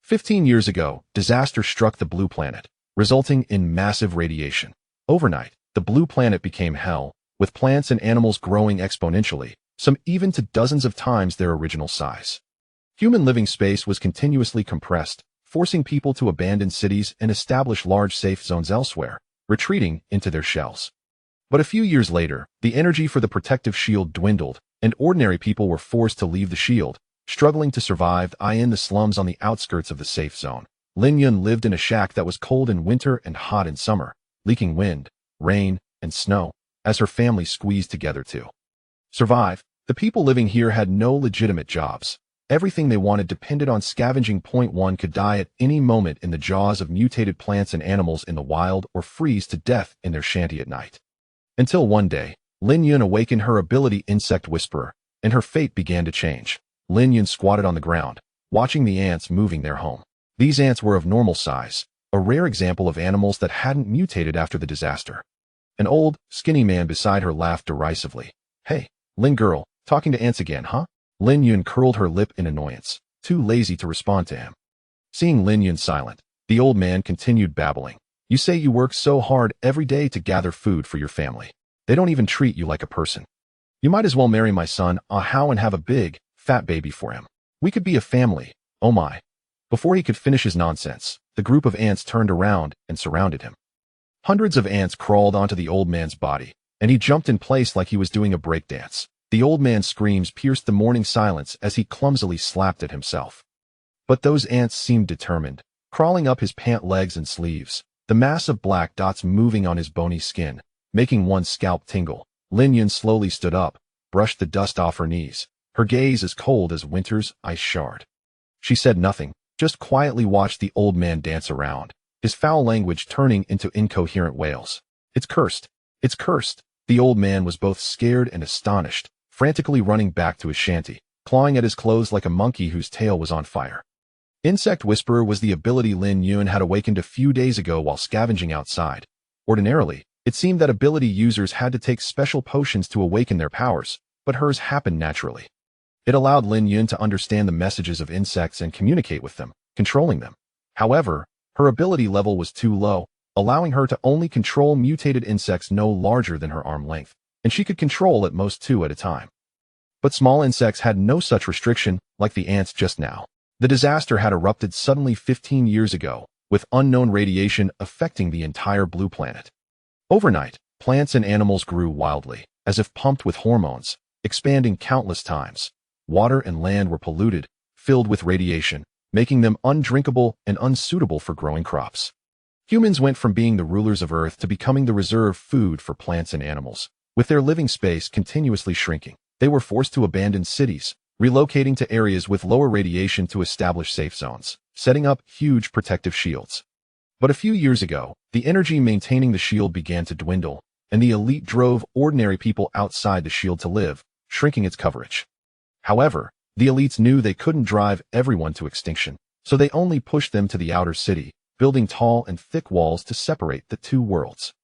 15 years ago, disaster struck the blue planet, resulting in massive radiation. Overnight, the blue planet became hell, with plants and animals growing exponentially, some even to dozens of times their original size. Human living space was continuously compressed, forcing people to abandon cities and establish large safe zones elsewhere, retreating into their shells. But a few years later, the energy for the protective shield dwindled, and ordinary people were forced to leave the shield, struggling to survive in the slums on the outskirts of the safe zone. Lin Yun lived in a shack that was cold in winter and hot in summer, leaking wind, rain, and snow, as her family squeezed together to survive. The people living here had no legitimate jobs. Everything they wanted depended on scavenging. One could die at any moment in the jaws of mutated plants and animals in the wild or freeze to death in their shanty at night. Until one day, Lin Yun awakened her ability Insect Whisperer, and her fate began to change. Lin Yun squatted on the ground, watching the ants moving their home. These ants were of normal size, a rare example of animals that hadn't mutated after the disaster. An old, skinny man beside her laughed derisively. "Hey, Lin girl, talking to ants again, huh?" Lin Yun curled her lip in annoyance, too lazy to respond to him. Seeing Lin Yun silent, the old man continued babbling. "You say you work so hard every day to gather food for your family. They don't even treat you like a person. You might as well marry my son, how and have a big, fat baby for him. We could be a family, oh my." Before he could finish his nonsense, the group of ants turned around and surrounded him. Hundreds of ants crawled onto the old man's body, and he jumped in place like he was doing a breakdance. The old man's screams pierced the morning silence as he clumsily slapped at himself. But those ants seemed determined, crawling up his pant legs and sleeves, the mass of black dots moving on his bony skin, making one's scalp tingle. Lin Yun slowly stood up, brushed the dust off her knees, her gaze as cold as winter's ice shard. She said nothing, just quietly watched the old man dance around, his foul language turning into incoherent wails. "It's cursed! It's cursed!" The old man was both scared and astonished, frantically running back to his shanty, clawing at his clothes like a monkey whose tail was on fire. Insect Whisperer was the ability Lin Yun had awakened a few days ago while scavenging outside. Ordinarily, it seemed that ability users had to take special potions to awaken their powers, but hers happened naturally. It allowed Lin Yun to understand the messages of insects and communicate with them, controlling them. However, her ability level was too low, allowing her to only control mutated insects no larger than her arm length, and she could control at most 2 at a time. But small insects had no such restriction, like the ants just now. The disaster had erupted suddenly 15 years ago, with unknown radiation affecting the entire blue planet. Overnight, plants and animals grew wildly, as if pumped with hormones, expanding countless times. Water and land were polluted, filled with radiation, making them undrinkable and unsuitable for growing crops. Humans went from being the rulers of Earth to becoming the reserve food for plants and animals. With their living space continuously shrinking, they were forced to abandon cities, relocating to areas with lower radiation to establish safe zones, setting up huge protective shields. But a few years ago, the energy maintaining the shield began to dwindle, and the elite drove ordinary people outside the shield to live, shrinking its coverage. However, the elites knew they couldn't drive everyone to extinction, so they only pushed them to the outer city, building tall and thick walls to separate the two worlds.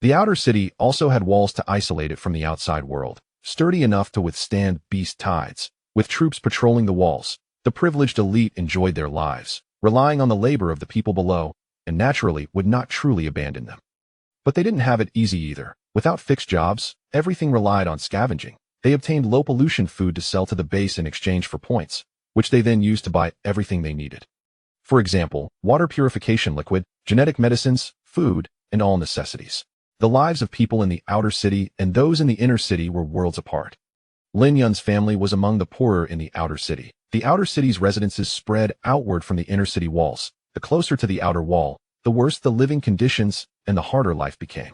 The outer city also had walls to isolate it from the outside world, sturdy enough to withstand beast tides. With troops patrolling the walls, the privileged elite enjoyed their lives, relying on the labor of the people below, and naturally would not truly abandon them. But they didn't have it easy either. Without fixed jobs, everything relied on scavenging. They obtained low-pollution food to sell to the base in exchange for points, which they then used to buy everything they needed. For example, water purification liquid, genetic medicines, food, and all necessities. The lives of people in the outer city and those in the inner city were worlds apart. Lin Yun's family was among the poorer in the outer city. The outer city's residences spread outward from the inner city walls. The closer to the outer wall, the worse the living conditions and the harder life became.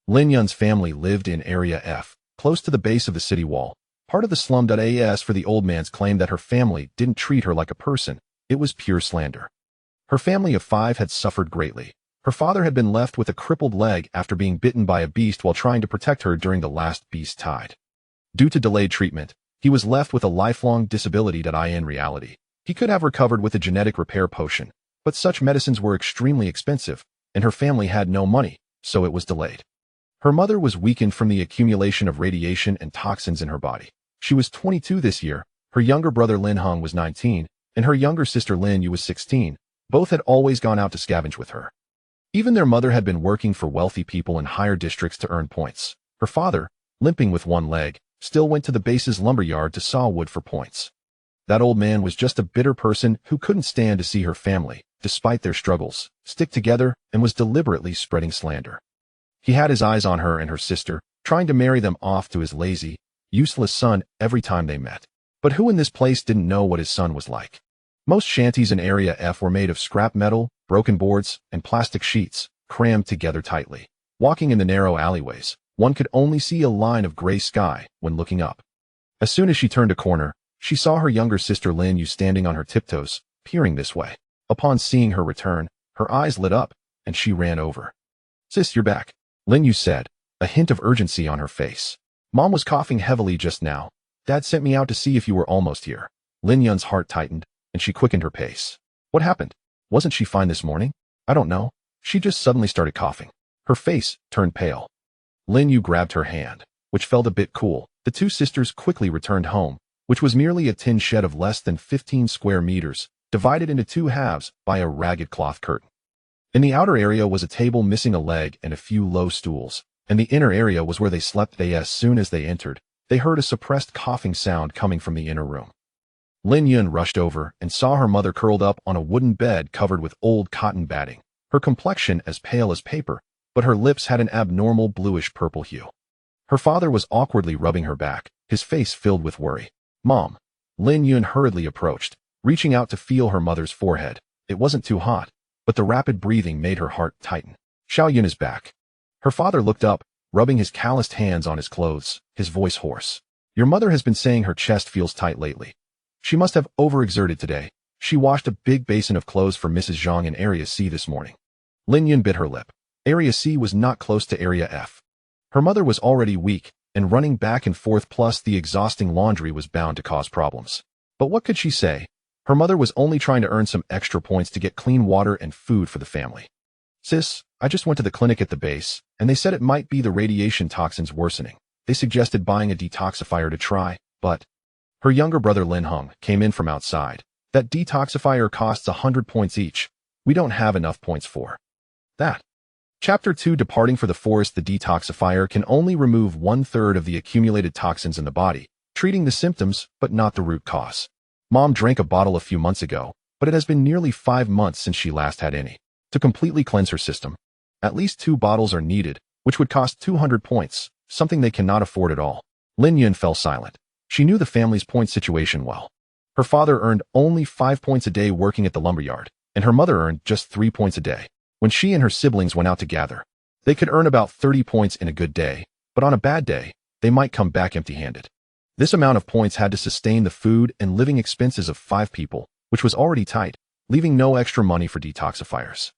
Lin Yun's family lived in Area F, close to the base of the city wall, part of the slum. For the old man's claim that her family didn't treat her like a person, it was pure slander. Her family of 5 had suffered greatly. Her father had been left with a crippled leg after being bitten by a beast while trying to protect her during the last beast tide. Due to delayed treatment, he was left with a lifelong disability. In reality, he could have recovered with a genetic repair potion, but such medicines were extremely expensive, and her family had no money, so it was delayed. Her mother was weakened from the accumulation of radiation and toxins in her body. She was 22 this year, her younger brother Lin Hung was 19, and her younger sister Lin Yun was 16. Both had always gone out to scavenge with her. Even their mother had been working for wealthy people in higher districts to earn points. Her father, limping with one leg, still went to the base's lumberyard to saw wood for points. That old man was just a bitter person who couldn't stand to see her family, despite their struggles, stick together and was deliberately spreading slander. He had his eyes on her and her sister, trying to marry them off to his lazy, useless son every time they met. But who in this place didn't know what his son was like? Most shanties in Area F were made of scrap metal, broken boards, and plastic sheets, crammed together tightly. Walking in the narrow alleyways, one could only see a line of gray sky when looking up. As soon as she turned a corner, she saw her younger sister Lin Yun standing on her tiptoes, peering this way. Upon seeing her return, her eyes lit up, and she ran over. "Sis, you're back," Lin Yun said, a hint of urgency on her face. "Mom was coughing heavily just now. Dad sent me out to see if you were almost here." Lin Yun's heart tightened, and she quickened her pace. "What happened? Wasn't she fine this morning?" "I don't know. She just suddenly started coughing." Her face turned pale. Lin Yun grabbed her hand, which felt a bit cool. The two sisters quickly returned home, which was merely a tin shed of less than 15 square meters, divided into two halves by a ragged cloth curtain. In the outer area was a table missing a leg and a few low stools, and the inner area was where they slept. As soon as they entered, they heard a suppressed coughing sound coming from the inner room. Lin Yun rushed over and saw her mother curled up on a wooden bed covered with old cotton batting, her complexion as pale as paper, but her lips had an abnormal bluish-purple hue. Her father was awkwardly rubbing her back, his face filled with worry. "Mom." Lin Yun hurriedly approached, reaching out to feel her mother's forehead. It wasn't too hot, but the rapid breathing made her heart tighten. "Xiao Yun is back." Her father looked up, rubbing his calloused hands on his clothes, his voice hoarse. "Your mother has been saying her chest feels tight lately. She must have overexerted today. She washed a big basin of clothes for Mrs. Zhang in Area C this morning." Lin Yun bit her lip. Area C was not close to Area F. Her mother was already weak, and running back and forth plus the exhausting laundry was bound to cause problems. But what could she say? Her mother was only trying to earn some extra points to get clean water and food for the family. "Sis, I just went to the clinic at the base, and they said it might be the radiation toxins worsening. They suggested buying a detoxifier to try, but..." Her younger brother Lin Hung came in from outside. "That detoxifier costs 100 points each. We don't have enough points for that." Chapter 2 Departing for the Forest. The detoxifier can only remove 1/3 of the accumulated toxins in the body, treating the symptoms but not the root cause. Mom drank a bottle a few months ago, but it has been nearly 5 months since she last had any. To completely cleanse her system, at least 2 bottles are needed, which would cost 200 points, something they cannot afford at all. Lin Yun fell silent. She knew the family's point situation well. Her father earned only 5 points a day working at the lumberyard, and her mother earned just 3 points a day. When she and her siblings went out to gather, they could earn about 30 points in a good day, but on a bad day, they might come back empty-handed. This amount of points had to sustain the food and living expenses of 5 people, which was already tight, leaving no extra money for detoxifiers.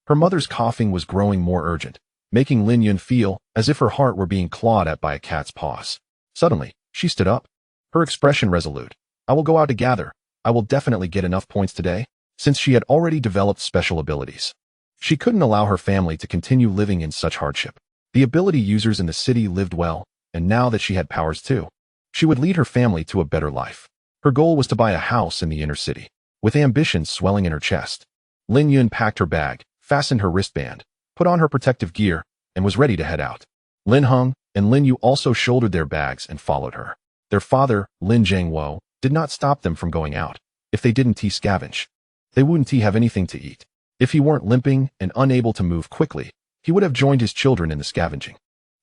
Her mother's coughing was growing more urgent, making Lin Yun feel as if her heart were being clawed at by a cat's paws. Suddenly, she stood up, her expression resolute. "I will go out to gather. I will definitely get enough points today." Since she had already developed special abilities, she couldn't allow her family to continue living in such hardship. The ability users in the city lived well, and now that she had powers too, she would lead her family to a better life. Her goal was to buy a house in the inner city. With ambitions swelling in her chest, Lin Yun packed her bag, fastened her wristband, put on her protective gear, and was ready to head out. Lin Hung and Lin Yu also shouldered their bags and followed her. Their father, Lin Zhengwo, did not stop them from going out. If they didn't scavenge, they wouldn't have anything to eat. If he weren't limping and unable to move quickly, he would have joined his children in the scavenging.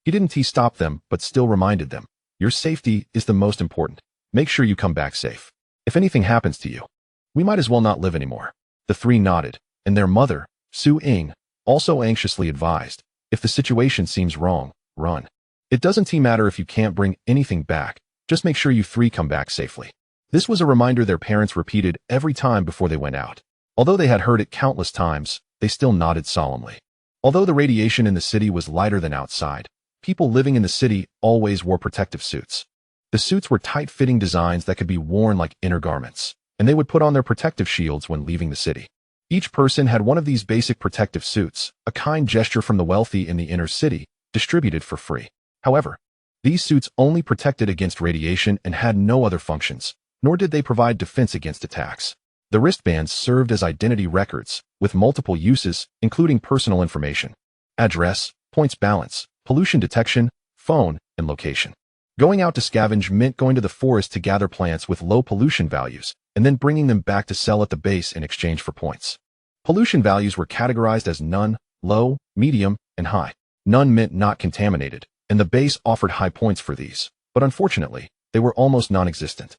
He didn't stop them, but still reminded them, "Your safety is the most important. Make sure you come back safe. If anything happens to you, we might as well not live anymore." The 3 nodded, and their mother, Su Ying, also anxiously advised, "If the situation seems wrong, run. It doesn't matter if you can't bring anything back, just make sure you 3 come back safely." This was a reminder their parents repeated every time before they went out. Although they had heard it countless times, they still nodded solemnly. Although the radiation in the city was lighter than outside, people living in the city always wore protective suits. The suits were tight-fitting designs that could be worn like inner garments, and they would put on their protective shields when leaving the city. Each person had one of these basic protective suits, a kind gesture from the wealthy in the inner city, distributed for free. However, these suits only protected against radiation and had no other functions, nor did they provide defense against attacks. The wristbands served as identity records, with multiple uses, including personal information, address, points balance, pollution detection, phone, and location. Going out to scavenge meant going to the forest to gather plants with low pollution values, and then bringing them back to sell at the base in exchange for points. Pollution values were categorized as none, low, medium, and high. None meant not contaminated, and the base offered high points for these, but unfortunately, they were almost non-existent.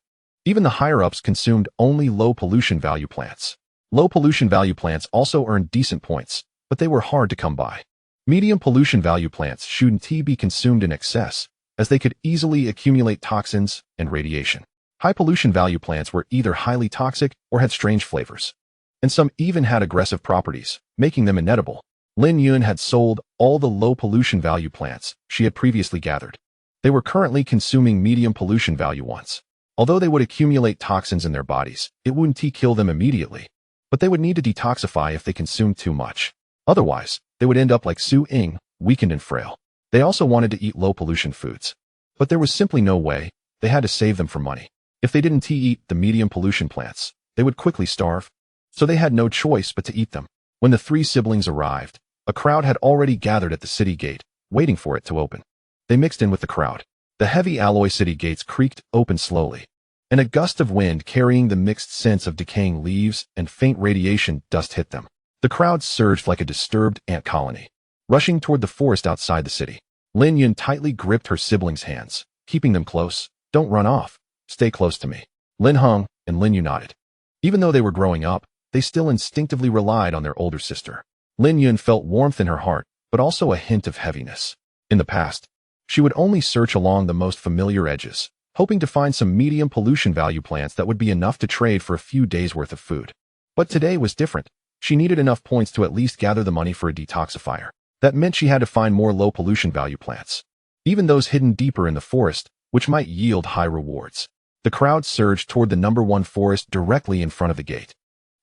Even the higher-ups consumed only low pollution value plants. Low pollution value plants also earned decent points, but they were hard to come by. Medium pollution value plants shouldn't be consumed in excess, as they could easily accumulate toxins and radiation. High pollution value plants were either highly toxic or had strange flavors, and some even had aggressive properties, making them inedible. Lin Yun had sold all the low pollution value plants she had previously gathered. They were currently consuming medium pollution value ones. Although they would accumulate toxins in their bodies, it wouldn't kill them immediately, but they would need to detoxify if they consumed too much. Otherwise, they would end up like Su Ying, weakened and frail. They also wanted to eat low pollution foods, but there was simply no way. They had to save them for money. If they didn't eat the medium pollution plants, they would quickly starve, so they had no choice but to eat them. When the three siblings arrived, a crowd had already gathered at the city gate, waiting for it to open. They mixed in with the crowd. The heavy alloy city gates creaked open slowly, and a gust of wind carrying the mixed scents of decaying leaves and faint radiation dust hit them. The crowd surged like a disturbed ant colony, rushing toward the forest outside the city. Lin Yun tightly gripped her siblings' hands, keeping them close. Don't run off. Stay close to me. Lin hung, and Lin Yun nodded. Even though they were growing up, they still instinctively relied on their older sister. Lin Yun felt warmth in her heart, but also a hint of heaviness. In the past, she would only search along the most familiar edges, hoping to find some medium pollution value plants that would be enough to trade for a few days' worth of food. But today was different. She needed enough points to at least gather the money for a detoxifier. That meant she had to find more low pollution value plants, even those hidden deeper in the forest, which might yield high rewards. The crowd surged toward the number 1 forest directly in front of the gate.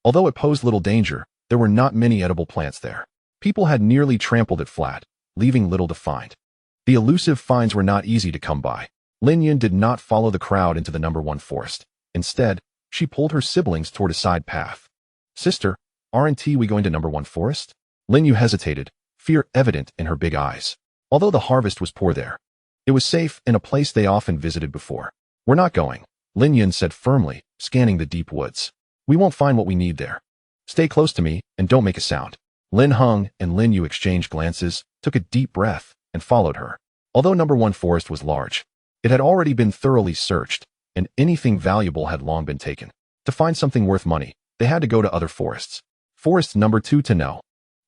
Although it posed little danger, there were not many edible plants there. People had nearly trampled it flat, leaving little to find. The elusive finds were not easy to come by. Lin Yun did not follow the crowd into the number 1 forest. Instead, she pulled her siblings toward a side path. Sister, aren't we going to number 1 forest? Lin Yun hesitated, fear evident in her big eyes. Although the harvest was poor there, it was safe in a place they often visited before. We're not going, Lin Yun said firmly, scanning the deep woods. We won't find what we need there. Stay close to me and don't make a sound. Lin Hung and Lin Yu exchanged glances, took a deep breath, and followed her. Although number 1 forest was large, it had already been thoroughly searched, and anything valuable had long been taken. To find something worth money, they had to go to other forests. Forest number 2 to know,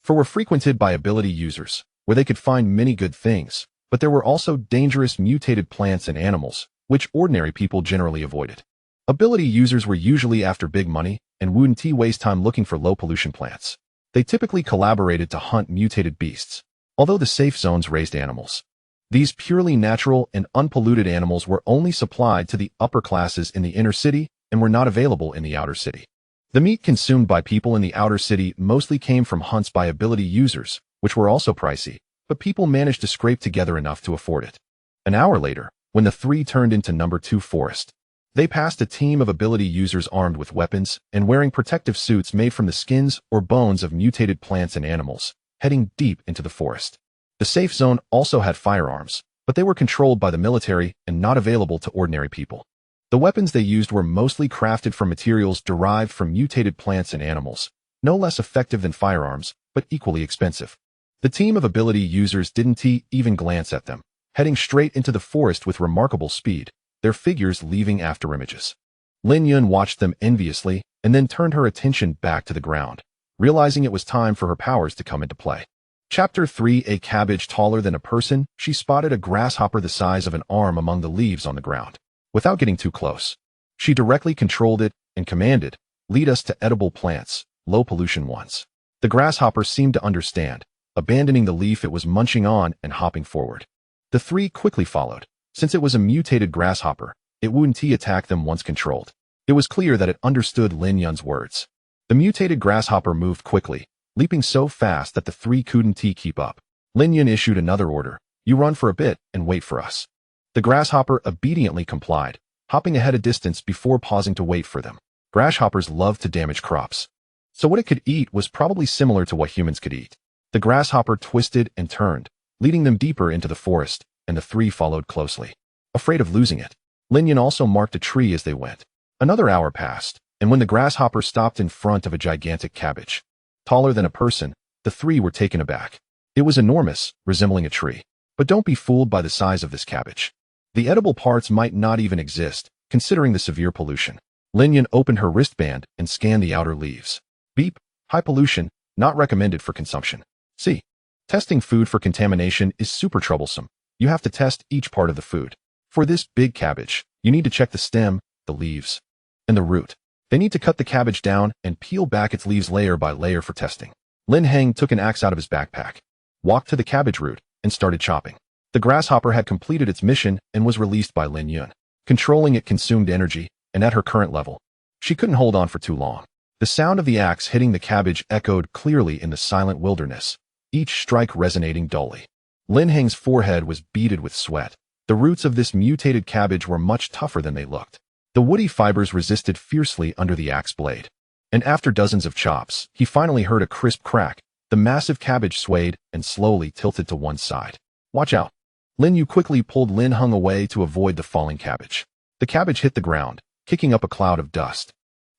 for were frequented by ability users, where they could find many good things, but there were also dangerous mutated plants and animals, which ordinary people generally avoided. Ability users were usually after big money, and wouldn't waste time looking for low pollution plants. They typically collaborated to hunt mutated beasts, although the safe zones raised animals. These purely natural and unpolluted animals were only supplied to the upper classes in the inner city and were not available in the outer city. The meat consumed by people in the outer city mostly came from hunts by ability users, which were also pricey, but people managed to scrape together enough to afford it. An hour later, when the three turned into number 2 forest, they passed a team of ability users armed with weapons and wearing protective suits made from the skins or bones of mutated plants and animals, heading deep into the forest. The safe zone also had firearms, but they were controlled by the military and not available to ordinary people. The weapons they used were mostly crafted from materials derived from mutated plants and animals, no less effective than firearms, but equally expensive. The team of ability users didn't even glance at them, heading straight into the forest with remarkable speed, their figures leaving afterimages. Lin Yun watched them enviously and then turned her attention back to the ground, realizing it was time for her powers to come into play. Chapter 3. A cabbage taller than a person, she spotted a grasshopper the size of an arm among the leaves on the ground. Without getting too close, she directly controlled it and commanded, "Lead us to edible plants, low pollution ones." The grasshopper seemed to understand, abandoning the leaf it was munching on and hopping forward. The three quickly followed. Since it was a mutated grasshopper, it wouldn't attack them once controlled. It was clear that it understood Lin Yun's words. The mutated grasshopper moved quickly, leaping so fast that the three couldn't keep up. Lin Yun issued another order, "You run for a bit and wait for us." The grasshopper obediently complied, hopping ahead a distance before pausing to wait for them. Grasshoppers love to damage crops. So what it could eat was probably similar to what humans could eat. The grasshopper twisted and turned, leading them deeper into the forest, and the three followed closely. Afraid of losing it, Lin Yun also marked a tree as they went. Another hour passed, and when the grasshopper stopped in front of a gigantic cabbage, taller than a person, the three were taken aback. It was enormous, resembling a tree. But don't be fooled by the size of this cabbage. The edible parts might not even exist, considering the severe pollution. Lin Yun opened her wristband and scanned the outer leaves. Beep, high pollution, not recommended for consumption. See, testing food for contamination is super troublesome. You have to test each part of the food. For this big cabbage, you need to check the stem, the leaves, and the root. They need to cut the cabbage down and peel back its leaves layer by layer for testing. Lin Heng took an axe out of his backpack, walked to the cabbage root, and started chopping. The grasshopper had completed its mission and was released by Lin Yun. Controlling it consumed energy, and at her current level, she couldn't hold on for too long. The sound of the axe hitting the cabbage echoed clearly in the silent wilderness, each strike resonating dully. Lin Heng's forehead was beaded with sweat. The roots of this mutated cabbage were much tougher than they looked. The woody fibers resisted fiercely under the axe blade. And after dozens of chops, he finally heard a crisp crack. The massive cabbage swayed and slowly tilted to one side. Watch out. Lin Yu quickly pulled Lin Heng away to avoid the falling cabbage. The cabbage hit the ground, kicking up a cloud of dust.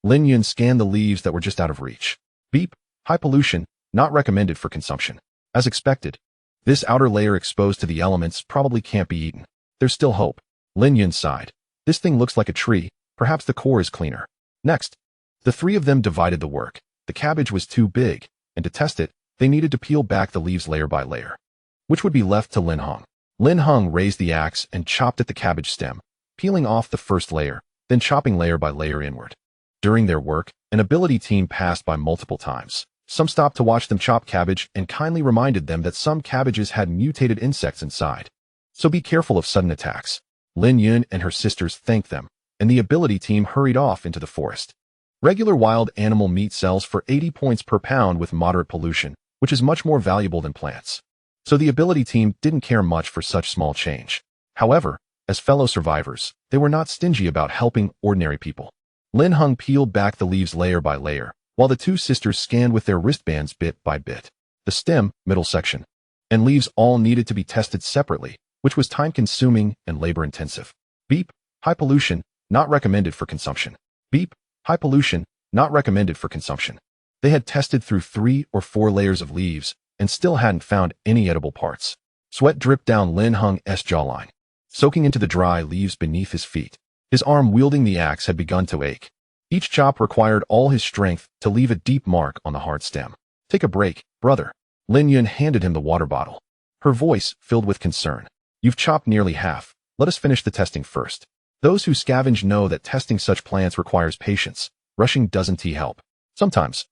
Lin Yun scanned the leaves that were just out of reach. Beep, high pollution, not recommended for consumption. As expected, this outer layer exposed to the elements probably can't be eaten. There's still hope. Lin Yun sighed. This thing looks like a tree, perhaps the core is cleaner. Next, the three of them divided the work. The cabbage was too big, and to test it, they needed to peel back the leaves layer by layer, which would be left to Lin Heng. Lin Heng raised the axe and chopped at the cabbage stem, peeling off the first layer, then chopping layer by layer inward. During their work, an ability team passed by multiple times. Some stopped to watch them chop cabbage and kindly reminded them that some cabbages had mutated insects inside. So be careful of sudden attacks. Lin Yun and her sisters thanked them, and the ability team hurried off into the forest. Regular wild animal meat sells for 80 points per pound with moderate pollution, which is much more valuable than plants. So the ability team didn't care much for such small change. However, as fellow survivors, they were not stingy about helping ordinary people. Lin Heng peeled back the leaves layer by layer, while the two sisters scanned with their wristbands bit by bit. The stem, middle section, and leaves all needed to be tested separately, which was time-consuming and labor-intensive. Beep, high pollution, not recommended for consumption. Beep, high pollution, not recommended for consumption. They had tested through 3 or 4 layers of leaves and still hadn't found any edible parts. Sweat dripped down Lin Heng's jawline, soaking into the dry leaves beneath his feet. His arm wielding the axe had begun to ache. Each chop required all his strength to leave a deep mark on the hard stem. Take a break, brother. Lin Yun handed him the water bottle, her voice filled with concern. You've chopped nearly half. Let us finish the testing first. Those who scavenge know that testing such plants requires patience. Rushing doesn't help. Sometimes,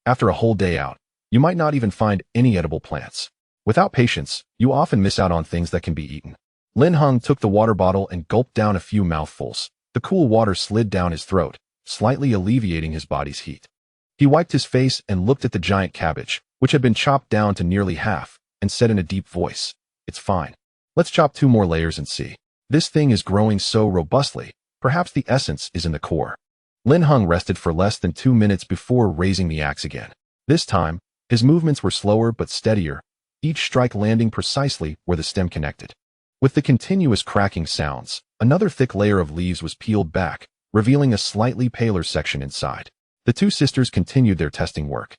after a whole day out, you might not even find any edible plants. Without patience, you often miss out on things that can be eaten. Lin Heng took the water bottle and gulped down a few mouthfuls. The cool water slid down his throat, slightly alleviating his body's heat. He wiped his face and looked at the giant cabbage, which had been chopped down to nearly half, and said in a deep voice, "It's fine. Let's chop 2 more layers and see. This thing is growing so robustly, perhaps the essence is in the core." Lin Heng rested for less than 2 minutes before raising the axe again. This time, his movements were slower but steadier, each strike landing precisely where the stem connected. With the continuous cracking sounds, another thick layer of leaves was peeled back, revealing a slightly paler section inside. The two sisters continued their testing work.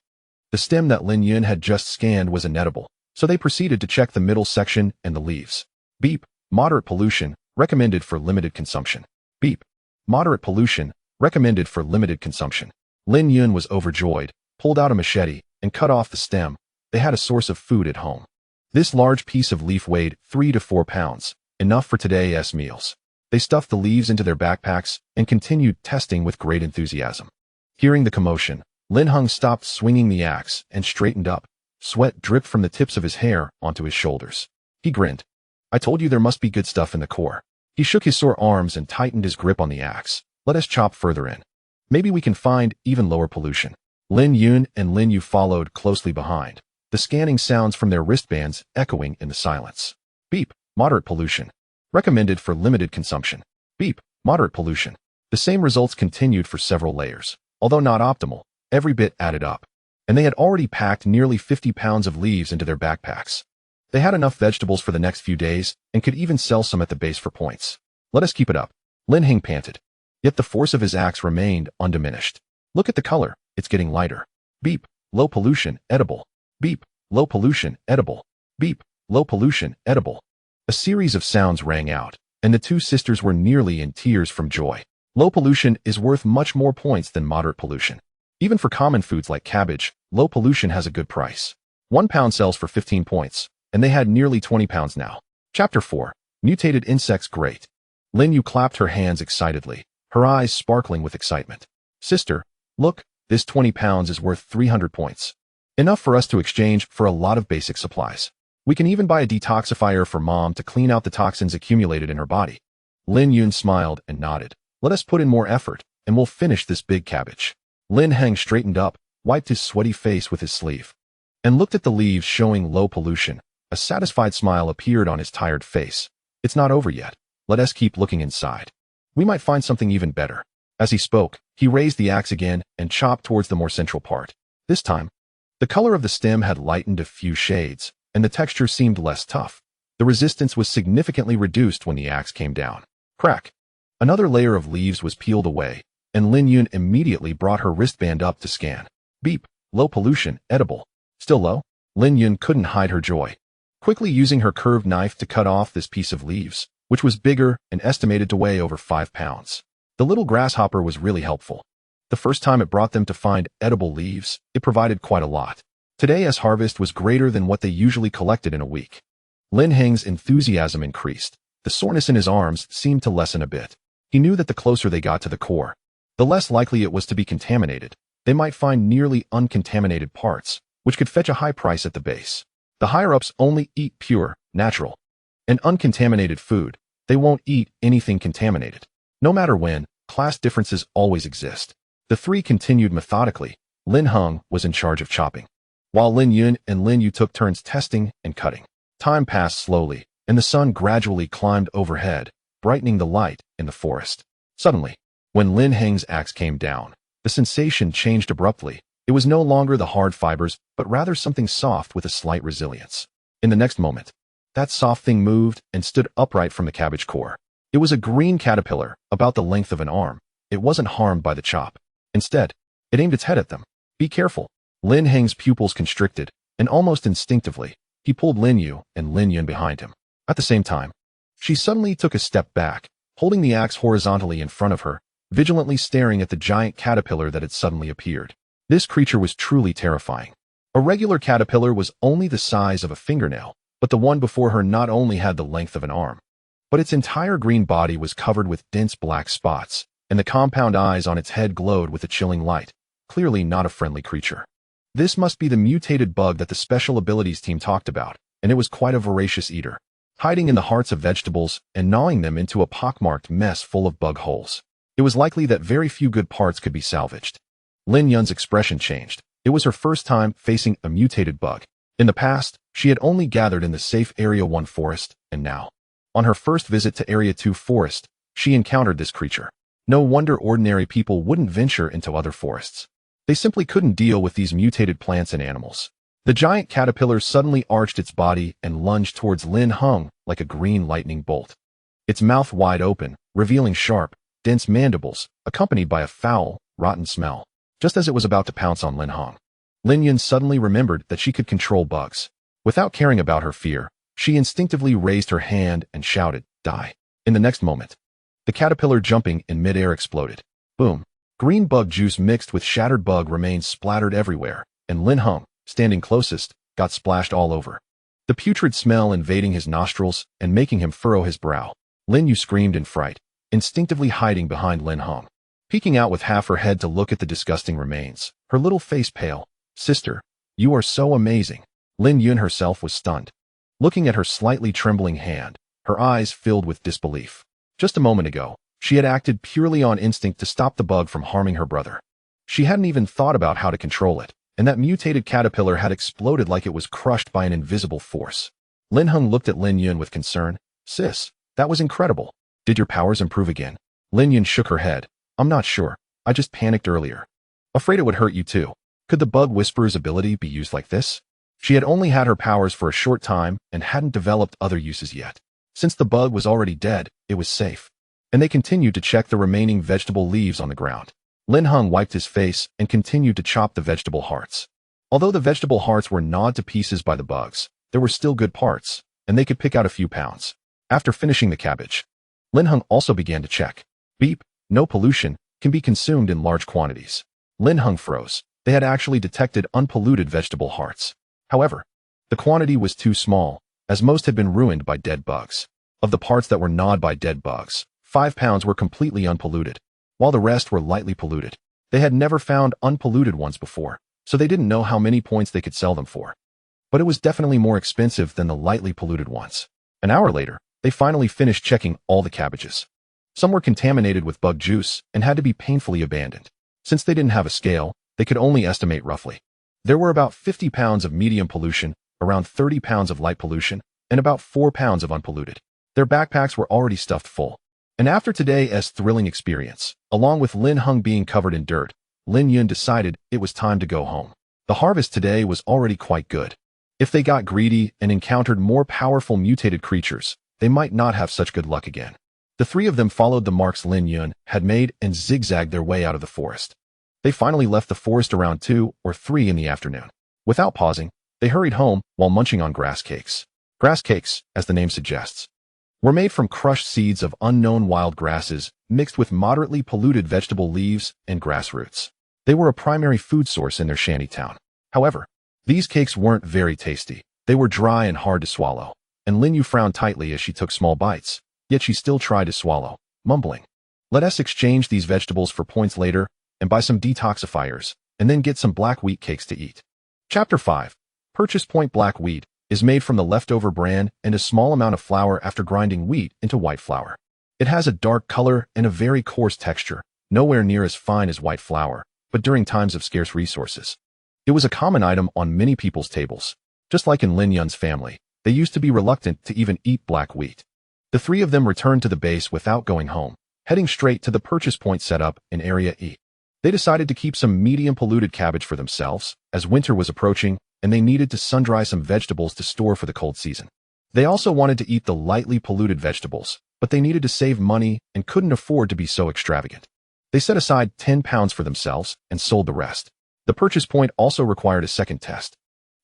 The stem that Lin Yun had just scanned was inedible, so they proceeded to check the middle section and the leaves. Beep, moderate pollution, recommended for limited consumption. Beep, moderate pollution, recommended for limited consumption. Lin Yun was overjoyed, pulled out a machete, and cut off the stem. They had a source of food at home. This large piece of leaf weighed 3 to 4 pounds, enough for today's meals. They stuffed the leaves into their backpacks and continued testing with great enthusiasm. Hearing the commotion, Lin Heng stopped swinging the axe and straightened up. Sweat dripped from the tips of his hair onto his shoulders. He grinned. "I told you there must be good stuff in the core." He shook his sore arms and tightened his grip on the axe. "Let us chop further in. Maybe we can find even lower pollution." Lin Yun and Lin Yu followed closely behind, the scanning sounds from their wristbands echoing in the silence. Beep, moderate pollution. Recommended for limited consumption. Beep, moderate pollution. The same results continued for several layers. Although not optimal, every bit added up. And they had already packed nearly 50 pounds of leaves into their backpacks. They had enough vegetables for the next few days and could even sell some at the base for points. Let us keep it up. Lin Yun panted. Yet the force of his axe remained undiminished. Look at the color, it's getting lighter. Beep, low pollution, edible. Beep, low pollution, edible. Beep, low pollution, edible. A series of sounds rang out, and the two sisters were nearly in tears from joy. Low pollution is worth much more points than moderate pollution. Even for common foods like cabbage, low pollution has a good price. 1 pound sells for 15 points, and they had nearly 20 pounds now. Chapter 4. Mutated Insects Great. Lin Yun clapped her hands excitedly, her eyes sparkling with excitement. Sister, look, this 20 pounds is worth 300 points. Enough for us to exchange for a lot of basic supplies. We can even buy a detoxifier for Mom to clean out the toxins accumulated in her body. Lin Yun smiled and nodded. Let us put in more effort, and we'll finish this big cabbage. Lin Heng straightened up, wiped his sweaty face with his sleeve, and looked at the leaves showing low pollution. A satisfied smile appeared on his tired face. It's not over yet. Let us keep looking inside. We might find something even better. As he spoke, he raised the axe again and chopped towards the more central part. This time, the color of the stem had lightened a few shades, and the texture seemed less tough. The resistance was significantly reduced when the axe came down. Crack! Another layer of leaves was peeled away, and Lin Yun immediately brought her wristband up to scan. Beep, low pollution, edible. Still low? Lin Yun couldn't hide her joy. Quickly using her curved knife to cut off this piece of leaves, which was bigger and estimated to weigh over 5 pounds. The little grasshopper was really helpful. The first time it brought them to find edible leaves, it provided quite a lot. Today's harvest was greater than what they usually collected in a week. Lin Heng's enthusiasm increased. The soreness in his arms seemed to lessen a bit. He knew that the closer they got to the core, the less likely it was to be contaminated. They might find nearly uncontaminated parts, which could fetch a high price at the base. The higher-ups only eat pure, natural, and uncontaminated food. They won't eat anything contaminated. No matter when, class differences always exist. The three continued methodically. Lin Heng was in charge of chopping, while Lin Yun and Lin Yu took turns testing and cutting. Time passed slowly, and the sun gradually climbed overhead, brightening the light in the forest. Suddenly, when Lin Heng's axe came down, the sensation changed abruptly. It was no longer the hard fibers, but rather something soft with a slight resilience. In the next moment, that soft thing moved and stood upright from the cabbage core. It was a green caterpillar, about the length of an arm. It wasn't harmed by the chop. Instead, it aimed its head at them. Be careful. Lin Heng's pupils constricted, and almost instinctively, he pulled Lin Yu and Lin Yun behind him. At the same time, she suddenly took a step back, holding the axe horizontally in front of her, vigilantly staring at the giant caterpillar that had suddenly appeared. This creature was truly terrifying. A regular caterpillar was only the size of a fingernail, but the one before her not only had the length of an arm, but its entire green body was covered with dense black spots, and the compound eyes on its head glowed with a chilling light. Clearly not a friendly creature. This must be the mutated bug that the special abilities team talked about, and it was quite a voracious eater, hiding in the hearts of vegetables and gnawing them into a pockmarked mess full of bug holes. It was likely that very few good parts could be salvaged. Lin Yun's expression changed. It was her first time facing a mutated bug. In the past, she had only gathered in the safe Area 1 forest, and now, on her first visit to Area 2 forest, she encountered this creature. No wonder ordinary people wouldn't venture into other forests. They simply couldn't deal with these mutated plants and animals. The giant caterpillar suddenly arched its body and lunged towards Lin Heng like a green lightning bolt. Its mouth wide open, revealing sharp, dense mandibles, accompanied by a foul, rotten smell. Just as it was about to pounce on Lin Heng, Lin Yun suddenly remembered that she could control bugs. Without caring about her fear, she instinctively raised her hand and shouted, "Die." In the next moment, the caterpillar jumping in midair exploded. Boom. Green bug juice mixed with shattered bug remains splattered everywhere, and Lin Heng, standing closest, got splashed all over. The putrid smell invading his nostrils and making him furrow his brow. Lin Yu screamed in fright, instinctively hiding behind Lin Heng, peeking out with half her head to look at the disgusting remains, her little face pale. "Sister, you are so amazing." Lin Yun herself was stunned. Looking at her slightly trembling hand, her eyes filled with disbelief. Just a moment ago, she had acted purely on instinct to stop the bug from harming her brother. She hadn't even thought about how to control it, and that mutated caterpillar had exploded like it was crushed by an invisible force. Lin Heng looked at Lin Yun with concern. "Sis, that was incredible. Did your powers improve again?" Lin Yun shook her head. "I'm not sure. I just panicked earlier." Afraid it would hurt you too. Could the bug whisperer's ability be used like this? She had only had her powers for a short time and hadn't developed other uses yet. Since the bug was already dead, it was safe. And they continued to check the remaining vegetable leaves on the ground. Lin Yun wiped his face and continued to chop the vegetable hearts. Although the vegetable hearts were gnawed to pieces by the bugs, there were still good parts, and they could pick out a few pounds. After finishing the cabbage, Lin Yun also began to check. Beep, no pollution, can be consumed in large quantities. Lin Yun froze. They had actually detected unpolluted vegetable hearts. However, the quantity was too small, as most had been ruined by dead bugs. Of the parts that were gnawed by dead bugs, 5 pounds were completely unpolluted, while the rest were lightly polluted. They had never found unpolluted ones before, so they didn't know how many points they could sell them for. But it was definitely more expensive than the lightly polluted ones. An hour later, they finally finished checking all the cabbages. Some were contaminated with bug juice and had to be painfully abandoned. Since they didn't have a scale, they could only estimate roughly. There were about 50 pounds of medium pollution, around 30 pounds of light pollution, and about 4 pounds of unpolluted. Their backpacks were already stuffed full. And after today's thrilling experience, along with Lin Yun being covered in dirt, Lin Yun decided it was time to go home. The harvest today was already quite good. If they got greedy and encountered more powerful mutated creatures, they might not have such good luck again. The three of them followed the marks Lin Yun had made and zigzagged their way out of the forest. They finally left the forest around 2 or 3 in the afternoon. Without pausing, they hurried home while munching on grass cakes. Grass cakes, as the name suggests, were made from crushed seeds of unknown wild grasses mixed with moderately polluted vegetable leaves and grass roots. They were a primary food source in their shanty town. However, these cakes weren't very tasty. They were dry and hard to swallow, and Lin Yu frowned tightly as she took small bites, yet she still tried to swallow, mumbling, "Let us exchange these vegetables for points later and buy some detoxifiers, and then get some black wheat cakes to eat." Chapter 5. Purchase point. Black wheat is made from the leftover bran and a small amount of flour after grinding wheat into white flour. It has a dark color and a very coarse texture, nowhere near as fine as white flour, but during times of scarce resources. It was a common item on many people's tables. Just like in Lin Yun's family, they used to be reluctant to even eat black wheat. The three of them returned to the base without going home, heading straight to the purchase point set up in Area E. They decided to keep some medium polluted cabbage for themselves, as winter was approaching and they needed to sun-dry some vegetables to store for the cold season. They also wanted to eat the lightly polluted vegetables, but they needed to save money and couldn't afford to be so extravagant. They set aside 10 pounds for themselves and sold the rest. The purchase point also required a second test,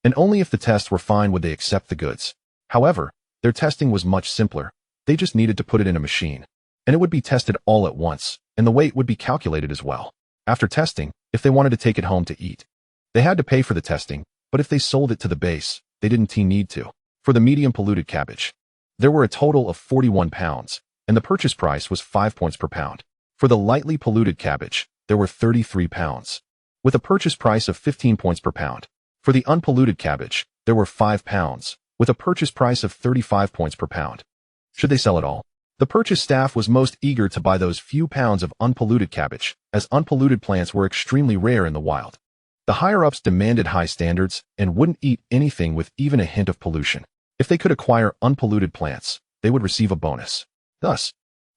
and only if the tests were fine would they accept the goods. However, their testing was much simpler. They just needed to put it in a machine, and it would be tested all at once, and the weight would be calculated as well. After testing, if they wanted to take it home to eat, they had to pay for the testing, but if they sold it to the base, they didn't need to. For the medium polluted cabbage, there were a total of 41 pounds, and the purchase price was 5 points per pound. For the lightly polluted cabbage, there were 33 pounds, with a purchase price of 15 points per pound. For the unpolluted cabbage, there were 5 pounds, with a purchase price of 35 points per pound. Should they sell it all? The purchase staff was most eager to buy those few pounds of unpolluted cabbage, as unpolluted plants were extremely rare in the wild. The higher-ups demanded high standards and wouldn't eat anything with even a hint of pollution. If they could acquire unpolluted plants, they would receive a bonus. Thus,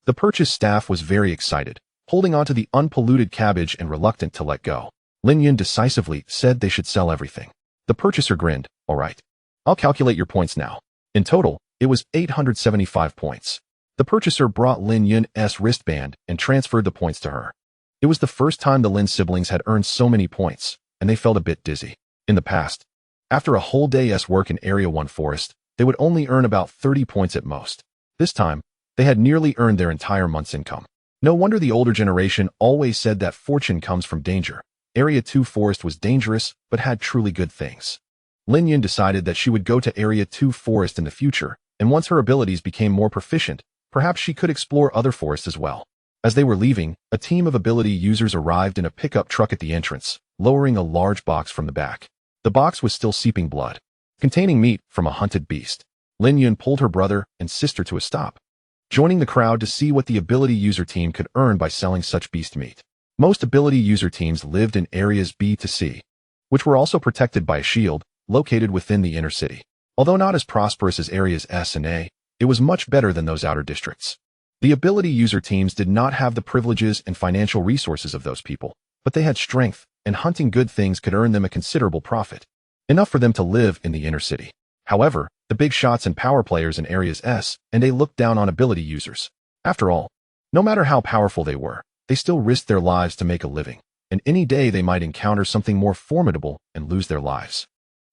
the purchase staff was very excited, holding onto the unpolluted cabbage and reluctant to let go. Lin Yun decisively said they should sell everything. The purchaser grinned, "All right. I'll calculate your points now." In total, it was 875 points. The purchaser brought Lin Yun's wristband and transferred the points to her. It was the first time the Lin siblings had earned so many points, and they felt a bit dizzy. In the past, after a whole day's work in Area 1 forest, they would only earn about 30 points at most. This time, they had nearly earned their entire month's income. No wonder the older generation always said that fortune comes from danger. Area 2 forest was dangerous, but had truly good things. Lin Yun decided that she would go to Area 2 forest in the future, and once her abilities became more proficient, perhaps she could explore other forests as well. As they were leaving, a team of ability users arrived in a pickup truck at the entrance, lowering a large box from the back. The box was still seeping blood, containing meat from a hunted beast. Lin Yun pulled her brother and sister to a stop, joining the crowd to see what the ability user team could earn by selling such beast meat. Most ability user teams lived in areas B to C, which were also protected by a shield, located within the inner city. Although not as prosperous as areas S and A, it was much better than those outer districts. The ability user teams did not have the privileges and financial resources of those people. but they had strength, and hunting good things could earn them a considerable profit. Enough for them to live in the inner city. However, the big shots and power players in areas S and A looked down on ability users. After all, no matter how powerful they were, they still risked their lives to make a living, and any day they might encounter something more formidable and lose their lives.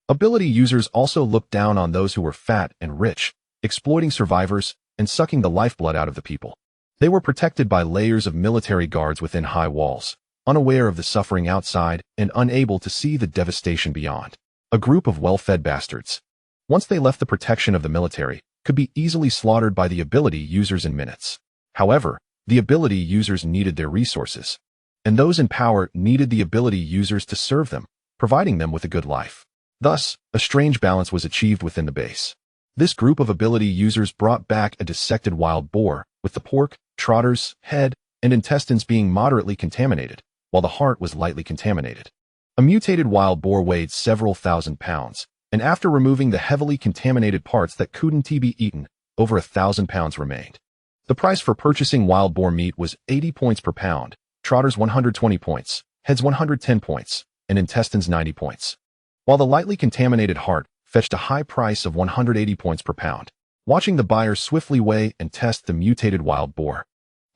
Ability users also looked down on those who were fat and rich, exploiting survivors and sucking the lifeblood out of the people. They were protected by layers of military guards within high walls, unaware of the suffering outside and unable to see the devastation beyond. A group of well-fed bastards. Once they left the protection of the military, could be easily slaughtered by the ability users in minutes. However, the ability users needed their resources, and those in power needed the ability users to serve them, providing them with a good life. Thus, a strange balance was achieved within the base. This group of ability users brought back a dissected wild boar, with the pork, trotters, head, and intestines being moderately contaminated, while the heart was lightly contaminated. A mutated wild boar weighed several thousand pounds, and after removing the heavily contaminated parts that couldn't be eaten, over 1,000 pounds remained. The price for purchasing wild boar meat was 80 points per pound, trotters 120 points, heads 110 points, and intestines 90 points. While the lightly contaminated heart fetched a high price of 180 points per pound. Watching the buyer swiftly weigh and test the mutated wild boar,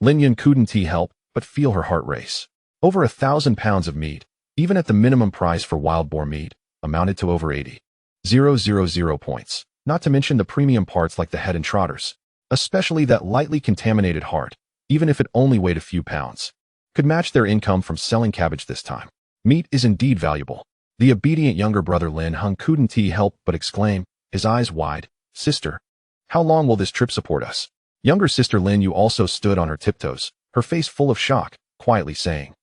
Lin Yun couldn't help but feel her heart race. Over 1,000 pounds of meat, even at the minimum price for wild boar meat, amounted to over 80,000 points, not to mention the premium parts like the head and trotters. Especially that lightly contaminated heart, even if it only weighed a few pounds, could match their income from selling cabbage this time. Meat is indeed valuable. The obedient younger brother Lin Hung couldn't help but exclaim, his eyes wide, "Sister, how long will this trip support us?" Younger sister Lin Yu also stood on her tiptoes, her face full of shock, quietly saying,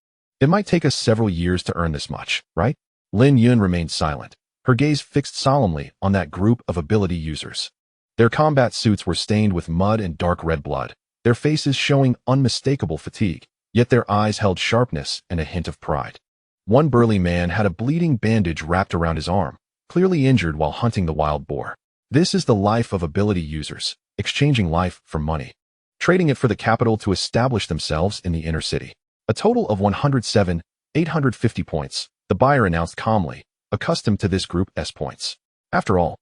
"It might take us several years to earn this much, right?" Lin Yun remained silent, her gaze fixed solemnly on that group of ability users. Their combat suits were stained with mud and dark red blood, their faces showing unmistakable fatigue, yet their eyes held sharpness and a hint of pride. One burly man had a bleeding bandage wrapped around his arm, clearly injured while hunting the wild boar. This is the life of ability users, exchanging life for money, trading it for the capital to establish themselves in the inner city. A total of 107,850 points, the buyer announced calmly, accustomed to this group S points. After all,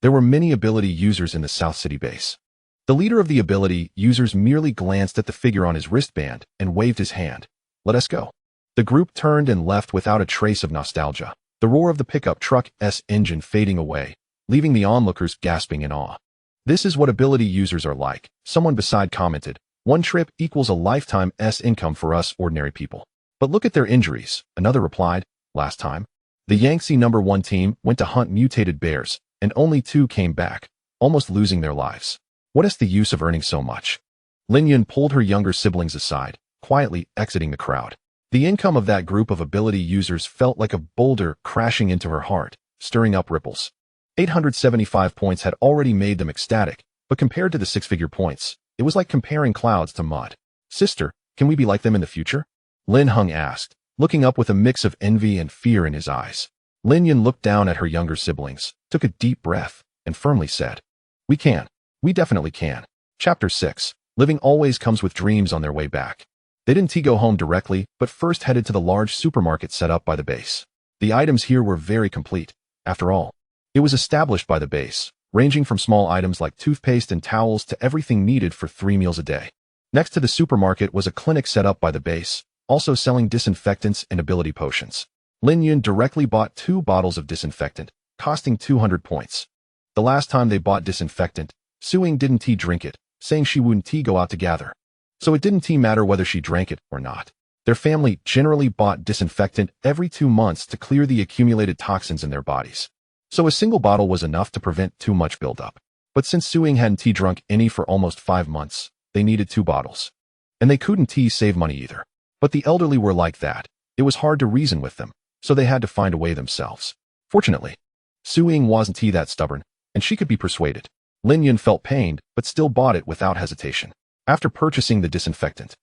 there were many ability users in the South City base. The leader of the ability users merely glanced at the figure on his wristband and waved his hand. "Let us go." The group turned and left without a trace of nostalgia, the roar of the pickup truck's engine fading away, leaving the onlookers gasping in awe. "This is what ability users are like," someone beside commented. "One trip equals a lifetime's income for us ordinary people." "But look at their injuries," another replied. "Last time, the Yangtze #1 team went to hunt mutated bears, and only 2 came back, almost losing their lives. What is the use of earning so much?" Lin Yun pulled her younger siblings aside, quietly exiting the crowd. The income of that group of ability users felt like a boulder crashing into her heart, stirring up ripples. 875 points had already made them ecstatic, but compared to the 6-figure points, it was like comparing clouds to mud. "Sister, can we be like them in the future?" Lin Hung asked, looking up with a mix of envy and fear in his eyes. Lin Yun looked down at her younger siblings, took a deep breath, and firmly said, "We can. We definitely can." Chapter 6. Living always comes with dreams on their way back. They didn't go home directly, but first headed to the large supermarket set up by the base. The items here were very complete. After all, it was established by the base, ranging from small items like toothpaste and towels to everything needed for 3 meals a day. Next to the supermarket was a clinic set up by the base, also selling disinfectants and ability potions. Lin Yun directly bought 2 bottles of disinfectant, costing 200 points. The last time they bought disinfectant, Suing didn't drink it, saying she wouldn't go out to gather. So it didn't matter whether she drank it or not. Their family generally bought disinfectant every 2 months to clear the accumulated toxins in their bodies. So a single bottle was enough to prevent too much buildup. But since Suing hadn't drunk any for almost 5 months, they needed 2 bottles. And they couldn't save money either. But the elderly were like that. It was hard to reason with them, so they had to find a way themselves. Fortunately, Suing wasn't that stubborn, and she could be persuaded. Lin Yun felt pained, but still bought it without hesitation. After purchasing the disinfectant,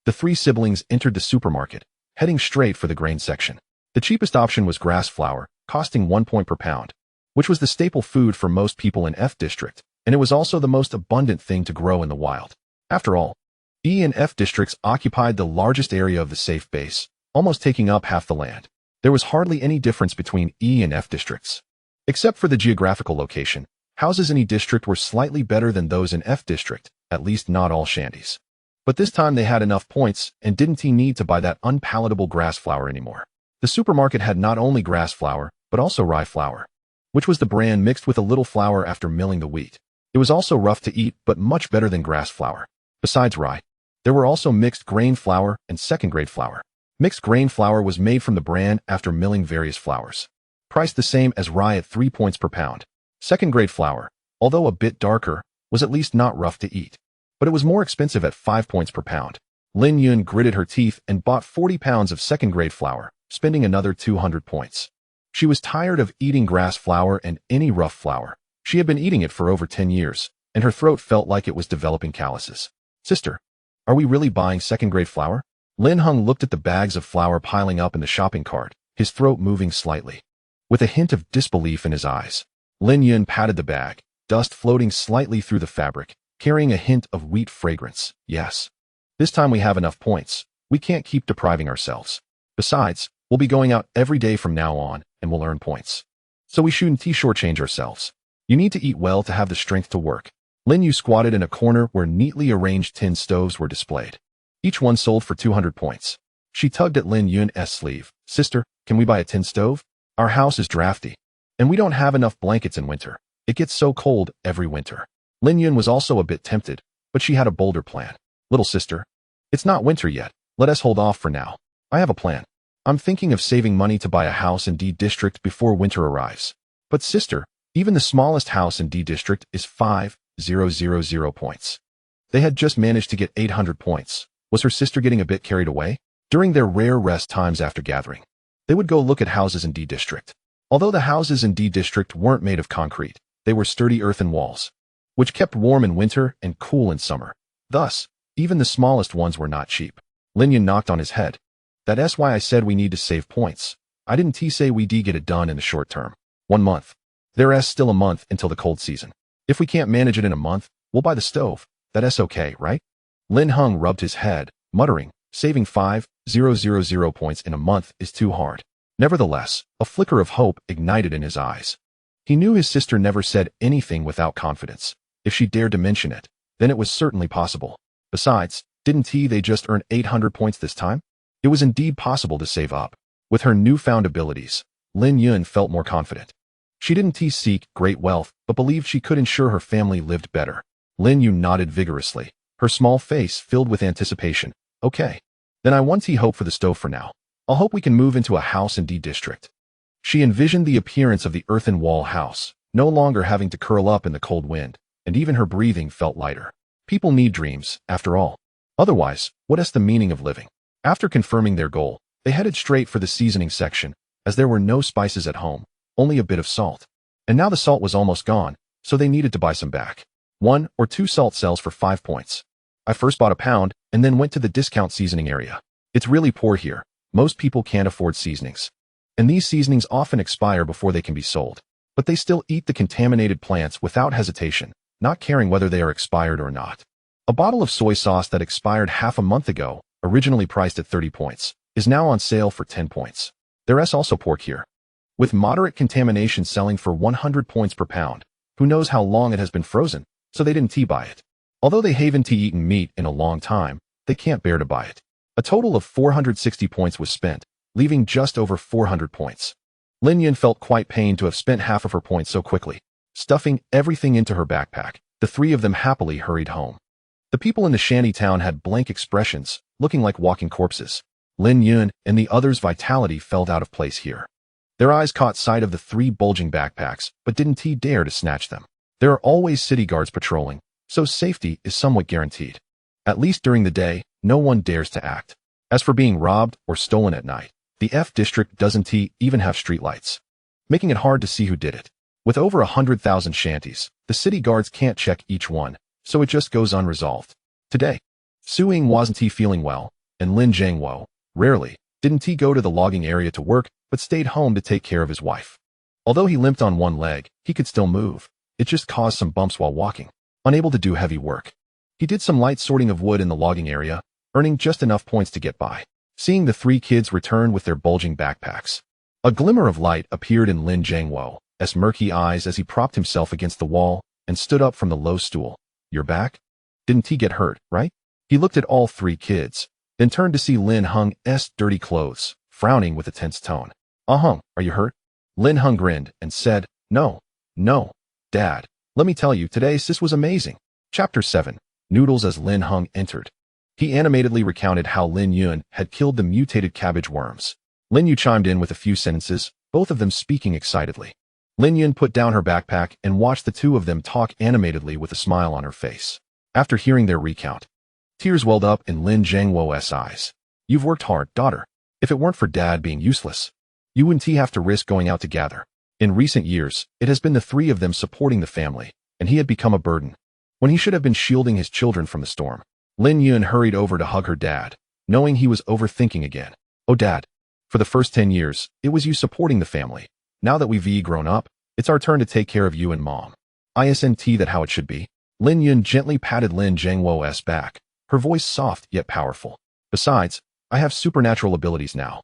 the 3 siblings entered the supermarket, heading straight for the grain section. The cheapest option was grass flour, costing 1 point per pound, which was the staple food for most people in F District, and it was also the most abundant thing to grow in the wild. After all, E and F districts occupied the largest area of the safe base, almost taking up half the land. There was hardly any difference between E and F districts. Except for the geographical location, houses in E district were slightly better than those in F district, at least not all shanties. But this time they had enough points and didn't need to buy that unpalatable grass flour anymore. The supermarket had not only grass flour, but also rye flour, which was the bran mixed with a little flour after milling the wheat. It was also rough to eat, but much better than grass flour. Besides rye, there were also mixed grain flour and second-grade flour. Mixed grain flour was made from the bran after milling various flours. Priced the same as rye at 3 points per pound. Second-grade flour, although a bit darker, was at least not rough to eat. But it was more expensive at 5 points per pound. Lin Yun gritted her teeth and bought 40 pounds of second-grade flour, spending another 200 points. She was tired of eating grass flour and any rough flour. She had been eating it for over 10 years, and her throat felt like it was developing calluses. Sister, are we really buying second-grade flour? Lin Hung looked at the bags of flour piling up in the shopping cart, his throat moving slightly. With a hint of disbelief in his eyes, Lin Yun patted the bag, dust floating slightly through the fabric, carrying a hint of wheat fragrance. Yes. This time we have enough points. We can't keep depriving ourselves. Besides, we'll be going out every day from now on, and we'll earn points. So we shouldn't shortchange ourselves. You need to eat well to have the strength to work. Lin Yu squatted in a corner where neatly arranged tin stoves were displayed. Each one sold for 200 points. She tugged at Lin Yun's sleeve. Sister, can we buy a tin stove? Our house is drafty, and we don't have enough blankets in winter. It gets so cold every winter. Lin Yun was also a bit tempted, but she had a bolder plan. Little sister, it's not winter yet. Let us hold off for now. I have a plan. I'm thinking of saving money to buy a house in D district before winter arrives. But sister, even the smallest house in D district is 5,000 points. They had just managed to get 800 points. Was her sister getting a bit carried away? During their rare rest times after gathering, they would go look at houses in D district. Although the houses in D district weren't made of concrete, they were sturdy earthen walls, which kept warm in winter and cool in summer. Thus, even the smallest ones were not cheap. Lin Yun knocked on his head. That's why I said we need to save points. I didn't say we get it done in the short term. 1 month. There's still a month until the cold season. If we can't manage it in a month, we'll buy the stove. That's okay, right? Lin Hung rubbed his head, muttering, saving 5,000 points in a month is too hard. Nevertheless, a flicker of hope ignited in his eyes. He knew his sister never said anything without confidence. If she dared to mention it, then it was certainly possible. Besides, didn't they just earn 800 points this time? It was indeed possible to save up. With her newfound abilities, Lin Yun felt more confident. She didn't seek great wealth, but believed she could ensure her family lived better. Lin Yun nodded vigorously, her small face filled with anticipation. Okay. Then I won't hope for the stove for now. I'll hope we can move into a house in D district. She envisioned the appearance of the earthen wall house, no longer having to curl up in the cold wind, and even her breathing felt lighter. People need dreams, after all. Otherwise, what is the meaning of living? After confirming their goal, they headed straight for the seasoning section, as there were no spices at home, only a bit of salt. And now the salt was almost gone, so they needed to buy some back. 1 or 2 salt cells for 5 points. I first bought a pound, and then went to the discount seasoning area. It's really poor here. Most people can't afford seasonings. And these seasonings often expire before they can be sold. But they still eat the contaminated plants without hesitation, not caring whether they are expired or not. A bottle of soy sauce that expired half a month ago, originally priced at 30 points, is now on sale for 10 points. There is also pork here, with moderate contamination selling for 100 points per pound. Who knows how long it has been frozen, so they didn't buy it. Although they haven't eaten meat in a long time, they can't bear to buy it. A total of 460 points was spent, leaving just over 400 points. Lin Yun felt quite pained to have spent half of her points so quickly. Stuffing everything into her backpack, the 3 of them happily hurried home. The people in the shanty town had blank expressions, looking like walking corpses. Lin Yun and the others' vitality felt out of place here. Their eyes caught sight of the 3 bulging backpacks, but didn't dare to snatch them. There are always city guards patrolling, so safety is somewhat guaranteed. At least during the day, no one dares to act. As for being robbed or stolen at night, the F district doesn't even have streetlights, making it hard to see who did it. With over 100,000 shanties, the city guards can't check each one, so it just goes unresolved. Today, Su Ying wasn't feeling well, and Lin Zhangwo, rarely, didn't go to the logging area to work, but stayed home to take care of his wife. Although he limped on one leg, he could still move. It just caused some bumps while walking, unable to do heavy work. He did some light sorting of wood in the logging area, earning just enough points to get by. seeing the three kids return with their bulging backpacks. A glimmer of light appeared in Lin Yun's murky eyes as he propped himself against the wall and stood up from the low stool. You're back? Didn't he get hurt, right? He looked at all three kids, then turned to see Lin Yun's dirty clothes, frowning with a tense tone. Are you hurt? Lin Yun grinned and said, No, Dad. Let me tell you, today sis was amazing. Chapter 7. Noodles. As Lin Yun entered, he animatedly recounted how Lin Yun had killed the mutated cabbage worms. Lin Yun chimed in with a few sentences, both of them speaking excitedly. Lin Yun put down her backpack and watched the two of them talk animatedly with a smile on her face. After hearing their recount, tears welled up in Lin Yun's eyes. You've worked hard, daughter. If it weren't for Dad being useless, you wouldn't have to risk going out to gather. In recent years, it has been the three of them supporting the family, and he had become a burden, when he should have been shielding his children from the storm. Lin Yun hurried over to hug her dad, knowing he was overthinking again. Oh Dad, for the first 10 years, it was you supporting the family. Now that we've grown up, it's our turn to take care of you and Mom. Isn't that how it should be? Lin Yun gently patted Lin Yun's back, her voice soft yet powerful. Besides, I have supernatural abilities now.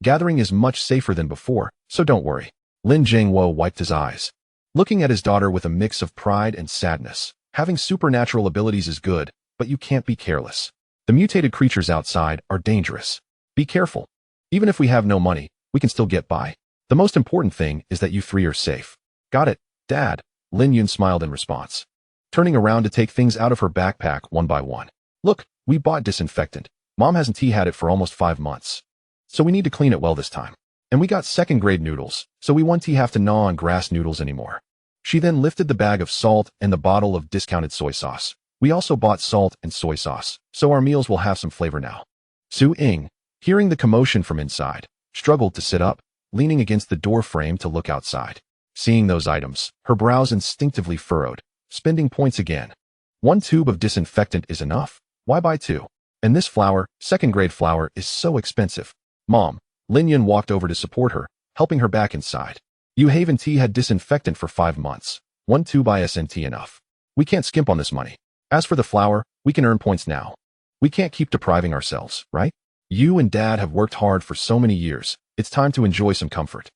Gathering is much safer than before, so don't worry. Lin Yun wiped his eyes, looking at his daughter with a mix of pride and sadness. Having supernatural abilities is good, but you can't be careless. The mutated creatures outside are dangerous. Be careful. Even if we have no money, we can still get by. The most important thing is that you three are safe. Got it, Dad. Lin Yun smiled in response, turning around to take things out of her backpack one by one. Look, we bought disinfectant. Mom hasn't had it for almost 5 months, so we need to clean it well this time. And we got second-grade noodles, so we won't have to gnaw on grass noodles anymore. She then lifted the bag of salt and the bottle of discounted soy sauce. We also bought salt and soy sauce, so our meals will have some flavor now. Su Ying, hearing the commotion from inside, struggled to sit up, leaning against the door frame to look outside. Seeing those items, her brows instinctively furrowed. Spending points again. 1 tube of disinfectant is enough. Why buy 2? And this flour, second-grade flour, is so expensive. Mom. Lin Yun walked over to support her, helping her back inside. You haven't had disinfectant for 5 months. 1 tube isn't enough. We can't skimp on this money. As for the flour, we can earn points now. We can't keep depriving ourselves, right? You and Dad have worked hard for so many years. It's time to enjoy some comfort.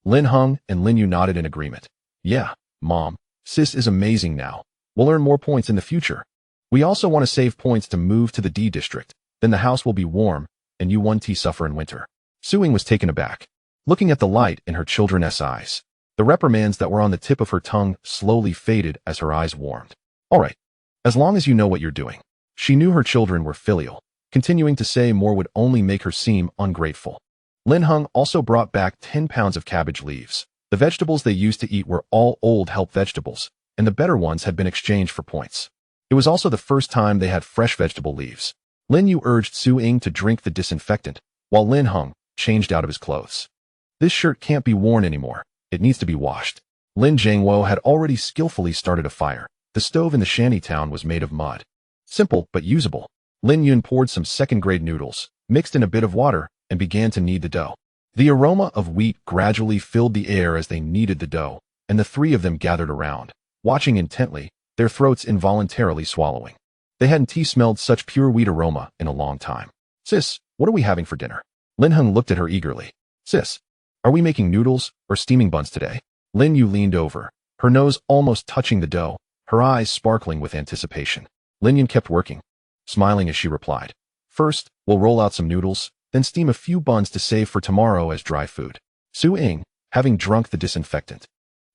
Lin Yun and Lin Yun nodded in agreement. Yeah, Mom. Sis is amazing now. We'll earn more points in the future. We also want to save points to move to the D district. Then the house will be warm, and you won't suffer in winter. Su Ying was taken aback, looking at the light in her children's eyes. The reprimands that were on the tip of her tongue slowly faded as her eyes warmed. All right, as long as you know what you're doing. She knew her children were filial. Continuing to say more would only make her seem ungrateful. Lin Yun also brought back 10 pounds of cabbage leaves. The vegetables they used to eat were all old help vegetables, and the better ones had been exchanged for points. It was also the first time they had fresh vegetable leaves. Lin Yun urged Su Ying to drink the disinfectant, while Lin Yun changed out of his clothes. This shirt can't be worn anymore. It needs to be washed. Lin Yun had already skillfully started a fire. The stove in the shanty town was made of mud. Simple but usable. Lin Yun poured some second-grade noodles, mixed in a bit of water, and began to knead the dough. The aroma of wheat gradually filled the air as they kneaded the dough, and the three of them gathered around, watching intently, their throats involuntarily swallowing. They hadn't smelled such pure wheat aroma in a long time. Sis, what are we having for dinner? Lin Yun looked at her eagerly. Sis, are we making noodles or steaming buns today? Lin Yun leaned over, her nose almost touching the dough, her eyes sparkling with anticipation. Lin Yun kept working, smiling as she replied. First, we'll roll out some noodles, then steam a few buns to save for tomorrow as dry food. Su Ying, having drunk the disinfectant,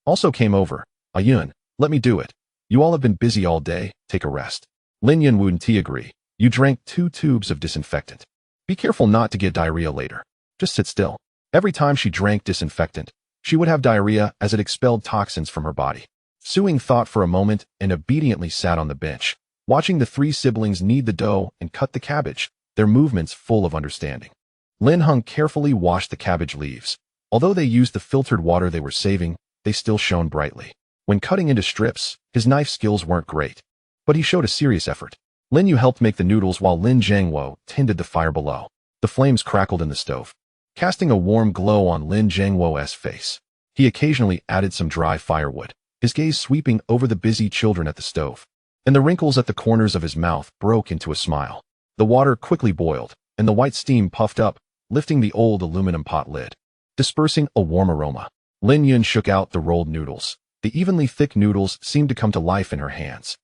also came over. Yun, let me do it. You all have been busy all day, take a rest. Lin Yun wouldn't agree. You drank 2 tubes of disinfectant. Be careful not to get diarrhea later. Just sit still. Every time she drank disinfectant, she would have diarrhea as it expelled toxins from her body. Su Ying thought for a moment and obediently sat on the bench, watching the 3 siblings knead the dough and cut the cabbage, their movements full of understanding. Lin Yun carefully washed the cabbage leaves. Although they used the filtered water they were saving, they still shone brightly. When cutting into strips, his knife skills weren't great, but he showed a serious effort. Lin Yun helped make the noodles while Lin Yun tended the fire below. The flames crackled in the stove, casting a warm glow on Lin Yun's face. He occasionally added some dry firewood, his gaze sweeping over the busy children at the stove, and the wrinkles at the corners of his mouth broke into a smile. The water quickly boiled, and the white steam puffed up, lifting the old aluminum pot lid, dispersing a warm aroma. Lin Yun shook out the rolled noodles. The evenly thick noodles seemed to come to life in her hands,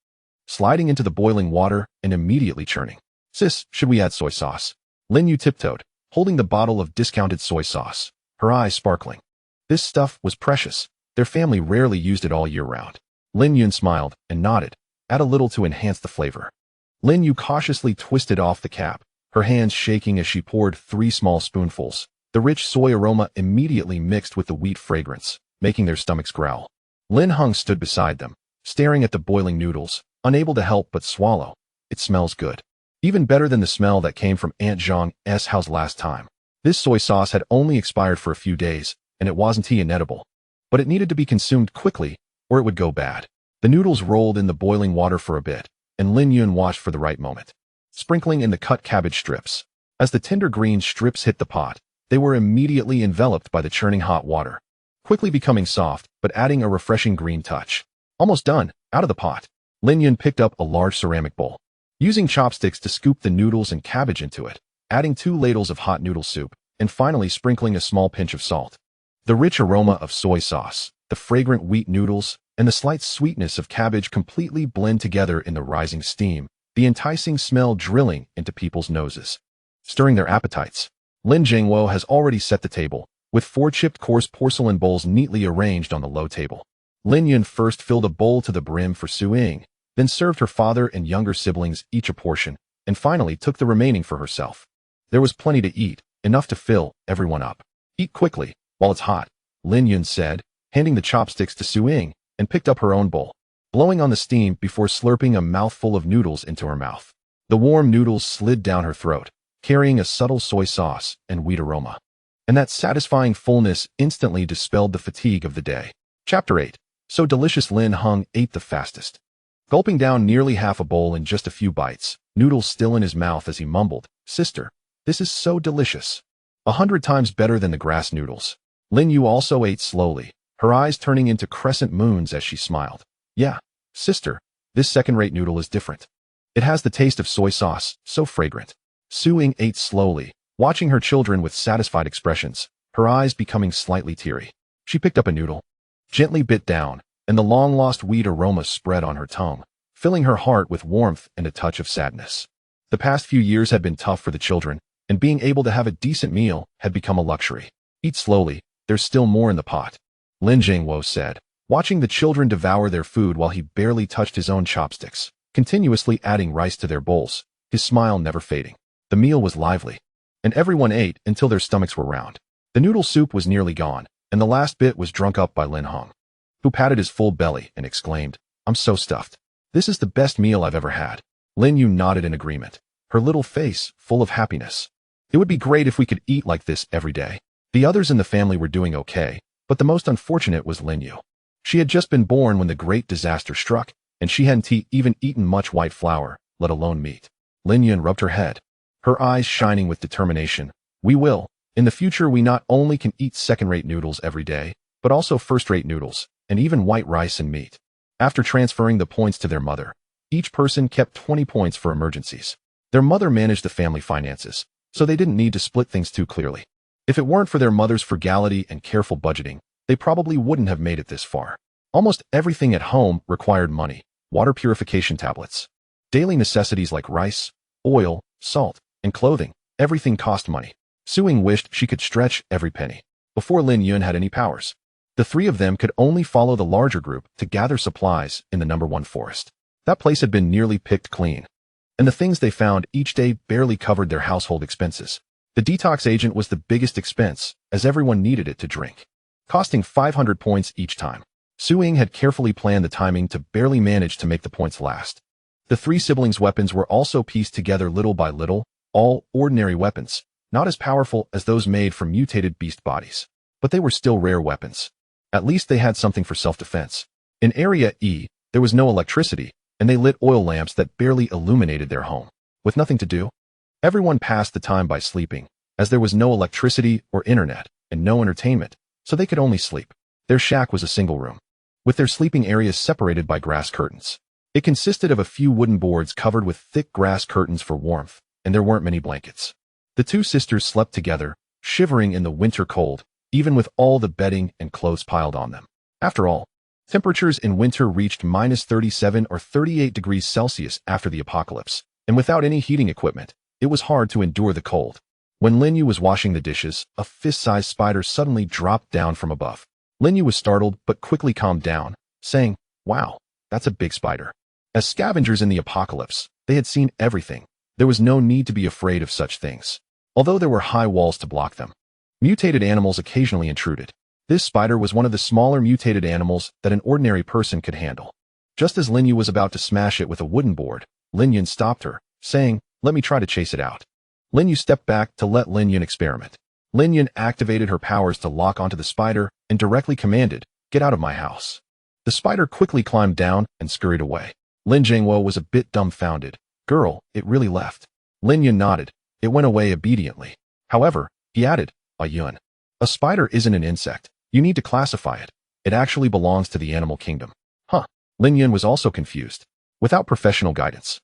sliding into the boiling water and immediately churning. Sis, should we add soy sauce? Lin Yun tiptoed, holding the bottle of discounted soy sauce, her eyes sparkling. This stuff was precious. Their family rarely used it all year round. Lin Yun smiled and nodded. Add a little to enhance the flavor. Lin Yun cautiously twisted off the cap, her hands shaking as she poured 3 small spoonfuls. The rich soy aroma immediately mixed with the wheat fragrance, making their stomachs growl. Lin Hung stood beside them, staring at the boiling noodles, unable to help but swallow. It smells good. Even better than the smell that came from Aunt Zhang's house last time. This soy sauce had only expired for a few days, and it wasn't inedible. But it needed to be consumed quickly, or it would go bad. The noodles rolled in the boiling water for a bit, and Lin Yun watched for the right moment, sprinkling in the cut cabbage strips. As the tender green strips hit the pot, they were immediately enveloped by the churning hot water, quickly becoming soft, but adding a refreshing green touch. Almost done, out of the pot. Lin Yun picked up a large ceramic bowl, using chopsticks to scoop the noodles and cabbage into it, adding 2 ladles of hot noodle soup, and finally sprinkling a small pinch of salt. The rich aroma of soy sauce, the fragrant wheat noodles, and the slight sweetness of cabbage completely blend together in the rising steam, the enticing smell drilling into people's noses, stirring their appetites. Lin Jingwo has already set the table, with 4 chipped coarse porcelain bowls neatly arranged on the low table. Lin Yun first filled a bowl to the brim for Su Ying, then served her father and younger siblings each a portion, and finally took the remaining for herself. There was plenty to eat, enough to fill everyone up. Eat quickly, while it's hot, Lin Yun said, handing the chopsticks to Su Ying, and picked up her own bowl, blowing on the steam before slurping a mouthful of noodles into her mouth. The warm noodles slid down her throat, carrying a subtle soy sauce and wheat aroma. And that satisfying fullness instantly dispelled the fatigue of the day. Chapter 8. So delicious. Lin Hung ate the fastest, gulping down nearly half a bowl in just a few bites, noodles still in his mouth as he mumbled, "Sister, this is so delicious. 100 times better than the grass noodles." Lin Yu also ate slowly, her eyes turning into crescent moons as she smiled. "Yeah, sister, this second-rate noodle is different. It has the taste of soy sauce, so fragrant." Su Ying ate slowly, watching her children with satisfied expressions, her eyes becoming slightly teary. She picked up a noodle, gently bit down, and the long-lost wheat aroma spread on her tongue, filling her heart with warmth and a touch of sadness. The past few years had been tough for the children, and being able to have a decent meal had become a luxury. "Eat slowly, there's still more in the pot," Lin Jingwo said, watching the children devour their food while he barely touched his own chopsticks, continuously adding rice to their bowls, his smile never fading. The meal was lively, and everyone ate until their stomachs were round. The noodle soup was nearly gone, and the last bit was drunk up by Lin Hung, who patted his full belly and exclaimed, "I'm so stuffed. This is the best meal I've ever had." Lin Yu nodded in agreement, her little face full of happiness. "It would be great if we could eat like this every day." The others in the family were doing okay, but the most unfortunate was Lin Yu. She had just been born when the great disaster struck, and she hadn't even eaten much white flour, let alone meat. Lin Yun rubbed her head, her eyes shining with determination. "We will. In the future, we not only can eat second-rate noodles every day, but also first-rate noodles, and even white rice and meat." After transferring the points to their mother, each person kept 20 points for emergencies. Their mother managed the family finances, so they didn't need to split things too clearly. If it weren't for their mother's frugality and careful budgeting, they probably wouldn't have made it this far. Almost everything at home required money: water purification tablets, daily necessities like rice, oil, salt, and clothing. Everything cost money. Su Ying wished she could stretch every penny. Before Lin Yun had any powers, the 3 of them could only follow the larger group to gather supplies in the #1 forest. That place had been nearly picked clean, and the things they found each day barely covered their household expenses. The detox agent was the biggest expense, as everyone needed it to drink, costing 500 points each time. Su Ying had carefully planned the timing to barely manage to make the points last. The 3 siblings' weapons were also pieced together little by little, all ordinary weapons, not as powerful as those made from mutated beast bodies, but they were still rare weapons. At least they had something for self-defense. In Area E, there was no electricity, and they lit oil lamps that barely illuminated their home. With nothing to do, everyone passed the time by sleeping, as there was no electricity or internet, and no entertainment, so they could only sleep. Their shack was a single room, with their sleeping areas separated by grass curtains. It consisted of a few wooden boards covered with thick grass curtains for warmth, and there weren't many blankets. The two sisters slept together, shivering in the winter cold, even with all the bedding and clothes piled on them. After all, temperatures in winter reached -37 or 38 degrees Celsius after the apocalypse, and without any heating equipment, it was hard to endure the cold. When Lin Yun was washing the dishes, a fist-sized spider suddenly dropped down from above. Lin Yun was startled but quickly calmed down, saying, "Wow, that's a big spider." As scavengers in the apocalypse, they had seen everything. There was no need to be afraid of such things, although there were high walls to block them. Mutated animals occasionally intruded. This spider was one of the smaller mutated animals that an ordinary person could handle. Just as Lin Yun was about to smash it with a wooden board, Lin Yun stopped her, saying, "Let me try to chase it out." Lin Yun stepped back to let Lin Yun experiment. Lin Yun activated her powers to lock onto the spider and directly commanded, "Get out of my house." The spider quickly climbed down and scurried away. Lin Jiangwo was a bit dumbfounded. "Girl, it really left." Lin Yun nodded. "It went away obediently." However, he added, "Yun, a spider isn't an insect. You need to classify it. It actually belongs to the animal kingdom." Huh. Lin Yun was also confused. Without professional guidance,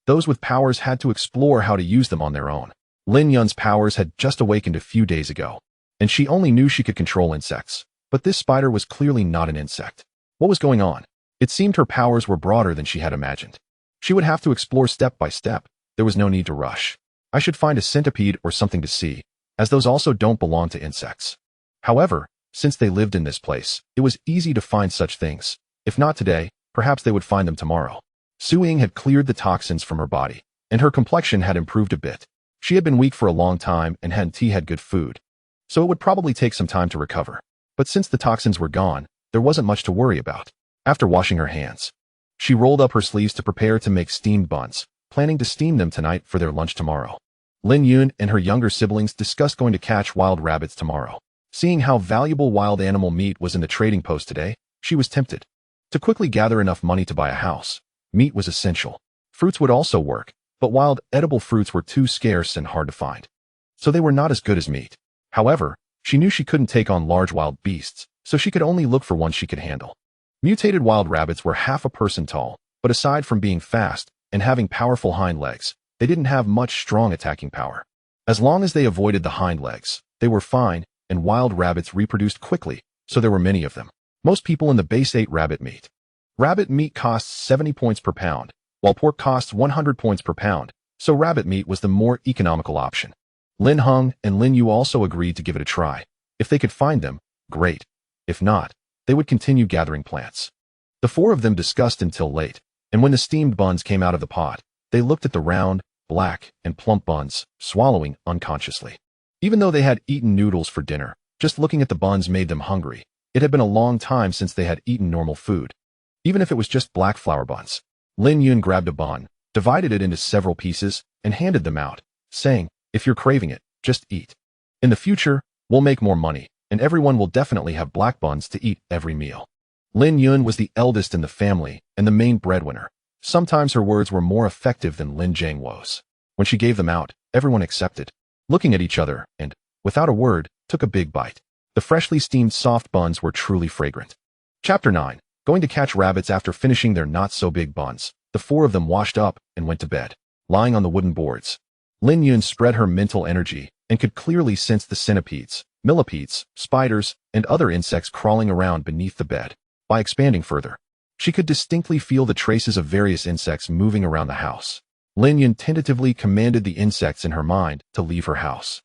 those with powers had to explore how to use them on their own. Lin Yun's powers had just awakened a few days ago, and she only knew she could control insects. But this spider was clearly not an insect. What was going on? It seemed her powers were broader than she had imagined. She would have to explore step by step. There was no need to rush. I should find a centipede or something to see, as those also don't belong to insects. However, since they lived in this place, it was easy to find such things. If not today, perhaps they would find them tomorrow. Su Ying had cleared the toxins from her body, and her complexion had improved a bit. She had been weak for a long time and hadn't had good food, so it would probably take some time to recover. But since the toxins were gone, there wasn't much to worry about. After washing her hands, she rolled up her sleeves to prepare to make steamed buns, planning to steam them tonight for their lunch tomorrow. Lin Yun and her younger siblings discussed going to catch wild rabbits tomorrow. Seeing how valuable wild animal meat was in the trading post today, she was tempted to quickly gather enough money to buy a house. Meat was essential. Fruits would also work, but wild, edible fruits were too scarce and hard to find, so they were not as good as meat. However, she knew she couldn't take on large wild beasts, so she could only look for ones she could handle. Mutated wild rabbits were half a person tall, but aside from being fast and having powerful hind legs, they didn't have much strong attacking power. As long as they avoided the hind legs, they were fine, and wild rabbits reproduced quickly, so there were many of them. Most people in the base ate rabbit meat. Rabbit meat costs 70 points per pound, while pork costs 100 points per pound, so rabbit meat was the more economical option. Lin Hung and Lin Yu also agreed to give it a try. If they could find them, great. If not, they would continue gathering plants. The four of them discussed until late, and when the steamed buns came out of the pot, they looked at the round, black, and plump buns, swallowing unconsciously. Even though they had eaten noodles for dinner, just looking at the buns made them hungry. It had been a long time since they had eaten normal food, even if it was just black flour buns. Lin Yun grabbed a bun, divided it into several pieces, and handed them out, saying, "If you're craving it, just eat. In the future, we'll make more money, and everyone will definitely have black buns to eat every meal." Lin Yun was the eldest in the family and the main breadwinner. Sometimes her words were more effective than Lin Jiangwo's. When she gave them out, everyone accepted, looking at each other, and, without a word, took a big bite. The freshly steamed soft buns were truly fragrant. Chapter 9. Going to catch rabbits. After finishing their not-so-big buns, the four of them washed up and went to bed. Lying on the wooden boards, Lin Yun spread her mental energy and could clearly sense the centipedes, millipedes, spiders, and other insects crawling around beneath the bed. By expanding further, she could distinctly feel the traces of various insects moving around the house. Lin Yun tentatively commanded the insects in her mind to leave her house.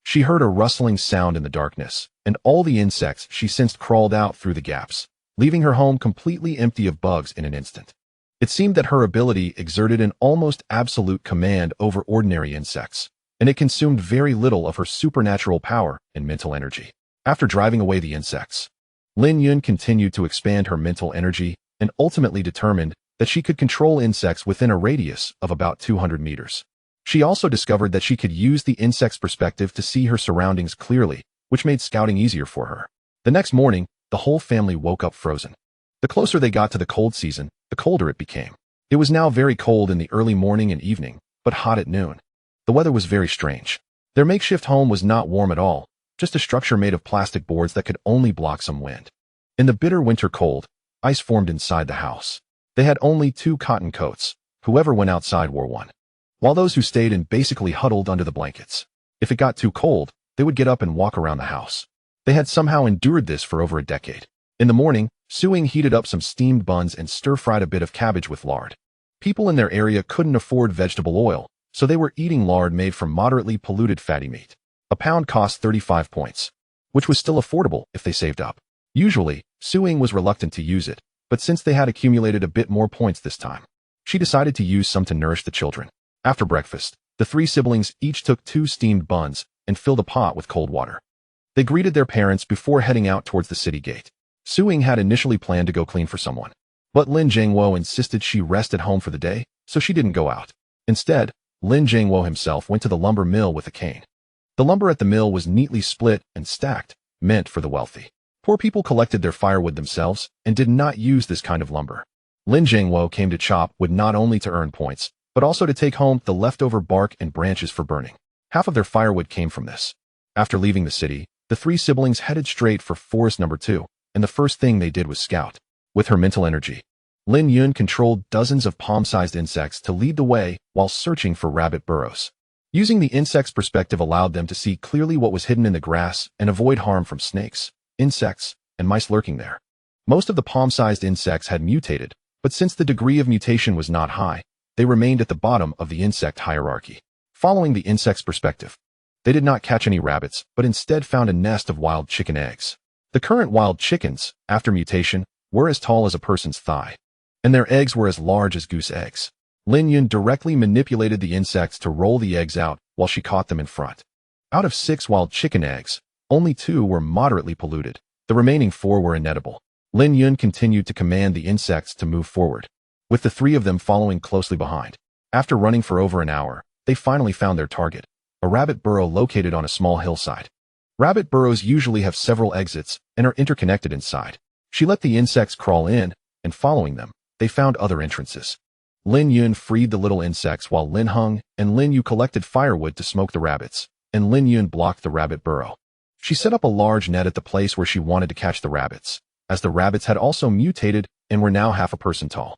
She heard a rustling sound in the darkness, and all the insects she sensed crawled out through the gaps, leaving her home completely empty of bugs in an instant. It seemed that her ability exerted an almost absolute command over ordinary insects, and it consumed very little of her supernatural power and mental energy. After driving away the insects, Lin Yun continued to expand her mental energy and ultimately determined that she could control insects within a radius of about 200 meters. She also discovered that she could use the insect's perspective to see her surroundings clearly, which made scouting easier for her. The next morning, the whole family woke up frozen. The closer they got to the cold season, the colder it became. It was now very cold in the early morning and evening, but hot at noon. The weather was very strange. Their makeshift home was not warm at all, just a structure made of plastic boards that could only block some wind. In the bitter winter cold, ice formed inside the house. They had only 2 cotton coats. Whoever went outside wore one, while those who stayed in basically huddled under the blankets. If it got too cold, they would get up and walk around the house. They had somehow endured this for over a decade. In the morning, Suing heated up some steamed buns and stir-fried a bit of cabbage with lard. People in their area couldn't afford vegetable oil, so they were eating lard made from moderately polluted fatty meat. A pound cost 35 points, which was still affordable if they saved up. Usually, Suing was reluctant to use it, but since they had accumulated a bit more points this time, she decided to use some to nourish the children. After breakfast, the three siblings each took 2 steamed buns and filled a pot with cold water. They greeted their parents before heading out towards the city gate. Suing had initially planned to go clean for someone, but Lin Jiangwo insisted she rest at home for the day, so she didn't go out. Instead, Lin Jiangwo himself went to the lumber mill with a cane. The lumber at the mill was neatly split and stacked, meant for the wealthy. Poor people collected their firewood themselves and did not use this kind of lumber. Lin Jiangwo came to chop wood not only to earn points, but also to take home the leftover bark and branches for burning. Half of their firewood came from this. After leaving the city, the three siblings headed straight for forest number 2, and the first thing they did was scout. With her mental energy, Lin Yun controlled dozens of palm-sized insects to lead the way while searching for rabbit burrows. Using the insect's perspective allowed them to see clearly what was hidden in the grass and avoid harm from snakes, insects, and mice lurking there. Most of the palm-sized insects had mutated, but since the degree of mutation was not high, they remained at the bottom of the insect hierarchy. Following the insect's perspective, they did not catch any rabbits, but instead found a nest of wild chicken eggs. The current wild chickens, after mutation, were as tall as a person's thigh, and their eggs were as large as goose eggs. Lin Yun directly manipulated the insects to roll the eggs out while she caught them in front. Out of 6 wild chicken eggs, only 2 were moderately polluted. The remaining 4 were inedible. Lin Yun continued to command the insects to move forward, with the 3 of them following closely behind. After running for over an hour, they finally found their target, a rabbit burrow located on a small hillside. Rabbit burrows usually have several exits and are interconnected inside. She let the insects crawl in, and following them, they found other entrances. Lin Yun freed the little insects while Lin Hung and Lin Yu collected firewood to smoke the rabbits, and Lin Yun blocked the rabbit burrow. She set up a large net at the place where she wanted to catch the rabbits, as the rabbits had also mutated and were now half a person tall.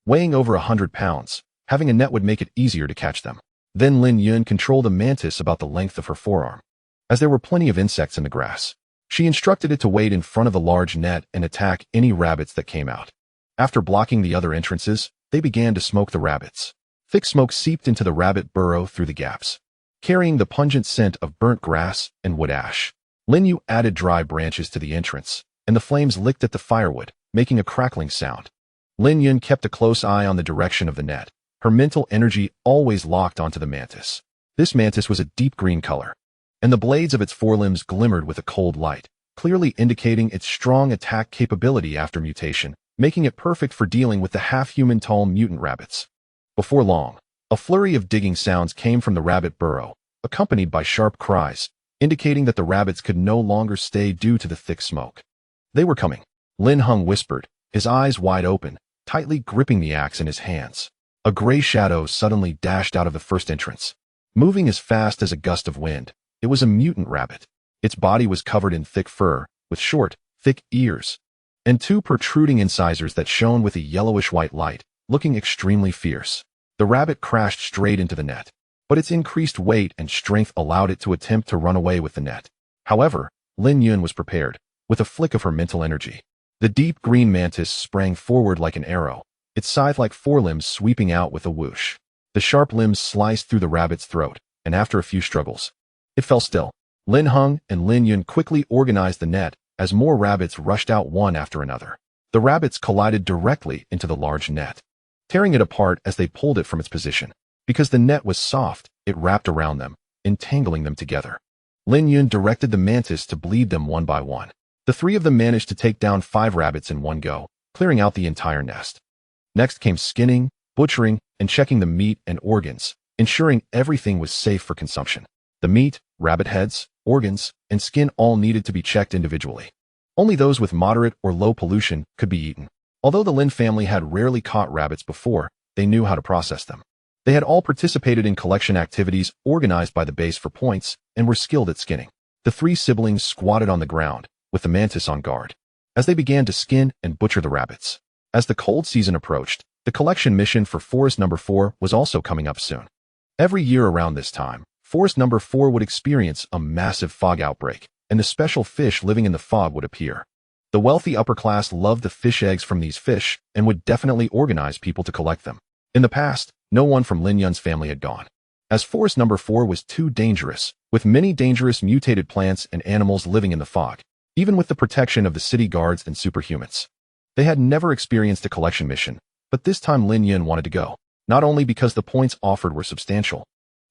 Weighing over 100 pounds, having a net would make it easier to catch them. Then Lin Yun controlled a mantis about the length of her forearm. As there were plenty of insects in the grass, she instructed it to wait in front of the large net and attack any rabbits that came out. After blocking the other entrances, they began to smoke the rabbits. Thick smoke seeped into the rabbit burrow through the gaps, carrying the pungent scent of burnt grass and wood ash. Lin Yu added dry branches to the entrance, and the flames licked at the firewood, making a crackling sound. Lin Yun kept a close eye on the direction of the net, her mental energy always locked onto the mantis. This mantis was a deep green color, and the blades of its forelimbs glimmered with a cold light, clearly indicating its strong attack capability after mutation, making it perfect for dealing with the half-human tall mutant rabbits. Before long, a flurry of digging sounds came from the rabbit burrow, accompanied by sharp cries, indicating that the rabbits could no longer stay due to the thick smoke. They were coming. Lin Hung whispered, his eyes wide open, tightly gripping the axe in his hands. A gray shadow suddenly dashed out of the first entrance. Moving as fast as a gust of wind, it was a mutant rabbit. Its body was covered in thick fur, with short, thick ears, and 2 protruding incisors that shone with a yellowish-white light, looking extremely fierce. The rabbit crashed straight into the net, but its increased weight and strength allowed it to attempt to run away with the net. However, Lin Yun was prepared. With a flick of her mental energy, the deep green mantis sprang forward like an arrow, its scythe-like forelimbs sweeping out with a whoosh. The sharp limbs sliced through the rabbit's throat, and after a few struggles, it fell still. Lin Hung and Lin Yun quickly organized the net as more rabbits rushed out one after another. The rabbits collided directly into the large net, tearing it apart as they pulled it from its position. Because the net was soft, it wrapped around them, entangling them together. Lin Yun directed the mantis to bleed them one by one. The 3 of them managed to take down 5 rabbits in one go, clearing out the entire nest. Next came skinning, butchering, and checking the meat and organs, ensuring everything was safe for consumption. The meat, rabbit heads, organs, and skin all needed to be checked individually. Only those with moderate or low pollution could be eaten. Although the Lin family had rarely caught rabbits before, they knew how to process them. They had all participated in collection activities organized by the base for points and were skilled at skinning. The 3 siblings squatted on the ground, with the mantis on guard, as they began to skin and butcher the rabbits. As the cold season approached, the collection mission for forest number 4 was also coming up soon. Every year around this time, Forest number 4 would experience a massive fog outbreak, and the special fish living in the fog would appear. The wealthy upper class loved the fish eggs from these fish and would definitely organize people to collect them. In the past, no one from Lin Yun's family had gone, as forest number 4 was too dangerous, with many dangerous mutated plants and animals living in the fog, even with the protection of the city guards and superhumans. They had never experienced a collection mission, but this time Lin Yun wanted to go, not only because the points offered were substantial,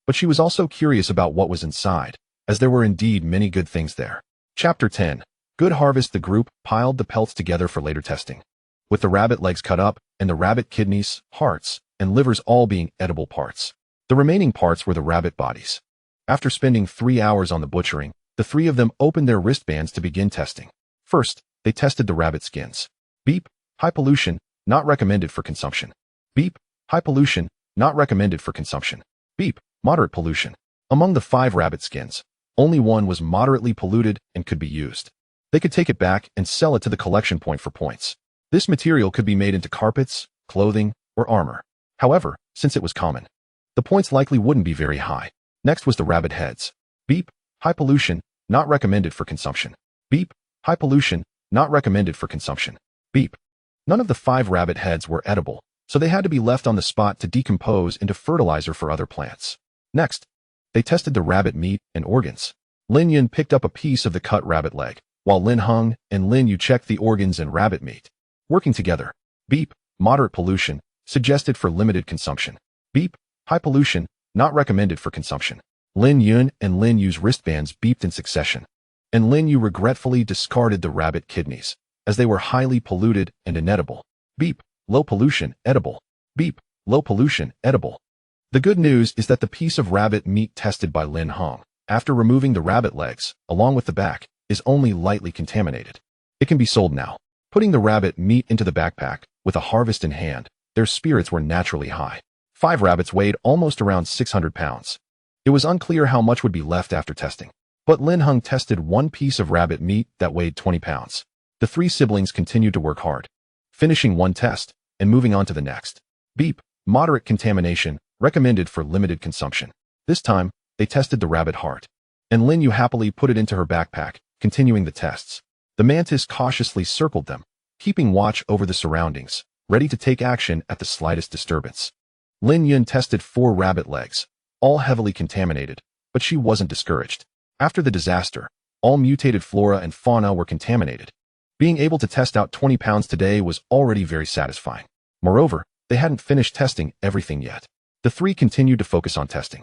but she was also curious about what was inside, as there were indeed many good things there. Chapter 10. Good Harvest. The group piled the pelts together for later testing, with the rabbit legs cut up and the rabbit kidneys, hearts, and livers all being edible parts. The remaining parts were the rabbit bodies. After spending 3 hours on the butchering, the three of them opened their wristbands to begin testing. First, they tested the rabbit skins. Beep, high pollution, not recommended for consumption. Beep, high pollution, not recommended for consumption. Beep, moderate pollution. Among the 5 rabbit skins, only one was moderately polluted and could be used. They could take it back and sell it to the collection point for points. This material could be made into carpets, clothing, or armor. However, since it was common, the points likely wouldn't be very high. Next was the rabbit heads. Beep, high pollution, not recommended for consumption. Beep, high pollution, not recommended for consumption. Beep. None of the 5 rabbit heads were edible, so they had to be left on the spot to decompose into fertilizer for other plants. Next, they tested the rabbit meat and organs. Lin Yun picked up a piece of the cut rabbit leg, while Lin Hung and Lin Yu checked the organs and rabbit meat. Working together. Beep, moderate pollution, suggested for limited consumption. Beep, high pollution, not recommended for consumption. Lin Yun and Lin Yu's wristbands beeped in succession, and Lin Yu regretfully discarded the rabbit kidneys, as they were highly polluted and inedible. Beep, low pollution, edible. Beep, low pollution, edible. The good news is that the piece of rabbit meat tested by Lin Hong, after removing the rabbit legs, along with the back, is only lightly contaminated. It can be sold now. Putting the rabbit meat into the backpack, with a harvest in hand, their spirits were naturally high. 5 rabbits weighed almost around 600 pounds. It was unclear how much would be left after testing, but Lin Hung tested one piece of rabbit meat that weighed 20 pounds. The 3 siblings continued to work hard, finishing one test and moving on to the next. Beep, moderate contamination, recommended for limited consumption. This time, they tested the rabbit heart, and Lin Yu happily put it into her backpack, continuing the tests. The mantis cautiously circled them, keeping watch over the surroundings, ready to take action at the slightest disturbance. Lin Yun tested 4 rabbit legs, all heavily contaminated, but she wasn't discouraged. After the disaster, all mutated flora and fauna were contaminated. Being able to test out 20 pounds today was already very satisfying. Moreover, they hadn't finished testing everything yet. The 3 continued to focus on testing.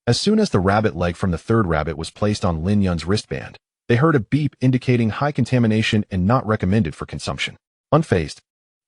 As soon as the rabbit leg from the 3rd rabbit was placed on Lin Yun's wristband, they heard a beep indicating high contamination and not recommended for consumption. Unfazed,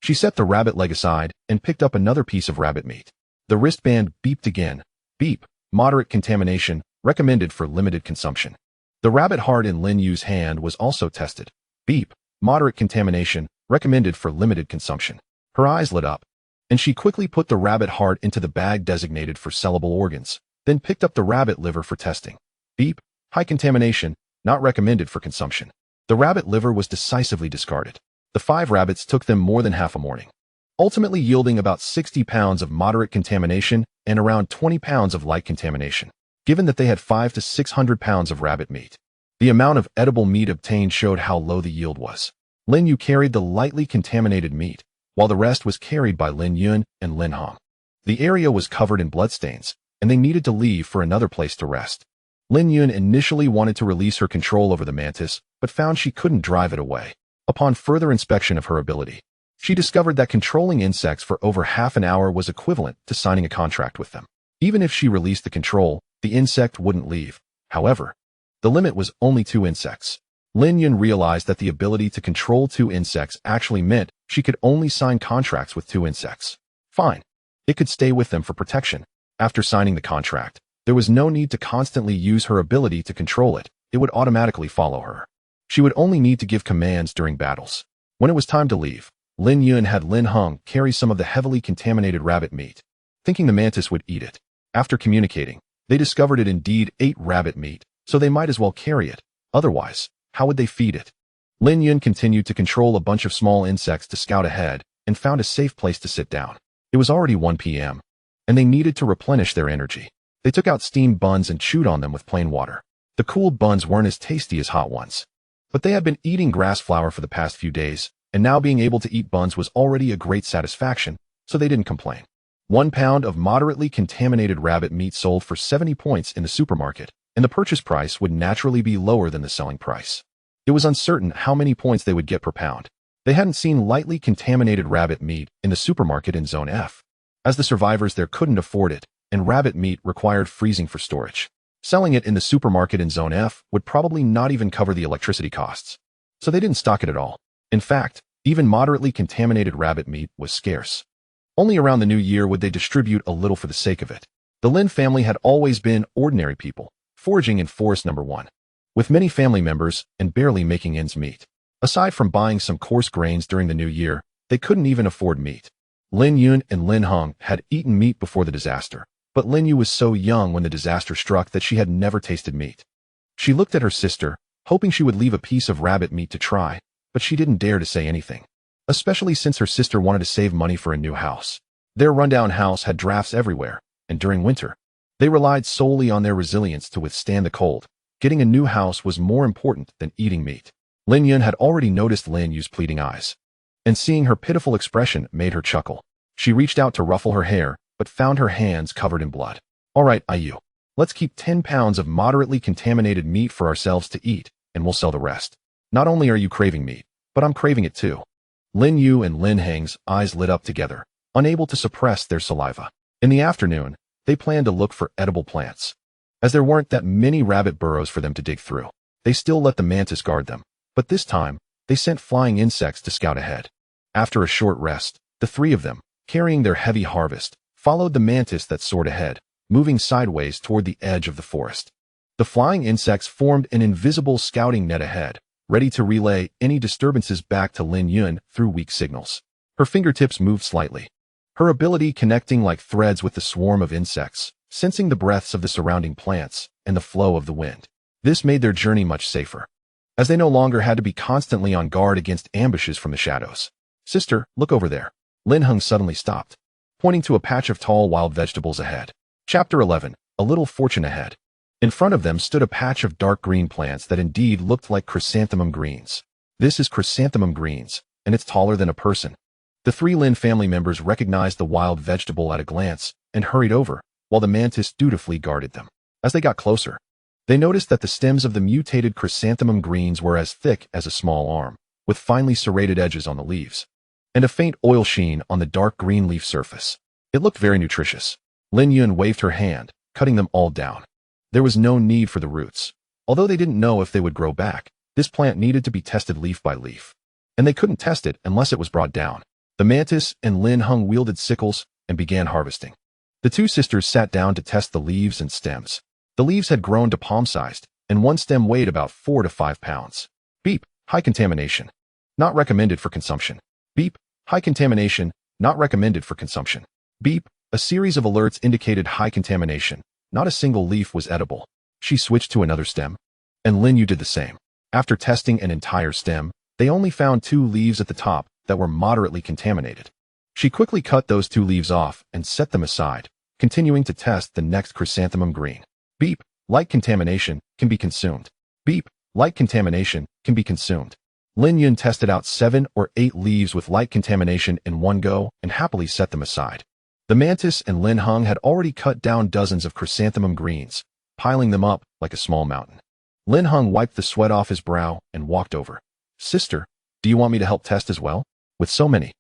she set the rabbit leg aside and picked up another piece of rabbit meat. The wristband beeped again. Beep, moderate contamination, recommended for limited consumption. The rabbit heart in Lin Yu's hand was also tested. Beep, moderate contamination, recommended for limited consumption. Her eyes lit up, and she quickly put the rabbit heart into the bag designated for sellable organs, then picked up the rabbit liver for testing. Beep, high contamination, not recommended for consumption. The rabbit liver was decisively discarded. The 5 rabbits took them more than half a morning, ultimately yielding about 60 pounds of moderate contamination and around 20 pounds of light contamination, given that they had 500 to 600 pounds of rabbit meat. The amount of edible meat obtained showed how low the yield was. Lin Yu carried the lightly contaminated meat, while the rest was carried by Lin Yun and Lin Hong. The area was covered in bloodstains, and they needed to leave for another place to rest. Lin Yun initially wanted to release her control over the mantis, but found she couldn't drive it away. Upon further inspection of her ability, she discovered that controlling insects for over half an hour was equivalent to signing a contract with them. Even if she released the control, the insect wouldn't leave. However, the limit was only 2 insects. Lin Yun realized that the ability to control 2 insects actually meant she could only sign contracts with 2 insects. Fine. It could stay with them for protection. After signing the contract, there was no need to constantly use her ability to control it. It would automatically follow her. She would only need to give commands during battles. When it was time to leave, Lin Yun had Lin Hung carry some of the heavily contaminated rabbit meat, thinking the mantis would eat it. After communicating, they discovered it indeed ate rabbit meat, so they might as well carry it. Otherwise, how would they feed it? Lin Yun continued to control a bunch of small insects to scout ahead and found a safe place to sit down. It was already 1 p.m., and they needed to replenish their energy. They took out steamed buns and chewed on them with plain water. The cooled buns weren't as tasty as hot ones. But they had been eating grass flour for the past few days, and now being able to eat buns was already a great satisfaction, so they didn't complain. 1 pound of moderately contaminated rabbit meat sold for 70 points in the supermarket, and the purchase price would naturally be lower than the selling price. It was uncertain how many points they would get per pound. They hadn't seen lightly contaminated rabbit meat in the supermarket in Zone F. As the survivors there couldn't afford it, and rabbit meat required freezing for storage. Selling it in the supermarket in Zone F would probably not even cover the electricity costs. So they didn't stock it at all. In fact, even moderately contaminated rabbit meat was scarce. Only around the new year would they distribute a little for the sake of it. The Lin family had always been ordinary people, foraging in Forest Number 1, with many family members and barely making ends meet. Aside from buying some coarse grains during the new year, they couldn't even afford meat. Lin Yun and Lin Hung had eaten meat before the disaster, but Lin Yu was so young when the disaster struck that she had never tasted meat. She looked at her sister, hoping she would leave a piece of rabbit meat to try, but she didn't dare to say anything, especially since her sister wanted to save money for a new house. Their rundown house had drafts everywhere, and during winter, they relied solely on their resilience to withstand the cold. Getting a new house was more important than eating meat. Lin Yun had already noticed Lin Yu's pleading eyes, and seeing her pitiful expression made her chuckle. She reached out to ruffle her hair, but found her hands covered in blood. All right, Ayu. Let's keep 10 pounds of moderately contaminated meat for ourselves to eat, and we'll sell the rest. Not only are you craving meat, but I'm craving it too. Lin Yu and Lin Heng's eyes lit up together, unable to suppress their saliva. In the afternoon, they planned to look for edible plants. As there weren't that many rabbit burrows for them to dig through, they still let the mantis guard them, but this time, they sent flying insects to scout ahead. After a short rest, the 3 of them, carrying their heavy harvest, followed the mantis that soared ahead, moving sideways toward the edge of the forest. The flying insects formed an invisible scouting net ahead, ready to relay any disturbances back to Lin Yun through weak signals. Her fingertips moved slightly, her ability connecting like threads with the swarm of insects, sensing the breaths of the surrounding plants and the flow of the wind. This made their journey much safer, as they no longer had to be constantly on guard against ambushes from the shadows. Sister, look over there. Lin Hung suddenly stopped, pointing to a patch of tall wild vegetables ahead. Chapter 11, A Little Fortune Ahead. In front of them stood a patch of dark green plants that indeed looked like chrysanthemum greens. This is chrysanthemum greens, and it's taller than a person. The 3 Lin family members recognized the wild vegetable at a glance and hurried over, while the mantis dutifully guarded them. As they got closer, they noticed that the stems of the mutated chrysanthemum greens were as thick as a small arm, with finely serrated edges on the leaves, and a faint oil sheen on the dark green leaf surface. It looked very nutritious. Lin Yun waved her hand, cutting them all down. There was no need for the roots. Although they didn't know if they would grow back, this plant needed to be tested leaf by leaf, and they couldn't test it unless it was brought down. The mantis and Lin Hung wielded sickles and began harvesting. The 2 sisters sat down to test the leaves and stems. The leaves had grown to palm-sized, and one stem weighed about 4 to 5 pounds. Beep, high contamination. Not recommended for consumption. Beep, high contamination, not recommended for consumption. Beep, a series of alerts indicated high contamination. Not a single leaf was edible. She switched to another stem, and Lin Yu did the same. After testing an entire stem, they only found 2 leaves at the top that were moderately contaminated. She quickly cut those 2 leaves off and set them aside, continuing to test the next chrysanthemum green. Beep, light contamination can be consumed. Beep, light contamination can be consumed. Lin Yun tested out 7 or 8 leaves with light contamination in one go and happily set them aside. The mantis and Lin Hung had already cut down dozens of chrysanthemum greens, piling them up like a small mountain. Lin Hung wiped the sweat off his brow and walked over. Sister, do you want me to help test as well? With so many.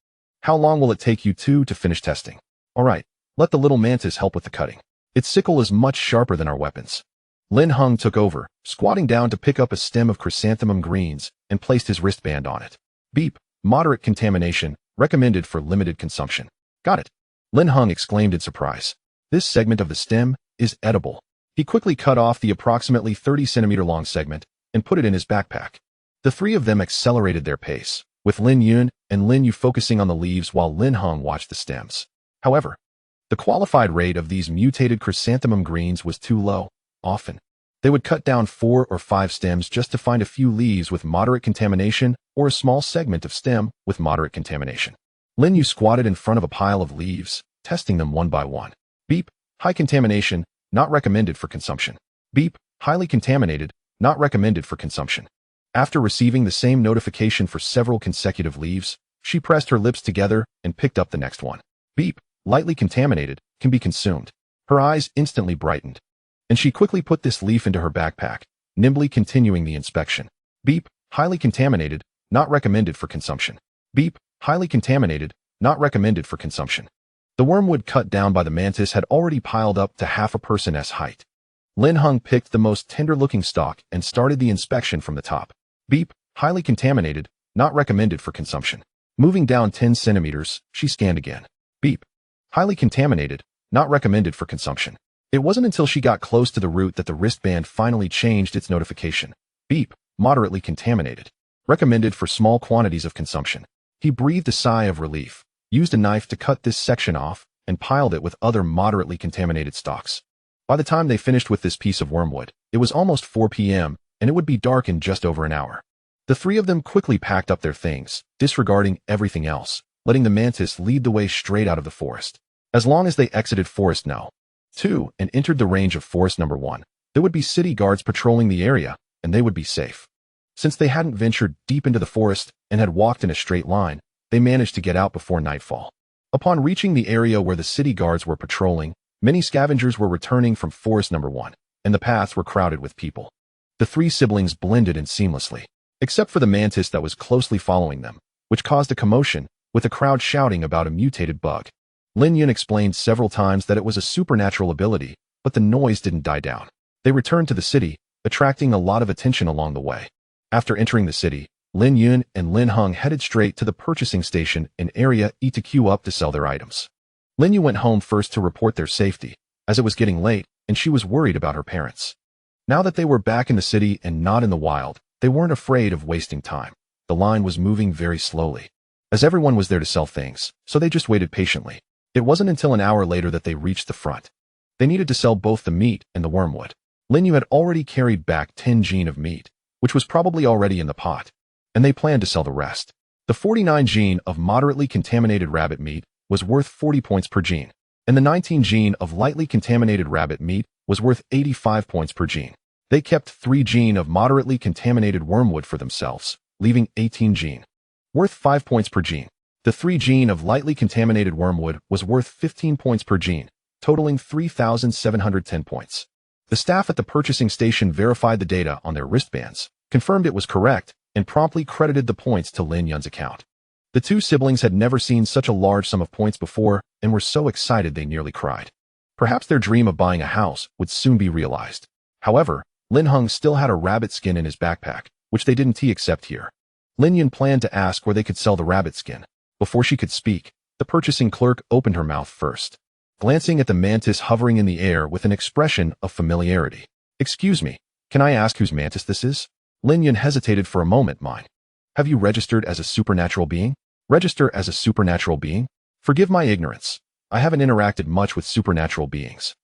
How long will it take you 2 to finish testing? All right, let the little mantis help with the cutting. Its sickle is much sharper than our weapons. Lin Hung took over, squatting down to pick up a stem of chrysanthemum greens and placed his wristband on it. Beep, moderate contamination, recommended for limited consumption. Got it. Lin Hung exclaimed in surprise. This segment of the stem is edible. He quickly cut off the approximately 30-centimeter long segment and put it in his backpack. The 3 of them accelerated their pace, with Lin Yun and Lin Yu focusing on the leaves while Lin Hung watched the stems. However, the qualified rate of these mutated chrysanthemum greens was too low. Often, they would cut down 4 or 5 stems just to find a few leaves with moderate contamination or a small segment of stem with moderate contamination. Lin Yu squatted in front of a pile of leaves, testing them one by one. Beep, high contamination, not recommended for consumption. Beep, highly contaminated, not recommended for consumption. After receiving the same notification for several consecutive leaves, she pressed her lips together and picked up the next one. Beep, lightly contaminated, can be consumed. Her eyes instantly brightened, and she quickly put this leaf into her backpack, nimbly continuing the inspection. Beep, highly contaminated, not recommended for consumption. Beep, highly contaminated, not recommended for consumption. The wormwood cut down by the mantis had already piled up to half a person's height. Lin Yun picked the most tender-looking stalk and started the inspection from the top. Beep, highly contaminated, not recommended for consumption. Moving down 10 centimeters, she scanned again. Beep, highly contaminated, not recommended for consumption. It wasn't until she got close to the root that the wristband finally changed its notification. Beep, moderately contaminated. Recommended for small quantities of consumption. He breathed a sigh of relief, used a knife to cut this section off, and piled it with other moderately contaminated stalks. By the time they finished with this piece of wormwood, it was almost 4 p.m., and it would be dark in just over an hour. The three of them quickly packed up their things, disregarding everything else, letting the mantis lead the way straight out of the forest. As long as they exited Forest No. 2 and entered the range of Forest No. 1, there would be city guards patrolling the area, and they would be safe. Since they hadn't ventured deep into the forest and had walked in a straight line, they managed to get out before nightfall. Upon reaching the area where the city guards were patrolling, many scavengers were returning from Forest No. 1, and the paths were crowded with people. The three siblings blended in seamlessly, except for the mantis that was closely following them, which caused a commotion, with the crowd shouting about a mutated bug. Lin Yun explained several times that it was a supernatural ability, but the noise didn't die down. They returned to the city, attracting a lot of attention along the way. After entering the city, Lin Yun and Lin Hung headed straight to the purchasing station in Area E to queue up to sell their items. Lin Yun went home first to report their safety, as it was getting late and she was worried about her parents. Now that they were back in the city and not in the wild, they weren't afraid of wasting time. The line was moving very slowly, as everyone was there to sell things, so they just waited patiently. It wasn't until an hour later that they reached the front. They needed to sell both the meat and the wormwood. Lin Yun had already carried back 10 gene of meat, which was probably already in the pot, and they planned to sell the rest. The 49 gene of moderately contaminated rabbit meat was worth 40 points per gene, and the 19 gene of lightly contaminated rabbit meat was worth 85 points per gene. They kept 3 gene of moderately contaminated wormwood for themselves, leaving 18 gene, worth 5 points per gene. The 3 gene of lightly contaminated wormwood was worth 15 points per gene, totaling 3,710 points. The staff at the purchasing station verified the data on their wristbands, confirmed it was correct, and promptly credited the points to Lin Yun's account. The two siblings had never seen such a large sum of points before and were so excited they nearly cried. Perhaps their dream of buying a house would soon be realized. However, Lin Hung still had a rabbit skin in his backpack, which they didn't accept here. Lin Yun planned to ask where they could sell the rabbit skin. Before she could speak, the purchasing clerk opened her mouth first, glancing at the mantis hovering in the air with an expression of familiarity. "Excuse me, can I ask whose mantis this is?" Lin Yun hesitated for a moment. "Mine." "Have you registered as a supernatural being?" "Register as a supernatural being? Forgive my ignorance. I haven't interacted much with supernatural beings.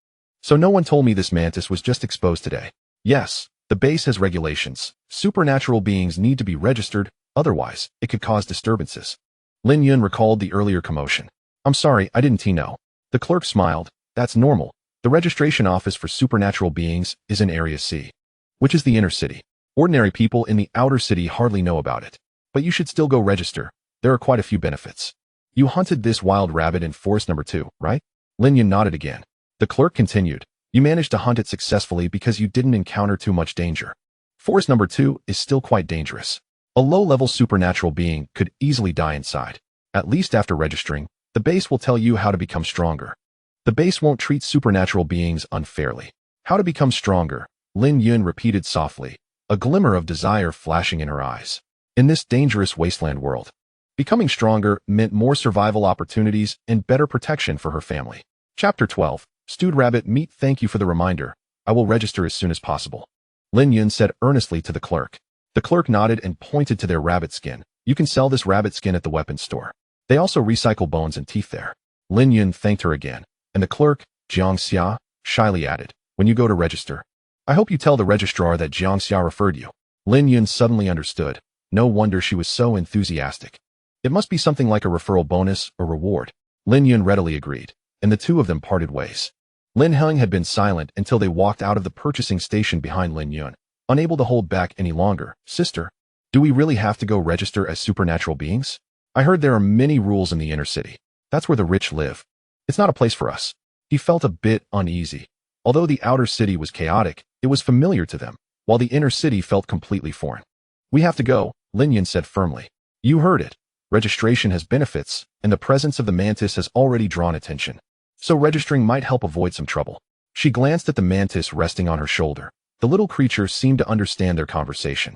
So no one told me this mantis was just exposed today." "Yes, the base has regulations. Supernatural beings need to be registered, otherwise it could cause disturbances." Lin Yun recalled the earlier commotion. "I'm sorry, I didn't know." The clerk smiled. "That's normal. The registration office for supernatural beings is in Area C, which is the inner city. Ordinary people in the outer city hardly know about it. But you should still go register. There are quite a few benefits." "You hunted this wild rabbit in Forest No. 2, right?" Lin Yun nodded again. The clerk continued. "You managed to hunt it successfully because you didn't encounter too much danger. Forest No. 2 is still quite dangerous. A low-level supernatural being could easily die inside. At least after registering, the base will tell you how to become stronger. The base won't treat supernatural beings unfairly." "How to become stronger," Lin Yun repeated softly, a glimmer of desire flashing in her eyes. In this dangerous wasteland world, becoming stronger meant more survival opportunities and better protection for her family. Chapter 12, Stewed Rabbit Meat. "Thank you for the reminder. I will register as soon as possible," Lin Yun said earnestly to the clerk. The clerk nodded and pointed to their rabbit skin. "You can sell this rabbit skin at the weapons store. They also recycle bones and teeth there." Lin Yun thanked her again, and the clerk, Jiang Xia, shyly added, "When you go to register, I hope you tell the registrar that Jiang Xia referred you." Lin Yun suddenly understood. No wonder she was so enthusiastic. It must be something like a referral bonus or reward. Lin Yun readily agreed, and the two of them parted ways. Lin Heng had been silent until they walked out of the purchasing station behind Lin Yun, unable to hold back any longer. Sister, do we really have to go register as supernatural beings? I heard there are many rules in the inner city. That's where the rich live. It's not a place for us. He felt a bit uneasy. Although the outer city was chaotic, it was familiar to them, while the inner city felt completely foreign. We have to go, Lin Yun said firmly. You heard it. Registration has benefits, and the presence of the mantis has already drawn attention. So registering might help avoid some trouble. She glanced at the mantis resting on her shoulder. The little creature seemed to understand their conversation,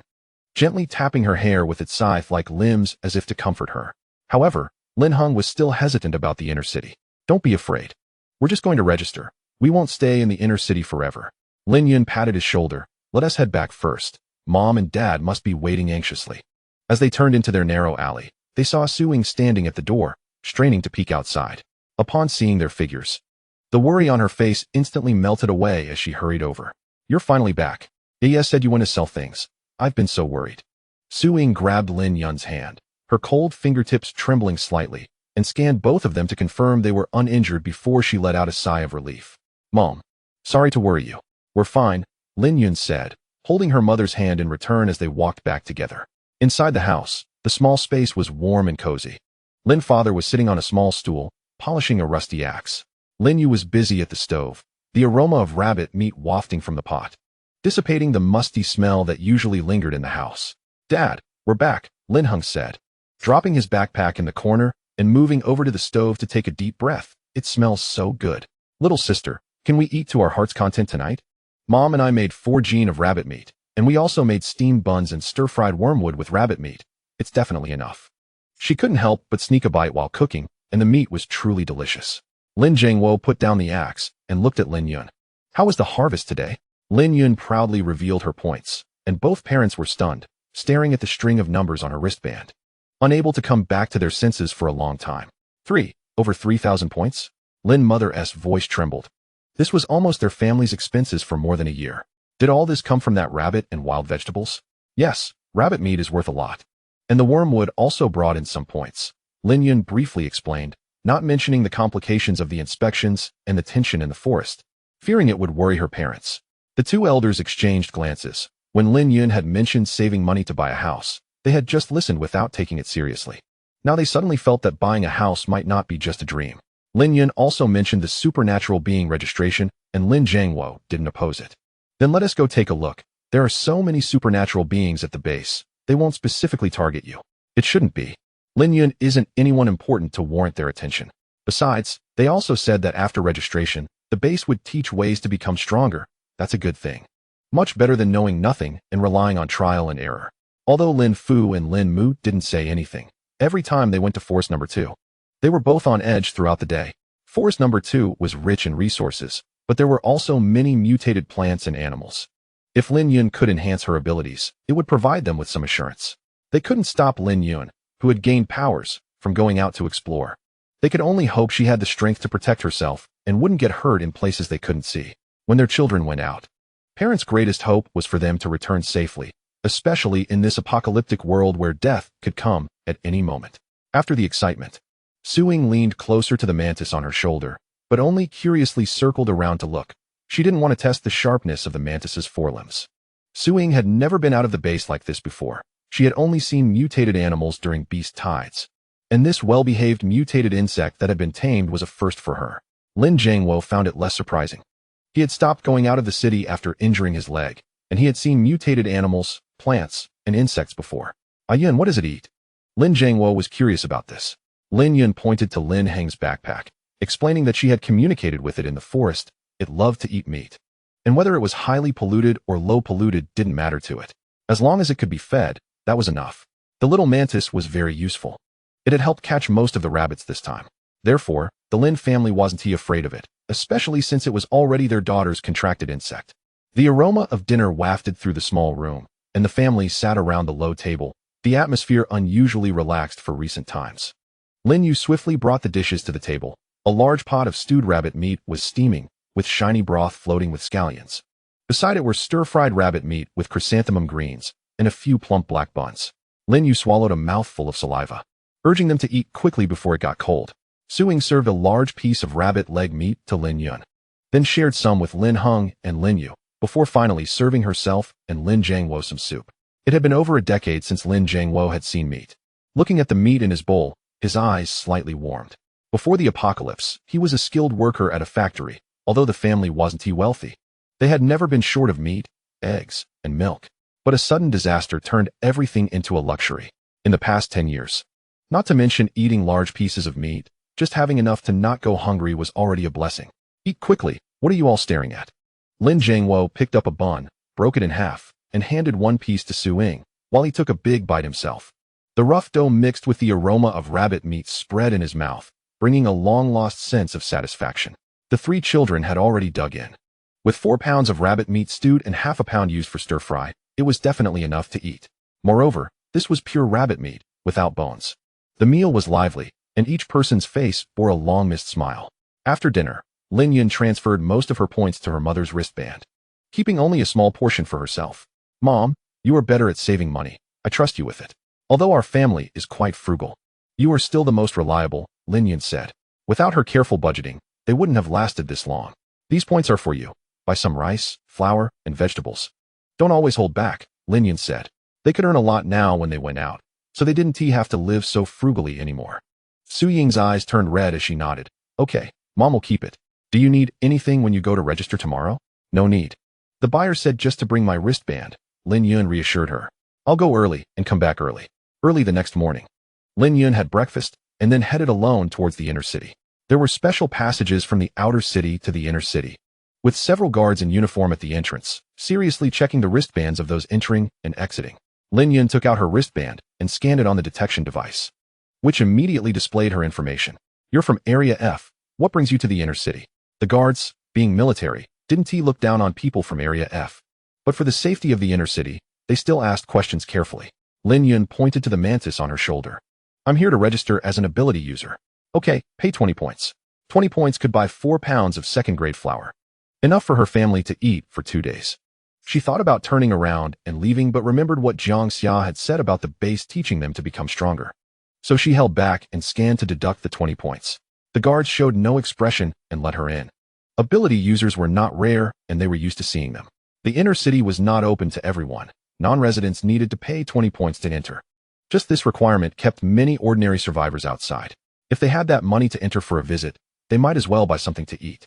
gently tapping her hair with its scythe-like limbs as if to comfort her. However, Lin Heng was still hesitant about the inner city. Don't be afraid. We're just going to register. We won't stay in the inner city forever. Lin Yun patted his shoulder. Let us head back first. Mom and Dad must be waiting anxiously. As they turned into their narrow alley, they saw Suing standing at the door, straining to peek outside. Upon seeing their figures, the worry on her face instantly melted away as she hurried over. You're finally back. Iya said you want to sell things. I've been so worried. Suing grabbed Lin Yun's hand, her cold fingertips trembling slightly, and scanned both of them to confirm they were uninjured before she let out a sigh of relief. Mom, sorry to worry you. We're fine, Lin Yun said, holding her mother's hand in return as they walked back together. Inside the house, the small space was warm and cozy. Lin's father was sitting on a small stool, polishing a rusty axe. Lin Yu was busy at the stove, the aroma of rabbit meat wafting from the pot, dissipating the musty smell that usually lingered in the house. Dad, we're back, Lin Heng said, dropping his backpack in the corner and moving over to the stove to take a deep breath. It smells so good. Little sister, can we eat to our heart's content tonight? Mom and I made 4 gene of rabbit meat, and we also made steamed buns and stir-fried wormwood with rabbit meat. It's definitely enough. She couldn't help but sneak a bite while cooking, and the meat was truly delicious. Lin Jingwo put down the axe and looked at Lin Yun. How was the harvest today? Lin Yun proudly revealed her points, and both parents were stunned, staring at the string of numbers on her wristband, unable to come back to their senses for a long time. 3, over 3,000 points? Lin Mother's voice trembled. This was almost their family's expenses for more than a year. Did all this come from that rabbit and wild vegetables? Yes, rabbit meat is worth a lot. And the wormwood also brought in some points. Lin Yun briefly explained, not mentioning the complications of the inspections and the tension in the forest, fearing it would worry her parents. The two elders exchanged glances. When Lin Yun had mentioned saving money to buy a house, they had just listened without taking it seriously. Now they suddenly felt that buying a house might not be just a dream. Lin Yun also mentioned the supernatural being registration, and Lin Jiangwo didn't oppose it. Then let us go take a look. There are so many supernatural beings at the base, they won't specifically target you. It shouldn't be. Lin Yun isn't anyone important to warrant their attention. Besides, they also said that after registration, the base would teach ways to become stronger. That's a good thing. Much better than knowing nothing and relying on trial and error. Although Lin Fu and Lin Mu didn't say anything, every time they went to Forest Number 2. They were both on edge throughout the day. Forest Number 2 was rich in resources, but there were also many mutated plants and animals. If Lin Yun could enhance her abilities, it would provide them with some assurance. They couldn't stop Lin Yun, who had gained powers, from going out to explore. They could only hope she had the strength to protect herself and wouldn't get hurt in places they couldn't see. When their children went out, parents' greatest hope was for them to return safely, especially in this apocalyptic world where death could come at any moment. After the excitement, Suing leaned closer to the mantis on her shoulder, but only curiously circled around to look. She didn't want to test the sharpness of the mantis's forelimbs. Suing had never been out of the base like this before. She had only seen mutated animals during beast tides, and this well-behaved mutated insect that had been tamed was a first for her. Lin Jiangwo found it less surprising. He had stopped going out of the city after injuring his leg, and he had seen mutated animals, plants, and insects before. Yun, what does it eat? Lin Jiangwo was curious about this. Lin Yun pointed to Lin Heng's backpack, explaining that she had communicated with it in the forest. It loved to eat meat. And whether it was highly polluted or low polluted didn't matter to it. As long as it could be fed, that was enough. The little mantis was very useful. It had helped catch most of the rabbits this time. Therefore, the Lin family wasn't afraid of it, especially since it was already their daughter's contracted insect. The aroma of dinner wafted through the small room, and the family sat around the low table, the atmosphere unusually relaxed for recent times. Lin Yu swiftly brought the dishes to the table. A large pot of stewed rabbit meat was steaming, with shiny broth floating with scallions. Beside it were stir-fried rabbit meat with chrysanthemum greens, and a few plump black buns. Lin Yu swallowed a mouthful of saliva, urging them to eat quickly before it got cold. Suing served a large piece of rabbit leg meat to Lin Yun. then shared some with Lin Hung and Lin Yu, before finally serving herself and Lin Jiangwo some soup. It had been over a decade since Lin Jiangwo had seen meat. Looking at the meat in his bowl, his eyes slightly warmed. Before the apocalypse, he was a skilled worker at a factory, although the family wasn't wealthy. They had never been short of meat, eggs, and milk. But a sudden disaster turned everything into a luxury. In the past 10 years. Not to mention eating large pieces of meat, just having enough to not go hungry was already a blessing. Eat quickly, what are you all staring at? Lin Jiangwo picked up a bun, broke it in half, and handed one piece to Su Ying, while he took a big bite himself. The rough dough mixed with the aroma of rabbit meat spread in his mouth, bringing a long-lost sense of satisfaction. The 3 children had already dug in. With 4 pounds of rabbit meat stewed and half a pound used for stir-fry, it was definitely enough to eat. Moreover, this was pure rabbit meat, without bones. The meal was lively, and each person's face bore a long-missed smile. After dinner, Lin Yun transferred most of her points to her mother's wristband, keeping only a small portion for herself. Mom, you are better at saving money. I trust you with it. Although our family is quite frugal, you are still the most reliable, Lin Yun said. Without her careful budgeting, they wouldn't have lasted this long. These points are for you. Buy some rice, flour, and vegetables. Don't always hold back, Lin Yun said. They could earn a lot now when they went out, so they didn't have to live so frugally anymore. Su Ying's eyes turned red as she nodded. Okay, Mom will keep it. Do you need anything when you go to register tomorrow? No need. The buyer said just to bring my wristband, Lin Yun reassured her. I'll go early and come back early. Early the next morning. Lin Yun had breakfast and then headed alone towards the inner city. There were special passages from the outer city to the inner city, with several guards in uniform at the entrance, seriously checking the wristbands of those entering and exiting. Lin Yun took out her wristband and scanned it on the detection device, which immediately displayed her information. You're from Area F. What brings you to the inner city? The guards, being military, didn't look down on people from Area F. But for the safety of the inner city, they still asked questions carefully. Lin Yun pointed to the mantis on her shoulder. I'm here to register as an ability user. Okay, pay 20 points. 20 points could buy 4 pounds of second-grade flour. Enough for her family to eat for 2 days. She thought about turning around and leaving but remembered what Jiang Xia had said about the base teaching them to become stronger. So she held back and scanned to deduct the 20 points. The guards showed no expression and let her in. Ability users were not rare and they were used to seeing them. The inner city was not open to everyone. Non-residents needed to pay 20 points to enter. Just this requirement kept many ordinary survivors outside. If they had that money to enter for a visit, they might as well buy something to eat.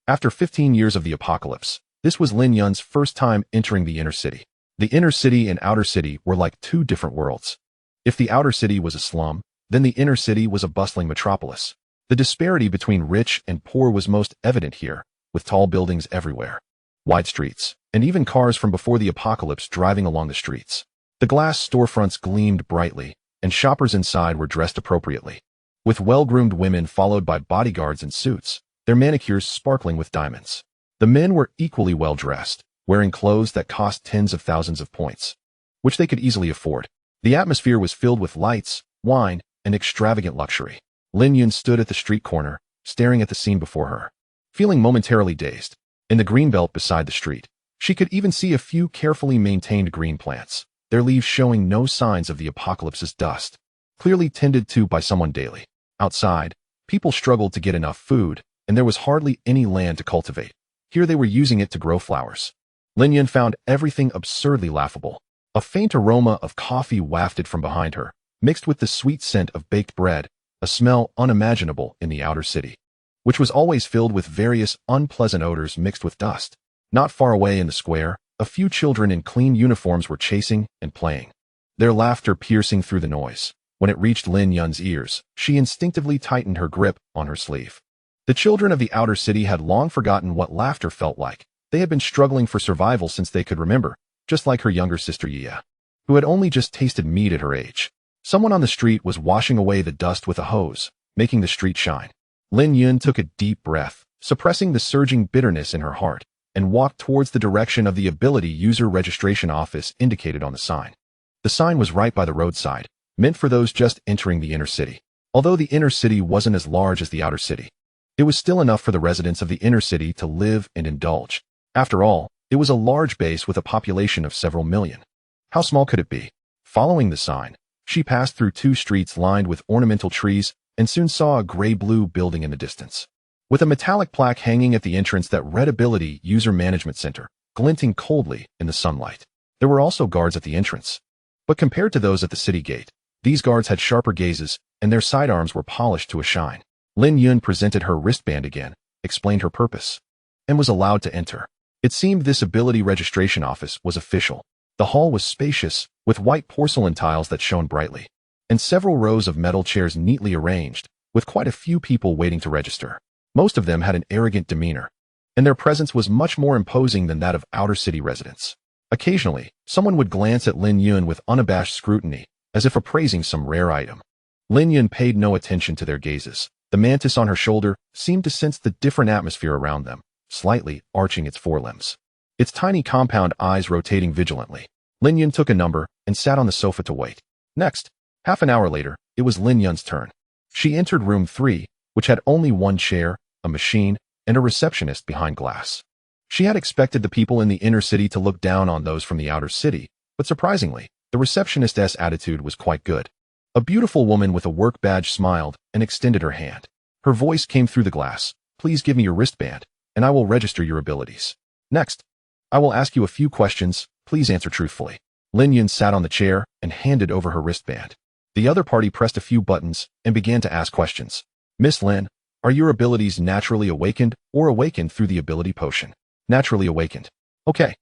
After 15 years of the apocalypse, this was Lin Yun's first time entering the inner city. The inner city and outer city were like 2 different worlds. If the outer city was a slum, then the inner city was a bustling metropolis. The disparity between rich and poor was most evident here, with tall buildings everywhere, wide streets, and even cars from before the apocalypse driving along the streets. The glass storefronts gleamed brightly, and shoppers inside were dressed appropriately, with well-groomed women followed by bodyguards in suits, their manicures sparkling with diamonds. The men were equally well-dressed, wearing clothes that cost tens of thousands of points, which they could easily afford. The atmosphere was filled with lights, wine, and extravagant luxury. Lin Yun stood at the street corner, staring at the scene before her, feeling momentarily dazed. In the greenbelt beside the street, she could even see a few carefully maintained green plants, their leaves showing no signs of the apocalypse's dust, clearly tended to by someone daily. Outside, people struggled to get enough food, and there was hardly any land to cultivate. Here they were using it to grow flowers. Lin Yun found everything absurdly laughable. A faint aroma of coffee wafted from behind her, mixed with the sweet scent of baked bread, a smell unimaginable in the outer city, which was always filled with various unpleasant odors mixed with dust. Not far away in the square, a few children in clean uniforms were chasing and playing, their laughter piercing through the noise. When it reached Lin Yun's ears, she instinctively tightened her grip on her sleeve. The children of the outer city had long forgotten what laughter felt like. They had been struggling for survival since they could remember, just like her younger sister Yia, who had only just tasted meat at her age. Someone on the street was washing away the dust with a hose, making the street shine. Lin Yun took a deep breath, suppressing the surging bitterness in her heart, and walked towards the direction of the ability user registration office indicated on the sign. The sign was right by the roadside, meant for those just entering the inner city. Although the inner city wasn't as large as the outer city, it was still enough for the residents of the inner city to live and indulge. After all, it was a large base with a population of several million. How small could it be? Following the sign, she passed through 2 streets lined with ornamental trees and soon saw a gray-blue building in the distance. with a metallic plaque hanging at the entrance that read Ability User Management Center, glinting coldly in the sunlight. There were also guards at the entrance. But compared to those at the city gate, these guards had sharper gazes, and their sidearms were polished to a shine. Lin Yun presented her wristband again, explained her purpose, and was allowed to enter. It seemed this ability registration office was official. The hall was spacious, with white porcelain tiles that shone brightly, and several rows of metal chairs neatly arranged, with quite a few people waiting to register. Most of them had an arrogant demeanor, and their presence was much more imposing than that of outer city residents. Occasionally, someone would glance at Lin Yun with unabashed scrutiny, as if appraising some rare item. Lin Yun paid no attention to their gazes. The mantis on her shoulder seemed to sense the different atmosphere around them, slightly arching its forelimbs, its tiny compound eyes rotating vigilantly. Lin Yun took a number and sat on the sofa to wait. Next, half an hour later, it was Lin Yun's turn. She entered room 3, which had only one chair, a machine, and a receptionist behind glass. She had expected the people in the inner city to look down on those from the outer city, but surprisingly, the receptionist's attitude was quite good. A beautiful woman with a work badge smiled and extended her hand. Her voice came through the glass. Please give me your wristband, and I will register your abilities. Next, I will ask you a few questions. Please answer truthfully. Lin Yun sat on the chair and handed over her wristband. The other party pressed a few buttons and began to ask questions. Miss Lin, are your abilities naturally awakened or awakened through the ability potion? Naturally awakened. Okay.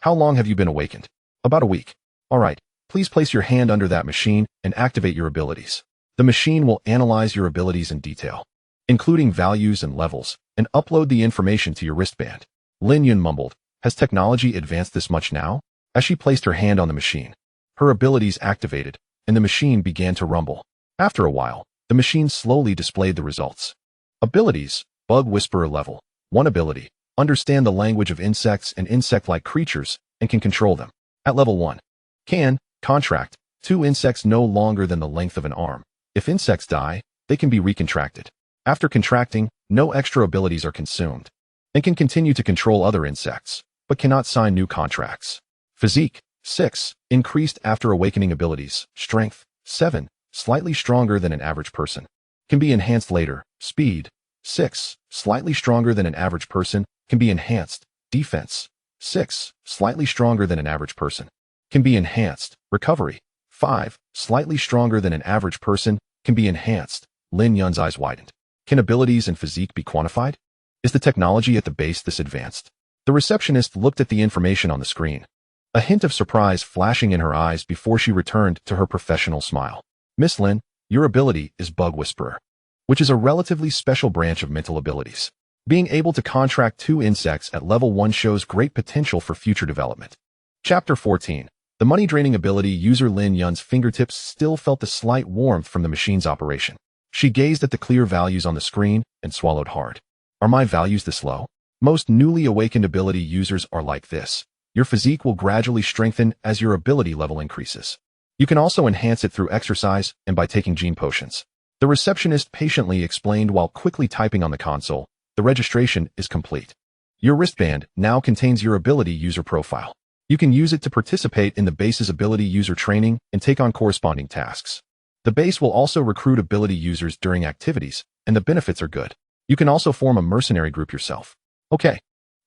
How long have you been awakened? About a week. All right. Please place your hand under that machine and activate your abilities. The machine will analyze your abilities in detail, including values and levels, and upload the information to your wristband. Lin Yun mumbled, has technology advanced this much now? As she placed her hand on the machine, her abilities activated, and the machine began to rumble. After a while, the machine slowly displayed the results. Abilities, Bug Whisperer level. 1 ability, understand the language of insects and insect-like creatures, and can control them. At level 1. Can contract 2 insects no longer than the length of an arm. If insects die, they can be recontracted. After contracting, no extra abilities are consumed, and can continue to control other insects, but cannot sign new contracts. Physique, 6, increased after awakening abilities. Strength, 7, slightly stronger than an average person. Can be enhanced later. Speed, 6, slightly stronger than an average person, can be enhanced. Defense, 6, slightly stronger than an average person, can be enhanced. Recovery, 5, slightly stronger than an average person, can be enhanced. Lin Yun's eyes widened. Can abilities and physique be quantified? Is the technology at the base this advanced? The receptionist looked at the information on the screen, a hint of surprise flashing in her eyes before she returned to her professional smile. Miss Lin, your ability is Bug Whisperer, which is a relatively special branch of mental abilities. Being able to contract 2 insects at level 1 shows great potential for future development. Chapter 14. The money-draining ability user. Lin Yun's fingertips still felt the slight warmth from the machine's operation. She gazed at the clear values on the screen and swallowed hard. Are my values this low? Most newly awakened ability users are like this. Your physique will gradually strengthen as your ability level increases. You can also enhance it through exercise and by taking gene potions. The receptionist patiently explained while quickly typing on the console. The registration is complete. Your wristband now contains your ability user profile. You can use it to participate in the base's ability user training and take on corresponding tasks. The base will also recruit ability users during activities, and the benefits are good. You can also form a mercenary group yourself. Okay.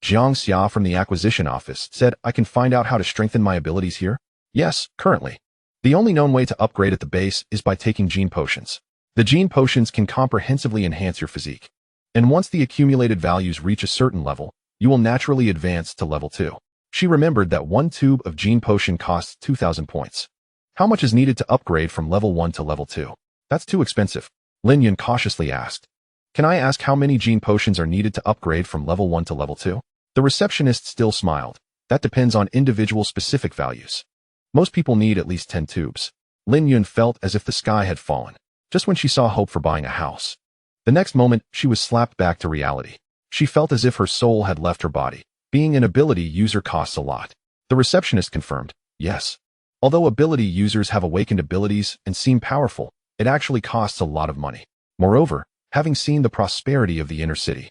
Jiang Xia from the acquisition office said, I can find out how to strengthen my abilities here? Yes, currently. The only known way to upgrade at the base is by taking gene potions. The gene potions can comprehensively enhance your physique. And once the accumulated values reach a certain level, you will naturally advance to level 2. She remembered that 1 tube of gene potion costs 2,000 points. How much is needed to upgrade from level 1 to level 2? That's too expensive. Lin Yun cautiously asked. Can I ask how many gene potions are needed to upgrade from level 1 to level 2? The receptionist still smiled. That depends on individual specific values. Most people need at least 10 tubes. Lin Yun felt as if the sky had fallen, just when she saw hope for buying a house. The next moment, she was slapped back to reality. She felt as if her soul had left her body. Being an ability user costs a lot. The receptionist confirmed, yes. Although ability users have awakened abilities and seem powerful, it actually costs a lot of money. Moreover, having seen the prosperity of the inner city,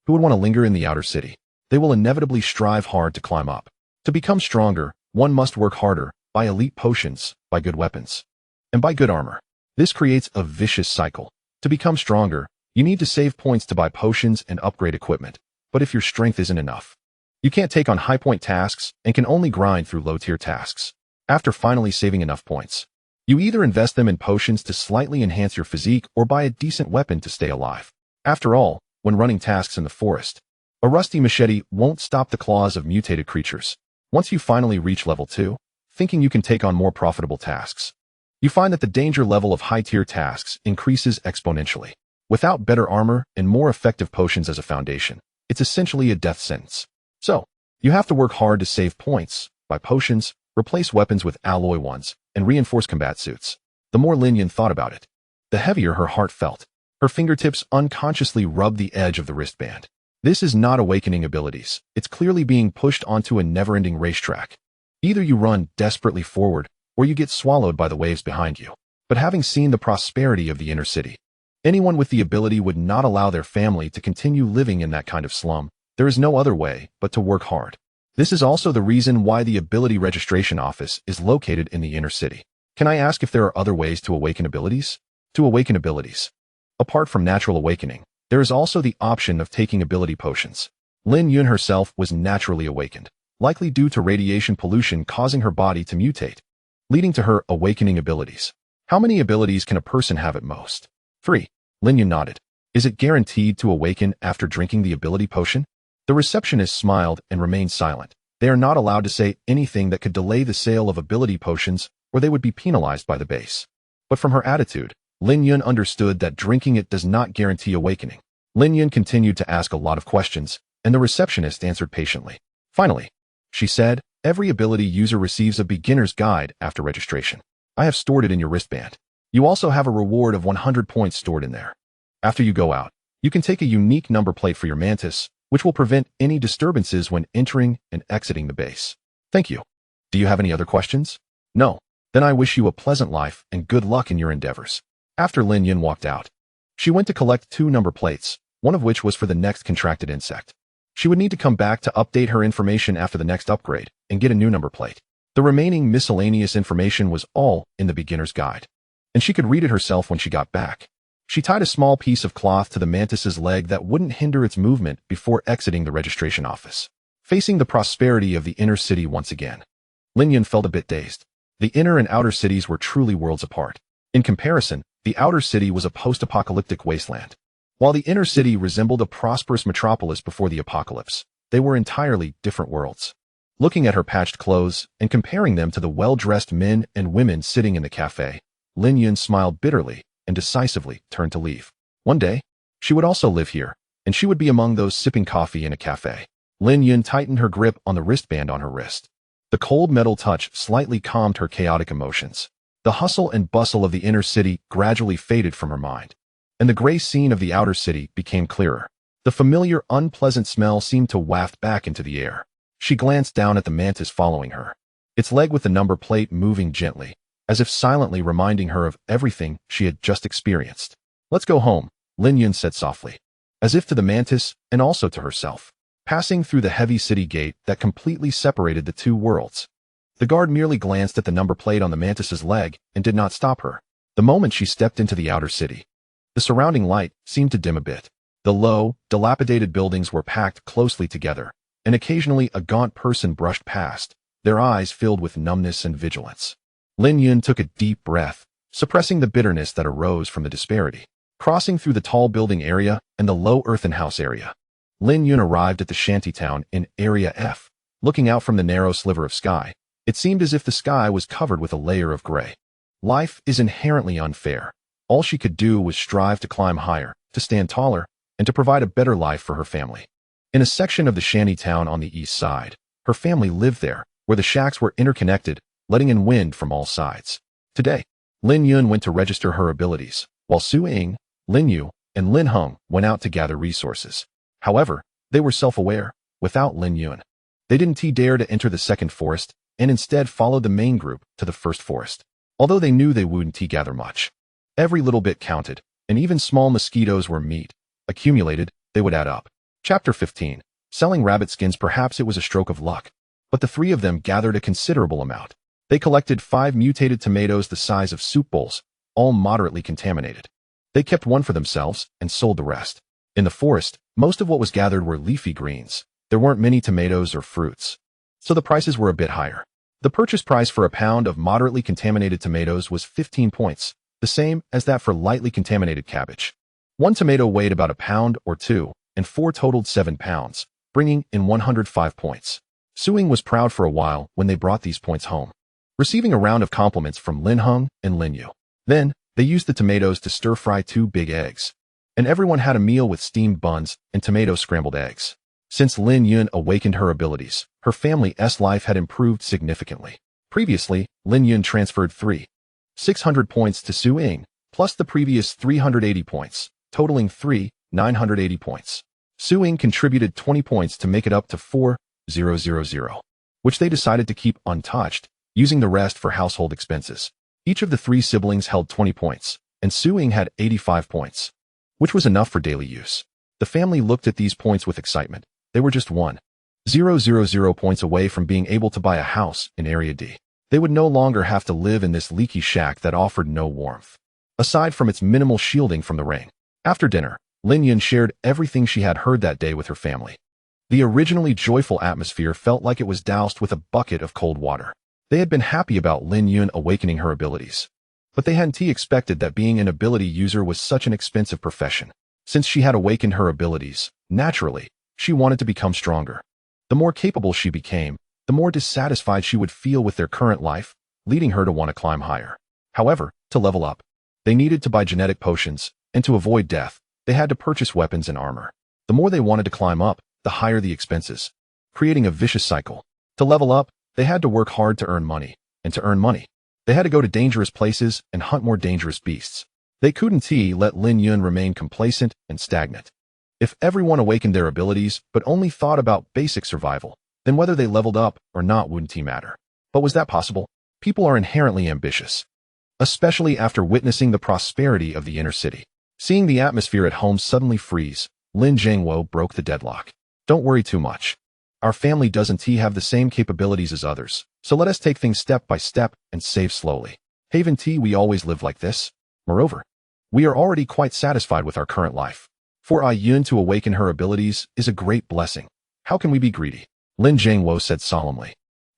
who would want to linger in the outer city? They will inevitably strive hard to climb up. To become stronger, one must work harder, buy elite potions, buy good weapons, and buy good armor. This creates a vicious cycle. To become stronger, You need to save points to buy potions and upgrade equipment, but if your strength isn't enough, you can't take on high-point tasks and can only grind through low-tier tasks. After finally saving enough points, you either invest them in potions to slightly enhance your physique or buy a decent weapon to stay alive. After all, when running tasks in the forest, a rusty machete won't stop the claws of mutated creatures. Once you finally reach level 2, thinking you can take on more profitable tasks, you find that the danger level of high-tier tasks increases exponentially. Without better armor and more effective potions as a foundation, it's essentially a death sentence. So, you have to work hard to save points, buy potions, replace weapons with alloy ones, and reinforce combat suits. The more Lin Yun thought about it, the heavier her heart felt. Her fingertips unconsciously rubbed the edge of the wristband. This is not awakening abilities. It's clearly being pushed onto a never-ending racetrack. Either you run desperately forward, or you get swallowed by the waves behind you. But having seen the prosperity of the inner city, anyone with the ability would not allow their family to continue living in that kind of slum. There is no other way but to work hard. This is also the reason why the ability registration office is located in the inner city. Can I ask if there are other ways to awaken abilities? To awaken abilities, apart from natural awakening, there is also the option of taking ability potions. Lin Yun herself was naturally awakened, likely due to radiation pollution causing her body to mutate, leading to her awakening abilities. How many abilities can a person have at most? 3. Lin Yun nodded. Is it guaranteed to awaken after drinking the ability potion? The receptionist smiled and remained silent. They are not allowed to say anything that could delay the sale of ability potions, or they would be penalized by the base. But from her attitude, Lin Yun understood that drinking it does not guarantee awakening. Lin Yun continued to ask a lot of questions, and the receptionist answered patiently. Finally, she said, every ability user receives a beginner's guide after registration. I have stored it in your wristband. You also have a reward of 100 points stored in there. After you go out, you can take a unique number plate for your mantis, which will prevent any disturbances when entering and exiting the base. Thank you. Do you have any other questions? No. Then I wish you a pleasant life and good luck in your endeavors. After Lin Yun walked out, she went to collect 2 number plates, one of which was for the next contracted insect. She would need to come back to update her information after the next upgrade and get a new number plate. The remaining miscellaneous information was all in the beginner's guide, and she could read it herself when she got back. She tied a small piece of cloth to the mantis's leg that wouldn't hinder its movement before exiting the registration office. Facing the prosperity of the inner city once again, Lin Yun felt a bit dazed. The inner and outer cities were truly worlds apart. In comparison, the outer city was a post-apocalyptic wasteland. While the inner city resembled a prosperous metropolis before the apocalypse, they were entirely different worlds. Looking at her patched clothes and comparing them to the well-dressed men and women sitting in the cafe, Lin Yun smiled bitterly and decisively turned to leave. One day, she would also live here, and she would be among those sipping coffee in a cafe. Lin Yun tightened her grip on the wristband on her wrist. The cold metal touch slightly calmed her chaotic emotions. The hustle and bustle of the inner city gradually faded from her mind, and the gray scene of the outer city became clearer. The familiar, unpleasant smell seemed to waft back into the air. She glanced down at the mantis following her, its leg with the number plate moving gently, as if silently reminding her of everything she had just experienced. Let's go home, Lin Yun said softly, as if to the mantis and also to herself. Passing through the heavy city gate that completely separated the two worlds, the guard merely glanced at the number plate on the mantis's leg and did not stop her. The moment she stepped into the outer city, the surrounding light seemed to dim a bit. The low, dilapidated buildings were packed closely together, and occasionally a gaunt person brushed past, their eyes filled with numbness and vigilance. Lin Yun took a deep breath, suppressing the bitterness that arose from the disparity. Crossing through the tall building area and the low earthen house area, Lin Yun arrived at the shantytown in Area F. Looking out from the narrow sliver of sky, it seemed as if the sky was covered with a layer of gray. Life is inherently unfair. All she could do was strive to climb higher, to stand taller, and to provide a better life for her family. In a section of the shantytown on the east side, her family lived there, where the shacks were interconnected, letting in wind from all sides. Today, Lin Yun went to register her abilities, while Su Ying, Lin Yu, and Lin Heng went out to gather resources. However, they were self-aware. Without Lin Yun, they didn't dare to enter the second forest, and instead followed the main group to the first forest. Although they knew they wouldn't gather much, every little bit counted, and even small mosquitoes were meat. Accumulated, they would add up. Chapter 15. Selling rabbit skins. Perhaps it was a stroke of luck, but the 3 of them gathered a considerable amount. They collected 5 mutated tomatoes the size of soup bowls, all moderately contaminated. They kept one for themselves and sold the rest. In the forest, most of what was gathered were leafy greens. There weren't many tomatoes or fruits, so the prices were a bit higher. The purchase price for a pound of moderately contaminated tomatoes was 15 points, the same as that for lightly contaminated cabbage. One tomato weighed about a pound or two, and 4 totaled 7 pounds, bringing in 105 points. Suing was proud for a while when they brought these points home, receiving a round of compliments from Lin Hung and Lin Yu. Then, they used the tomatoes to stir-fry 2 big eggs, and everyone had a meal with steamed buns and tomato scrambled eggs. Since Lin Yun awakened her abilities, her family's life had improved significantly. Previously, Lin Yun transferred 600 points to Su Ying, plus the previous 380 points, totaling 980 points. Su Ying contributed 20 points to make it up to 4,000, which they decided to keep untouched, using the rest for household expenses. Each of the 3 siblings held 20 points, and Su Ying had 85 points, which was enough for daily use. The family looked at these points with excitement. They were just 1,000 points away from being able to buy a house in Area D. They would no longer have to live in this leaky shack that offered no warmth, aside from its minimal shielding from the rain. After dinner, Lin Yun shared everything she had heard that day with her family. The originally joyful atmosphere felt like it was doused with a bucket of cold water. They had been happy about Lin Yun awakening her abilities, but they hadn't expected that being an ability user was such an expensive profession. Since she had awakened her abilities, naturally, she wanted to become stronger. The more capable she became, the more dissatisfied she would feel with their current life, leading her to want to climb higher. However, to level up, they needed to buy genetic potions, and to avoid death, they had to purchase weapons and armor. The more they wanted to climb up, the higher the expenses, creating a vicious cycle. To level up, they had to work hard to earn money, and to earn money, they had to go to dangerous places and hunt more dangerous beasts. They couldn't let Lin Yun remain complacent and stagnant. If everyone awakened their abilities but only thought about basic survival, then whether they leveled up or not wouldn't matter. But was that possible? People are inherently ambitious, especially after witnessing the prosperity of the inner city. Seeing the atmosphere at home suddenly freeze, Lin Zhengwo broke the deadlock. Don't worry too much. Our family doesn't have the same capabilities as others, so let us take things step by step and save slowly. Haven't we always lived like this? Moreover, we are already quite satisfied with our current life. For Ai Yun to awaken her abilities is a great blessing. How can we be greedy? Lin Zhengwo said solemnly.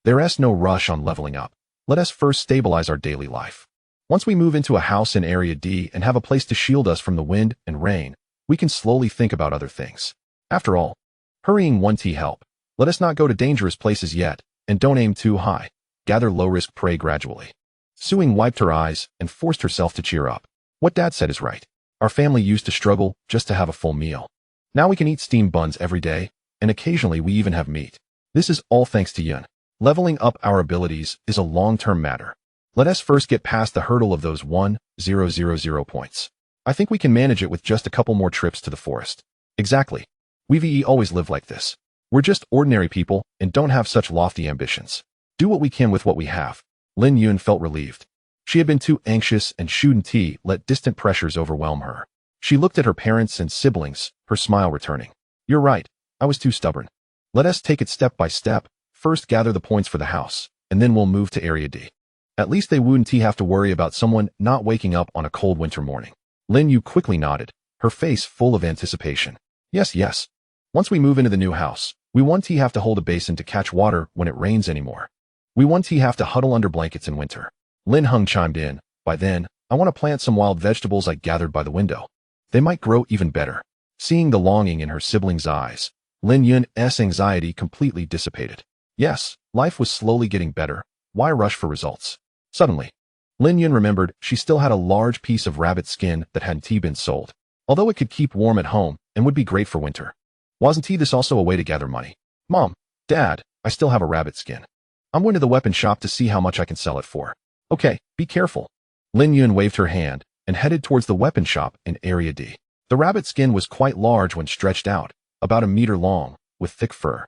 There's no rush on leveling up. Let us first stabilize our daily life. Once we move into a house in Area D and have a place to shield us from the wind and rain, we can slowly think about other things. After all, hurrying won't help. Let us not go to dangerous places yet, and don't aim too high. Gather low-risk prey gradually. Su Ying wiped her eyes and forced herself to cheer up. What Dad said is right. Our family used to struggle just to have a full meal. Now we can eat steamed buns every day, and occasionally we even have meat. This is all thanks to Yun. Leveling up our abilities is a long-term matter. Let us first get past the hurdle of those 1,000 points. I think we can manage it with just a couple more trips to the forest. Exactly. We've always lived like this. We're just ordinary people and don't have such lofty ambitions. Do what we can with what we have. Lin Yun felt relieved. She had been too anxious and shouldn't let distant pressures overwhelm her. She looked at her parents and siblings, her smile returning. You're right, I was too stubborn. Let us take it step by step. First gather the points for the house, and then we'll move to Area D. At least they wouldn't have to worry about someone not waking up on a cold winter morning. Lin Yu quickly nodded, her face full of anticipation. Yes. Once we move into the new house, we won't have to hold a basin to catch water when it rains anymore. We won't have to huddle under blankets in winter. Lin Hung chimed in. By then, I want to plant some wild vegetables I gathered by the window. They might grow even better. Seeing the longing in her siblings' eyes, Lin Yun's anxiety completely dissipated. Yes, life was slowly getting better. Why rush for results? Suddenly, Lin Yun remembered she still had a large piece of rabbit skin that hadn't been sold. Although it could keep warm at home and would be great for winter. Wasn't this also a way to gather money? Mom, Dad, I still have a rabbit skin. I'm going to the weapon shop to see how much I can sell it for. Okay, be careful. Lin Yun waved her hand and headed towards the weapon shop in Area D. The rabbit skin was quite large when stretched out, about a meter long, with thick fur.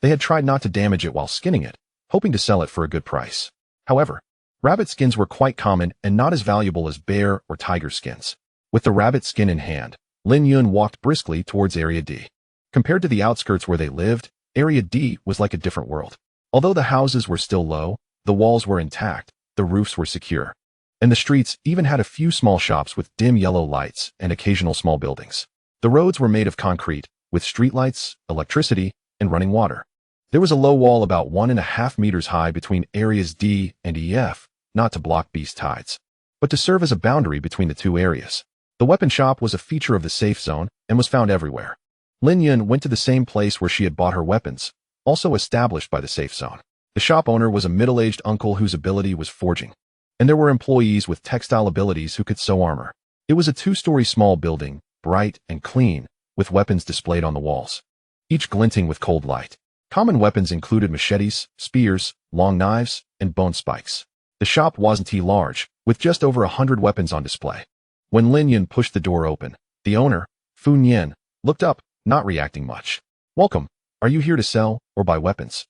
They had tried not to damage it while skinning it, hoping to sell it for a good price. However, rabbit skins were quite common and not as valuable as bear or tiger skins. With the rabbit skin in hand, Lin Yun walked briskly towards Area D. Compared to the outskirts where they lived, Area D was like a different world. Although the houses were still low, the walls were intact, the roofs were secure, and the streets even had a few small shops with dim yellow lights and occasional small buildings. The roads were made of concrete, with streetlights, electricity, and running water. There was a low wall about 1.5 meters high between areas D and EF, not to block beast tides, but to serve as a boundary between the two areas. The weapon shop was a feature of the safe zone and was found everywhere. Lin Yun went to the same place where she had bought her weapons, also established by the safe zone. The shop owner was a middle-aged uncle whose ability was forging, and there were employees with textile abilities who could sew armor. It was a 2-story small building, bright and clean, with weapons displayed on the walls, each glinting with cold light. Common weapons included machetes, spears, long knives, and bone spikes. The shop wasn't too large, with just over 100 weapons on display. When Lin Yun pushed the door open, the owner, Fu Nian, looked up, not reacting much. "Welcome. Are you here to sell or buy weapons?"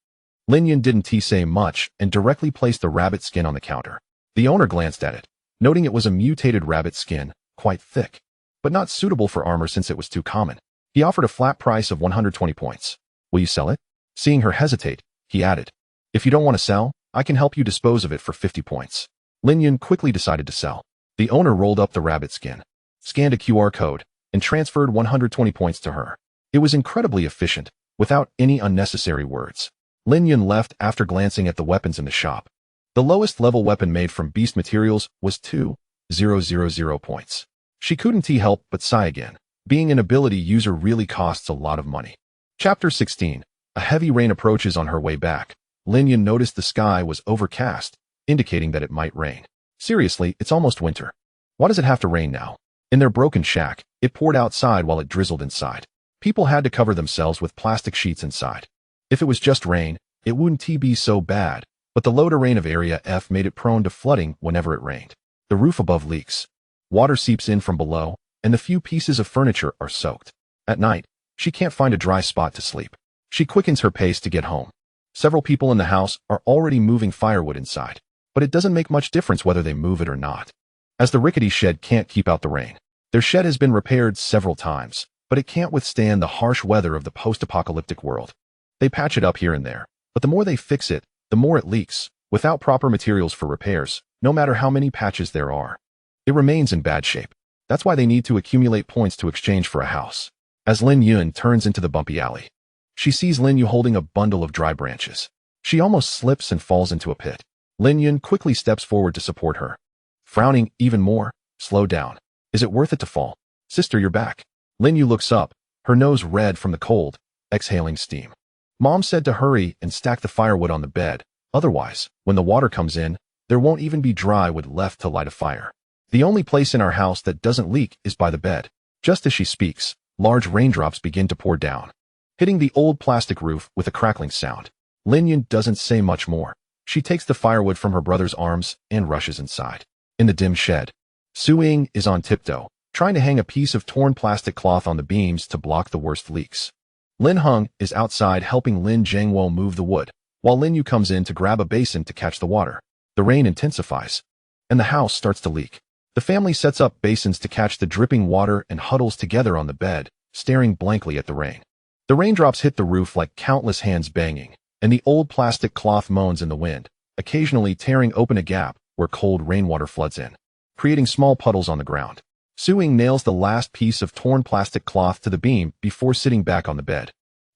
Lin Yun didn't say much and directly placed the rabbit skin on the counter. The owner glanced at it, noting it was a mutated rabbit skin, quite thick, but not suitable for armor since it was too common. He offered a flat price of 120 points. "Will you sell it?" Seeing her hesitate, he added, "If you don't want to sell, I can help you dispose of it for 50 points. Lin Yun quickly decided to sell. The owner rolled up the rabbit skin, scanned a QR code, and transferred 120 points to her. It was incredibly efficient, without any unnecessary words. Lin Yun left after glancing at the weapons in the shop. The lowest level weapon made from beast materials was 2,000 points. She couldn't help but sigh again. Being an ability user really costs a lot of money. Chapter 16. A heavy rain approaches on her way back. Lin Yun noticed the sky was overcast, indicating that it might rain. Seriously, it's almost winter. Why does it have to rain now? In their broken shack, it poured outside while it drizzled inside. People had to cover themselves with plastic sheets inside. If it was just rain, it wouldn't be so bad, but the low terrain of Area F made it prone to flooding whenever it rained. The roof above leaks. Water seeps in from below, and the few pieces of furniture are soaked. At night, she can't find a dry spot to sleep. She quickens her pace to get home. Several people in the house are already moving firewood inside, but it doesn't make much difference whether they move it or not, as the rickety shed can't keep out the rain. Their shed has been repaired several times, but it can't withstand the harsh weather of the post-apocalyptic world. They patch it up here and there, but the more they fix it, the more it leaks. Without proper materials for repairs, no matter how many patches there are, it remains in bad shape. That's why they need to accumulate points to exchange for a house. As Lin Yun turns into the bumpy alley, she sees Lin Yu holding a bundle of dry branches. She almost slips and falls into a pit. Lin Yun quickly steps forward to support her. Frowning even more, "Slow down. Is it worth it to fall? Sister, you're back." Lin Yu looks up, her nose red from the cold, exhaling steam. Mom said to hurry and stack the firewood on the bed. Otherwise, when the water comes in, there won't even be dry wood left to light a fire. The only place in our house that doesn't leak is by the bed. Just as she speaks, large raindrops begin to pour down, hitting the old plastic roof with a crackling sound. Lin Yun doesn't say much more. She takes the firewood from her brother's arms and rushes inside. In the dim shed, Su Ying is on tiptoe, trying to hang a piece of torn plastic cloth on the beams to block the worst leaks. Lin Hung is outside helping Lin Zhengwo move the wood, while Lin Yu comes in to grab a basin to catch the water. The rain intensifies, and the house starts to leak. The family sets up basins to catch the dripping water and huddles together on the bed, staring blankly at the rain. The raindrops hit the roof like countless hands banging, and the old plastic cloth moans in the wind, occasionally tearing open a gap where cold rainwater floods in, creating small puddles on the ground. Su Ying nails the last piece of torn plastic cloth to the beam before sitting back on the bed.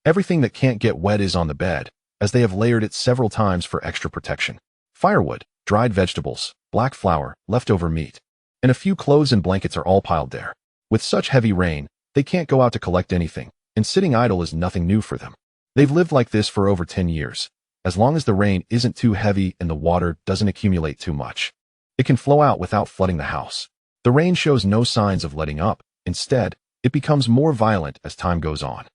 Everything that can't get wet is on the bed, as they have layered it several times for extra protection. Firewood, dried vegetables, black flour, leftover meat, and a few clothes and blankets are all piled there. With such heavy rain, they can't go out to collect anything, and sitting idle is nothing new for them. They've lived like this for over 10 years. As long as the rain isn't too heavy and the water doesn't accumulate too much, it can flow out without flooding the house. The rain shows no signs of letting up. Instead, it becomes more violent as time goes on.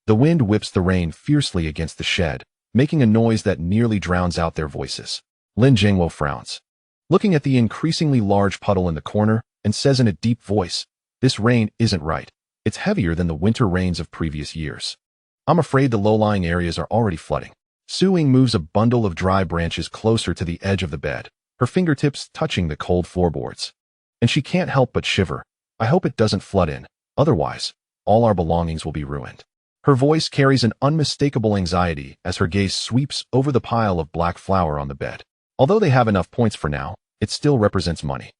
The wind whips the rain fiercely against the shed, making a noise that nearly drowns out their voices. Lin Zhengwo frowns, looking at the increasingly large puddle in the corner, and says in a deep voice, "This rain isn't right. It's heavier than the winter rains of previous years. I'm afraid the low-lying areas are already flooding." Su Ying moves a bundle of dry branches closer to the edge of the bed, her fingertips touching the cold floorboards. And she can't help but shiver. "I hope it doesn't flood in. Otherwise, all our belongings will be ruined." Her voice carries an unmistakable anxiety as her gaze sweeps over the pile of black flour on the bed. Although they have enough points for now, it still represents money.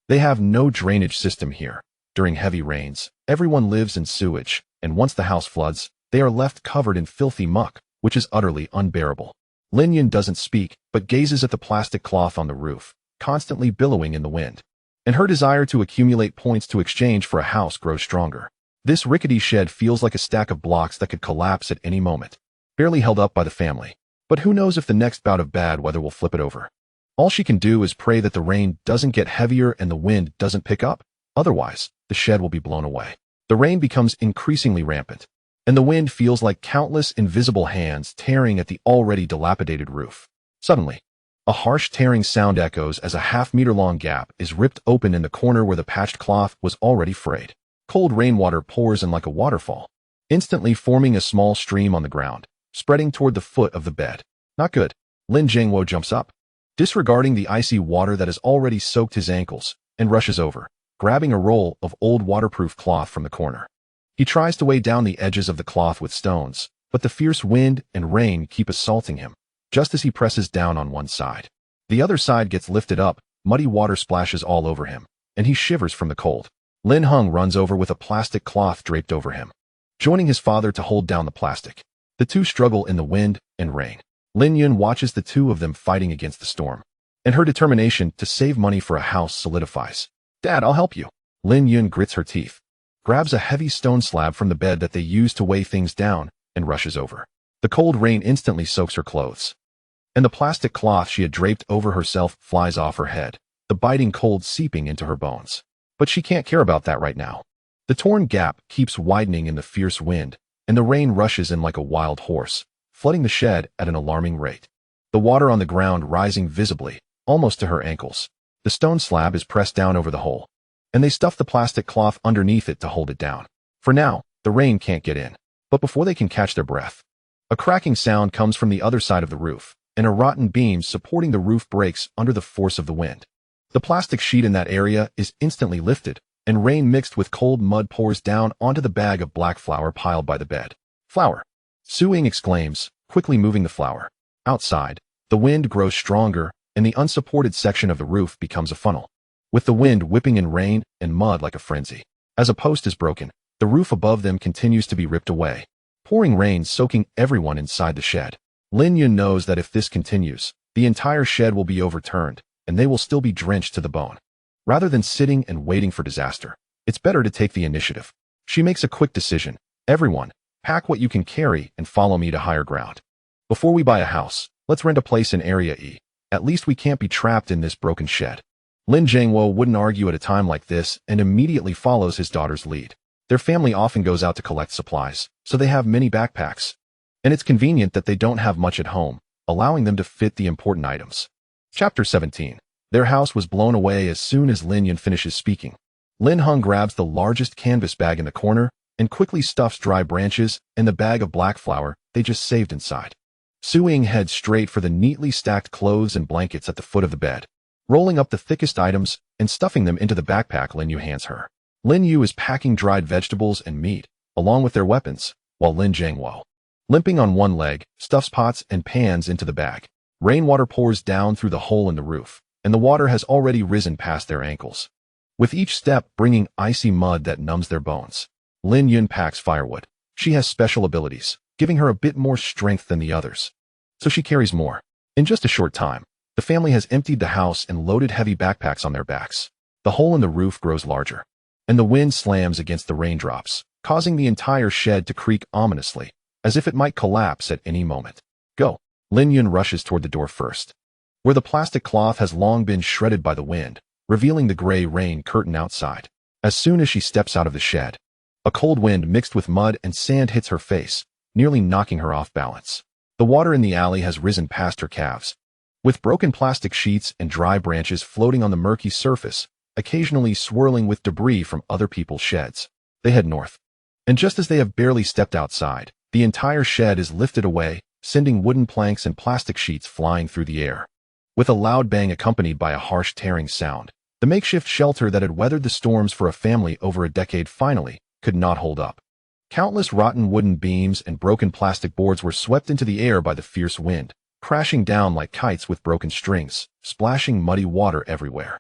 They have no drainage system here. During heavy rains, everyone lives in sewage, and once the house floods, they are left covered in filthy muck, which is utterly unbearable. Lin Yun doesn't speak, but gazes at the plastic cloth on the roof, constantly billowing in the wind. And her desire to accumulate points to exchange for a house grows stronger. This rickety shed feels like a stack of blocks that could collapse at any moment, barely held up by the family. But who knows if the next bout of bad weather will flip it over. All she can do is pray that the rain doesn't get heavier and the wind doesn't pick up. Otherwise, the shed will be blown away. The rain becomes increasingly rampant, and the wind feels like countless invisible hands tearing at the already dilapidated roof. Suddenly, a harsh tearing sound echoes as a half-meter-long gap is ripped open in the corner where the patched cloth was already frayed. Cold rainwater pours in like a waterfall, instantly forming a small stream on the ground, spreading toward the foot of the bed. Not good. Lin Yun jumps up, disregarding the icy water that has already soaked his ankles, and rushes over, grabbing a roll of old waterproof cloth from the corner. He tries to weigh down the edges of the cloth with stones, but the fierce wind and rain keep assaulting him, just as he presses down on one side. The other side gets lifted up, muddy water splashes all over him, and he shivers from the cold. Lin Hung runs over with a plastic cloth draped over him, joining his father to hold down the plastic. The two struggle in the wind and rain. Lin Yun watches the two of them fighting against the storm, and her determination to save money for a house solidifies. "Dad, I'll help you." Lin Yun grits her teeth, grabs a heavy stone slab from the bed that they use to weigh things down, and rushes over. The cold rain instantly soaks her clothes, and the plastic cloth she had draped over herself flies off her head, the biting cold seeping into her bones. But she can't care about that right now. The torn gap keeps widening in the fierce wind, and the rain rushes in like a wild horse, flooding the shed at an alarming rate. The water on the ground rising visibly, almost to her ankles. The stone slab is pressed down over the hole, and they stuff the plastic cloth underneath it to hold it down. For now, the rain can't get in. But before they can catch their breath, a cracking sound comes from the other side of the roof, and a rotten beam supporting the roof breaks under the force of the wind. The plastic sheet in that area is instantly lifted, and rain mixed with cold mud pours down onto the bag of black flour piled by the bed. "Flour!" Su Ying exclaims, quickly moving the flour. Outside, the wind grows stronger, and the unsupported section of the roof becomes a funnel, with the wind whipping in rain and mud like a frenzy. As a post is broken, the roof above them continues to be ripped away, pouring rain soaking everyone inside the shed. Lin Yun knows that if this continues, the entire shed will be overturned, and they will still be drenched to the bone. Rather than sitting and waiting for disaster, it's better to take the initiative. She makes a quick decision. "Everyone, pack what you can carry and follow me to higher ground. Before we buy a house, let's rent a place in Area E. At least we can't be trapped in this broken shed." Lin Jiangwo wouldn't argue at a time like this and immediately follows his daughter's lead. Their family often goes out to collect supplies, so they have many backpacks. And it's convenient that they don't have much at home, allowing them to fit the important items. Chapter 17. Their house was blown away as soon as Lin Yun finishes speaking. Lin Hung grabs the largest canvas bag in the corner and quickly stuffs dry branches and the bag of black flour they just saved inside. Su Ying heads straight for the neatly stacked clothes and blankets at the foot of the bed, rolling up the thickest items and stuffing them into the backpack Lin Yu hands her. Lin Yu is packing dried vegetables and meat, along with their weapons, while Lin Jiangwo, limping on one leg, stuffs pots and pans into the bag. Rainwater pours down through the hole in the roof, and the water has already risen past their ankles, with each step bringing icy mud that numbs their bones. Lin Yun packs firewood. She has special abilities, giving her a bit more strength than the others, so she carries more. In just a short time, the family has emptied the house and loaded heavy backpacks on their backs. The hole in the roof grows larger, and the wind slams against the raindrops, causing the entire shed to creak ominously, as if it might collapse at any moment. "Go." Lin Yun rushes toward the door first, where the plastic cloth has long been shredded by the wind, revealing the gray rain curtain outside. As soon as she steps out of the shed, a cold wind mixed with mud and sand hits her face, nearly knocking her off balance. The water in the alley has risen past her calves, with broken plastic sheets and dry branches floating on the murky surface, occasionally swirling with debris from other people's sheds. They head north, and just as they have barely stepped outside, the entire shed is lifted away, sending wooden planks and plastic sheets flying through the air. With a loud bang accompanied by a harsh tearing sound, the makeshift shelter that had weathered the storms for a family over a decade finally could not hold up. Countless rotten wooden beams and broken plastic boards were swept into the air by the fierce wind, crashing down like kites with broken strings, splashing muddy water everywhere.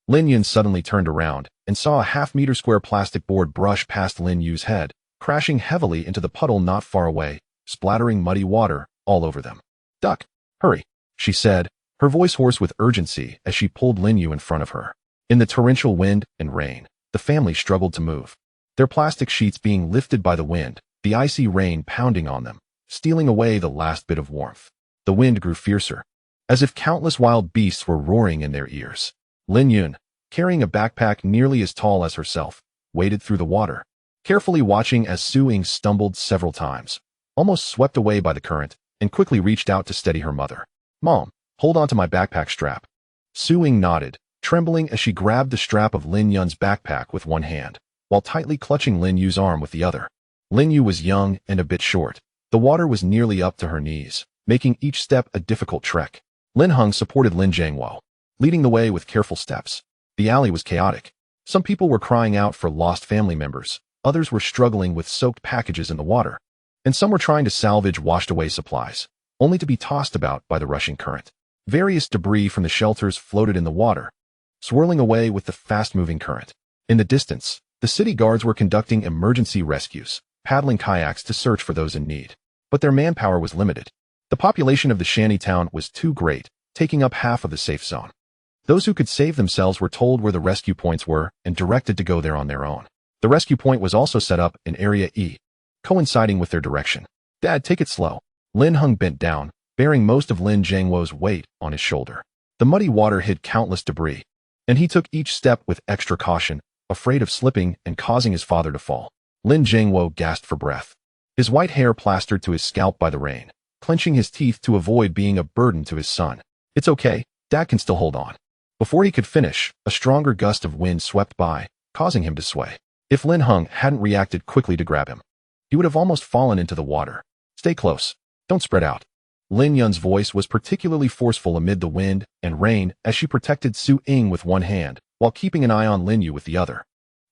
Lin Yun suddenly turned around and saw a half-meter square plastic board brush past Lin Yu's head, crashing heavily into the puddle not far away, splattering muddy water all over them. "Duck! Hurry!" she said, her voice hoarse with urgency as she pulled Lin Yu in front of her. In the torrential wind and rain, the family struggled to move. Their plastic sheets being lifted by the wind, the icy rain pounding on them, stealing away the last bit of warmth. The wind grew fiercer, as if countless wild beasts were roaring in their ears. Lin Yun, carrying a backpack nearly as tall as herself, waded through the water, carefully watching as Su Ying stumbled several times, almost swept away by the current, and quickly reached out to steady her mother. "Mom, hold on to my backpack strap." Su Ying nodded, trembling as she grabbed the strap of Lin Yun's backpack with one hand, while tightly clutching Lin Yu's arm with the other. Lin Yu was young and a bit short. The water was nearly up to her knees, making each step a difficult trek. Lin Heng supported Lin Jiangwo, leading the way with careful steps. The alley was chaotic. Some people were crying out for lost family members, others were struggling with soaked packages in the water, and some were trying to salvage washed-away supplies, only to be tossed about by the rushing current. Various debris from the shelters floated in the water, swirling away with the fast-moving current. In the distance, the city guards were conducting emergency rescues, paddling kayaks to search for those in need. But their manpower was limited. The population of the shanty town was too great, taking up half of the safe zone. Those who could save themselves were told where the rescue points were and directed to go there on their own. The rescue point was also set up in Area E, coinciding with their direction. "Dad, take it slow." Lin Heng bent down, bearing most of Lin Jiangwo's weight on his shoulder. The muddy water hid countless debris, and he took each step with extra caution, afraid of slipping and causing his father to fall. Lin Jiangwo gasped for breath, his white hair plastered to his scalp by the rain, clenching his teeth to avoid being a burden to his son. "It's okay, Dad can still hold on." Before he could finish, a stronger gust of wind swept by, causing him to sway. If Lin Heng hadn't reacted quickly to grab him, he would have almost fallen into the water. "Stay close. Don't spread out." Lin Yun's voice was particularly forceful amid the wind and rain as she protected Su Ying with one hand, while keeping an eye on Lin Yu with the other.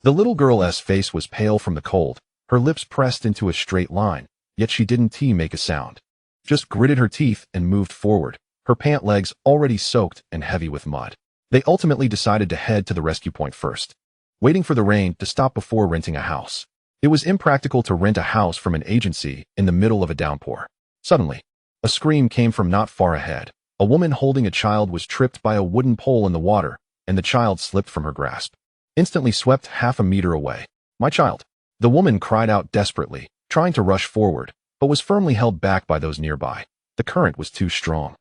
The little girl's face was pale from the cold, her lips pressed into a straight line, yet she didn't make a sound. Just gritted her teeth and moved forward, her pant legs already soaked and heavy with mud. They ultimately decided to head to the rescue point first, waiting for the rain to stop before renting a house. It was impractical to rent a house from an agency in the middle of a downpour. Suddenly, a scream came from not far ahead. A woman holding a child was tripped by a wooden pole in the water, and the child slipped from her grasp, instantly swept half a meter away. "My child!" The woman cried out desperately, trying to rush forward, but was firmly held back by those nearby. The current was too strong,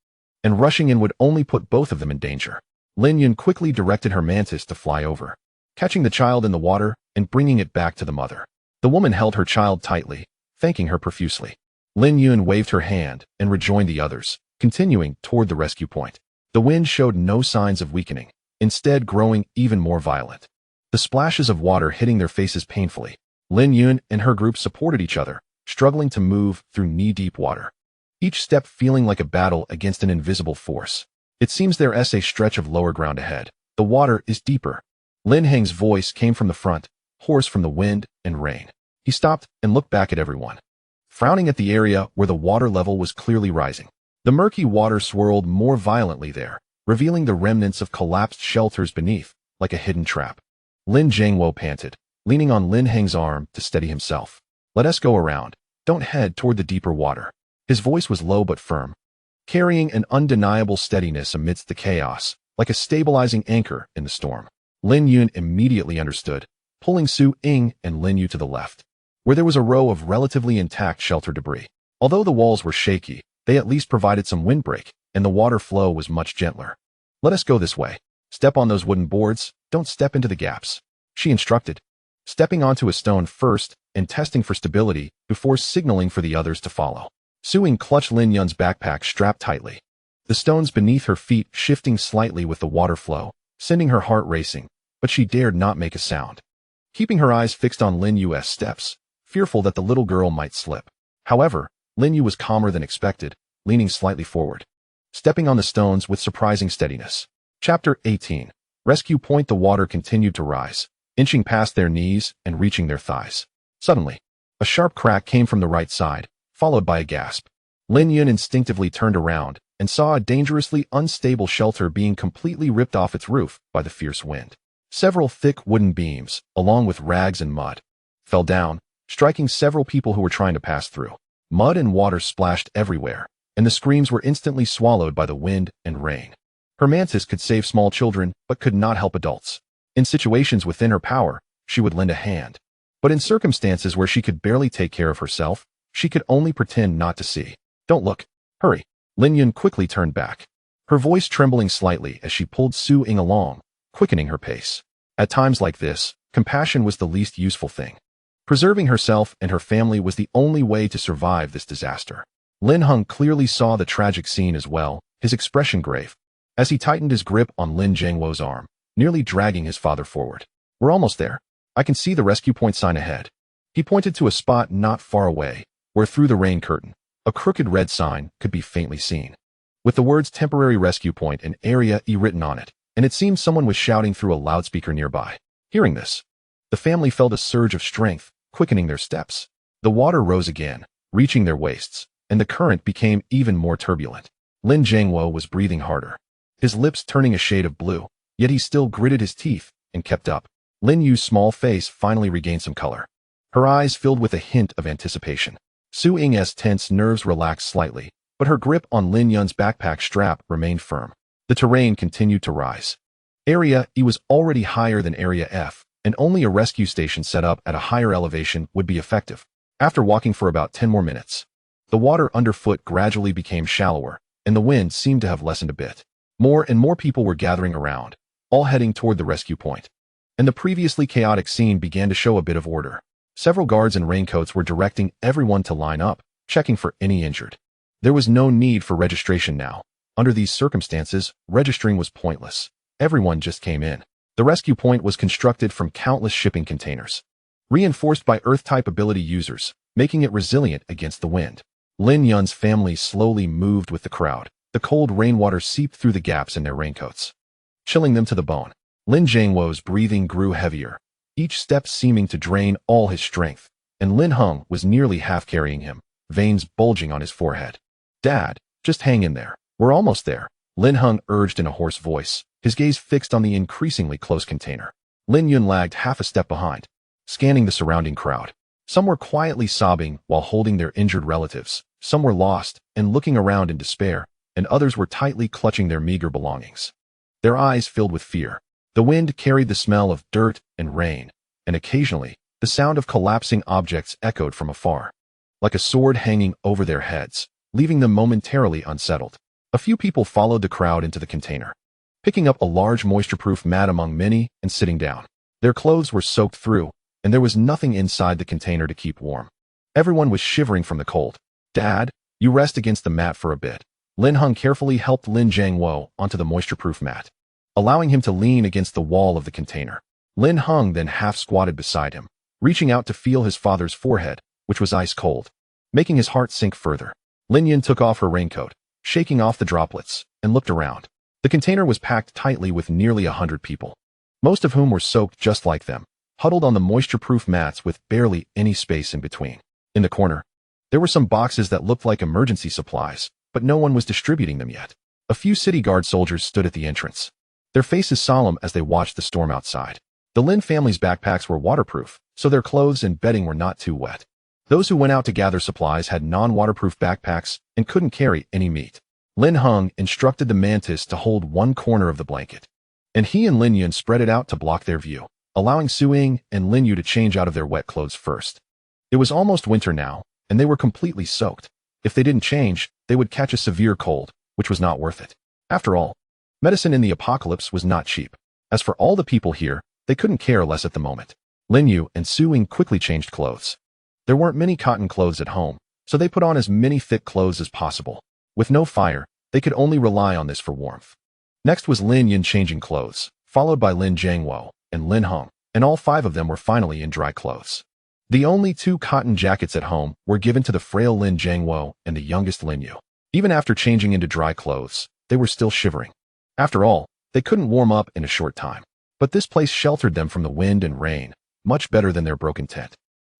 and rushing in would only put both of them in danger. Lin Yun quickly directed her mantis to fly over, catching the child in the water and bringing it back to the mother. The woman held her child tightly, thanking her profusely. Lin Yun waved her hand and rejoined the others, continuing toward the rescue point. The wind showed no signs of weakening, instead growing even more violent. The splashes of water hitting their faces painfully. Lin Yun and her group supported each other, struggling to move through knee-deep water, each step feeling like a battle against an invisible force. "It seems there's a stretch of lower ground ahead. The water is deeper." Lin Heng's voice came from the front, hoarse from the wind and rain. He stopped and looked back at everyone, frowning at the area where the water level was clearly rising. The murky water swirled more violently there, revealing the remnants of collapsed shelters beneath, like a hidden trap. Lin Jiangwo panted, leaning on Lin Heng's arm to steady himself. "Let us go around. Don't head toward the deeper water." His voice was low but firm, carrying an undeniable steadiness amidst the chaos, like a stabilizing anchor in the storm. Lin Yun immediately understood, pulling Su Ying and Lin Yu to the left, where there was a row of relatively intact shelter debris. Although the walls were shaky, they at least provided some windbreak, and the water flow was much gentler. "Let us go this way. Step on those wooden boards, don't step into the gaps," she instructed, stepping onto a stone first and testing for stability before signaling for the others to follow. Su Ying clutched Lin Yun's backpack strapped tightly, the stones beneath her feet shifting slightly with the water flow, sending her heart racing, but she dared not make a sound, keeping her eyes fixed on Lin Yu's steps, fearful that the little girl might slip. However, Lin Yu was calmer than expected, leaning slightly forward, stepping on the stones with surprising steadiness. Chapter 18. Rescue Point. The water continued to rise, inching past their knees and reaching their thighs. Suddenly, a sharp crack came from the right side, followed by a gasp. Lin Yun instinctively turned around and saw a dangerously unstable shelter being completely ripped off its roof by the fierce wind. Several thick wooden beams, along with rags and mud, fell down, striking several people who were trying to pass through. Mud and water splashed everywhere, and the screams were instantly swallowed by the wind and rain. Her mantis could save small children, but could not help adults. In situations within her power, she would lend a hand. But in circumstances where she could barely take care of herself, she could only pretend not to see. Don't look. Hurry. Lin Yun quickly turned back, her voice trembling slightly as she pulled Su Ying along, quickening her pace. At times like this, compassion was the least useful thing. Preserving herself and her family was the only way to survive this disaster. Lin Hung clearly saw the tragic scene as well, his expression grave, as he tightened his grip on Lin Jiangwo's arm, nearly dragging his father forward. We're almost there. I can see the rescue point sign ahead. He pointed to a spot not far away, where through the rain curtain, a crooked red sign could be faintly seen, with the words Temporary Rescue Point and Area E written on it, and it seemed someone was shouting through a loudspeaker nearby. Hearing this, the family felt a surge of strength, quickening their steps. The water rose again, reaching their waists, and the current became even more turbulent. Lin Jiangwo was breathing harder, his lips turning a shade of blue, yet he still gritted his teeth and kept up. Lin Yu's small face finally regained some color, her eyes filled with a hint of anticipation. Su Ying's tense nerves relaxed slightly, but her grip on Lin Yun's backpack strap remained firm. The terrain continued to rise. Area E was already higher than Area F, and only a rescue station set up at a higher elevation would be effective. After walking for about 10 more minutes, the water underfoot gradually became shallower, and the wind seemed to have lessened a bit. More and more people were gathering around, all heading toward the rescue point, and the previously chaotic scene began to show a bit of order. Several guards in raincoats were directing everyone to line up, checking for any injured. There was no need for registration now. Under these circumstances, registering was pointless. Everyone just came in. The rescue point was constructed from countless shipping containers, reinforced by Earth-type ability users, making it resilient against the wind. Lin Yun's family slowly moved with the crowd. The cold rainwater seeped through the gaps in their raincoats, chilling them to the bone. Lin Jiangwo's breathing grew heavier, each step seeming to drain all his strength, and Lin Hung was nearly half carrying him, veins bulging on his forehead. Dad, just hang in there. We're almost there, Lin Hung urged in a hoarse voice, his gaze fixed on the increasingly close container. Lin Yun lagged half a step behind, scanning the surrounding crowd. Some were quietly sobbing while holding their injured relatives, some were lost and looking around in despair, and others were tightly clutching their meager belongings. Their eyes filled with fear. The wind carried the smell of dirt and rain, and occasionally, the sound of collapsing objects echoed from afar, like a sword hanging over their heads, leaving them momentarily unsettled. A few people followed the crowd into the container, picking up a large moisture-proof mat among many and sitting down. Their clothes were soaked through, and there was nothing inside the container to keep warm. Everyone was shivering from the cold. Dad, you rest against the mat for a bit. Lin Hung carefully helped Lin Jiangwo onto the moisture-proof mat, allowing him to lean against the wall of the container. Lin Hung then half-squatted beside him, reaching out to feel his father's forehead, which was ice cold, making his heart sink further. Lin Yun took off her raincoat, shaking off the droplets, and looked around. The container was packed tightly with nearly 100 people, most of whom were soaked just like them, huddled on the moisture-proof mats with barely any space in between. In the corner, there were some boxes that looked like emergency supplies, but no one was distributing them yet. A few city guard soldiers stood at the entrance, their faces solemn as they watched the storm outside. The Lin family's backpacks were waterproof, so their clothes and bedding were not too wet. Those who went out to gather supplies had non-waterproof backpacks and couldn't carry any meat. Lin Hung instructed the mantis to hold one corner of the blanket, and he and Lin Yun spread it out to block their view, allowing Su Ying and Lin Yu to change out of their wet clothes first. It was almost winter now, and they were completely soaked. If they didn't change, they would catch a severe cold, which was not worth it. After all, medicine in the apocalypse was not cheap. As for all the people here, they couldn't care less at the moment. Lin Yu and Su Ying quickly changed clothes. There weren't many cotton clothes at home, so they put on as many thick clothes as possible. With no fire, they could only rely on this for warmth. Next was Lin Yun changing clothes, followed by Lin Jiangwo and Lin Hung, and all 5 of them were finally in dry clothes. The only 2 cotton jackets at home were given to the frail Lin Jiangwo and the youngest Lin Yu. Even after changing into dry clothes, they were still shivering. After all, they couldn't warm up in a short time. But this place sheltered them from the wind and rain, much better than their broken tent.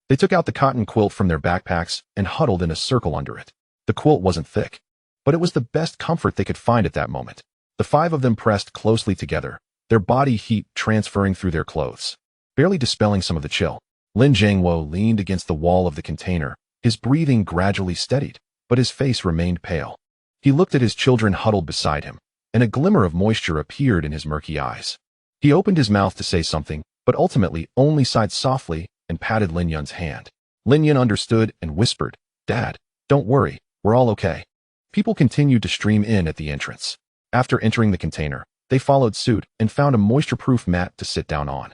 They took out the cotton quilt from their backpacks and huddled in a circle under it. The quilt wasn't thick, but it was the best comfort they could find at that moment. The five of them pressed closely together, their body heat transferring through their clothes, barely dispelling some of the chill. Lin Jiangwo leaned against the wall of the container, his breathing gradually steadied, but his face remained pale. He looked at his children huddled beside him, and a glimmer of moisture appeared in his murky eyes. He opened his mouth to say something, but ultimately only sighed softly and patted Lin Yun's hand. Lin Yun understood and whispered, "Dad, don't worry, we're all okay." People continued to stream in at the entrance. After entering the container, they followed suit and found a moisture-proof mat to sit down on.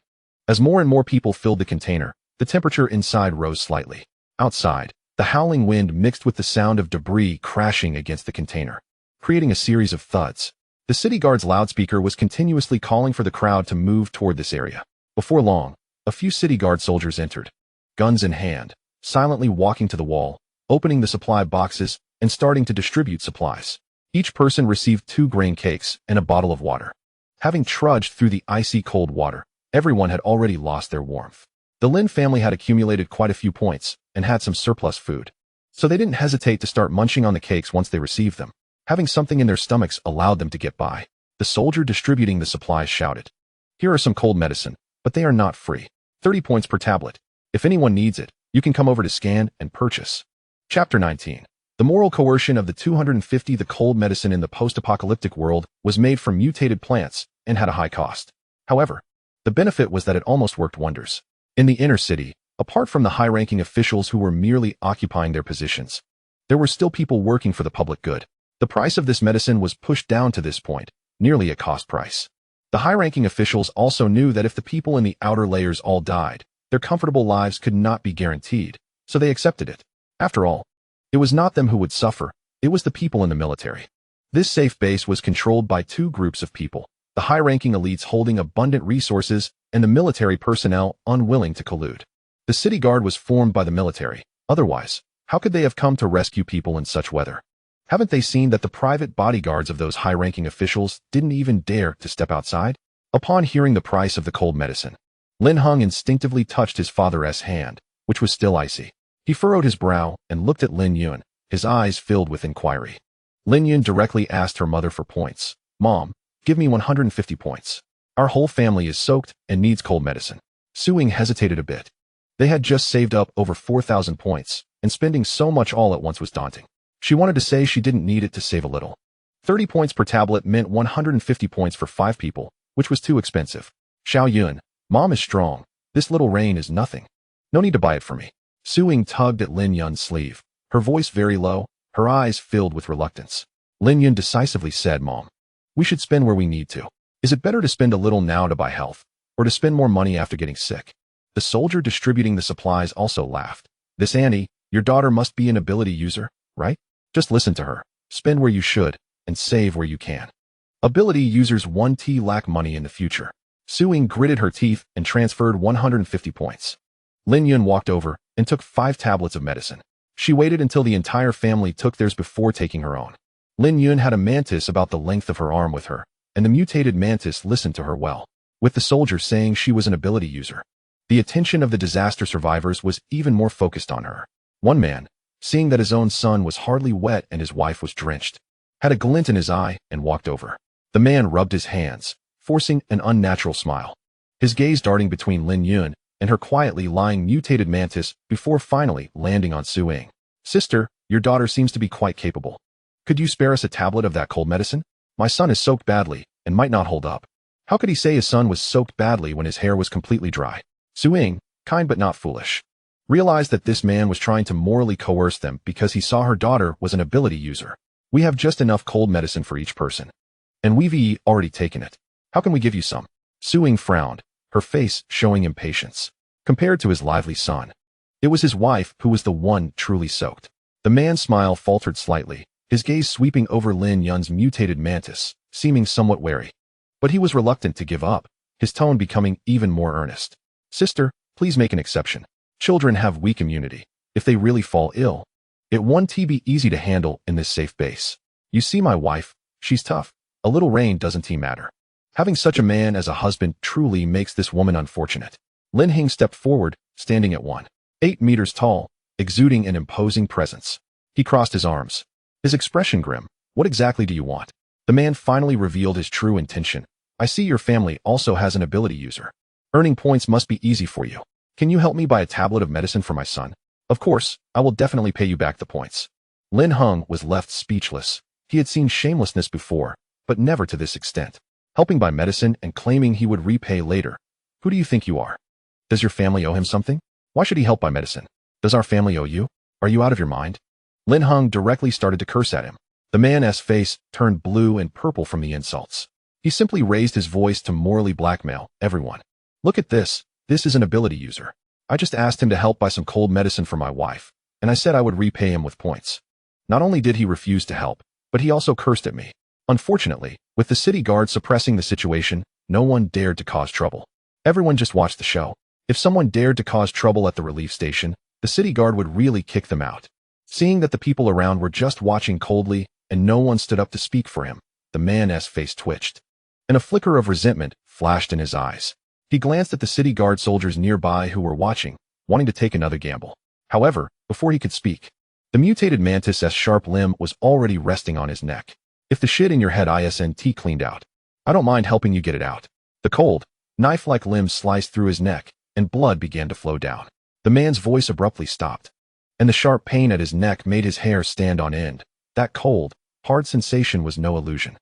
As more and more people filled the container, the temperature inside rose slightly. Outside, the howling wind mixed with the sound of debris crashing against the container, creating a series of thuds. The city guard's loudspeaker was continuously calling for the crowd to move toward this area. Before long, a few city guard soldiers entered, guns in hand, silently walking to the wall, opening the supply boxes, and starting to distribute supplies. Each person received 2 grain cakes and a bottle of water. Having trudged through the icy cold water, everyone had already lost their warmth. The Lin family had accumulated quite a few points and had some surplus food, so they didn't hesitate to start munching on the cakes once they received them. Having something in their stomachs allowed them to get by. The soldier distributing the supplies shouted, "Here are some cold medicine, but they are not free. 30 points per tablet. If anyone needs it, you can come over to scan and purchase." Chapter 19. The moral coercion of the 250. The cold medicine in the post-apocalyptic world was made from mutated plants and had a high cost. However, the benefit was that it almost worked wonders. In the inner city, apart from the high-ranking officials who were merely occupying their positions, there were still people working for the public good. The price of this medicine was pushed down to this point, nearly a cost price. The high-ranking officials also knew that if the people in the outer layers all died, their comfortable lives could not be guaranteed, so they accepted it. After all, it was not them who would suffer, it was the people in the military. This safe base was controlled by 2 groups of people, the high-ranking elites holding abundant resources and the military personnel unwilling to collude. The city guard was formed by the military. Otherwise, how could they have come to rescue people in such weather? Haven't they seen that the private bodyguards of those high-ranking officials didn't even dare to step outside? Upon hearing the price of the cold medicine, Lin Hung instinctively touched his father's hand, which was still icy. He furrowed his brow and looked at Lin Yun, his eyes filled with inquiry. Lin Yun directly asked her mother for points. "Mom, give me 150 points. Our whole family is soaked and needs cold medicine." Suing hesitated a bit. They had just saved up over 4,000 points, and spending so much all at once was daunting. She wanted to say she didn't need it to save a little. 30 points per tablet meant 150 points for 5 people, which was too expensive. "Xiao Yun, Mom is strong. This little rain is nothing. No need to buy it for me." Suing tugged at Lin Yun's sleeve, her voice very low, her eyes filled with reluctance. Lin Yun decisively said, "Mom, we should spend where we need to. Is it better to spend a little now to buy health, or to spend more money after getting sick?" The soldier distributing the supplies also laughed. "This Annie, your daughter must be an ability user, right? Just listen to her. Spend where you should, and save where you can. Ability users 1T lack money in the future." Suing gritted her teeth and transferred 150 points. Lin Yun walked over and took 5 tablets of medicine. She waited until the entire family took theirs before taking her own. Lin Yun had a mantis about the length of her arm with her, and the mutated mantis listened to her well, with the soldier saying she was an ability user. The attention of the disaster survivors was even more focused on her. One man, seeing that his own son was hardly wet and his wife was drenched, had a glint in his eye and walked over. The man rubbed his hands, forcing an unnatural smile, his gaze darting between Lin Yun and her quietly lying mutated mantis before finally landing on Suing. "Sister, your daughter seems to be quite capable. Could you spare us a tablet of that cold medicine? My son is soaked badly and might not hold up." How could he say his son was soaked badly when his hair was completely dry? Suing, kind but not foolish, realized that this man was trying to morally coerce them because he saw her daughter was an ability user. "We have just enough cold medicine for each person, and we've already taken it. How can we give you some?" Suing frowned, her face showing impatience. Compared to his lively son, it was his wife who was the one truly soaked. The man's smile faltered slightly, his gaze sweeping over Lin Yun's mutated mantis, seeming somewhat wary. But he was reluctant to give up, his tone becoming even more earnest. "Sister, please make an exception. Children have weak immunity. If they really fall ill, it won't be easy to handle in this safe base. You see my wife, she's tough. A little rain doesn't matter. Having such a man as a husband truly makes this woman unfortunate." Lin Hing stepped forward, standing at 1.8 meters tall, exuding an imposing presence. He crossed his arms, his expression grim, What exactly do you want? The man finally revealed his true intention. I see your family also has an ability user. Earning points must be easy for you. Can you help me buy a tablet of medicine for my son? Of course, I will definitely pay you back the points. Lin Hung was left speechless. He had seen shamelessness before, but never to this extent. Helping buy medicine and claiming he would repay later. Who do you think you are? Does your family owe him something? Why should he help buy medicine? Does our family owe you? Are you out of your mind? Lin Hung directly started to curse at him. The man's face turned blue and purple from the insults. He simply raised his voice to morally blackmail everyone. Look at this. This is an ability user. I just asked him to help buy some cold medicine for my wife, and I said I would repay him with points. Not only did he refuse to help, but he also cursed at me. Unfortunately, with the city guard suppressing the situation, no one dared to cause trouble. Everyone just watched the show. If someone dared to cause trouble at the relief station, the city guard would really kick them out. Seeing that the people around were just watching coldly and no one stood up to speak for him, the man's face twitched. And a flicker of resentment flashed in his eyes. He glanced at the city guard soldiers nearby who were watching, wanting to take another gamble. However, before he could speak, the mutated mantis's sharp limb was already resting on his neck. If the shit in your head isn't cleaned out, I don't mind helping you get it out. The cold, knife-like limb sliced through his neck, and blood began to flow down. The man's voice abruptly stopped, and the sharp pain at his neck made his hair stand on end. That cold, hard sensation was no illusion.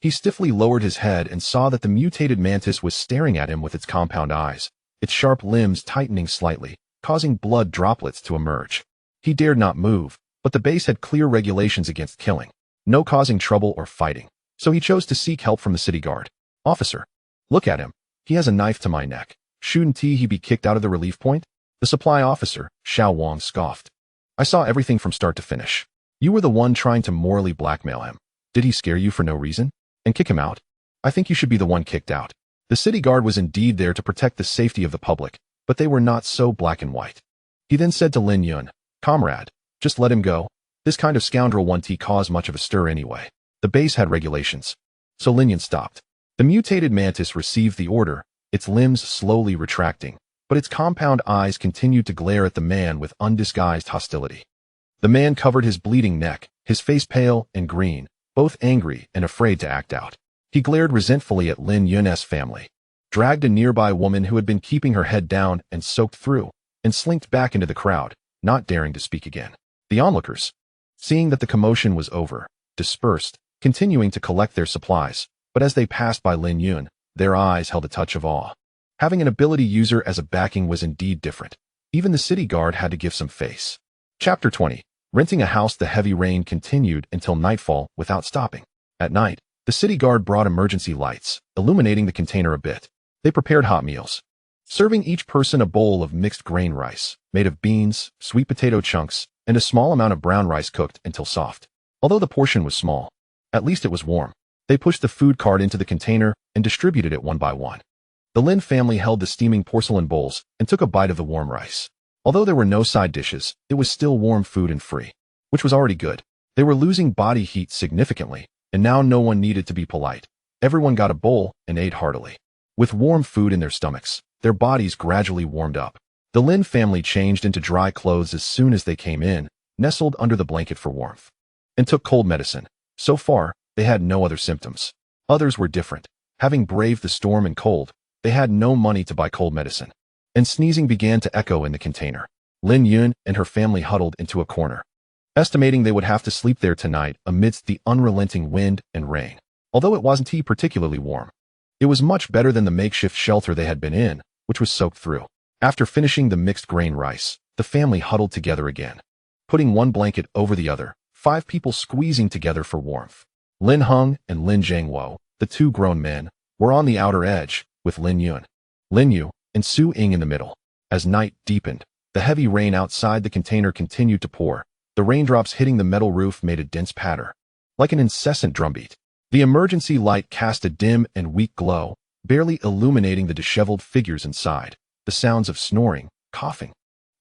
He stiffly lowered his head and saw that the mutated mantis was staring at him with its compound eyes, its sharp limbs tightening slightly, causing blood droplets to emerge. He dared not move, but the base had clear regulations against killing, no causing trouble or fighting, so he chose to seek help from the city guard. Officer, look at him. He has a knife to my neck. Shouldn't he be kicked out of the relief point? The supply officer, Xiao Wang, scoffed. I saw everything from start to finish. You were the one trying to morally blackmail him. Did he scare you for no reason? And kick him out? I think you should be the one kicked out. The city guard was indeed there to protect the safety of the public, but they were not so black and white. He then said to Lin Yun, Comrade, just let him go. This kind of scoundrel won't cause much of a stir anyway. The base had regulations. So Lin Yun stopped. The mutated mantis received the order, its limbs slowly retracting, but its compound eyes continued to glare at the man with undisguised hostility. The man covered his bleeding neck, his face pale and green, both angry and afraid to act out. He glared resentfully at Lin Yun's family, dragged a nearby woman who had been keeping her head down and soaked through, and slinked back into the crowd, not daring to speak again. The onlookers, seeing that the commotion was over, dispersed, continuing to collect their supplies, but as they passed by Lin Yun, their eyes held a touch of awe. Having an ability user as a backing was indeed different. Even the city guard had to give some face. Chapter 20. Renting a house. The heavy rain continued until nightfall without stopping. At night, the city guard brought emergency lights, illuminating the container a bit. They prepared hot meals, serving each person a bowl of mixed grain rice, made of beans, sweet potato chunks, and a small amount of brown rice cooked until soft. Although the portion was small, at least it was warm. They pushed the food cart into the container and distributed it one by one. The Lin family held the steaming porcelain bowls and took a bite of the warm rice. Although there were no side dishes, it was still warm food and free, which was already good. They were losing body heat significantly, and now no one needed to be polite. Everyone got a bowl and ate heartily. With warm food in their stomachs, their bodies gradually warmed up. The Lin family changed into dry clothes as soon as they came in, nestled under the blanket for warmth, and took cold medicine. So far, they had no other symptoms. Others were different. Having braved the storm and cold, they had no money to buy cold medicine, and sneezing began to echo in the container. Lin Yun and her family huddled into a corner, estimating they would have to sleep there tonight amidst the unrelenting wind and rain. Although it wasn't particularly warm, it was much better than the makeshift shelter they had been in, which was soaked through. After finishing the mixed grain rice, the family huddled together again, putting one blanket over the other, 5 people squeezing together for warmth. Lin Hung and Lin Zhangwo, the 2 grown men, were on the outer edge, with Lin Yun, Lin Yu, and Su Ying in the middle. As night deepened, the heavy rain outside the container continued to pour. The raindrops hitting the metal roof made a dense patter, like an incessant drumbeat. The emergency light cast a dim and weak glow, barely illuminating the disheveled figures inside. The sounds of snoring, coughing,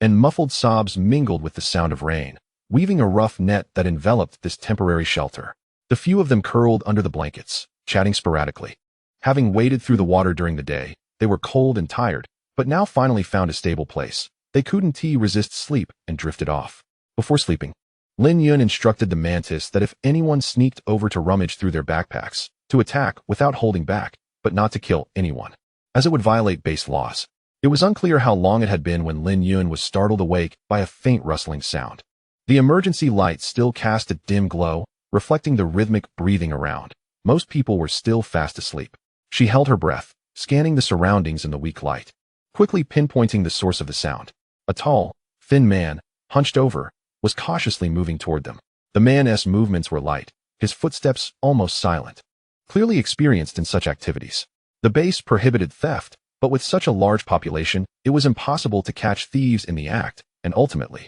and muffled sobs mingled with the sound of rain, weaving a rough net that enveloped this temporary shelter. The few of them curled under the blankets, chatting sporadically. Having waded through the water during the day, they were cold and tired, but now finally found a stable place. They couldn't resist sleep and drifted off. Before sleeping, Lin Yun instructed the mantis that if anyone sneaked over to rummage through their backpacks, to attack without holding back, but not to kill anyone, as it would violate base laws. It was unclear how long it had been when Lin Yun was startled awake by a faint rustling sound. The emergency light still cast a dim glow, reflecting the rhythmic breathing around. Most people were still fast asleep. She held her breath, scanning the surroundings in the weak light, quickly pinpointing the source of the sound. A tall, thin man, hunched over, was cautiously moving toward them. The man's movements were light, his footsteps almost silent, clearly experienced in such activities. The base prohibited theft, but with such a large population, it was impossible to catch thieves in the act, and ultimately,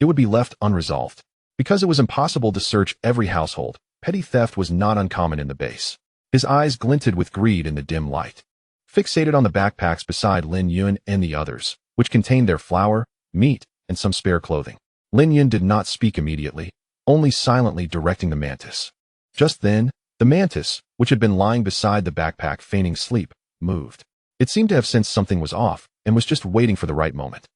it would be left unresolved. Because it was impossible to search every household, petty theft was not uncommon in the base. His eyes glinted with greed in the dim light. Fixated on the backpacks beside Lin Yun and the others, which contained their flour, meat, and some spare clothing. Lin Yun did not speak immediately, only silently directing the mantis. Just then, the mantis, which had been lying beside the backpack feigning sleep, moved. It seemed to have sensed something was off, and was just waiting for the right moment.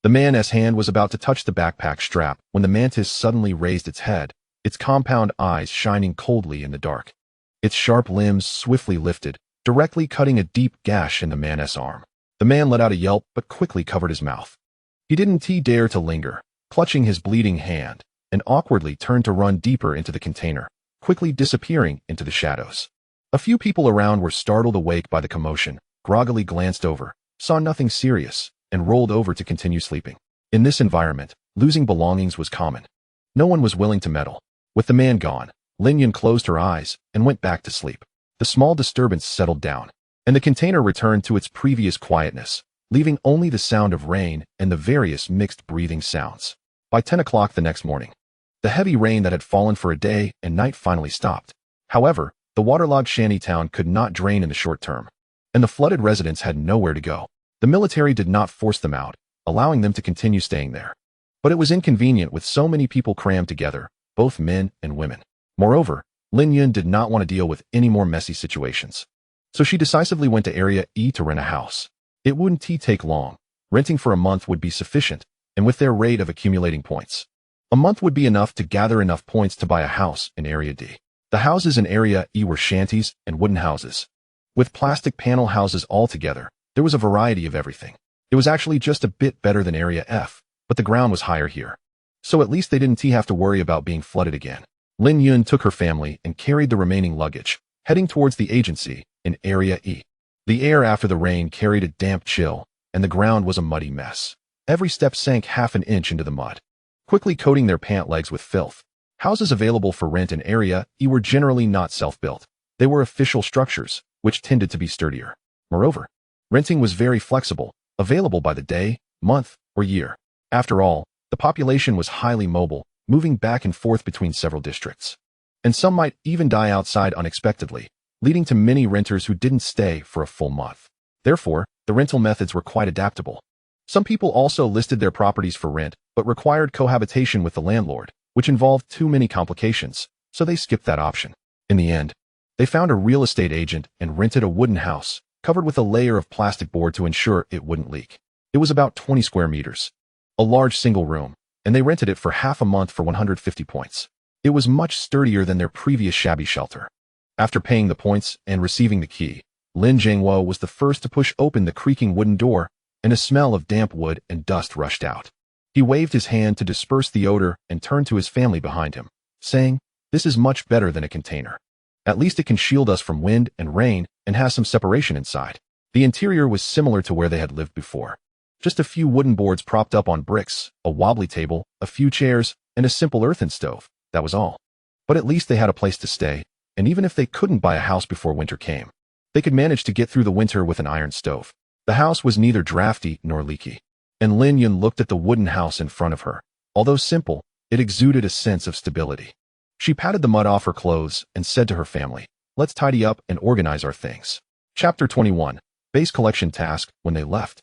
The man's hand was about to touch the backpack strap when the mantis suddenly raised its head, its compound eyes shining coldly in the dark. Its sharp limbs swiftly lifted, directly cutting a deep gash in the man's arm. The man let out a yelp but quickly covered his mouth. He didn't dare to linger, clutching his bleeding hand, and awkwardly turned to run deeper into the container, quickly disappearing into the shadows. A few people around were startled awake by the commotion, groggily glanced over, saw nothing serious, and rolled over to continue sleeping. In this environment, losing belongings was common. No one was willing to meddle. With the man gone, Lin Yun closed her eyes and went back to sleep. The small disturbance settled down, and the container returned to its previous quietness, leaving only the sound of rain and the various mixed breathing sounds. By 10 o'clock the next morning, the heavy rain that had fallen for a day and night finally stopped. However, the waterlogged shantytown could not drain in the short term, and the flooded residents had nowhere to go. The military did not force them out, allowing them to continue staying there. But it was inconvenient with so many people crammed together, both men and women. Moreover, Lin Yun did not want to deal with any more messy situations. So she decisively went to Area E to rent a house. It wouldn't take long. Renting for a month would be sufficient, and with their rate of accumulating points, a month would be enough to gather enough points to buy a house in Area D. The houses in Area E were shanties and wooden houses. With plastic panel houses altogether, there was a variety of everything. It was actually just a bit better than Area F, but the ground was higher here. So at least they didn't have to worry about being flooded again. Lin Yun took her family and carried the remaining luggage, heading towards the agency in Area E. The air after the rain carried a damp chill, and the ground was a muddy mess. Every step sank half an inch into the mud, quickly coating their pant legs with filth. Houses available for rent in Area E were generally not self-built. They were official structures, which tended to be sturdier. Moreover, renting was very flexible, available by the day, month, or year. After all, the population was highly mobile, moving back and forth between several districts. And some might even die outside unexpectedly, leading to many renters who didn't stay for a full month. Therefore, the rental methods were quite adaptable. Some people also listed their properties for rent, but required cohabitation with the landlord, which involved too many complications, so they skipped that option. In the end, they found a real estate agent and rented a wooden house, covered with a layer of plastic board to ensure it wouldn't leak. It was about 20 square meters, a large single room, and they rented it for half a month for 150 points. It was much sturdier than their previous shabby shelter. After paying the points and receiving the key, Lin Zhengwo was the first to push open the creaking wooden door, and a smell of damp wood and dust rushed out. He waved his hand to disperse the odor and turned to his family behind him, saying, "This is much better than a container. At least it can shield us from wind and rain and has some separation inside." The interior was similar to where they had lived before. Just a few wooden boards propped up on bricks, a wobbly table, a few chairs, and a simple earthen stove. That was all. But at least they had a place to stay, and even if they couldn't buy a house before winter came, they could manage to get through the winter with an iron stove. The house was neither drafty nor leaky, and Lin Yun looked at the wooden house in front of her. Although simple, it exuded a sense of stability. She patted the mud off her clothes and said to her family, "Let's tidy up and organize our things." Chapter 21. Base collection task. When they left,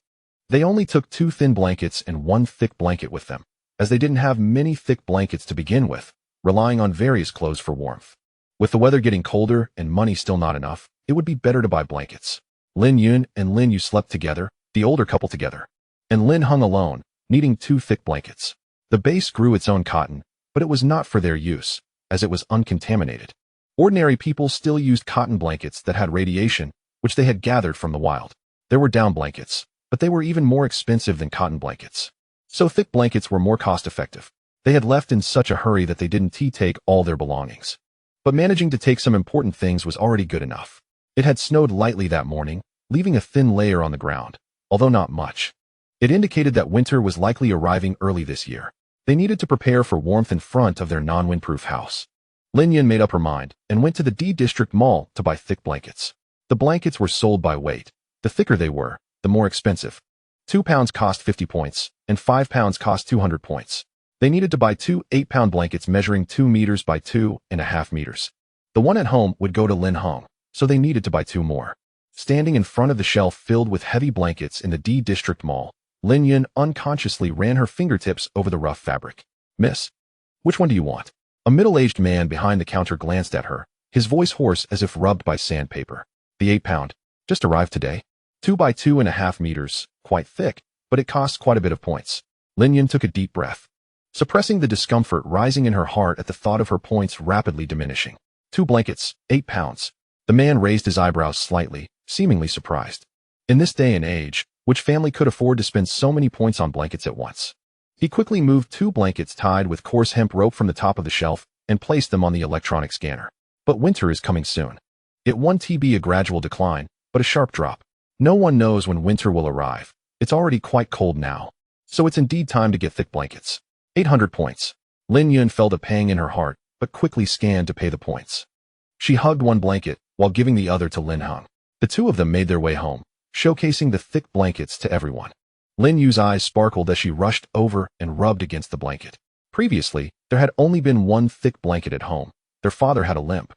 they only took 2 thin blankets and 1 thick blanket with them, as they didn't have many thick blankets to begin with, relying on various clothes for warmth. With the weather getting colder and money still not enough, it would be better to buy blankets. Lin Yun and Lin Yu slept together, the older couple together, and Lin hung alone, needing 2 thick blankets. The base grew its own cotton, but it was not for their use, as it was uncontaminated. Ordinary people still used cotton blankets that had radiation, which they had gathered from the wild. There were down blankets, but they were even more expensive than cotton blankets. So thick blankets were more cost-effective. They had left in such a hurry that they didn't take all their belongings. But managing to take some important things was already good enough. It had snowed lightly that morning, leaving a thin layer on the ground, although not much. It indicated that winter was likely arriving early this year. They needed to prepare for warmth in front of their non-windproof house. Lin Yun made up her mind and went to the D District Mall to buy thick blankets. The blankets were sold by weight. The thicker they were, the more expensive. 2 pounds cost 50 points, and 5 pounds cost 200 points. They needed to buy 2 8-pound blankets measuring 2 meters by 2.5 meters. The one at home would go to Lin Hong, so they needed to buy 2 more. Standing in front of the shelf filled with heavy blankets in the D District Mall, Lin Yun unconsciously ran her fingertips over the rough fabric. "Miss, which one do you want?" A middle-aged man behind the counter glanced at her, his voice hoarse as if rubbed by sandpaper. "The 8-pound. Just arrived today. 2 by 2.5 meters, quite thick, but it costs quite a bit of points." Lin Yun took a deep breath, suppressing the discomfort rising in her heart at the thought of her points rapidly diminishing. 2 blankets, 8 pounds. The man raised his eyebrows slightly, seemingly surprised. In this day and age, which family could afford to spend so many points on blankets at once? He quickly moved 2 blankets tied with coarse hemp rope from the top of the shelf and placed them on the electronic scanner. But winter is coming soon. It won't be a gradual decline, but a sharp drop. No one knows when winter will arrive. It's already quite cold now. So it's indeed time to get thick blankets. 800 points. Lin Yun felt a pang in her heart, but quickly scanned to pay the points. She hugged one blanket while giving the other to Lin Hong. The two of them made their way home, showcasing the thick blankets to everyone. Lin Yu's eyes sparkled as she rushed over and rubbed against the blanket. Previously, there had only been one thick blanket at home. Their father had a limp,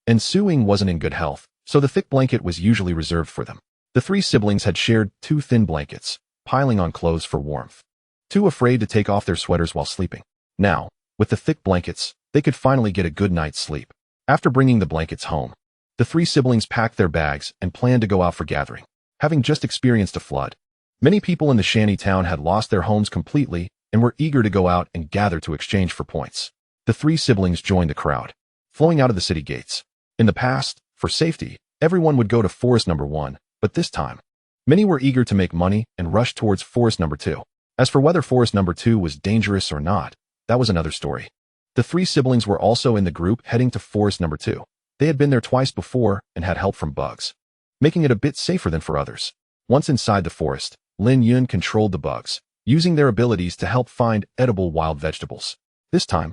and Su-Ying wasn't in good health, so the thick blanket was usually reserved for them. The 3 siblings had shared 2 thin blankets, piling on clothes for warmth. Too afraid to take off their sweaters while sleeping. Now, with the thick blankets, they could finally get a good night's sleep. After bringing the blankets home, the 3 siblings packed their bags and planned to go out for gathering. Having just experienced a flood, many people in the shanty town had lost their homes completely and were eager to go out and gather to exchange for points. The 3 siblings joined the crowd, flowing out of the city gates. In the past, for safety, everyone would go to Forest Number 1, but this time, many were eager to make money and rushed towards Forest Number 2. As for whether Forest Number 2 was dangerous or not, that was another story. The 3 siblings were also in the group heading to Forest Number 2. They had been there twice before and had help from bugs, making it a bit safer than for others. Once inside the forest, Lin Yun controlled the bugs, using their abilities to help find edible wild vegetables. This time,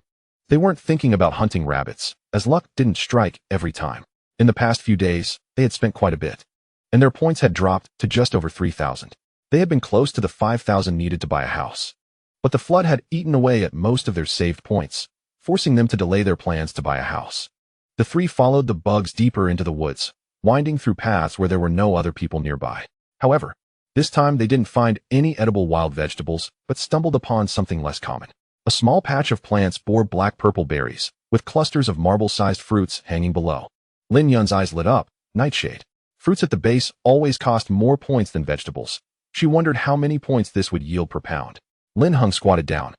they weren't thinking about hunting rabbits, as luck didn't strike every time. In the past few days, they had spent quite a bit, and their points had dropped to just over 3,000. They had been close to the 5,000 needed to buy a house. But the flood had eaten away at most of their saved points, forcing them to delay their plans to buy a house. The 3 followed the bugs deeper into the woods, winding through paths where there were no other people nearby. However, this time they didn't find any edible wild vegetables, but stumbled upon something less common. A small patch of plants bore black-purple berries, with clusters of marble-sized fruits hanging below. Lin Yun's eyes lit up. Nightshade. Fruits at the base always cost more points than vegetables. She wondered how many points this would yield per pound. Lin Hong squatted down,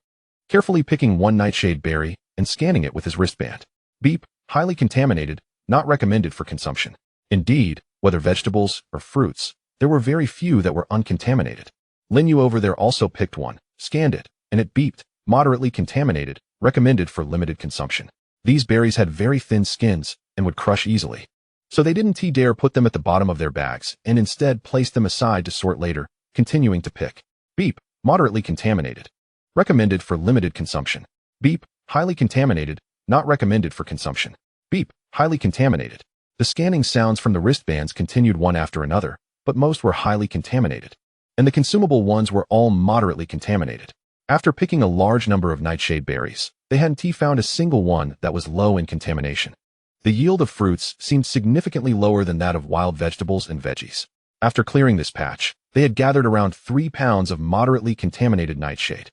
carefully picking one nightshade berry and scanning it with his wristband. Beep. Highly contaminated, not recommended for consumption. Indeed, whether vegetables or fruits, there were very few that were uncontaminated. Lin Yu over there also picked one, scanned it, and it beeped, moderately contaminated, recommended for limited consumption. These berries had very thin skins and would crush easily, so they didn't dare put them at the bottom of their bags and instead placed them aside to sort later, continuing to pick. Beep. Moderately contaminated. Recommended for limited consumption. Beep. Highly contaminated, not recommended for consumption. Beep. Highly contaminated. The scanning sounds from the wristbands continued one after another, but most were highly contaminated, and the consumable ones were all moderately contaminated. After picking a large number of nightshade berries, they hadn't found a single one that was low in contamination. The yield of fruits seemed significantly lower than that of wild vegetables and veggies. After clearing this patch, they had gathered around 3 pounds of moderately contaminated nightshade.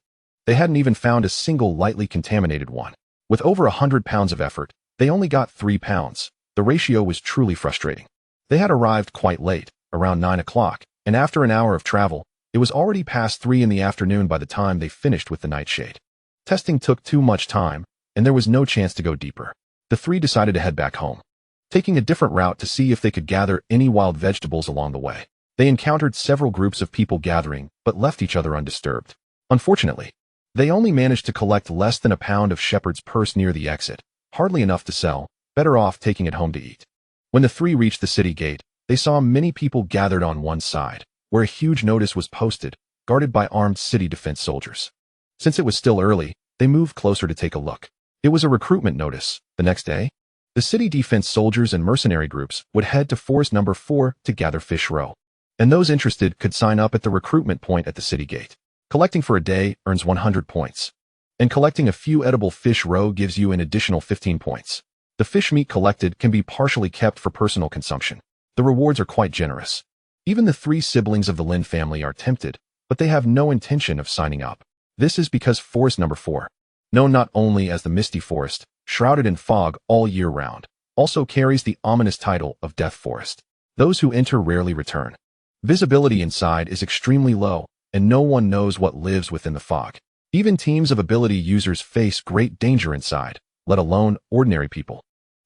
They hadn't even found a single lightly contaminated one. With over 100 pounds of effort, they only got 3 pounds. The ratio was truly frustrating. They had arrived quite late, around 9 o'clock, and after an hour of travel, it was already past 3 in the afternoon by the time they finished with the nightshade. Testing took too much time, and there was no chance to go deeper. The three decided to head back home, taking a different route to see if they could gather any wild vegetables along the way. They encountered several groups of people gathering, but left each other undisturbed. Unfortunately, they only managed to collect less than a pound of shepherd's purse near the exit, hardly enough to sell, better off taking it home to eat. When the three reached the city gate, they saw many people gathered on one side, where a huge notice was posted, guarded by armed city defense soldiers. Since it was still early, they moved closer to take a look. It was a recruitment notice. The next day, the city defense soldiers and mercenary groups would head to Forest Number 4 to gather Fish Row, and those interested could sign up at the recruitment point at the city gate. Collecting for a day earns 100 points, and collecting a few edible fish roe gives you an additional 15 points. The fish meat collected can be partially kept for personal consumption. The rewards are quite generous. Even the three siblings of the Lin family are tempted, but they have no intention of signing up. This is because Forest Number 4, known not only as the Misty Forest, shrouded in fog all year round, also carries the ominous title of Death Forest. Those who enter rarely return. Visibility inside is extremely low, and no one knows what lives within the fog. Even teams of ability users face great danger inside, let alone ordinary people.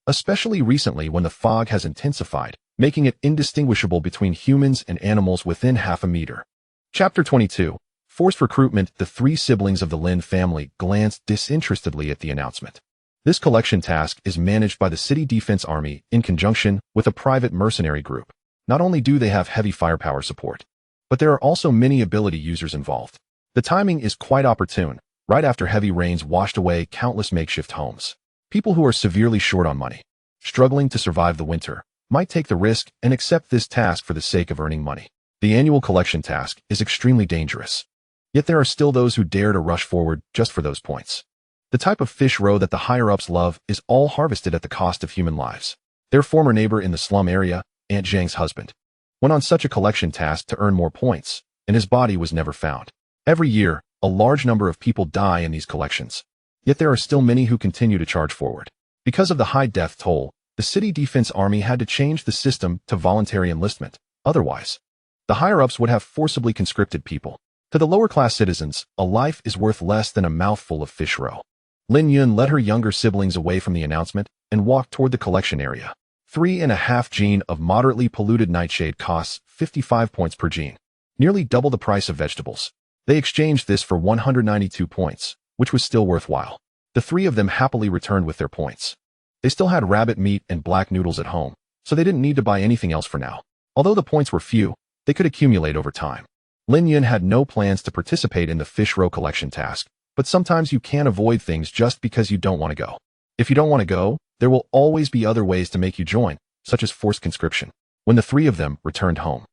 Especially recently when the fog has intensified, making it indistinguishable between humans and animals within half a meter. Chapter 22. Forced recruitment. The three siblings of the Lin family glanced disinterestedly at the announcement. This collection task is managed by the City Defense Army in conjunction with a private mercenary group. Not only do they have heavy firepower support, but there are also many ability users involved. The timing is quite opportune, right after heavy rains washed away countless makeshift homes. People who are severely short on money, struggling to survive the winter, might take the risk and accept this task for the sake of earning money. The annual collection task is extremely dangerous. Yet there are still those who dare to rush forward just for those points. The type of fish roe that the higher-ups love is all harvested at the cost of human lives. Their former neighbor in the slum area, Aunt Zhang's husband, went on such a collection task to earn more points, and his body was never found. Every year, a large number of people die in these collections. Yet there are still many who continue to charge forward. Because of the high death toll, the City Defense Army had to change the system to voluntary enlistment. Otherwise, the higher-ups would have forcibly conscripted people. To the lower-class citizens, a life is worth less than a mouthful of fish roe. Lin Yun led her younger siblings away from the announcement and walked toward the collection area. 3.5 gene of moderately polluted nightshade costs 55 points per gene, nearly double the price of vegetables. They exchanged this for 192 points, which was still worthwhile. The three of them happily returned with their points. They still had rabbit meat and black noodles at home, so they didn't need to buy anything else for now. Although the points were few, they could accumulate over time. Lin Yun had no plans to participate in the fish roe collection task, but sometimes you can't avoid things just because you don't want to go. If you don't want to go, there will always be other ways to make you join, such as forced conscription. When the three of them returned home,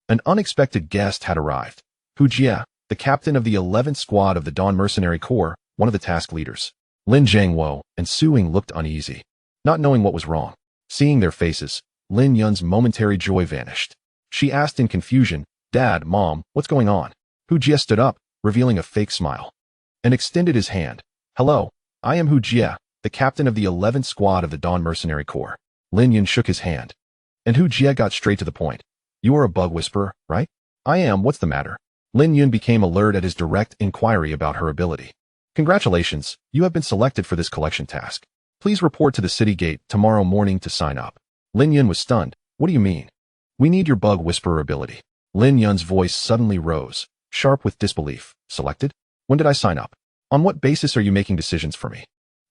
an unexpected guest had arrived. Hu Jie, the captain of the 11th Squad of the Dawn Mercenary Corps, one of the task leaders. Lin Zhangwo and Suing looked uneasy, not knowing what was wrong. Seeing their faces, Lin Yun's momentary joy vanished. She asked in confusion, "Dad, Mom, what's going on?" Hu Jie stood up, revealing a fake smile, and extended his hand. "Hello, I am Hu Jie, the captain of the 11th Squad of the Dawn Mercenary Corps." Lin Yun shook his hand, and Hu Jie got straight to the point. "You are a bug whisperer, right?" "I am. What's the matter?" Lin Yun became alert at his direct inquiry about her ability. "Congratulations, you have been selected for this collection task. Please report to the city gate tomorrow morning to sign up." Lin Yun was stunned. "What do you mean?" "We need your bug whisperer ability." Lin Yun's voice suddenly rose, sharp with disbelief. "Selected? When did I sign up? On what basis are you making decisions for me?"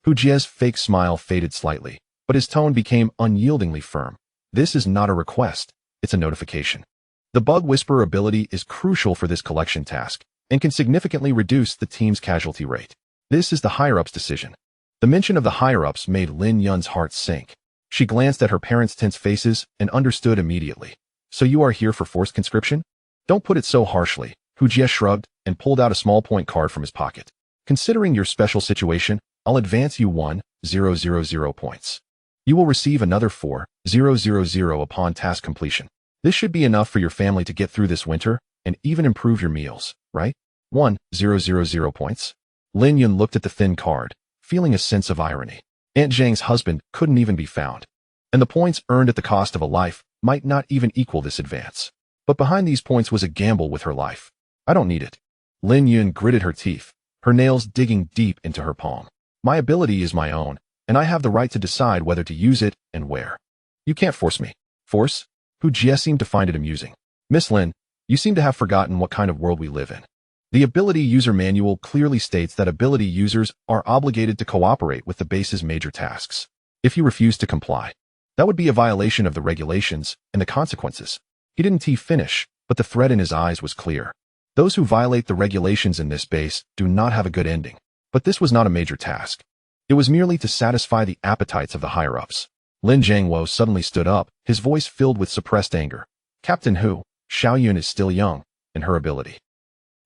Hu Jie's fake smile faded slightly, but his tone became unyieldingly firm. "This is not a request, it's a notification. The bug whisperer ability is crucial for this collection task, and can significantly reduce the team's casualty rate. This is the higher-ups' decision." The mention of the higher-ups made Lin Yun's heart sink. She glanced at her parents' tense faces and understood immediately. "So you are here for forced conscription?" "Don't put it so harshly." Hu Jie shrugged and pulled out a small point card from his pocket. "Considering your special situation, I'll advance you 1,000 points. You will receive another 4,000 upon task completion. This should be enough for your family to get through this winter and even improve your meals, right? 1,000 points." Lin Yun looked at the thin card, feeling a sense of irony. Aunt Zhang's husband couldn't even be found, and the points earned at the cost of a life might not even equal this advance. But behind these points was a gamble with her life. "I don't need it." Lin Yun gritted her teeth, her nails digging deep into her palm. My ability is my own, and I have the right to decide whether to use it and where. You can't force me. Force? Hu Jie seemed to find it amusing. Miss Lin, you seem to have forgotten what kind of world we live in. The Ability User Manual clearly states that ability users are obligated to cooperate with the base's major tasks. If you refuse to comply, that would be a violation of the regulations and the consequences. He didn't finish, but the threat in his eyes was clear. Those who violate the regulations in this base do not have a good ending. But this was not a major task. It was merely to satisfy the appetites of the higher-ups. Lin Jiangwo suddenly stood up, his voice filled with suppressed anger. Captain Hu, Xiao Yun is still young, in her ability.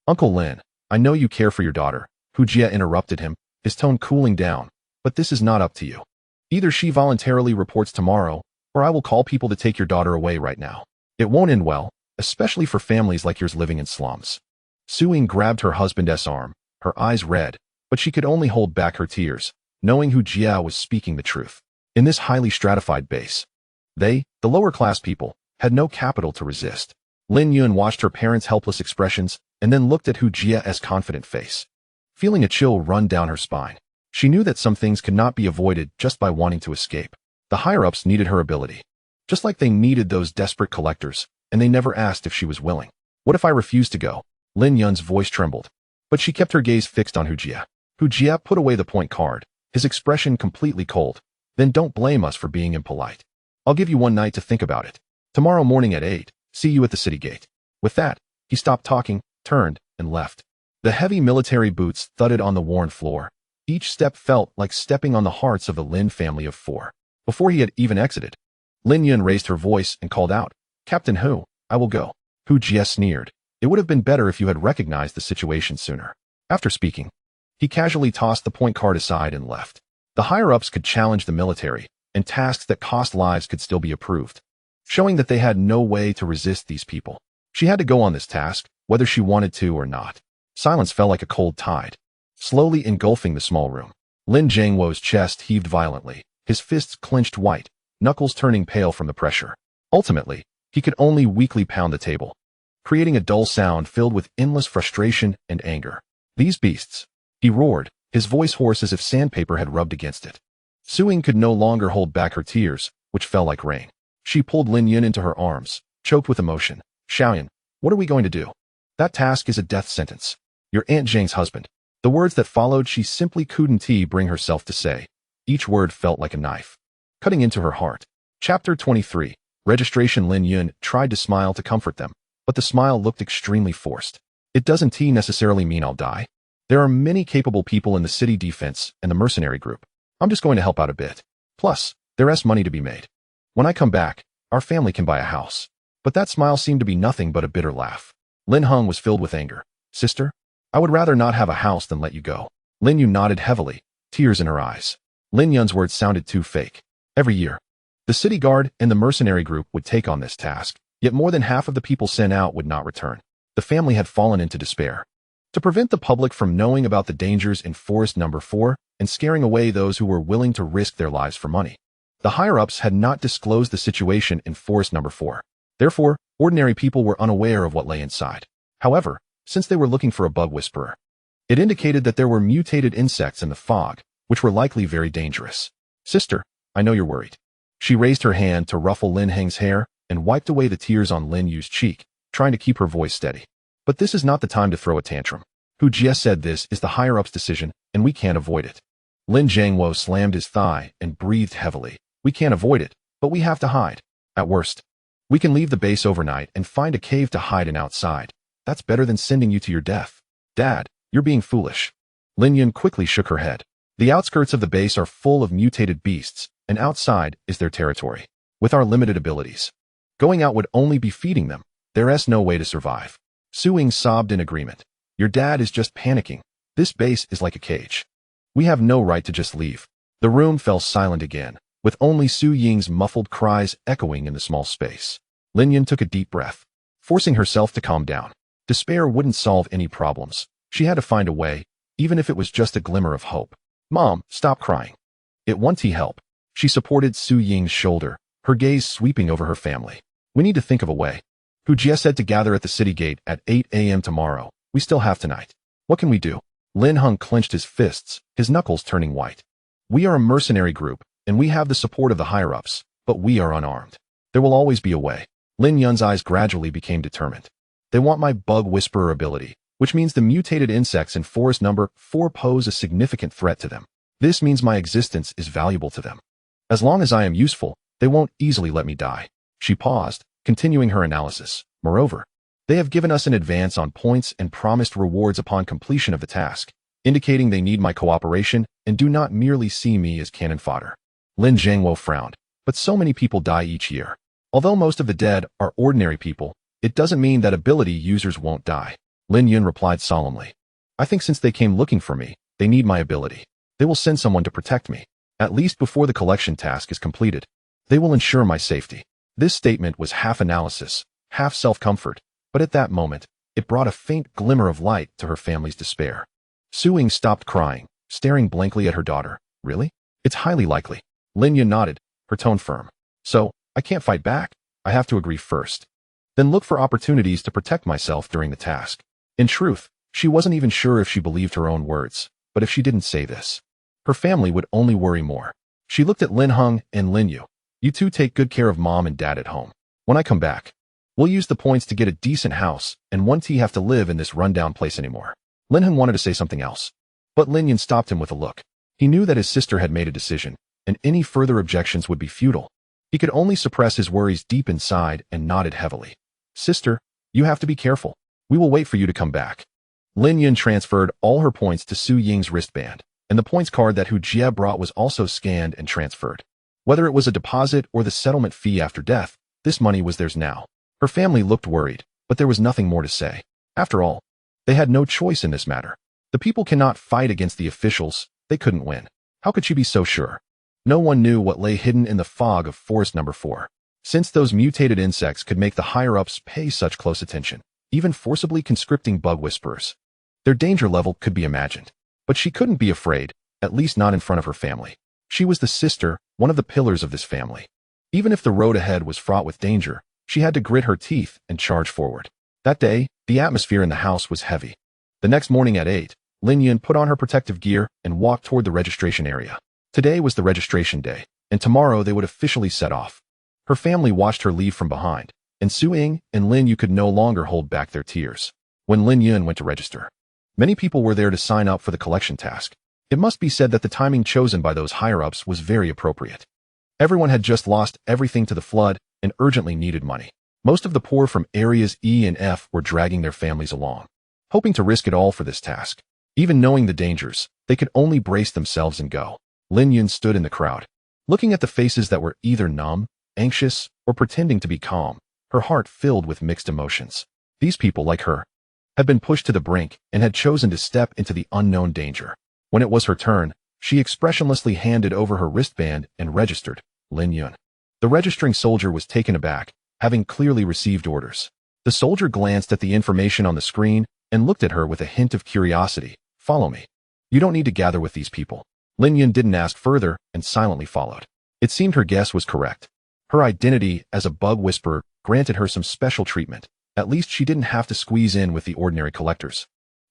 Uncle Lin, I know you care for your daughter, Hu Jie interrupted him, his tone cooling down, but this is not up to you. Either she voluntarily reports tomorrow, or I will call people to take your daughter away right now. It won't end well, especially for families like yours living in slums. Su Ying grabbed her husband's arm, her eyes red, but she could only hold back her tears, knowing Hu Jie was speaking the truth. In this highly stratified base, they, the lower-class people, had no capital to resist. Lin Yun watched her parents' helpless expressions and then looked at Hu Jie's confident face. Feeling a chill run down her spine, she knew that some things could not be avoided just by wanting to escape. The higher-ups needed her ability, just like they needed those desperate collectors, and they never asked if she was willing. What if I refused to go? Lin Yun's voice trembled, but she kept her gaze fixed on Hu Jie. Hu Jie put away the point card, his expression completely cold. Then don't blame us for being impolite. I'll give you one night to think about it. Tomorrow morning at 8, see you at the city gate. With that, he stopped talking, turned, and left. The heavy military boots thudded on the worn floor. Each step felt like stepping on the hearts of the Lin family of 4. Before he had even exited, Lin Yun raised her voice and called out, Captain Hu, I will go. Hu Jie sneered. It would have been better if you had recognized the situation sooner. After speaking, he casually tossed the point card aside and left. The higher-ups could challenge the military, and tasks that cost lives could still be approved, showing that they had no way to resist these people. She had to go on this task, whether she wanted to or not. Silence fell like a cold tide, slowly engulfing the small room. Lin Jiangwo's chest heaved violently, his fists clenched white, knuckles turning pale from the pressure. Ultimately, he could only weakly pound the table, creating a dull sound filled with endless frustration and anger. These beasts, he roared, his voice hoarse as if sandpaper had rubbed against it. Su Ying could no longer hold back her tears, which fell like rain. She pulled Lin Yun into her arms, choked with emotion. Xiaoyan, what are we going to do? That task is a death sentence. Your Aunt Zhang's husband. The words that followed she simply couldn't bring herself to say. Each word felt like a knife, cutting into her heart. Chapter 23. Registration. Lin Yun tried to smile to comfort them, but the smile looked extremely forced. It doesn't necessarily mean I'll die. There are many capable people in the city defense and the mercenary group. I'm just going to help out a bit. Plus, there's money to be made. When I come back, our family can buy a house. But that smile seemed to be nothing but a bitter laugh. Lin Hung was filled with anger. Sister, I would rather not have a house than let you go. Lin Yun nodded heavily, tears in her eyes. Lin Yun's words sounded too fake. Every year, the city guard and the mercenary group would take on this task, yet more than half of the people sent out would not return. The family had fallen into despair. To prevent the public from knowing about the dangers in Forest Number 4 and scaring away those who were willing to risk their lives for money, the higher-ups had not disclosed the situation in Forest Number 4. Therefore, ordinary people were unaware of what lay inside. However, since they were looking for a bug whisperer, it indicated that there were mutated insects in the fog, which were likely very dangerous. Sister, I know you're worried. She raised her hand to ruffle Lin Heng's hair and wiped away the tears on Lin Yu's cheek, trying to keep her voice steady. But this is not the time to throw a tantrum. Hu Jie said this is the higher-ups' decision, and we can't avoid it. Lin Jiangwo slammed his thigh and breathed heavily. We can't avoid it, but we have to hide. At worst, we can leave the base overnight and find a cave to hide in outside. That's better than sending you to your death. Dad, you're being foolish. Lin Yun quickly shook her head. The outskirts of the base are full of mutated beasts, and outside is their territory. With our limited abilities, going out would only be feeding them. There's no way to survive. Su Ying sobbed in agreement. Your dad is just panicking. This base is like a cage. We have no right to just leave. The room fell silent again, with only Su Ying's muffled cries echoing in the small space. Lin Yun took a deep breath, forcing herself to calm down. Despair wouldn't solve any problems. She had to find a way, even if it was just a glimmer of hope. Mom, stop crying. It won't help. She supported Su Ying's shoulder, her gaze sweeping over her family. We need to think of a way. Hu Jie said to gather at the city gate at 8 a.m. tomorrow. We still have tonight. What can we do? Lin Yun clenched his fists, his knuckles turning white. We are a mercenary group, and we have the support of the higher-ups, but we are unarmed. There will always be a way. Lin Yun's eyes gradually became determined. They want my bug whisperer ability, which means the mutated insects in forest number 4 pose a significant threat to them. This means my existence is valuable to them. As long as I am useful, they won't easily let me die. She paused, continuing her analysis. Moreover, they have given us an advance on points and promised rewards upon completion of the task, indicating they need my cooperation and do not merely see me as cannon fodder. Lin Zhangwo frowned. But so many people die each year. Although most of the dead are ordinary people, it doesn't mean that ability users won't die. Lin Yun replied solemnly. I think since they came looking for me, they need my ability. They will send someone to protect me, at least before the collection task is completed. They will ensure my safety. This statement was half analysis, half self-comfort, but at that moment, it brought a faint glimmer of light to her family's despair. Su Ying stopped crying, staring blankly at her daughter. Really? It's highly likely. Lin Yun nodded, her tone firm. So, I can't fight back. I have to agree first. Then look for opportunities to protect myself during the task. In truth, she wasn't even sure if she believed her own words, but if she didn't say this, her family would only worry more. She looked at Lin Hung and Lin Yu. You two take good care of mom and dad at home. When I come back, we'll use the points to get a decent house and won't have to live in this rundown place anymore. Lin Hung wanted to say something else, but Lin Yun stopped him with a look. He knew that his sister had made a decision, and any further objections would be futile. He could only suppress his worries deep inside and nodded heavily. Sister, you have to be careful. We will wait for you to come back. Lin Yun transferred all her points to Su Ying's wristband, and the points card that Hu Jie brought was also scanned and transferred. Whether it was a deposit or the settlement fee after death, this money was theirs now. Her family looked worried, but there was nothing more to say. After all, they had no choice in this matter. The people cannot fight against the officials. They couldn't win. How could she be so sure? No one knew what lay hidden in the fog of forest number 4. Since those mutated insects could make the higher-ups pay such close attention, even forcibly conscripting bug whisperers, their danger level could be imagined. But she couldn't be afraid, at least not in front of her family. She was the sister, one of the pillars of this family. Even if the road ahead was fraught with danger, she had to grit her teeth and charge forward. That day, the atmosphere in the house was heavy. The next morning at 8, Lin Yun put on her protective gear and walked toward the registration area. Today was the registration day, and tomorrow they would officially set off. Her family watched her leave from behind, and Su Ying and Lin Yu could no longer hold back their tears. When Lin Yun went to register, many people were there to sign up for the collection task. It must be said that the timing chosen by those higher-ups was very appropriate. Everyone had just lost everything to the flood and urgently needed money. Most of the poor from areas E and F were dragging their families along, hoping to risk it all for this task. Even knowing the dangers, they could only brace themselves and go. Lin Yun stood in the crowd, looking at the faces that were either numb, anxious, or pretending to be calm, her heart filled with mixed emotions. These people, like her, had been pushed to the brink and had chosen to step into the unknown danger. When it was her turn, she expressionlessly handed over her wristband and registered, Lin Yun. The registering soldier was taken aback, having clearly received orders. The soldier glanced at the information on the screen and looked at her with a hint of curiosity. Follow me. You don't need to gather with these people. Lin Yun didn't ask further and silently followed. It seemed her guess was correct. Her identity as a bug whisperer granted her some special treatment. At least she didn't have to squeeze in with the ordinary collectors.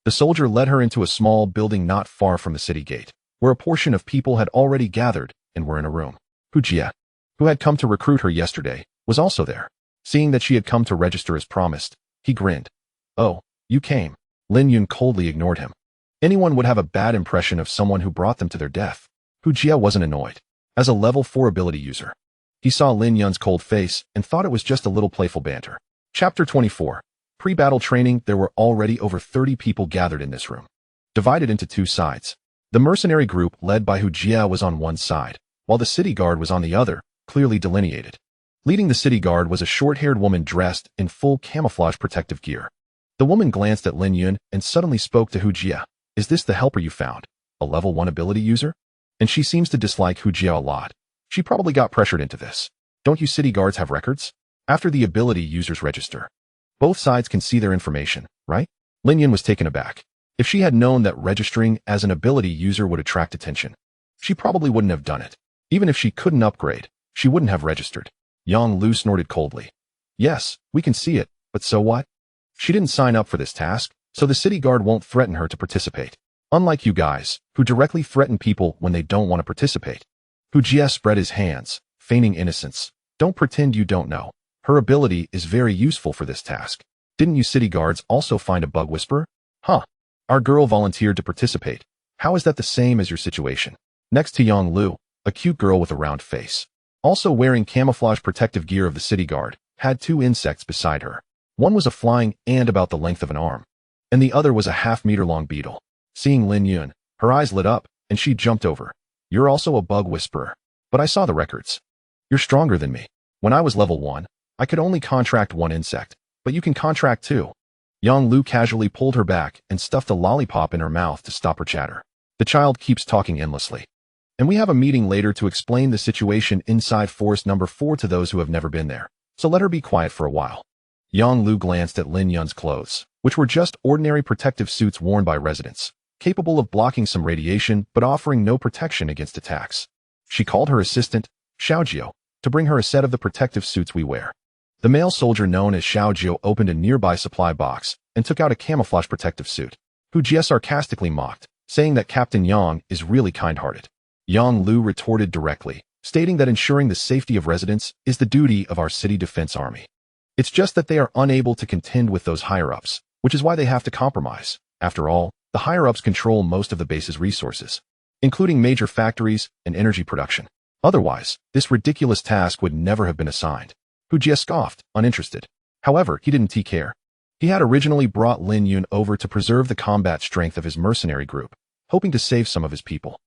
The soldier led her into a small building not far from the city gate, where a portion of people had already gathered and were in a room. Hu Jie, who had come to recruit her yesterday, was also there. Seeing that she had come to register as promised, he grinned. Oh, you came. Lin Yun coldly ignored him. Anyone would have a bad impression of someone who brought them to their death. Hu Jie wasn't annoyed. As a level 4 ability user, he saw Lin Yun's cold face and thought it was just a little playful banter. Chapter 24. Pre-battle training. There were already over 30 people gathered in this room, divided into 2 sides. The mercenary group led by Hu Jie was on one side, while the city guard was on the other, clearly delineated. Leading the city guard was a short-haired woman dressed in full camouflage protective gear. The woman glanced at Lin Yun and suddenly spoke to Hu Jie. Is this the helper you found? A level 1 ability user? And she seems to dislike Hu Jie a lot. She probably got pressured into this. Don't you city guards have records? After the ability users register, both sides can see their information, right? Lin Yun was taken aback. If she had known that registering as an ability user would attract attention, she probably wouldn't have done it. Even if she couldn't upgrade, she wouldn't have registered. Yang Lu snorted coldly. Yes, we can see it, but so what? She didn't sign up for this task, so the city guard won't threaten her to participate. Unlike you guys, who directly threaten people when they don't want to participate. Hujie spread his hands, feigning innocence. Don't pretend you don't know. Her ability is very useful for this task. Didn't you city guards also find a bug whisperer? Huh. Our girl volunteered to participate. How is that the same as your situation? Next to Yang Lu, a cute girl with a round face, also wearing camouflage protective gear of the city guard, had two insects beside her. One was a flying ant about the length of an arm, and the other was a half-meter-long beetle. Seeing Lin Yun, her eyes lit up, and she jumped over. You're also a bug whisperer. But I saw the records. You're stronger than me. When I was level 1, I could only contract one insect, but you can contract two. Yang Lu casually pulled her back and stuffed a lollipop in her mouth to stop her chatter. The child keeps talking endlessly. And we have a meeting later to explain the situation inside forest number 4 to those who have never been there, so let her be quiet for a while. Yang Lu glanced at Lin Yun's clothes, which were just ordinary protective suits worn by residents, capable of blocking some radiation but offering no protection against attacks. She called her assistant, Xiaojiu, to bring her a set of the protective suits we wear. The male soldier known as Xiaojiu opened a nearby supply box and took out a camouflage protective suit. Hujie sarcastically mocked, saying that Captain Yang is really kind-hearted. Yang Lu retorted directly, stating that ensuring the safety of residents is the duty of our city defense army. It's just that they are unable to contend with those higher-ups, which is why they have to compromise. After all, the higher-ups control most of the base's resources, including major factories and energy production. Otherwise, this ridiculous task would never have been assigned. Hujie scoffed, uninterested. However, he didn't care. He had originally brought Lin Yun over to preserve the combat strength of his mercenary group, hoping to save some of his people.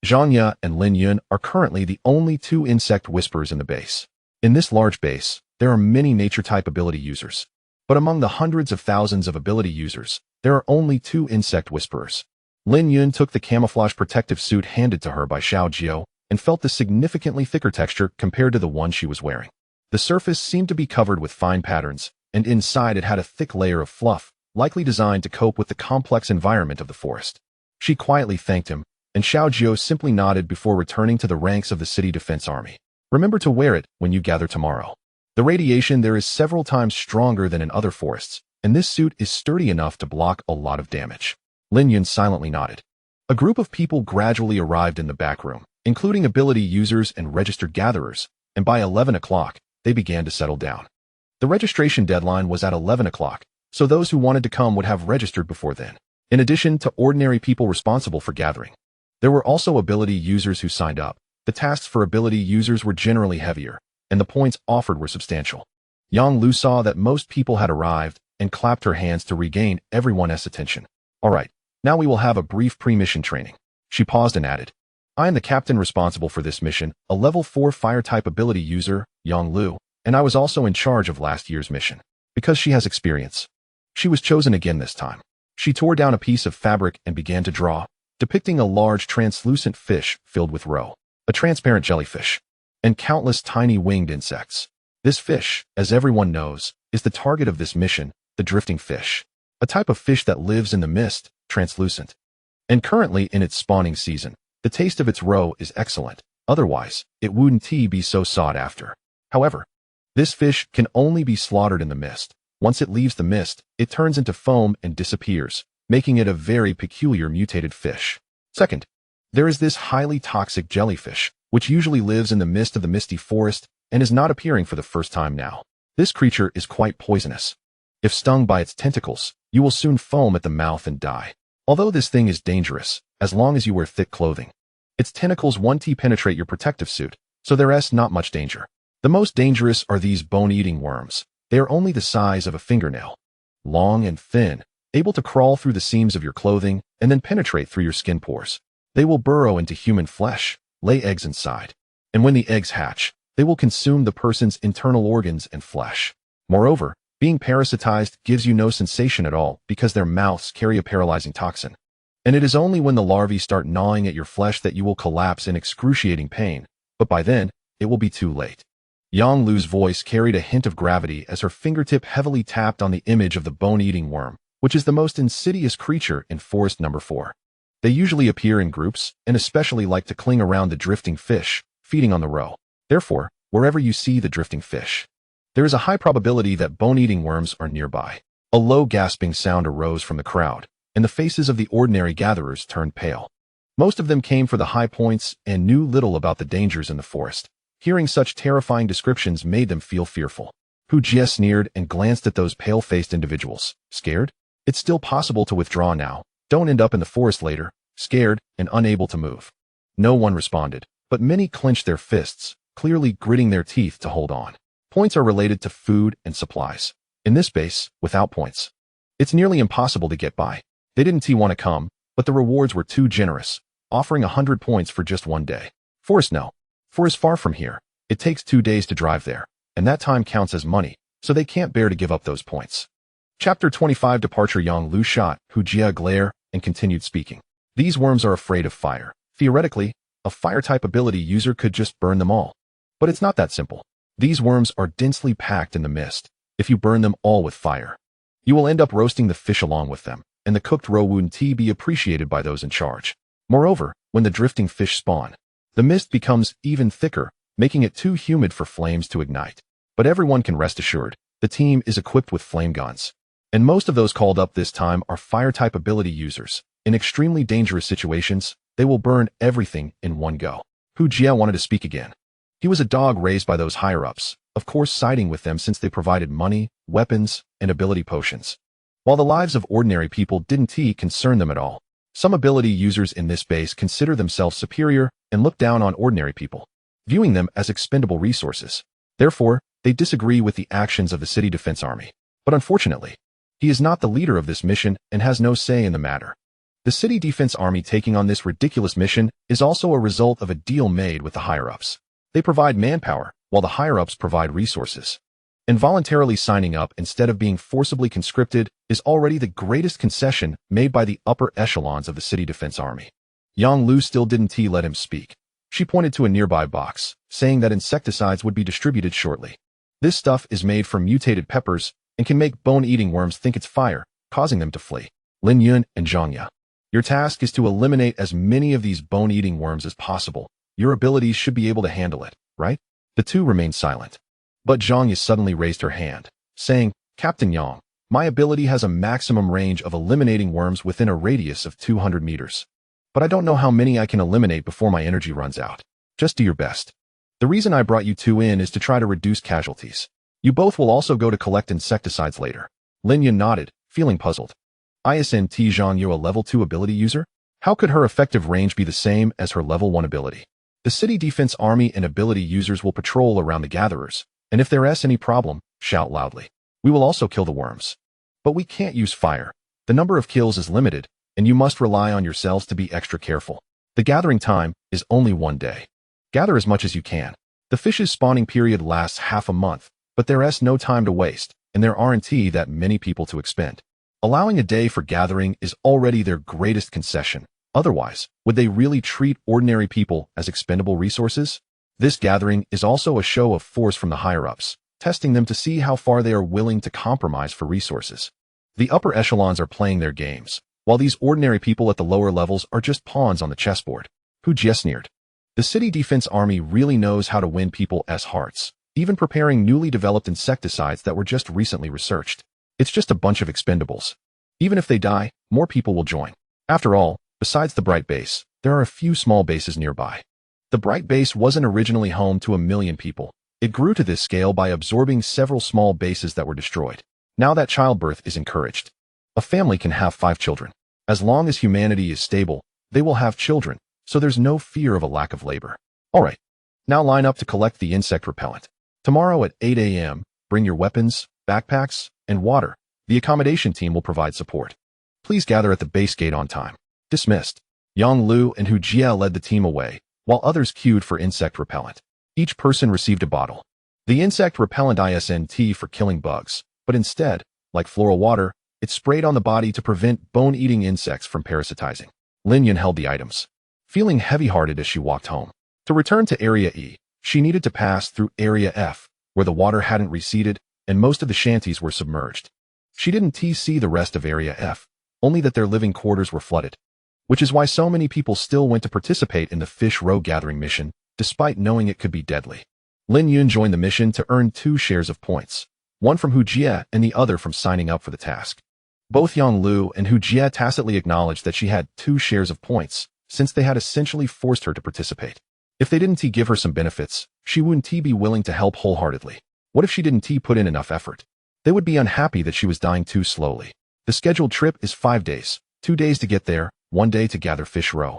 Zhang Ye and Lin Yun are currently the only two insect whisperers in the base. In this large base, there are many nature-type ability users. But among the hundreds of thousands of ability users, there are only two insect whisperers. Lin Yun took the camouflage protective suit handed to her by Xiaojiu and felt the significantly thicker texture compared to the one she was wearing. The surface seemed to be covered with fine patterns, and inside it had a thick layer of fluff, likely designed to cope with the complex environment of the forest. She quietly thanked him, and Xiaojiu simply nodded before returning to the ranks of the city defense army. Remember to wear it when you gather tomorrow. The radiation there is several times stronger than in other forests, and this suit is sturdy enough to block a lot of damage. Lin Yun silently nodded. A group of people gradually arrived in the back room, including ability users and registered gatherers, and by 11 o'clock, they began to settle down. The registration deadline was at 11 o'clock, so those who wanted to come would have registered before then, in addition to ordinary people responsible for gathering. There were also ability users who signed up. The tasks for ability users were generally heavier, and the points offered were substantial. Yang Lu saw that most people had arrived and clapped her hands to regain everyone's attention. All right, now we will have a brief pre-mission training. She paused and added, I am the captain responsible for this mission, a level 4 fire-type ability user, Yang Lu, and I was also in charge of last year's mission. Because she has experience, she was chosen again this time. She tore down a piece of fabric and began to draw, depicting a large translucent fish filled with roe, a transparent jellyfish, and countless tiny winged insects. This fish, as everyone knows, is the target of this mission, the drifting fish, a type of fish that lives in the mist, translucent. And currently in its spawning season, the taste of its roe is excellent, otherwise, it wouldn't be so sought after. However, this fish can only be slaughtered in the mist. Once it leaves the mist, it turns into foam and disappears, making it a very peculiar mutated fish. Second, there is this highly toxic jellyfish, which usually lives in the mist of the misty forest and is not appearing for the first time now. This creature is quite poisonous. If stung by its tentacles, you will soon foam at the mouth and die. Although this thing is dangerous, as long as you wear thick clothing. Its tentacles won't penetrate your protective suit, so there's not much danger. The most dangerous are these bone-eating worms. They are only the size of a fingernail, long and thin, able to crawl through the seams of your clothing and then penetrate through your skin pores. They will burrow into human flesh, lay eggs inside, and when the eggs hatch, they will consume the person's internal organs and flesh. Moreover, being parasitized gives you no sensation at all because their mouths carry a paralyzing toxin. And it is only when the larvae start gnawing at your flesh that you will collapse in excruciating pain, but by then, it will be too late. Yang Lu's voice carried a hint of gravity as her fingertip heavily tapped on the image of the bone-eating worm, which is the most insidious creature in forest number 4. They usually appear in groups and especially like to cling around the drifting fish, feeding on the roe. Therefore, wherever you see the drifting fish, there is a high probability that bone-eating worms are nearby. A low gasping sound arose from the crowd, and the faces of the ordinary gatherers turned pale. Most of them came for the high points and knew little about the dangers in the forest. Hearing such terrifying descriptions made them feel fearful. Hu Jie sneered and glanced at those pale-faced individuals. Scared? It's still possible to withdraw now. Don't end up in the forest later, scared and unable to move. No one responded, but many clenched their fists, clearly gritting their teeth to hold on. Points are related to food and supplies. In this base, without points, it's nearly impossible to get by. They didn't want to come, but the rewards were too generous, offering 100 points for just one day. Forest no. For is far from here. It takes 2 days to drive there, and that time counts as money, so they can't bear to give up those points. Chapter 25 Departure. Yang Lu shot Hu Jie a glare and continued speaking. These worms are afraid of fire. Theoretically, a fire-type ability user could just burn them all. But it's not that simple. These worms are densely packed in the mist. If you burn them all with fire, you will end up roasting the fish along with them, and the cooked roe wouldn't be appreciated by those in charge. Moreover, when the drifting fish spawn, the mist becomes even thicker, making it too humid for flames to ignite. But everyone can rest assured, the team is equipped with flame guns. And most of those called up this time are fire-type ability users. In extremely dangerous situations, they will burn everything in one go. Hu Jie wanted to speak again. He was a dog raised by those higher-ups, of course siding with them since they provided money, weapons, and ability potions. While the lives of ordinary people didn't concern them at all, some ability users in this base consider themselves superior and look down on ordinary people, viewing them as expendable resources. Therefore, they disagree with the actions of the City Defense Army. But unfortunately, he is not the leader of this mission and has no say in the matter. The City Defense Army taking on this ridiculous mission is also a result of a deal made with the higher-ups. They provide manpower, while the higher-ups provide resources. And voluntarily signing up instead of being forcibly conscripted is already the greatest concession made by the upper echelons of the City Defense Army. Yang Lu still didn't let him speak. She pointed to a nearby box, saying that insecticides would be distributed shortly. This stuff is made from mutated peppers and can make bone-eating worms think it's fire, causing them to flee. Lin Yun and Zhangya, your task is to eliminate as many of these bone-eating worms as possible. Your abilities should be able to handle it, right? The two remained silent. But Zhangya suddenly raised her hand, saying, Captain Yang, my ability has a maximum range of eliminating worms within a radius of 200 meters. But I don't know how many I can eliminate before my energy runs out. Just do your best. The reason I brought you two in is to try to reduce casualties. You both will also go to collect insecticides later. Lin Yun nodded, feeling puzzled. Isn't Zhangya a level 2 ability user? How could her effective range be the same as her level 1 ability? The City Defense Army and ability users will patrol around the gatherers, and if there's any problem, shout loudly. We will also kill the worms. But we can't use fire. The number of kills is limited, and you must rely on yourselves to be extra careful. The gathering time is only 1 day. Gather as much as you can. The fish's spawning period lasts half a month, but there's no time to waste, and there aren't that many people to expend. Allowing a day for gathering is already their greatest concession. Otherwise, would they really treat ordinary people as expendable resources? This gathering is also a show of force from the higher-ups, testing them to see how far they are willing to compromise for resources. The upper echelons are playing their games, while these ordinary people at the lower levels are just pawns on the chessboard. Hu Jie sneered. The City Defense Army really knows how to win people's hearts, even preparing newly developed insecticides that were just recently researched. It's just a bunch of expendables. Even if they die, more people will join. After all, besides the Bright Base, there are a few small bases nearby. The Bright Base wasn't originally home to 1 million people. It grew to this scale by absorbing several small bases that were destroyed. Now that childbirth is encouraged. A family can have 5 children. As long as humanity is stable, they will have children, so there's no fear of a lack of labor. Alright, now line up to collect the insect repellent. Tomorrow at 8 a.m., bring your weapons, backpacks, and water. The accommodation team will provide support. Please gather at the base gate on time. Dismissed. Yang Lu and Hu Jie led the team away, while others queued for insect repellent. Each person received a bottle. The insect repellent isn't for killing bugs, but instead, like floral water, it sprayed on the body to prevent bone-eating insects from parasitizing. Lin Yun held the items, feeling heavy-hearted as she walked home. To return to Area E, she needed to pass through Area F, where the water hadn't receded and most of the shanties were submerged. She didn't see the rest of Area F, only that their living quarters were flooded, which is why so many people still went to participate in the fish roe gathering mission, despite knowing it could be deadly. Lin Yun joined the mission to earn 2 shares of points, one from Hu Jie and the other from signing up for the task. Both Yang Lu and Hu Jie tacitly acknowledged that she had 2 shares of points, since they had essentially forced her to participate. If they didn't give her some benefits, she wouldn't be willing to help wholeheartedly. What if she didn't put in enough effort? They would be unhappy that she was dying too slowly. The scheduled trip is 5 days, 2 days to get there, 1 day to gather fish roe,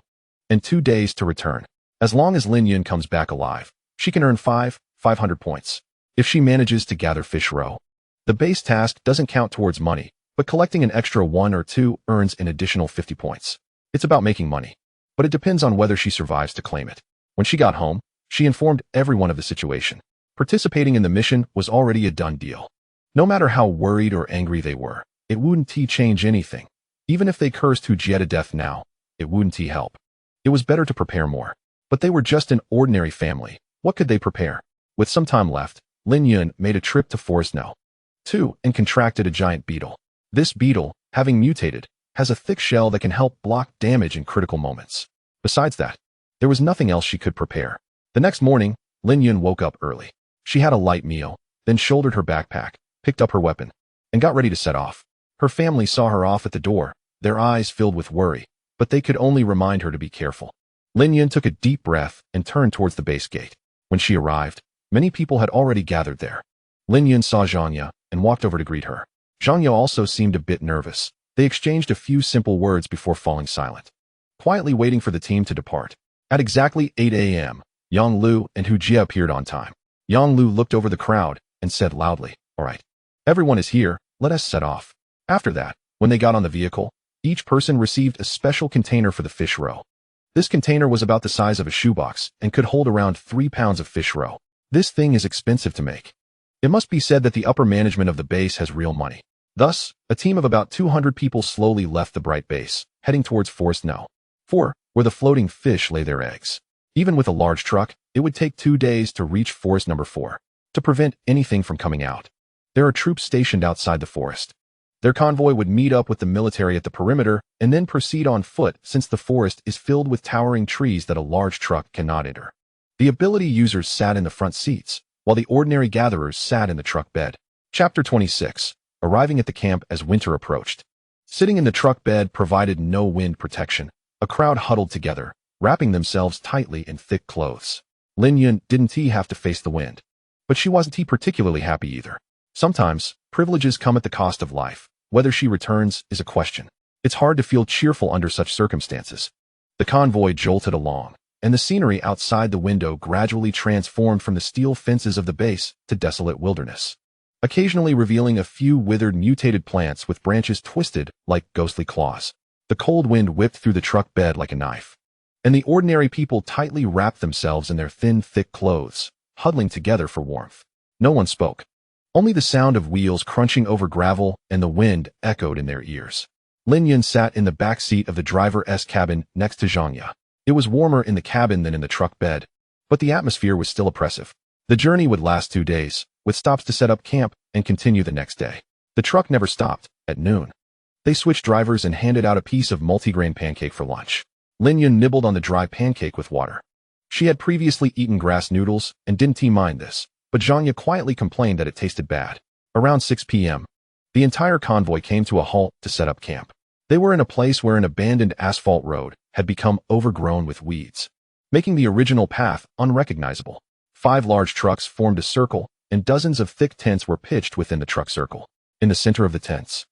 and 2 days to return. As long as Lin Yun comes back alive, she can earn 500 points. If she manages to gather fish roe, the base task doesn't count towards money, but collecting an extra 1 or 2 earns an additional 50 points. It's about making money, but it depends on whether she survives to claim it. When she got home, she informed everyone of the situation. Participating in the mission was already a done deal. No matter how worried or angry they were, it wouldn't change anything. Even if they cursed Hu Jie to death now, it wouldn't help. It was better to prepare more. But they were just an ordinary family. What could they prepare? With some time left, Lin Yun made a trip to Forest No. 2 and contracted a giant beetle. This beetle, having mutated, has a thick shell that can help block damage in critical moments. Besides that, there was nothing else she could prepare. The next morning, Lin Yun woke up early. She had a light meal, then shouldered her backpack, picked up her weapon, and got ready to set off. Her family saw her off at the door, their eyes filled with worry, but they could only remind her to be careful. Lin Yun took a deep breath and turned towards the base gate. When she arrived, many people had already gathered there. Lin Yun saw Zhang and walked over to greet her. Zhang also seemed a bit nervous. They exchanged a few simple words before falling silent, quietly waiting for the team to depart. At exactly 8 a.m., Yang Lu and Hu Jie appeared on time. Yang Lu looked over the crowd and said loudly, "All right, everyone is here, let us set off." After that, when they got on the vehicle, each person received a special container for the fish roe. This container was about the size of a shoebox and could hold around 3 pounds of fish roe. This thing is expensive to make. It must be said that the upper management of the base has real money. Thus, a team of about 200 people slowly left the bright base, heading towards Forest No. 4, where the floating fish lay their eggs. Even with a large truck, it would take 2 days to reach Forest No. 4. To prevent anything from coming out, there are troops stationed outside the forest. Their convoy would meet up with the military at the perimeter and then proceed on foot since the forest is filled with towering trees that a large truck cannot enter. The ability users sat in the front seats, while the ordinary gatherers sat in the truck bed. Chapter 26. Arriving at the camp as winter approached. Sitting in the truck bed provided no wind protection. A crowd huddled together, wrapping themselves tightly in thick clothes. Lin Yun didn't have to face the wind, but she wasn't particularly happy either. Sometimes, privileges come at the cost of life. Whether she returns is a question. It's hard to feel cheerful under such circumstances. The convoy jolted along, and the scenery outside the window gradually transformed from the steel fences of the base to desolate wilderness, occasionally revealing a few withered mutated plants with branches twisted like ghostly claws. The cold wind whipped through the truck bed like a knife, and the ordinary people tightly wrapped themselves in their thin, thick clothes, huddling together for warmth. No one spoke. Only the sound of wheels crunching over gravel and the wind echoed in their ears. Lin Yun sat in the back seat of the driver's cabin next to Zhang. It was warmer in the cabin than in the truck bed, but the atmosphere was still oppressive. The journey would last 2 days, with stops to set up camp and continue the next day. The truck never stopped. At noon, they switched drivers and handed out a piece of multigrain pancake for lunch. Lin Yun nibbled on the dry pancake with water. She had previously eaten grass noodles and didn't mind this, but Zhang quietly complained that it tasted bad. Around 6 p.m., the entire convoy came to a halt to set up camp. They were in a place where an abandoned asphalt road had become overgrown with weeds, making the original path unrecognizable. 5 large trucks formed a circle, and dozens of thick tents were pitched within the truck circle. In the center of the tents,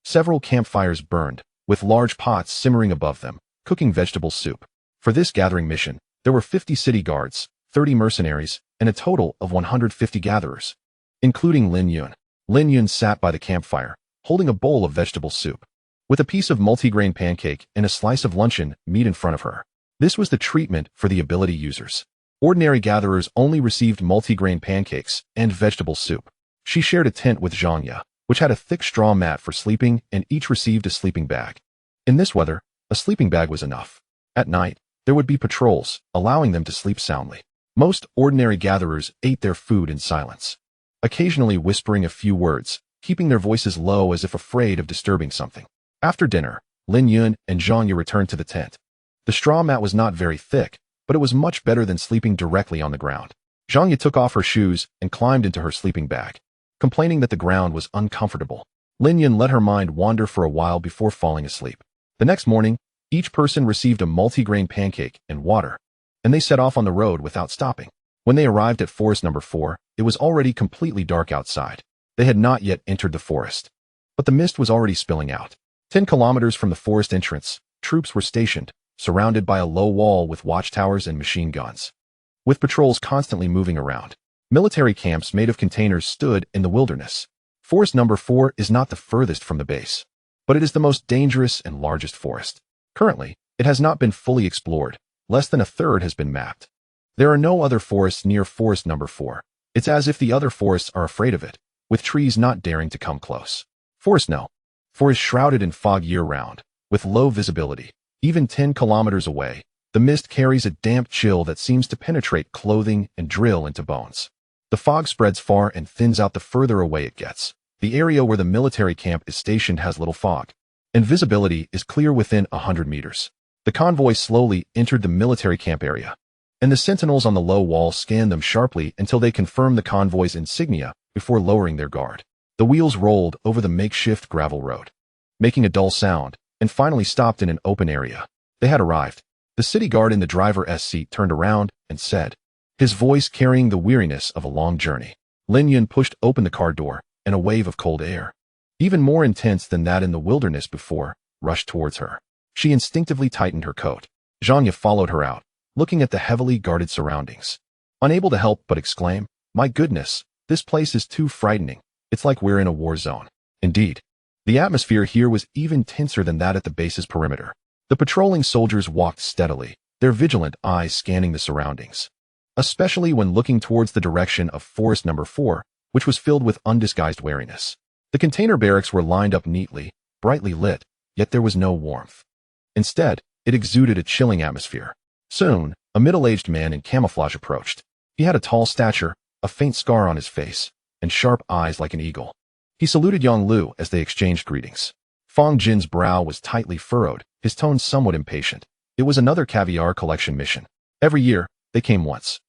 several campfires burned, with large pots simmering above them, cooking vegetable soup. For this gathering mission, there were 50 city guards, 30 mercenaries, and a total of 150 gatherers, including Lin Yun. Lin Yun sat by the campfire, holding a bowl of vegetable soup, with a piece of multigrain pancake and a slice of luncheon meat in front of her. This was the treatment for the ability users. Ordinary gatherers only received multigrain pancakes and vegetable soup. She shared a tent with Zhang, which had a thick straw mat for sleeping, and each received a sleeping bag. In this weather, a sleeping bag was enough. At night, there would be patrols, allowing them to sleep soundly. Most ordinary gatherers ate their food in silence, occasionally whispering a few words, keeping their voices low as if afraid of disturbing something. After dinner, Lin Yun and Zhang returned to the tent. The straw mat was not very thick, but it was much better than sleeping directly on the ground. Zhang took off her shoes and climbed into her sleeping bag, complaining that the ground was uncomfortable. Lin Yun let her mind wander for a while before falling asleep. The next morning, each person received a multi-grain pancake and water, and they set off on the road without stopping. When they arrived at forest number 4, it was already completely dark outside. They had not yet entered the forest, but the mist was already spilling out. 10 kilometers from the forest entrance, troops were stationed, surrounded by a low wall with watchtowers and machine guns, with patrols constantly moving around. Military camps made of containers stood in the wilderness. Forest number 4 is not the furthest from the base, but it is the most dangerous and largest forest. Currently, it has not been fully explored. Less than a third has been mapped. There are no other forests near forest number 4. It's as if the other forests are afraid of it, with trees not daring to come close. Forest No. 4 is shrouded in fog year-round, with low visibility. Even 10 kilometers away, the mist carries a damp chill that seems to penetrate clothing and drill into bones. The fog spreads far and thins out the further away it gets. The area where the military camp is stationed has little fog, and visibility is clear within 100 meters. The convoy slowly entered the military camp area, and the sentinels on the low wall scanned them sharply until they confirmed the convoy's insignia before lowering their guard. The wheels rolled over the makeshift gravel road, making a dull sound, and finally stopped in an open area. They had arrived. The city guard in the driver's seat turned around and said, his voice carrying the weariness of a long journey. Lin Yun pushed open the car door, and a wave of cold air, even more intense than that in the wilderness before, rushed towards her. She instinctively tightened her coat. Zhang Ye followed her out, looking at the heavily guarded surroundings, unable to help but exclaim, my goodness, this place is too frightening. It's like we're in a war zone. Indeed, the atmosphere here was even tenser than that at the base's perimeter. The patrolling soldiers walked steadily, their vigilant eyes scanning the surroundings, especially when looking towards the direction of forest number 4, which was filled with undisguised wariness. The container barracks were lined up neatly, brightly lit, yet there was no warmth. Instead, it exuded a chilling atmosphere. Soon, a middle-aged man in camouflage approached. He had a tall stature, a faint scar on his face, and sharp eyes like an eagle. He saluted Yang Lu as they exchanged greetings. Fang Jin's brow was tightly furrowed, his tone somewhat impatient. It was another caviar collection mission. Every year, they came once,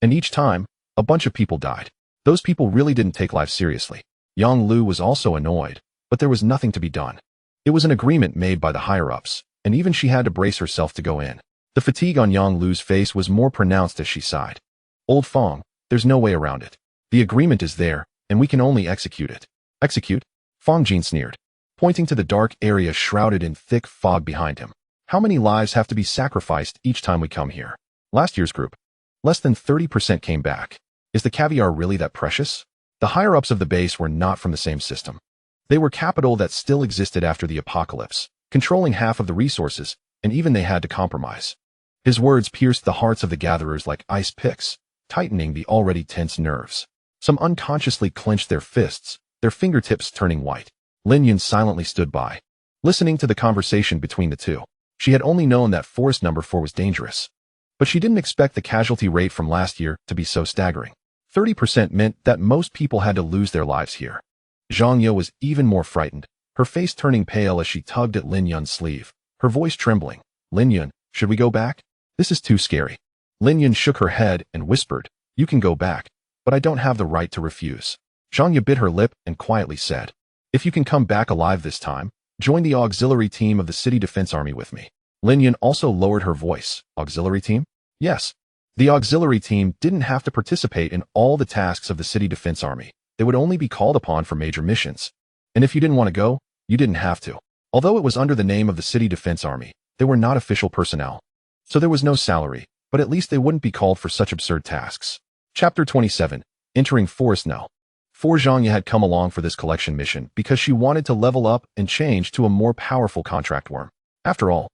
and each time, a bunch of people died. Those people really didn't take life seriously. Yang Lu was also annoyed, but there was nothing to be done. It was an agreement made by the higher-ups, and even she had to brace herself to go in. The fatigue on Yang Lu's face was more pronounced as she sighed. Old Fang, there's no way around it. The agreement is there, and we can only execute it. Execute? Fang Jin sneered, pointing to the dark area shrouded in thick fog behind him. How many lives have to be sacrificed each time we come here? Last year's group, less than 30% came back. Is the caviar really that precious? The higher-ups of the base were not from the same system. They were capital that still existed after the apocalypse, controlling half of the resources, and even they had to compromise. His words pierced the hearts of the gatherers like ice picks, tightening the already tense nerves. Some unconsciously clenched their fists, their fingertips turning white. Lin Yun silently stood by, listening to the conversation between the two. She had only known that forest number 4 was dangerous, but she didn't expect the casualty rate from last year to be so staggering. 30% meant that most people had to lose their lives here. Zhang Ye was even more frightened, her face turning pale as she tugged at Lin Yun's sleeve, her voice trembling. Lin Yun, should we go back? This is too scary. Lin Yun shook her head and whispered, you can go back, but I don't have the right to refuse. Zhang Ye bit her lip and quietly said, if you can come back alive this time, join the auxiliary team of the City Defense Army with me. Lin Yun also lowered her voice. Auxiliary team? Yes. The auxiliary team didn't have to participate in all the tasks of the City Defense Army. They would only be called upon for major missions. And if you didn't want to go, you didn't have to. Although it was under the name of the City Defense Army, they were not official personnel. So there was no salary, but at least they wouldn't be called for such absurd tasks. Chapter 27. Entering Forest No. 4. Zhang Ye had come along for this collection mission because she wanted to level up and change to a more powerful contract worm. After all,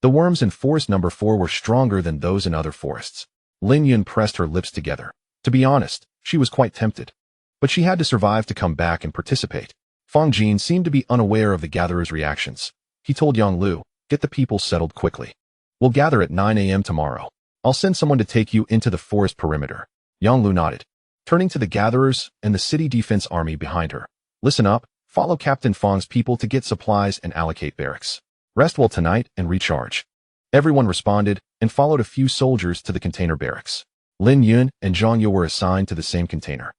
the worms in forest number 4 were stronger than those in other forests. Lin Yun pressed her lips together. To be honest, she was quite tempted. But she had to survive to come back and participate. Fang Jin seemed to be unaware of the gatherers' reactions. He told Yang Lu, get the people settled quickly. We'll gather at 9 a.m. tomorrow. I'll send someone to take you into the forest perimeter. Yang Lu nodded, turning to the gatherers and the City Defense Army behind her. Listen up, follow Captain Fang's people to get supplies and allocate barracks. Rest well tonight and recharge. Everyone responded and followed a few soldiers to the container barracks. Lin Yun and Zhang Ye were assigned to the same container,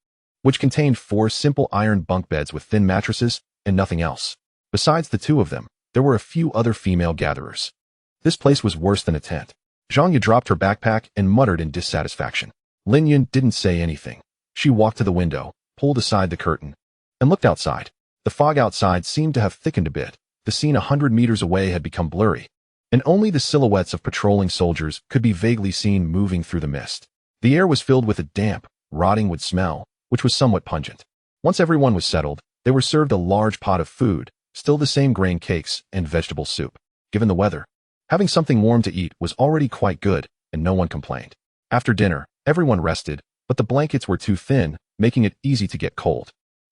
which contained 4 simple iron bunk beds with thin mattresses, and nothing else. Besides the two of them, there were a few other female gatherers. This place was worse than a tent. Zhang Yi dropped her backpack and muttered in dissatisfaction. Lin Yun didn't say anything. She walked to the window, pulled aside the curtain, and looked outside. The fog outside seemed to have thickened a bit. The scene 100 meters away had become blurry, and only the silhouettes of patrolling soldiers could be vaguely seen moving through the mist. The air was filled with a damp, rotting wood smell, which was somewhat pungent. Once everyone was settled, they were served a large pot of food, still the same grain cakes and vegetable soup. Given the weather, having something warm to eat was already quite good, and no one complained. After dinner, everyone rested, but the blankets were too thin, making it easy to get cold.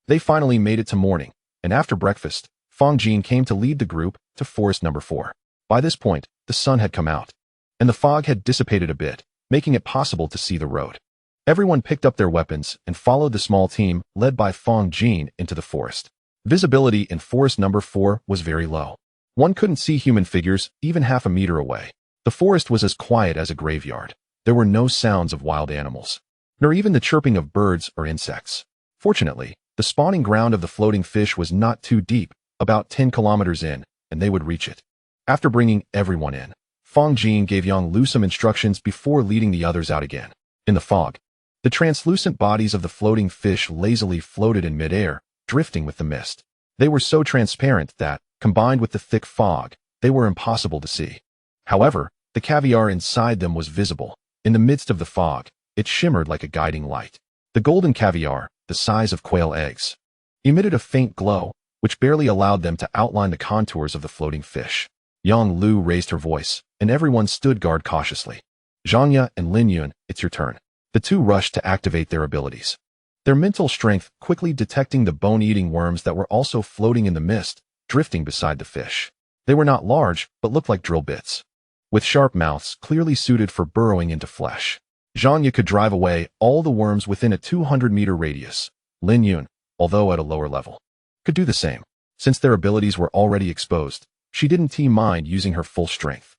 They finally made it to morning, and after breakfast, Fang Jin came to lead the group to forest number 4. By this point, the sun had come out, and the fog had dissipated a bit, making it possible to see the road. Everyone picked up their weapons and followed the small team led by Fang Jin into the forest. Visibility in forest number 4 was very low. One couldn't see human figures even half a meter away. The forest was as quiet as a graveyard. There were no sounds of wild animals, nor even the chirping of birds or insects. Fortunately, the spawning ground of the floating fish was not too deep, about 10 kilometers in, and they would reach it. After bringing everyone in, Fang Jin gave Yang Lu some instructions before leading the others out again. In the fog, the translucent bodies of the floating fish lazily floated in midair, drifting with the mist. They were so transparent that, combined with the thick fog, they were impossible to see. However, the caviar inside them was visible. In the midst of the fog, it shimmered like a guiding light. The golden caviar, the size of quail eggs, emitted a faint glow, which barely allowed them to outline the contours of the floating fish. Yang Lu raised her voice, and everyone stood guard cautiously. Zhang Yi and Lin Yun, it's your turn. The two rushed to activate their abilities. Their mental strength quickly detecting the bone-eating worms that were also floating in the mist, drifting beside the fish. They were not large, but looked like drill bits, with sharp mouths clearly suited for burrowing into flesh. Zhang Yi could drive away all the worms within a 200-meter radius. Lin Yun, although at a lower level, could do the same. Since their abilities were already exposed, she didn't mind using her full strength.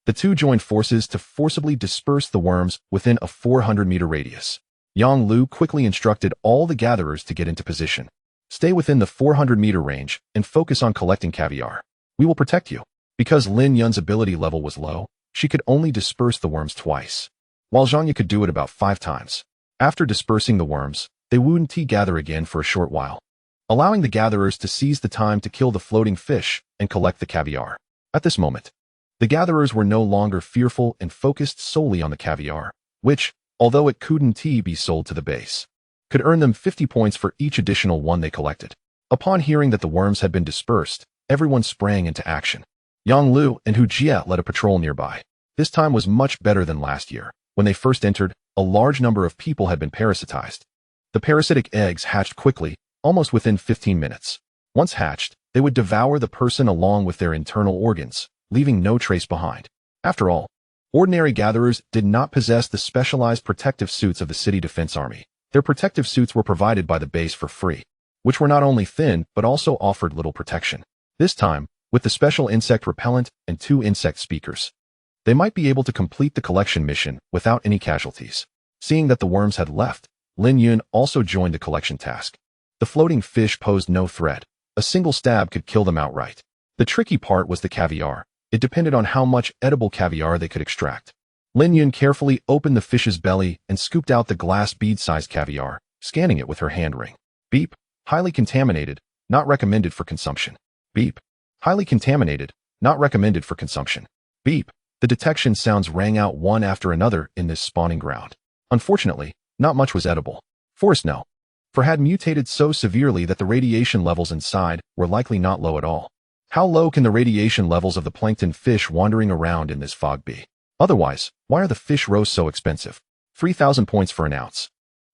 The two joined forces to forcibly disperse the worms within a 400-meter radius. Yang Lu quickly instructed all the gatherers to get into position. Stay within the 400-meter range and focus on collecting caviar. We will protect you. Because Lin Yun's ability level was low, she could only disperse the worms twice, while Zhang Yi could do it about 5 times. After dispersing the worms, they wouldn't gather again for a short while, allowing the gatherers to seize the time to kill the floating fish and collect the caviar. At this moment, the gatherers were no longer fearful and focused solely on the caviar, which, although it couldn't be sold to the base, could earn them 50 points for each additional one they collected. Upon hearing that the worms had been dispersed, everyone sprang into action. Yang Lu and Hu Jie led a patrol nearby. This time was much better than last year. When they first entered, a large number of people had been parasitized. The parasitic eggs hatched quickly, almost within 15 minutes. Once hatched, they would devour the person along with their internal organs, leaving no trace behind. After all, ordinary gatherers did not possess the specialized protective suits of the city defense army. Their protective suits were provided by the base for free, which were not only thin but also offered little protection. This time, with the special insect repellent and 2 insect speakers, they might be able to complete the collection mission without any casualties. Seeing that the worms had left, Lin Yun also joined the collection task. The floating fish posed no threat. A single stab could kill them outright. The tricky part was the caviar. It depended on how much edible caviar they could extract. Lin Yun carefully opened the fish's belly and scooped out the glass bead-sized caviar, scanning it with her hand ring. Beep. Highly contaminated. Not recommended for consumption. Beep. Highly contaminated. Not recommended for consumption. Beep. The detection sounds rang out one after another in this spawning ground. Unfortunately, not much was edible. Forest no. For had mutated so severely that the radiation levels inside were likely not low at all. How low can the radiation levels of the plankton fish wandering around in this fog be? Otherwise, why are the fish roes so expensive? 3,000 points for an ounce.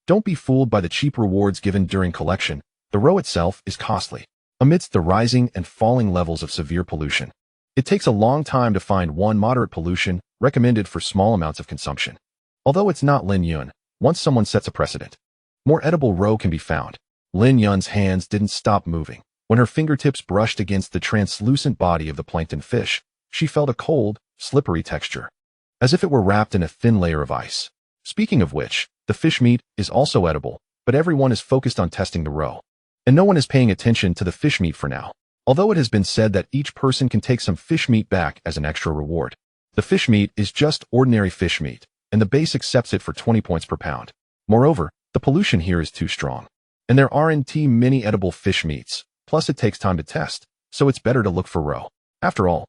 Don't be fooled by the cheap rewards given during collection. The roe itself is costly. Amidst the rising and falling levels of severe pollution, it takes a long time to find one moderate pollution recommended for small amounts of consumption. Although it's not Lin Yun, once someone sets a precedent, more edible roe can be found. Lin Yun's hands didn't stop moving. When her fingertips brushed against the translucent body of the plankton fish, she felt a cold, slippery texture, as if it were wrapped in a thin layer of ice. Speaking of which, the fish meat is also edible, but everyone is focused on testing the roe. And no one is paying attention to the fish meat for now. Although it has been said that each person can take some fish meat back as an extra reward. The fish meat is just ordinary fish meat, and the base accepts it for 20 points per pound. Moreover, the pollution here is too strong. And there aren't many edible fish meats, plus it takes time to test, so it's better to look for roe. After all,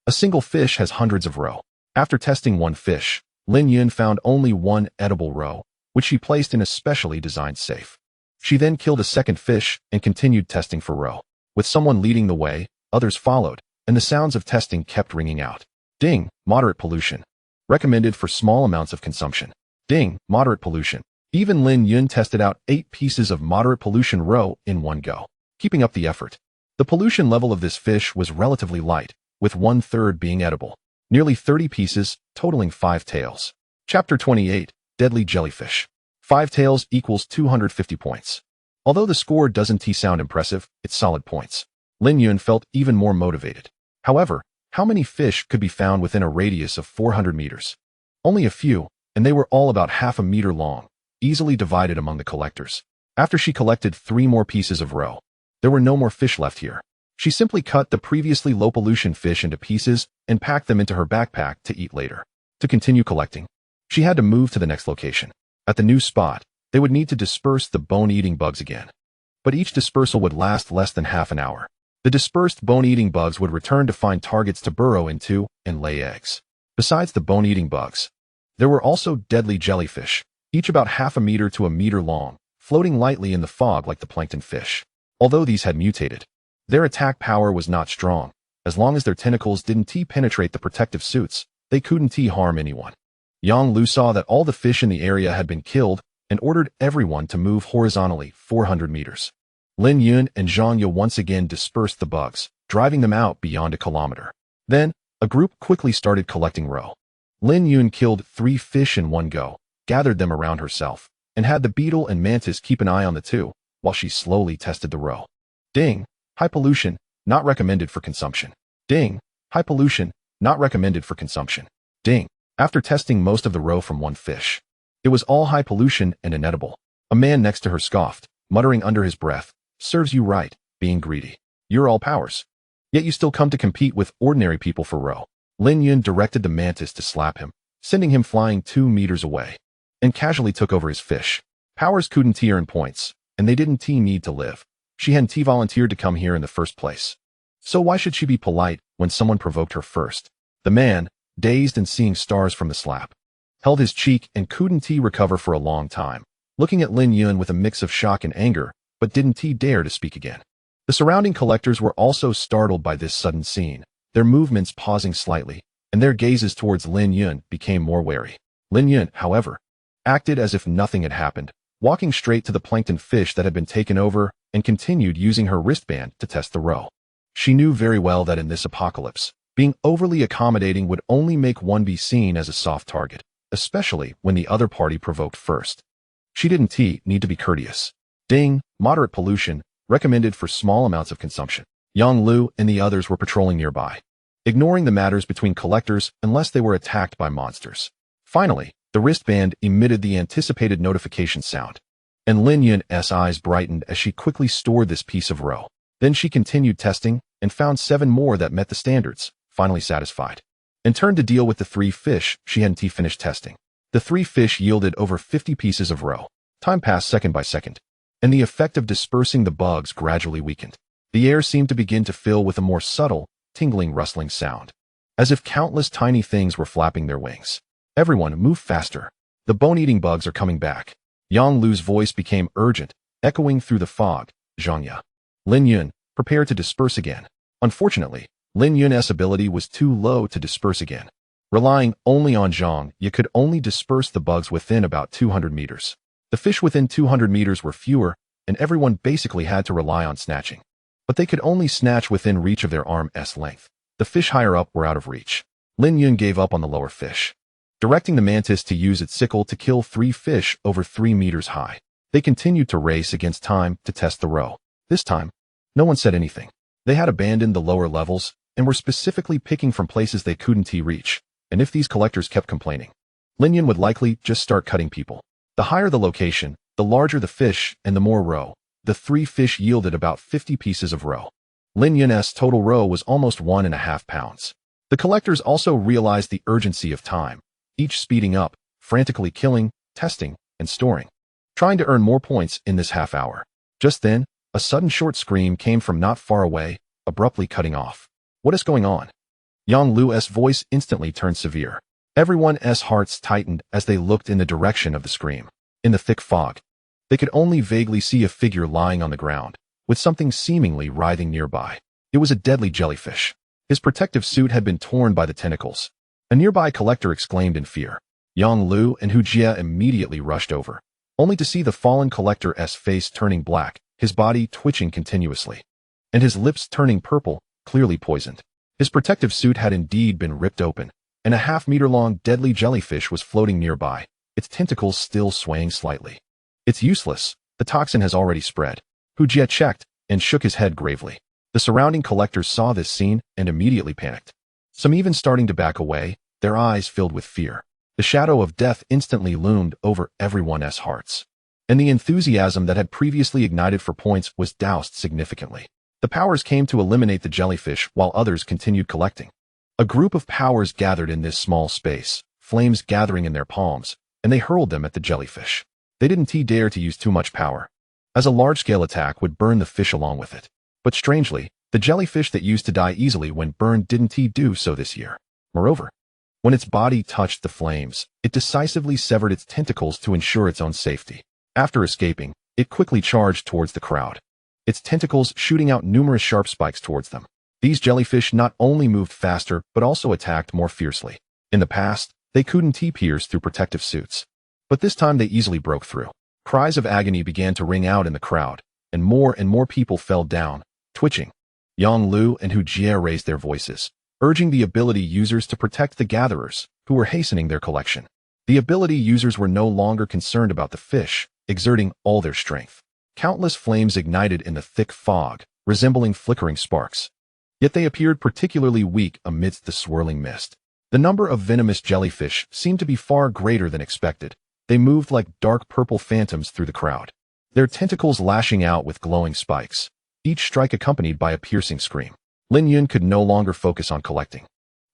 a single fish has hundreds of roe. After testing one fish, Lin Yun found only one edible roe, which she placed in a specially designed safe. She then killed a second fish and continued testing for roe. With someone leading the way, others followed, and the sounds of testing kept ringing out. Ding, moderate pollution. Recommended for small amounts of consumption. Ding, moderate pollution. Even Lin Yun tested out 8 pieces of moderate pollution roe in one go, keeping up the effort. The pollution level of this fish was relatively light, with 1/3 being edible. Nearly 30 pieces, totaling 5 tails. Chapter 28, Deadly Jellyfish. 5 tails equals 250 points. Although the score doesn't sound impressive, it's solid points. Lin Yun felt even more motivated. However, how many fish could be found within a radius of 400 meters? Only a few, and they were all about half a meter long, easily divided among the collectors. After she collected 3 more pieces of roe, there were no more fish left here. She simply cut the previously low pollution fish into pieces and packed them into her backpack to eat later. To continue collecting, she had to move to the next location. At the new spot, they would need to disperse the bone-eating bugs again. But each dispersal would last less than half an hour. The dispersed bone-eating bugs would return to find targets to burrow into and lay eggs. Besides the bone-eating bugs, there were also deadly jellyfish, each about half a meter to a meter long, floating lightly in the fog like the plankton fish. Although these had mutated, their attack power was not strong. As long as their tentacles didn't penetrate the protective suits, they couldn't harm anyone. Yang Lu saw that all the fish in the area had been killed and ordered everyone to move horizontally 400 meters. Lin Yun and Zhang Ye once again dispersed the bugs, driving them out beyond a kilometer. Then, a group quickly started collecting roe. Lin Yun killed 3 fish in one go, gathered them around herself, and had the beetle and mantis keep an eye on the 2, while she slowly tested the roe. Ding, high pollution, not recommended for consumption. Ding, high pollution, not recommended for consumption. Ding. After testing most of the roe from one fish, it was all high pollution and inedible. A man next to her scoffed, muttering under his breath, "Serves you right, being greedy. You're all powers. Yet you still come to compete with ordinary people for roe." Lin Yun directed the mantis to slap him, sending him flying 2 meters away, and casually took over his fish. Powers couldn't earn points, and they didn't need to live. She hadn't volunteered to come here in the first place. So why should she be polite when someone provoked her first? The man, dazed and seeing stars from the slap, held his cheek and couldn't recover for a long time, looking at Lin Yun with a mix of shock and anger, but didn't dare to speak again. The surrounding collectors were also startled by this sudden scene, their movements pausing slightly, and their gazes towards Lin Yun became more wary. Lin Yun, however, acted as if nothing had happened, walking straight to the plankton fish that had been taken over and continued using her wristband to test the roe. She knew very well that in this apocalypse, being overly accommodating would only make one be seen as a soft target, especially when the other party provoked first. She didn't need to be courteous. Ding, moderate pollution, recommended for small amounts of consumption. Yang Lu and the others were patrolling nearby, ignoring the matters between collectors unless they were attacked by monsters. Finally, the wristband emitted the anticipated notification sound, and Lin Yun's eyes brightened as she quickly stored this piece of roe. Then she continued testing and found 7 more that met the standards, finally satisfied, and turned to deal with the 3 fish she hadn't finished testing. The 3 fish yielded over 50 pieces of roe. Time passed second by second, and the effect of dispersing the bugs gradually weakened. The air seemed to begin to fill with a more subtle, tingling rustling sound, as if countless tiny things were flapping their wings. "Everyone, move faster. The bone-eating bugs are coming back." Yang Lu's voice became urgent, echoing through the fog. Zhang Ye. Lin Yun, prepare to disperse again. Unfortunately, Lin Yun's ability was too low to disperse again. Relying only on Zhang Ye could only disperse the bugs within about 200 meters. The fish within 200 meters were fewer, and everyone basically had to rely on snatching. But they could only snatch within reach of their arm's length. The fish higher up were out of reach. Lin Yun gave up on the lower fish, directing the mantis to use its sickle to kill 3 fish over 3 meters high. They continued to race against time to test the roe. This time, no one said anything. They had abandoned the lower levels and were specifically picking from places they couldn't reach, and if these collectors kept complaining, Lin Yun would likely just start cutting people. The higher the location, the larger the fish and the more roe, the 3 fish yielded about 50 pieces of roe. Lin Yun's total roe was almost 1.5 pounds. The collectors also realized the urgency of time, each speeding up, frantically killing, testing, and storing, trying to earn more points in this half hour. Just then, a sudden short scream came from not far away, abruptly cutting off. What is going on? Yang Lu's voice instantly turned severe. Everyone's hearts tightened as they looked in the direction of the scream. In the thick fog, they could only vaguely see a figure lying on the ground, with something seemingly writhing nearby. It was a deadly jellyfish. His protective suit had been torn by the tentacles. A nearby collector exclaimed in fear. Yang Lu and Hu Jie immediately rushed over, only to see the fallen collector's face turning black, his body twitching continuously, and his lips turning purple, clearly poisoned. His protective suit had indeed been ripped open, and a half-meter-long deadly jellyfish was floating nearby, its tentacles still swaying slightly. It's useless. The toxin has already spread. Hu Jie checked and shook his head gravely. The surrounding collectors saw this scene and immediately panicked. Some even starting to back away, their eyes filled with fear. The shadow of death instantly loomed over everyone's hearts, and the enthusiasm that had previously ignited for points was doused significantly. The powers came to eliminate the jellyfish while others continued collecting. A group of powers gathered in this small space, flames gathering in their palms, and they hurled them at the jellyfish. They didn't dare to use too much power, as a large-scale attack would burn the fish along with it. But strangely, the jellyfish that used to die easily when burned didn't do so this year. Moreover, when its body touched the flames, it decisively severed its tentacles to ensure its own safety. After escaping, it quickly charged towards the crowd, its tentacles shooting out numerous sharp spikes towards them. These jellyfish not only moved faster but also attacked more fiercely. In the past, they couldn't pierce through protective suits, but this time they easily broke through. Cries of agony began to ring out in the crowd, and more people fell down, twitching. Yang Lu and Hu Jie raised their voices, urging the ability users to protect the gatherers, who were hastening their collection. The ability users were no longer concerned about the fish, exerting all their strength. Countless flames ignited in the thick fog, resembling flickering sparks. Yet they appeared particularly weak amidst the swirling mist. The number of venomous jellyfish seemed to be far greater than expected. They moved like dark purple phantoms through the crowd, their tentacles lashing out with glowing spikes, each strike accompanied by a piercing scream. Lin Yun could no longer focus on collecting.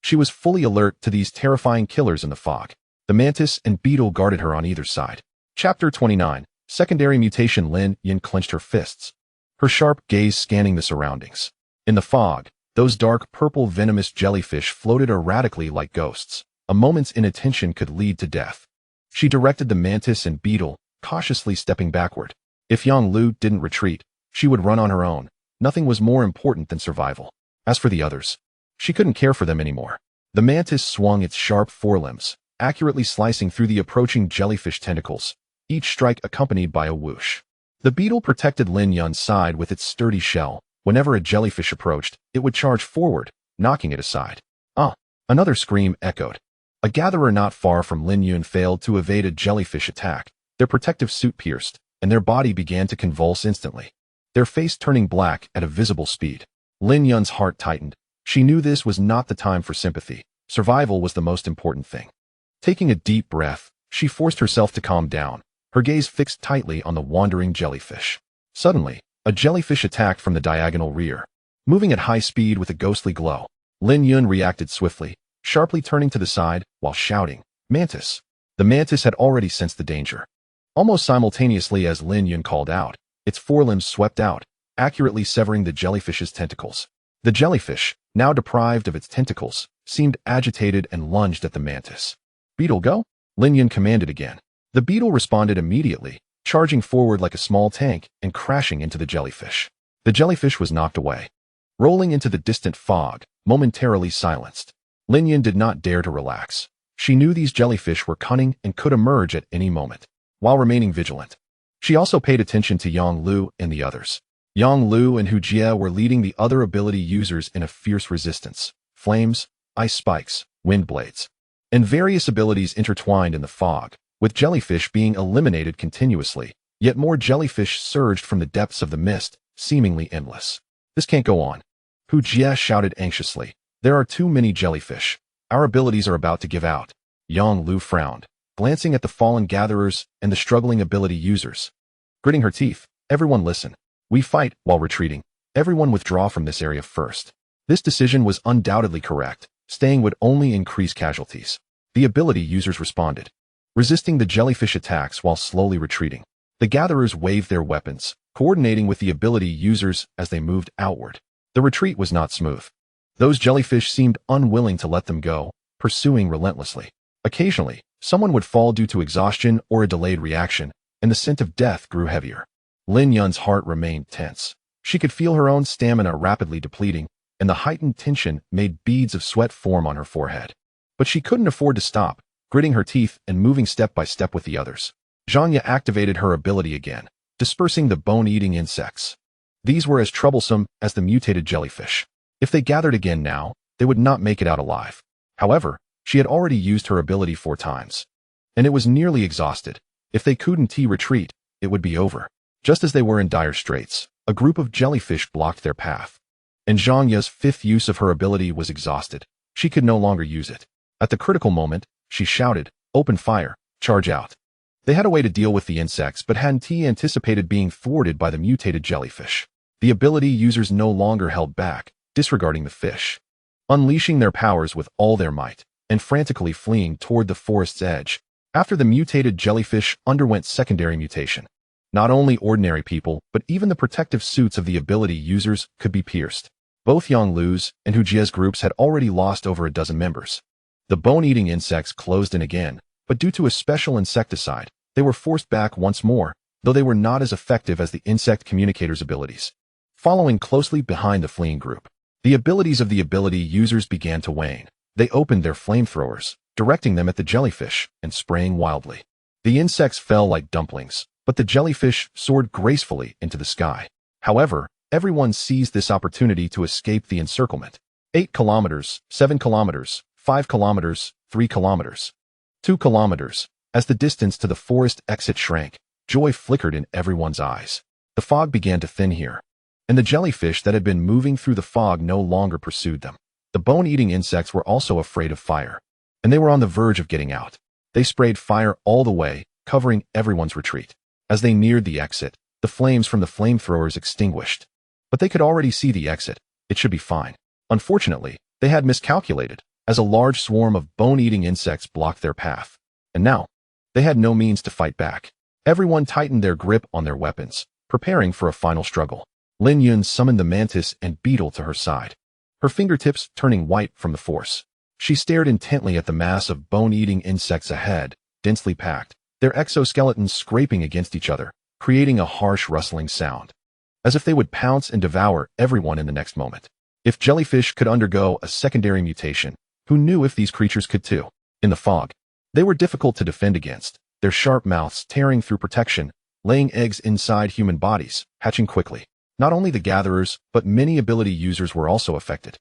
She was fully alert to these terrifying killers in the fog. The mantis and beetle guarded her on either side. Chapter 29. Secondary Mutation. Lin Yun clenched her fists, her sharp gaze scanning the surroundings. In the fog, those dark purple venomous jellyfish floated erratically like ghosts. A moment's inattention could lead to death. She directed the mantis and beetle, cautiously stepping backward. If Yang Lu didn't retreat, she would run on her own. Nothing was more important than survival. As for the others, she couldn't care for them anymore. The mantis swung its sharp forelimbs, accurately slicing through the approaching jellyfish tentacles, each strike accompanied by a whoosh. The beetle protected Lin Yun's side with its sturdy shell. Whenever a jellyfish approached, it would charge forward, knocking it aside. Another scream echoed. A gatherer not far from Lin Yun failed to evade a jellyfish attack. Their protective suit pierced, and their body began to convulse instantly, their face turning black at a visible speed. Lin Yun's heart tightened. She knew this was not the time for sympathy. Survival was the most important thing. Taking a deep breath, she forced herself to calm down, her gaze fixed tightly on the wandering jellyfish. Suddenly, a jellyfish attacked from the diagonal rear, moving at high speed with a ghostly glow. Lin Yun reacted swiftly, sharply turning to the side while shouting, "Mantis!" The mantis had already sensed the danger. Almost simultaneously as Lin Yun called out, its forelimbs swept out, accurately severing the jellyfish's tentacles. The jellyfish, now deprived of its tentacles, seemed agitated and lunged at the mantis. "Beetle, go!" Lin Yun commanded again. The beetle responded immediately, charging forward like a small tank and crashing into the jellyfish. The jellyfish was knocked away, rolling into the distant fog, momentarily silenced. Lin Yun did not dare to relax. She knew these jellyfish were cunning and could emerge at any moment. While remaining vigilant, she also paid attention to Yang Lu and the others. Yang Lu and Hu Jie were leading the other ability users in a fierce resistance. Flames, ice spikes, wind blades, and various abilities intertwined in the fog, with jellyfish being eliminated continuously. Yet more jellyfish surged from the depths of the mist, seemingly endless. "This can't go on," Hu Jie shouted anxiously. "There are too many jellyfish. Our abilities are about to give out." Yang Lu frowned, glancing at the fallen gatherers and the struggling ability users. Gritting her teeth, Everyone listen. We fight while retreating. Everyone withdraw from this area first. This decision was undoubtedly correct. Staying would only increase casualties. The ability users responded, resisting the jellyfish attacks while slowly retreating. The gatherers waved their weapons, coordinating with the ability users as they moved outward. The retreat was not smooth. Those jellyfish seemed unwilling to let them go, pursuing relentlessly. Occasionally, someone would fall due to exhaustion or a delayed reaction, and the scent of death grew heavier. Lin Yun's heart remained tense. She could feel her own stamina rapidly depleting, and the heightened tension made beads of sweat form on her forehead. But she couldn't afford to stop, gritting her teeth and moving step by step with the others. Zhanya activated her ability again, dispersing the bone-eating insects. These were as troublesome as the mutated jellyfish. If they gathered again now, they would not make it out alive. However, she had already used her ability 4 times, and it was nearly exhausted. If they couldn't retreat, it would be over. Just as they were in dire straits, a group of jellyfish blocked their path. And Zhanya's 5th use of her ability was exhausted. She could no longer use it. At the critical moment, she shouted, "Open fire, charge out." They had a way to deal with the insects but hadn't anticipated being thwarted by the mutated jellyfish. The ability users no longer held back, disregarding the fish, unleashing their powers with all their might, and frantically fleeing toward the forest's edge. After the mutated jellyfish underwent secondary mutation, not only ordinary people but even the protective suits of the ability users could be pierced. Both Yonglu's and Hujie's groups had already lost over a dozen members. The bone-eating insects closed in again, but due to a special insecticide, they were forced back once more, though they were not as effective as the insect communicators' abilities. Following closely behind the fleeing group, the abilities of the ability users began to wane. They opened their flamethrowers, directing them at the jellyfish, and spraying wildly. The insects fell like dumplings, but the jellyfish soared gracefully into the sky. However, everyone seized this opportunity to escape the encirclement. 8 kilometers, 7 kilometers, 5 kilometers, 3 kilometers, 2 kilometers. As the distance to the forest exit shrank, joy flickered in everyone's eyes. The fog began to thin here, and the jellyfish that had been moving through the fog no longer pursued them. The bone-eating insects were also afraid of fire, and they were on the verge of getting out. They sprayed fire all the way, covering everyone's retreat. As they neared the exit, the flames from the flamethrowers extinguished. But they could already see the exit. It should be fine. Unfortunately, they had miscalculated, as a large swarm of bone-eating insects blocked their path. And now, they had no means to fight back. Everyone tightened their grip on their weapons, preparing for a final struggle. Lin Yun summoned the mantis and beetle to her side, her fingertips turning white from the force. She stared intently at the mass of bone-eating insects ahead, densely packed, their exoskeletons scraping against each other, creating a harsh rustling sound, as if they would pounce and devour everyone in the next moment. If jellyfish could undergo a secondary mutation, who knew if these creatures could too? In the fog, they were difficult to defend against, their sharp mouths tearing through protection, laying eggs inside human bodies, hatching quickly. Not only the gatherers, but many ability users were also affected.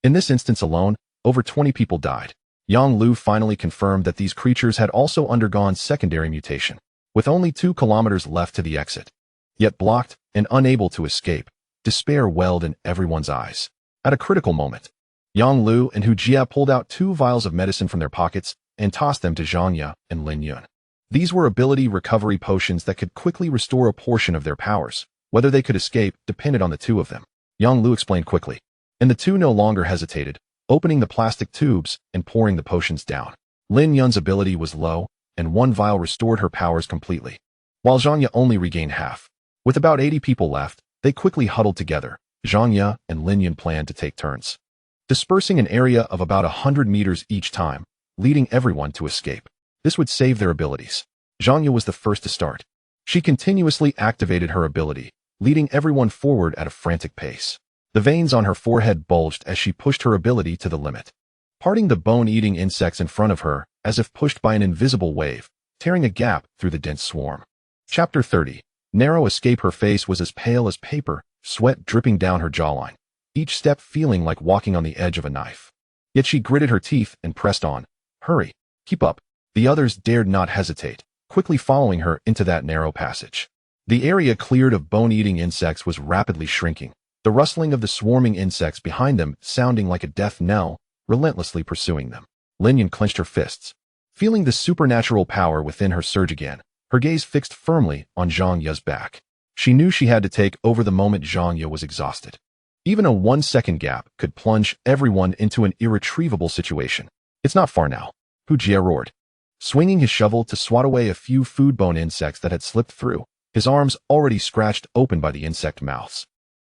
In this instance alone, over 20 people died. Yonglu finally confirmed that these creatures had also undergone secondary mutation, with only 2 kilometers left to the exit. Yet blocked and unable to escape, despair welled in everyone's eyes. At a critical moment, Yonglu and Hujie pulled out 2 vials of medicine from their pockets and tossed them to Zhanya and Lin Yun. These were ability recovery potions that could quickly restore a portion of their powers. Whether they could escape depended on the 2 of them. Yonglu explained quickly, and the 2 no longer hesitated, opening the plastic tubes and pouring the potions down. Lin Yun's ability was low, and 1 vial restored her powers completely, while Zhanya only regained half. With about 80 people left, they quickly huddled together. Zhanya and Lin Yun planned to take turns, dispersing an area of about 100 meters each time, leading everyone to escape. This would save their abilities. Zhanya was the first to start. She continuously activated her ability, leading everyone forward at a frantic pace. The veins on her forehead bulged as she pushed her ability to the limit, parting the bone-eating insects in front of her as if pushed by an invisible wave, tearing a gap through the dense swarm. Chapter 30. Narrow escape. Her face was as pale as paper, sweat dripping down her jawline, each step feeling like walking on the edge of a knife. Yet she gritted her teeth and pressed on. Hurry, keep up. The others dared not hesitate, quickly following her into that narrow passage. The area cleared of bone-eating insects was rapidly shrinking, the rustling of the swarming insects behind them sounding like a death knell, relentlessly pursuing them. Lin Yun clenched her fists, feeling the supernatural power within her surge again, her gaze fixed firmly on Zhang Ye's back. She knew she had to take over the moment Zhang Ye was exhausted. Even a 1-second gap could plunge everyone into an irretrievable situation. It's not far now, Hu Jie roared, swinging his shovel to swat away a few food-bone insects that had slipped through, his arms already scratched open by the insect mouths.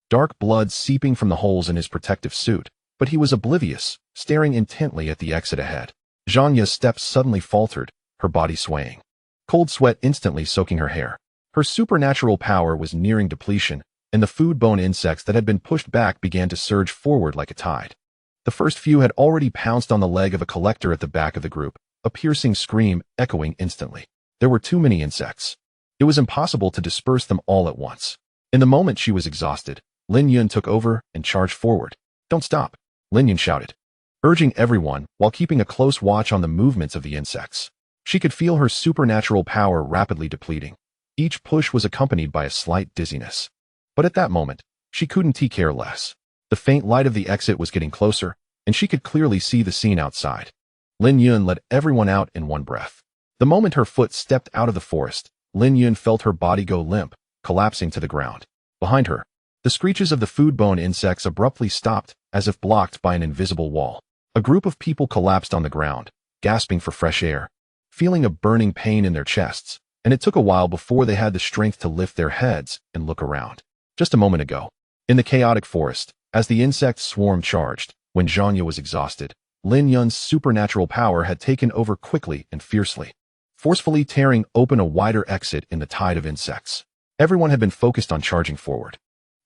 Dark blood seeping from the holes in his protective suit, but he was oblivious, staring intently at the exit ahead. Zhang Ye's steps suddenly faltered, her body swaying. Cold sweat instantly soaking her hair. Her supernatural power was nearing depletion, and the food-bone insects that had been pushed back began to surge forward like a tide. The first few had already pounced on the leg of a collector at the back of the group, a piercing scream echoing instantly. There were too many insects. It was impossible to disperse them all at once. In the moment she was exhausted, Lin Yun took over and charged forward. "Don't stop," Lin Yun shouted, urging everyone while keeping a close watch on the movements of the insects. She could feel her supernatural power rapidly depleting. Each push was accompanied by a slight dizziness. But at that moment, she couldn't care less. The faint light of the exit was getting closer, and she could clearly see the scene outside. Lin Yun let everyone out in one breath. The moment her foot stepped out of the forest, Lin Yun felt her body go limp, collapsing to the ground. Behind her, the screeches of the food-bone insects abruptly stopped, as if blocked by an invisible wall. A group of people collapsed on the ground, gasping for fresh air, feeling a burning pain in their chests, and it took a while before they had the strength to lift their heads and look around. Just a moment ago, in the chaotic forest, as the insect swarm charged, when Zhang Ye was exhausted, Lin Yun's supernatural power had taken over quickly and fiercely, forcefully tearing open a wider exit in the tide of insects. Everyone had been focused on charging forward,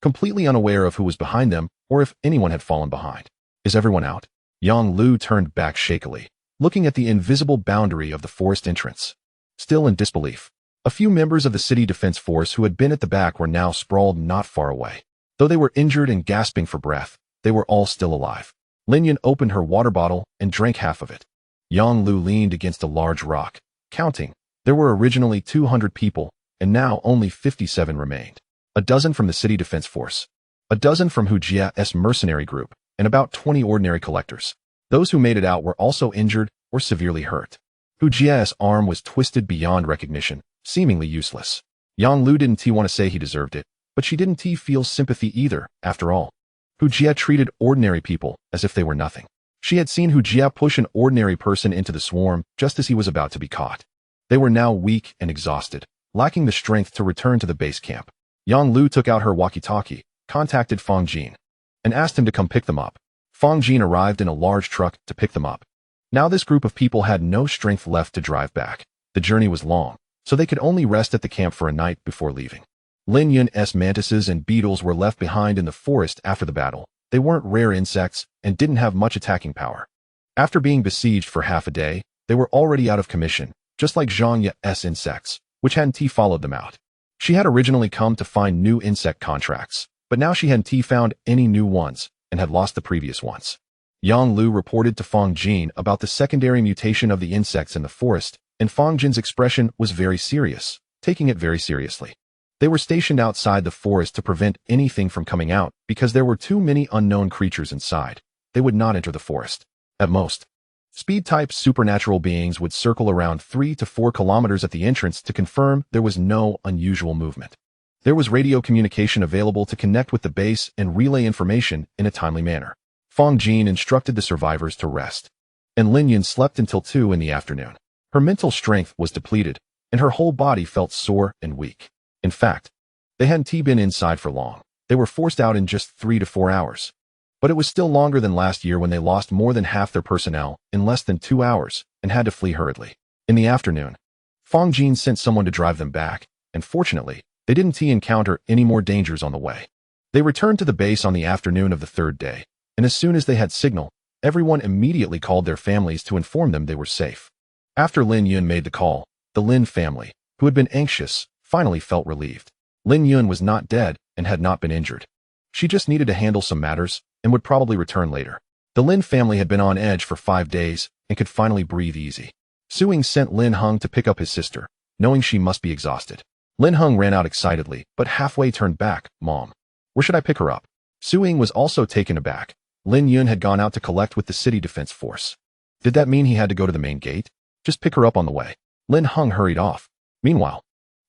completely unaware of who was behind them or if anyone had fallen behind. "Is everyone out?" Yang Lu turned back shakily, looking at the invisible boundary of the forest entrance. Still in disbelief, a few members of the city defense force who had been at the back were now sprawled not far away. Though they were injured and gasping for breath, they were all still alive. Lin Yun opened her water bottle and drank half of it. Yang Lu leaned against a large rock, counting. There were originally 200 people, and now only 57 remained. A dozen from the city defense force, a dozen from Hu Jie's mercenary group, and about 20 ordinary collectors. Those who made it out were also injured or severely hurt. Hu Jie's arm was twisted beyond recognition, seemingly useless. Yang Lu didn't want to say he deserved it, but she didn't feel sympathy either, after all. Hu Jie treated ordinary people as if they were nothing. She had seen Hu Jie push an ordinary person into the swarm just as he was about to be caught. They were now weak and exhausted, lacking the strength to return to the base camp. Yang Lu took out her walkie-talkie, contacted Fang Jin, and asked him to come pick them up. Fang Jin arrived in a large truck to pick them up. Now this group of people had no strength left to drive back. The journey was long, so they could only rest at the camp for a night before leaving. Lin Yun's mantises and beetles were left behind in the forest after the battle. They weren't rare insects and didn't have much attacking power. After being besieged for half a day, they were already out of commission, just like Zhang Ye's insects, which hadn't followed them out. She had originally come to find new insect contracts, but now she hadn't found any new ones and had lost the previous ones. Yang Lu reported to Fang Jin about the secondary mutation of the insects in the forest, and Fang Jin's expression was very serious, taking it very seriously. They were stationed outside the forest to prevent anything from coming out because there were too many unknown creatures inside. They would not enter the forest. At most, speed-type supernatural beings would circle around 3 to 4 kilometers at the entrance to confirm there was no unusual movement. There was radio communication available to connect with the base and relay information in a timely manner. Fang Jin instructed the survivors to rest, and Lin Yun slept until 2 in the afternoon. Her mental strength was depleted, and her whole body felt sore and weak. In fact, they hadn't been inside for long. They were forced out in just 3 to 4 hours. But it was still longer than last year when they lost more than half their personnel in less than 2 hours and had to flee hurriedly. In the afternoon, Fang Jin sent someone to drive them back, and fortunately, they didn't encounter any more dangers on the way. They returned to the base on the afternoon of the 3rd day, and as soon as they had signal, everyone immediately called their families to inform them they were safe. After Lin Yun made the call, the Lin family, who had been anxious, finally felt relieved. Lin Yun was not dead and had not been injured. She just needed to handle some matters and would probably return later. The Lin family had been on edge for 5 days and could finally breathe easy. Suing sent Lin Hung to pick up his sister, knowing she must be exhausted. Lin Hung ran out excitedly, but halfway turned back. "Mom, where should I pick her up?" Suing was also taken aback. Lin Yun had gone out to collect with the city defense force. Did that mean he had to go to the main gate? Just pick her up on the way. Lin Hung hurried off. Meanwhile,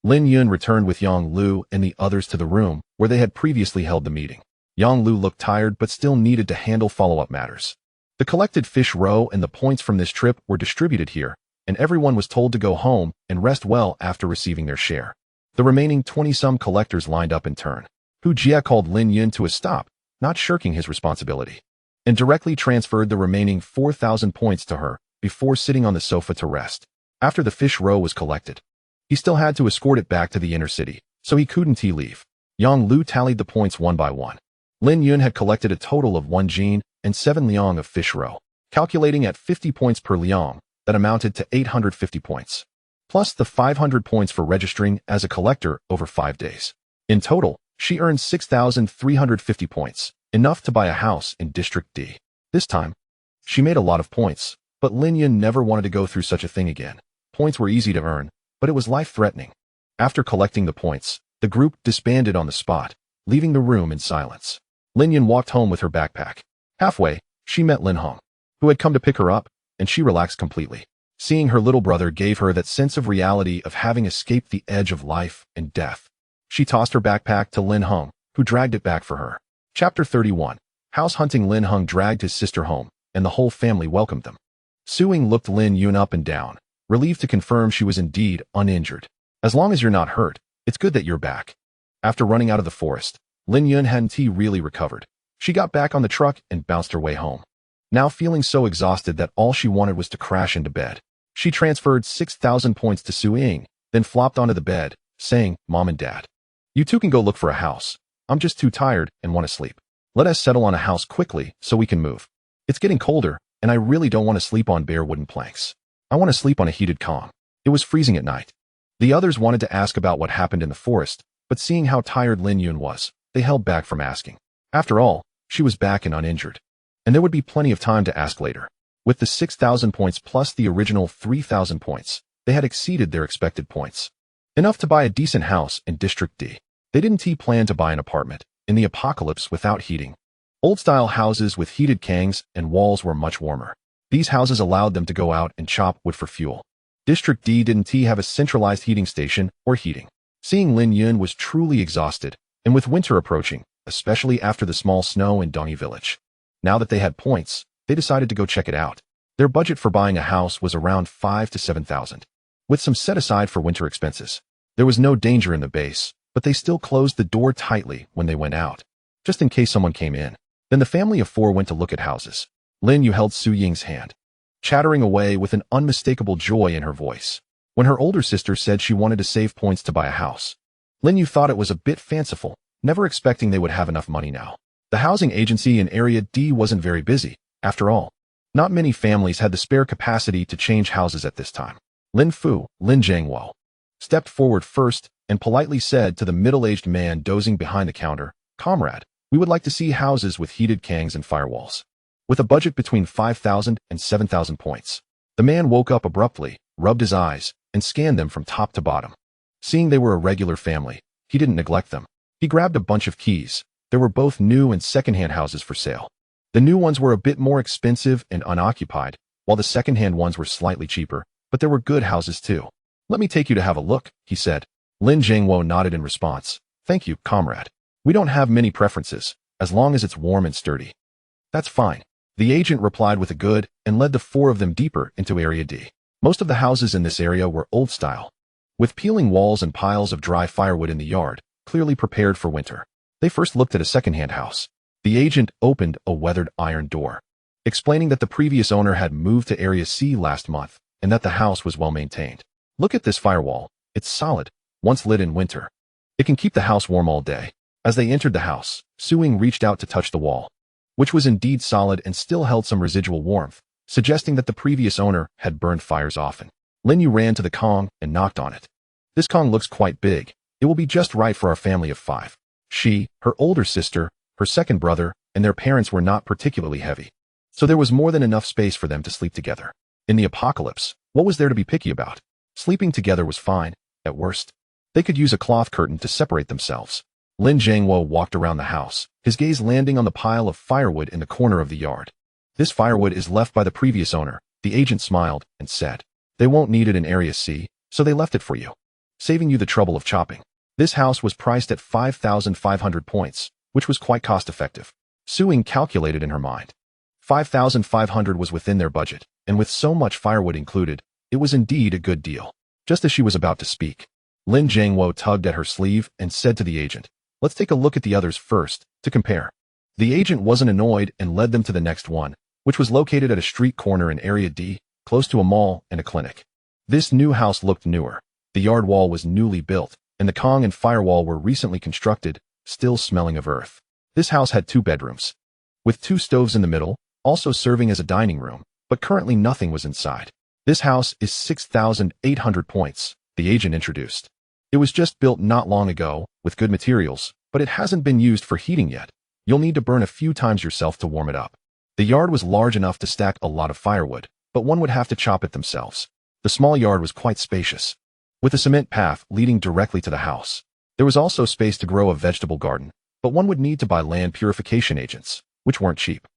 Lin Yun returned with Yang Lu and the others to the room where they had previously held the meeting. Yang Lu looked tired but still needed to handle follow-up matters. The collected fish roe and the points from this trip were distributed here, and everyone was told to go home and rest well after receiving their share. The remaining 20-some collectors lined up in turn. Hu Jia called Lin Yun to a stop, not shirking his responsibility, and directly transferred the remaining 4,000 points to her before sitting on the sofa to rest. After the fish roe was collected, he still had to escort it back to the inner city, so he couldn't leave. Yang Lu tallied the points one by one. Lin Yun had collected a total of 1 jin and 7 liang of fish roe, calculating at 50 points per liang, that amounted to 850 points, plus the 500 points for registering as a collector over 5 days. In total, she earned 6,350 points, enough to buy a house in District D. This time, she made a lot of points, but Lin Yun never wanted to go through such a thing again. Points were easy to earn, but it was life-threatening. After collecting the points, the group disbanded on the spot, leaving the room in silence. Lin Yun walked home with her backpack. Halfway, she met Lin Hong, who had come to pick her up, and she relaxed completely. Seeing her little brother gave her that sense of reality of having escaped the edge of life and death. She tossed her backpack to Lin Hong, who dragged it back for her. Chapter 31. House hunting. Lin Hong dragged his sister home, and the whole family welcomed them. Su-Ying looked Lin Yun up and down, relieved to confirm she was indeed uninjured. As long as you're not hurt, it's good that you're back. After running out of the forest, Lin Yun hadn't really recovered. She got back on the truck and bounced her way home. Now feeling so exhausted that all she wanted was to crash into bed. She transferred 6,000 points to Su-Ying, then flopped onto the bed, saying, "Mom and Dad, you two can go look for a house. I'm just too tired and want to sleep. Let us settle on a house quickly so we can move. It's getting colder, and I really don't want to sleep on bare wooden planks. I want to sleep on a heated calm." It was freezing at night. The others wanted to ask about what happened in the forest, but seeing how tired Lin Yun was, they held back from asking. After all, she was back and uninjured, and there would be plenty of time to ask later. With the 6,000 points plus the original 3,000 points, they had exceeded their expected points. Enough to buy a decent house in District D. They didn't plan to buy an apartment in the apocalypse without heating. Old-style houses with heated kangs and walls were much warmer. These houses allowed them to go out and chop wood for fuel. District D didn't have a centralized heating station or heating. Seeing Lin Yun was truly exhausted, and with winter approaching, especially after the small snow in Dongi Village. Now that they had points, they decided to go check it out. Their budget for buying a house was around 5,000 to 7,000, with some set aside for winter expenses. There was no danger in the base, but they still closed the door tightly when they went out, just in case someone came in. Then the family of 4 went to look at houses. Lin Yu held Su-Ying's hand, chattering away with an unmistakable joy in her voice. When her older sister said she wanted to save points to buy a house, Lin Yu thought it was a bit fanciful, never expecting they would have enough money now. The housing agency in Area D wasn't very busy, after all. Not many families had the spare capacity to change houses at this time. Lin Fu, Lin Jiangwo, stepped forward first and politely said to the middle-aged man dozing behind the counter, "Comrade, we would like to see houses with heated kangs and firewalls, with a budget between 5,000 and 7,000 points." The man woke up abruptly, rubbed his eyes, and scanned them from top to bottom. Seeing they were a regular family, he didn't neglect them. He grabbed a bunch of keys. There were both new and second-hand houses for sale. The new ones were a bit more expensive and unoccupied, while the second-hand ones were slightly cheaper, but there were good houses too. "Let me take you to have a look," he said. Lin Jiangwo nodded in response. "Thank you, comrade. We don't have many preferences, as long as it's warm and sturdy." "That's fine." The agent replied with a good and led the 4 of them deeper into Area D. Most of the houses in this area were old-style, with peeling walls and piles of dry firewood in the yard, clearly prepared for winter. They first looked at a second-hand house. The agent opened a weathered iron door, explaining that the previous owner had moved to Area C last month and that the house was well-maintained. "Look at this firewall. It's solid, once lit in winter. It can keep the house warm all day." As they entered the house, Su-Ying reached out to touch the wall, which was indeed solid and still held some residual warmth, suggesting that the previous owner had burned fires often. Lin Yu ran to the Kong and knocked on it. "This Kong looks quite big. It will be just right for our family of 5. She, her older sister, her second brother, and their parents were not particularly heavy, so there was more than enough space for them to sleep together. In the apocalypse, what was there to be picky about? Sleeping together was fine, at worst. They could use a cloth curtain to separate themselves. Lin Jiangwo walked around the house, his gaze landing on the pile of firewood in the corner of the yard. "This firewood is left by the previous owner," the agent smiled and said. "They won't need it in Area C, so they left it for you." saving you the trouble of chopping. This house was priced at 5,500 points, which was quite cost-effective. Suing calculated in her mind. 5,500 was within their budget, and with so much firewood included, it was indeed a good deal. Just as she was about to speak, Lin Jiangwo tugged at her sleeve and said to the agent, "Let's take a look at the others first, to compare." The agent wasn't annoyed and led them to the next one, which was located at a street corner in Area D, close to a mall and a clinic. This new house looked newer. The yard wall was newly built, and the Kong and firewall were recently constructed, still smelling of earth. This house had 2 bedrooms, with 2 stoves in the middle, also serving as a dining room, but currently nothing was inside. This house is 6,800 points, the agent introduced. It was just built not long ago, with good materials, but it hasn't been used for heating yet. You'll need to burn a few times yourself to warm it up. The yard was large enough to stack a lot of firewood, but one would have to chop it themselves. The small yard was quite spacious, with a cement path leading directly to the house. There was also space to grow a vegetable garden, but one would need to buy land purification agents, which weren't cheap.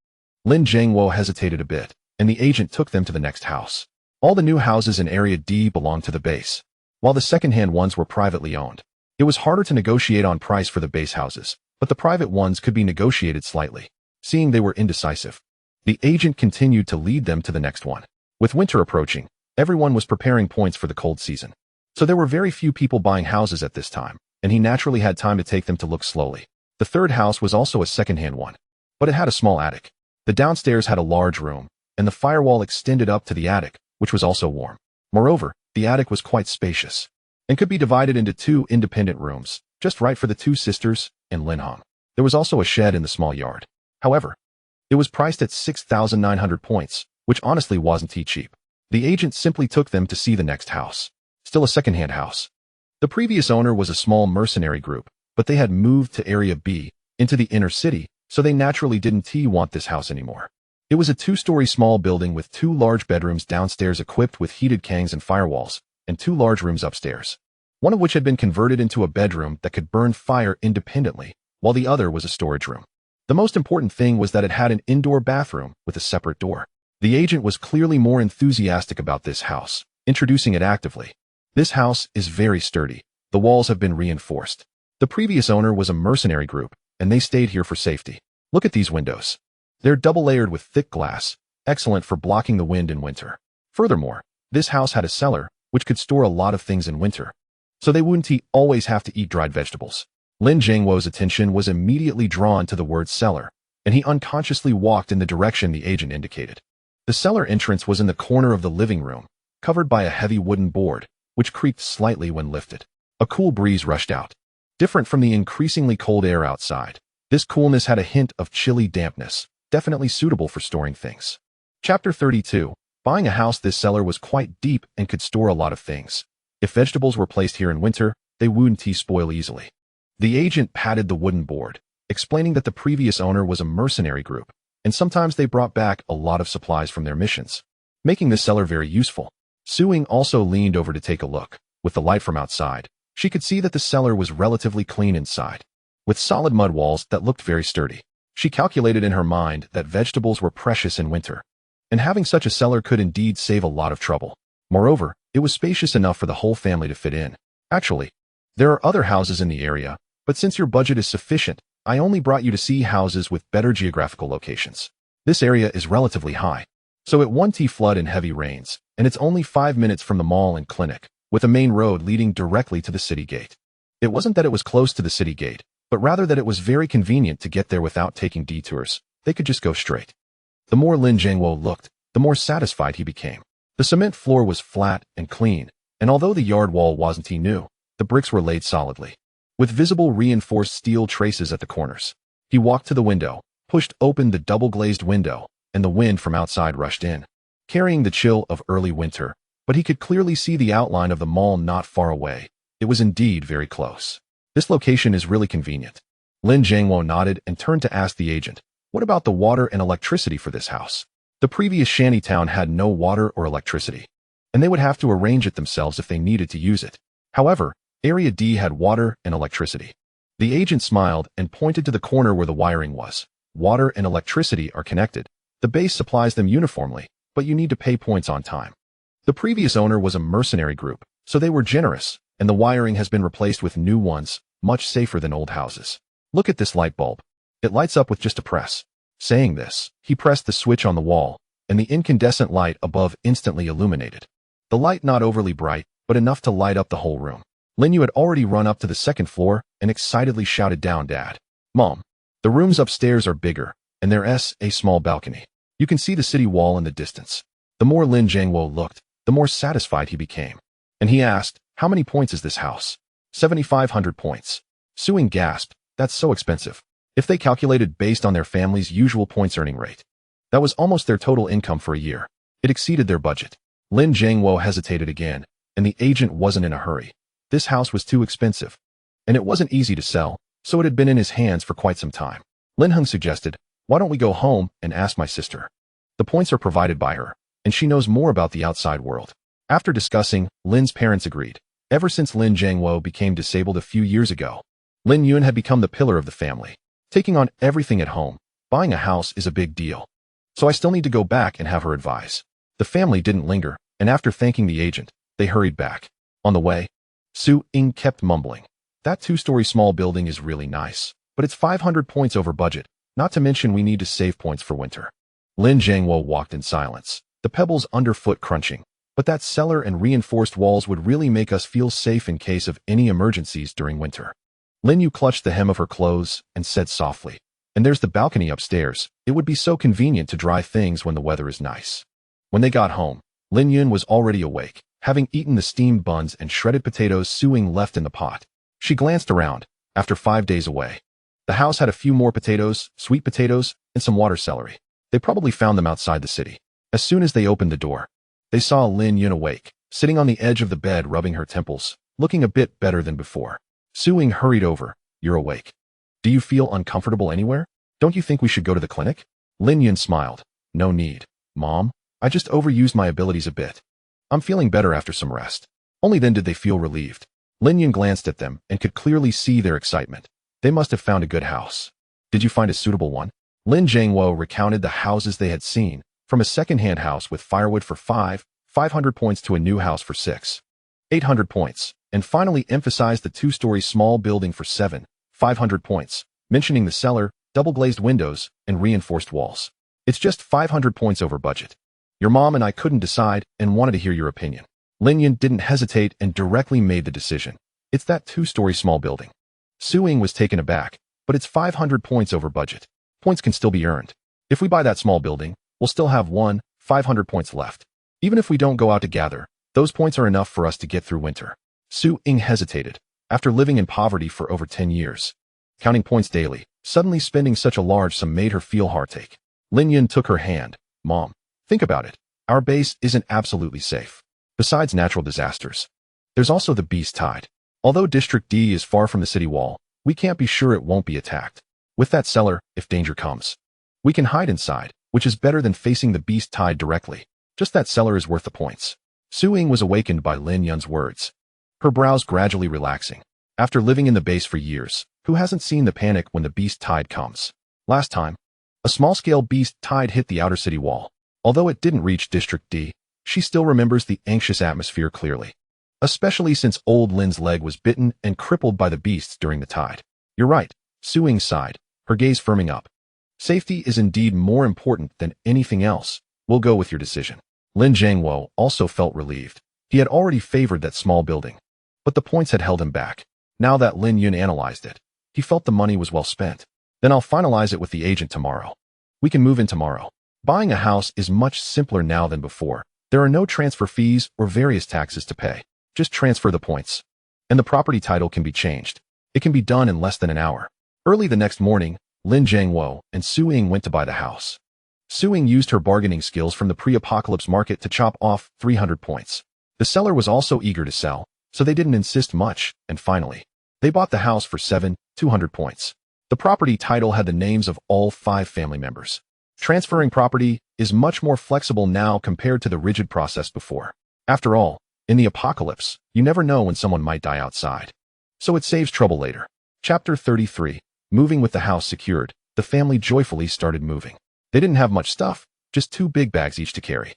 Lin Jiangwo hesitated a bit, and the agent took them to the next house. All the new houses in Area D belonged to the base, while the second-hand ones were privately owned. It was harder to negotiate on price for the base houses, but the private ones could be negotiated slightly. Seeing they were indecisive, the agent continued to lead them to the next one. With winter approaching, everyone was preparing points for the cold season. So there were very few people buying houses at this time, and he naturally had time to take them to look slowly. The third house was also a second-hand one, but it had a small attic. The downstairs had a large room, and the firewall extended up to the attic, which was also warm. Moreover, the attic was quite spacious, and could be divided into 2 independent rooms, just right for the 2 sisters and Lin Hong. There was also a shed in the small yard. However, it was priced at 6,900 points, which honestly wasn't too cheap. The agent simply took them to see the next house. Still a second-hand house. The previous owner was a small mercenary group, but they had moved to Area B, into the inner city, so they naturally didn't want this house anymore. It was a 2-story small building with 2 large bedrooms downstairs equipped with heated kangs and firewalls, and 2 large rooms upstairs, one of which had been converted into a bedroom that could burn fire independently, while the other was a storage room. The most important thing was that it had an indoor bathroom with a separate door. The agent was clearly more enthusiastic about this house, introducing it actively. This house is very sturdy. The walls have been reinforced. The previous owner was a mercenary group, and they stayed here for safety. Look at these windows. They're double-layered with thick glass, excellent for blocking the wind in winter. Furthermore, this house had a cellar, which could store a lot of things in winter, so they wouldn't always have to eat dried vegetables. Lin Jiangwo's attention was immediately drawn to the word cellar, and he unconsciously walked in the direction the agent indicated. The cellar entrance was in the corner of the living room, covered by a heavy wooden board, which creaked slightly when lifted. A cool breeze rushed out. Different from the increasingly cold air outside, this coolness had a hint of chilly dampness, definitely suitable for storing things. Chapter 32. Buying a house. This cellar was quite deep and could store a lot of things. If vegetables were placed here in winter, they wouldn't spoil easily. The agent patted the wooden board, explaining that the previous owner was a mercenary group, and sometimes they brought back a lot of supplies from their missions, making this cellar very useful. Suing also leaned over to take a look. With the light from outside, she could see that the cellar was relatively clean inside, with solid mud walls that looked very sturdy. She calculated in her mind that vegetables were precious in winter, and having such a cellar could indeed save a lot of trouble. Moreover, it was spacious enough for the whole family to fit in. Actually, there are other houses in the area, but since your budget is sufficient, I only brought you to see houses with better geographical locations. This area is relatively high, so it won't flood in heavy rains, and it's only 5 minutes from the mall and clinic, with a main road leading directly to the city gate. It wasn't that it was close to the city gate, but rather that it was very convenient to get there without taking detours. They could just go straight. The more Lin Jiangwo looked, the more satisfied he became. The cement floor was flat and clean, and although the yard wall wasn't new, the bricks were laid solidly, with visible reinforced steel traces at the corners. He walked to the window, pushed open the double-glazed window, and the wind from outside rushed in, carrying the chill of early winter, but he could clearly see the outline of the mall not far away. It was indeed very close. This location is really convenient. Lin Jiangwo nodded and turned to ask the agent, "What about the water and electricity for this house?" The previous shantytown had no water or electricity, and they would have to arrange it themselves if they needed to use it. However, Area D had water and electricity. The agent smiled and pointed to the corner where the wiring was. Water and electricity are connected. The base supplies them uniformly, but you need to pay points on time. The previous owner was a mercenary group, so they were generous, and the wiring has been replaced with new ones, much safer than old houses. Look at this light bulb. It lights up with just a press. Saying this, he pressed the switch on the wall, and the incandescent light above instantly illuminated. The light not overly bright, but enough to light up the whole room. Lin Yun had already run up to the second floor and excitedly shouted down, "Dad! Mom! The rooms upstairs are bigger, and there's a small balcony. You can see the city wall in the distance." The more Lin Jiangwo looked, the more satisfied he became. And he asked, "How many points is this house?" 7,500 points. Suing gasped, "That's so expensive." If they calculated based on their family's usual points earning rate, that was almost their total income for a year. It exceeded their budget. Lin Jiangwo hesitated again, and the agent wasn't in a hurry. This house was too expensive, and it wasn't easy to sell, so it had been in his hands for quite some time. Lin Heng suggested, "Why don't we go home and ask my sister? The points are provided by her, and she knows more about the outside world." After discussing, Lin's parents agreed. Ever since Lin Jiangwo became disabled a few years ago, Lin Yun had become the pillar of the family, taking on everything at home. Buying a house is a big deal. "So I still need to go back and have her advise." The family didn't linger, and after thanking the agent, they hurried back. On the way, Su Ying kept mumbling, "That two-story small building is really nice, but it's 500 points over budget, not to mention we need to save points for winter." Lin Jiangwo walked in silence, the pebbles underfoot crunching. But that cellar and reinforced walls would really make us feel safe in case of any emergencies during winter. Lin Yu clutched the hem of her clothes and said softly, "And there's the balcony upstairs. It would be so convenient to dry things when the weather is nice." When they got home, Lin Yun was already awake, having eaten the steamed buns and shredded potatoes Su Ying left in the pot. She glanced around, after 5 days away. The house had a few more potatoes, sweet potatoes, and some water celery. They probably found them outside the city. As soon as they opened the door, they saw Lin Yun awake, sitting on the edge of the bed rubbing her temples, looking a bit better than before. Su Ying hurried over, "You're awake. Do you feel uncomfortable anywhere? Don't you think we should go to the clinic?" Lin Yun smiled. "No need, Mom. I just overused my abilities a bit. I'm feeling better after some rest." Only then did they feel relieved. Lin Yun glanced at them and could clearly see their excitement. They must have found a good house. "Did you find a suitable one?" Lin Jiangwo recounted the houses they had seen, from a second-hand house with firewood for 500 points to a new house for 800 points, and finally emphasized the two-story small building for 500 points, mentioning the cellar, double-glazed windows, and reinforced walls. "It's just 500 points over budget. Your mom and I couldn't decide and wanted to hear your opinion." Lin Yun didn't hesitate and directly made the decision. "It's that two-story small building." Su Ying was taken aback, "But it's 500 points over budget. Points can still be earned. If we buy that small building, we'll still have 500 points left. Even if we don't go out to gather, those points are enough for us to get through winter." Su Ying hesitated. After living in poverty for over 10 years, counting points daily, suddenly spending such a large sum made her feel heartache. Lin Yun took her hand. "Mom, think about it. Our base isn't absolutely safe. Besides natural disasters, there's also the beast tide. Although District D is far from the city wall, we can't be sure it won't be attacked. With that cellar, if danger comes, we can hide inside, which is better than facing the beast tide directly. Just that cellar is worth the points." Su Ying was awakened by Lin Yun's words, her brows gradually relaxing. After living in the base for years, who hasn't seen the panic when the beast tide comes? Last time, a small-scale beast tide hit the outer city wall. Although it didn't reach District D, she still remembers the anxious atmosphere clearly, especially since old Lin's leg was bitten and crippled by the beasts during the tide. "You're right," Su Ying sighed, her gaze firming up. "Safety is indeed more important than anything else. We'll go with your decision." Lin Jiangwo also felt relieved. He had already favored that small building, but the points had held him back. Now that Lin Yun analyzed it, he felt the money was well spent. "Then I'll finalize it with the agent tomorrow. We can move in tomorrow." Buying a house is much simpler now than before. There are no transfer fees or various taxes to pay. Just transfer the points, and the property title can be changed. It can be done in less than an hour. Early the next morning, Lin Jiangwo and Su Ying went to buy the house. Su Ying used her bargaining skills from the pre-apocalypse market to chop off 300 points. The seller was also eager to sell, so they didn't insist much, and finally, they bought the house for 200 points. The property title had the names of all 5 family members. Transferring property is much more flexible now compared to the rigid process before. After all, in the apocalypse, you never know when someone might die outside, so it saves trouble later. Chapter 33. Moving with the house secured, the family joyfully started moving. They didn't have much stuff, just 2 big bags each to carry.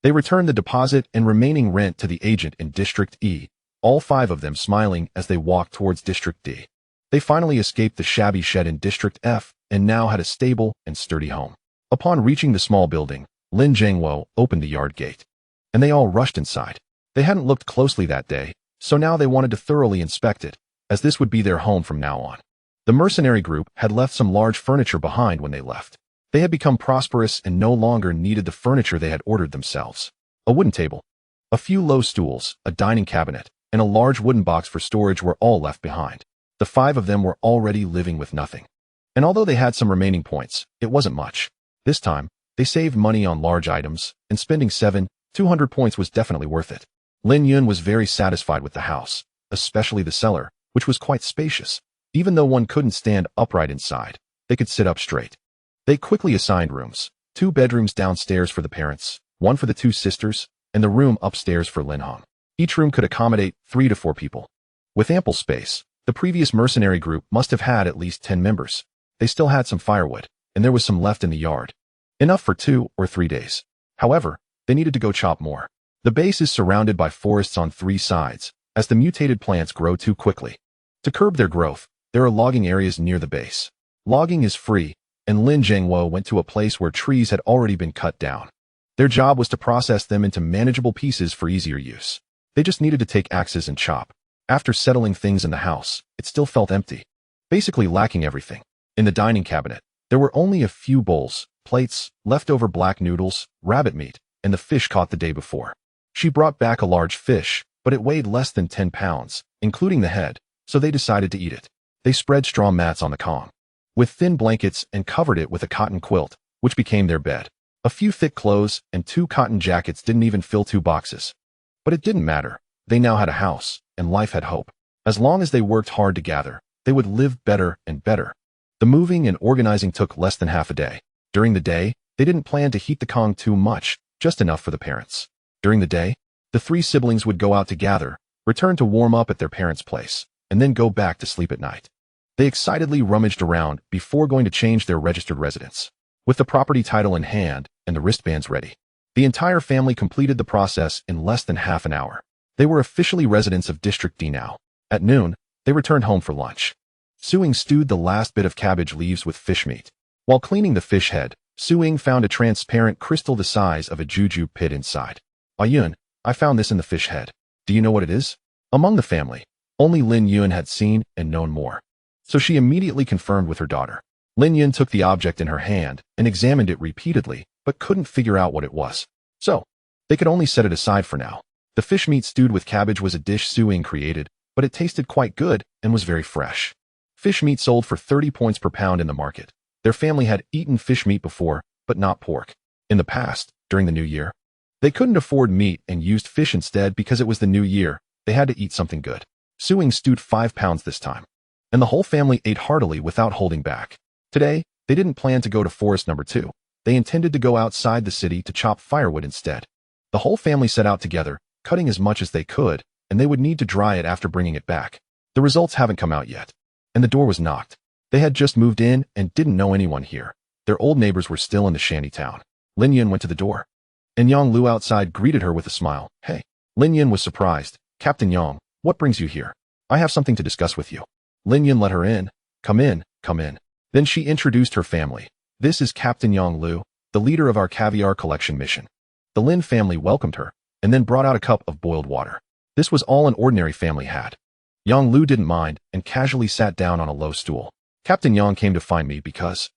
They returned the deposit and remaining rent to the agent in District E, all 5 of them smiling as they walked towards District D. They finally escaped the shabby shed in District F and now had a stable and sturdy home. Upon reaching the small building, Lin Yun opened the yard gate, and they all rushed inside. They hadn't looked closely that day, so now they wanted to thoroughly inspect it, as this would be their home from now on. The mercenary group had left some large furniture behind when they left. They had become prosperous and no longer needed the furniture they had ordered themselves. A wooden table, a few low stools, a dining cabinet, and a large wooden box for storage were all left behind. The 5 of them were already living with nothing. And although they had some remaining points, it wasn't much. This time, they saved money on large items, and spending 200 points was definitely worth it. Lin Yun was very satisfied with the house, especially the cellar, which was quite spacious. Even though one couldn't stand upright inside, they could sit up straight. They quickly assigned rooms, 2 bedrooms downstairs for the parents, 1 for the 2 sisters, and the room upstairs for Lin Hong. Each room could accommodate 3 to 4 people. With ample space, the previous mercenary group must have had at least 10 members. They still had some firewood, and there was some left in the yard. Enough for 2 or 3 days. However, they needed to go chop more. The base is surrounded by forests on 3 sides, as the mutated plants grow too quickly. To curb their growth, there are logging areas near the base. Logging is free, and Lin Yun went to a place where trees had already been cut down. Their job was to process them into manageable pieces for easier use. They just needed to take axes and chop. After settling things in the house, it still felt empty, basically lacking everything. In the dining cabinet, there were only a few bowls, plates, leftover black noodles, rabbit meat, and the fish caught the day before. She brought back a large fish, but it weighed less than 10 pounds, including the head, so they decided to eat it. They spread straw mats on the kong with thin blankets and covered it with a cotton quilt, which became their bed. A few thick clothes and 2 cotton jackets didn't even fill 2 boxes. But it didn't matter. They now had a house, and life had hope. As long as they worked hard together, they would live better and better. The moving and organizing took less than half a day. During the day, they didn't plan to heat the kong too much, just enough for the parents. During the day, the 3 siblings would go out to gather, return to warm up at their parents' place, and then go back to sleep at night. They excitedly rummaged around before going to change their registered residence. With the property title in hand and the wristbands ready, the entire family completed the process in less than half an hour. They were officially residents of District D now. At noon, they returned home for lunch. Suing stewed the last bit of cabbage leaves with fish meat. While cleaning the fish head, Suing found a transparent crystal the size of a juju pit inside. Yun, I found this in the fish head. Do you know what it is? Among the family, only Lin Yun had seen and known more. So she immediately confirmed with her daughter. Lin Yun took the object in her hand and examined it repeatedly, but couldn't figure out what it was. So, they could only set it aside for now. The fish meat stewed with cabbage was a dish Suing created, but it tasted quite good and was very fresh. Fish meat sold for 30 points per pound in the market. Their family had eaten fish meat before, but not pork. In the past, during the new year, they couldn't afford meat and used fish instead because it was the new year. They had to eat something good. Suing stewed 5 pounds this time, and the whole family ate heartily without holding back. Today, they didn't plan to go to forest number 2. They intended to go outside the city to chop firewood instead. The whole family set out together, cutting as much as they could, and they would need to dry it after bringing it back. The results haven't come out yet. And the door was knocked. They had just moved in and didn't know anyone here. Their old neighbors were still in the shanty town. Lin Yun went to the door, and Yang Lu outside greeted her with a smile. Hey. Lin Yun was surprised. Captain Yang, what brings you here? I have something to discuss with you. Lin Yun let her in. Come in, come in. Then she introduced her family. This is Captain Yang Lu, the leader of our caviar collection mission. The Lin family welcomed her, and then brought out a cup of boiled water. This was all an ordinary family had. Yang Lu didn't mind, and casually sat down on a low stool. Captain Yang came to find me because,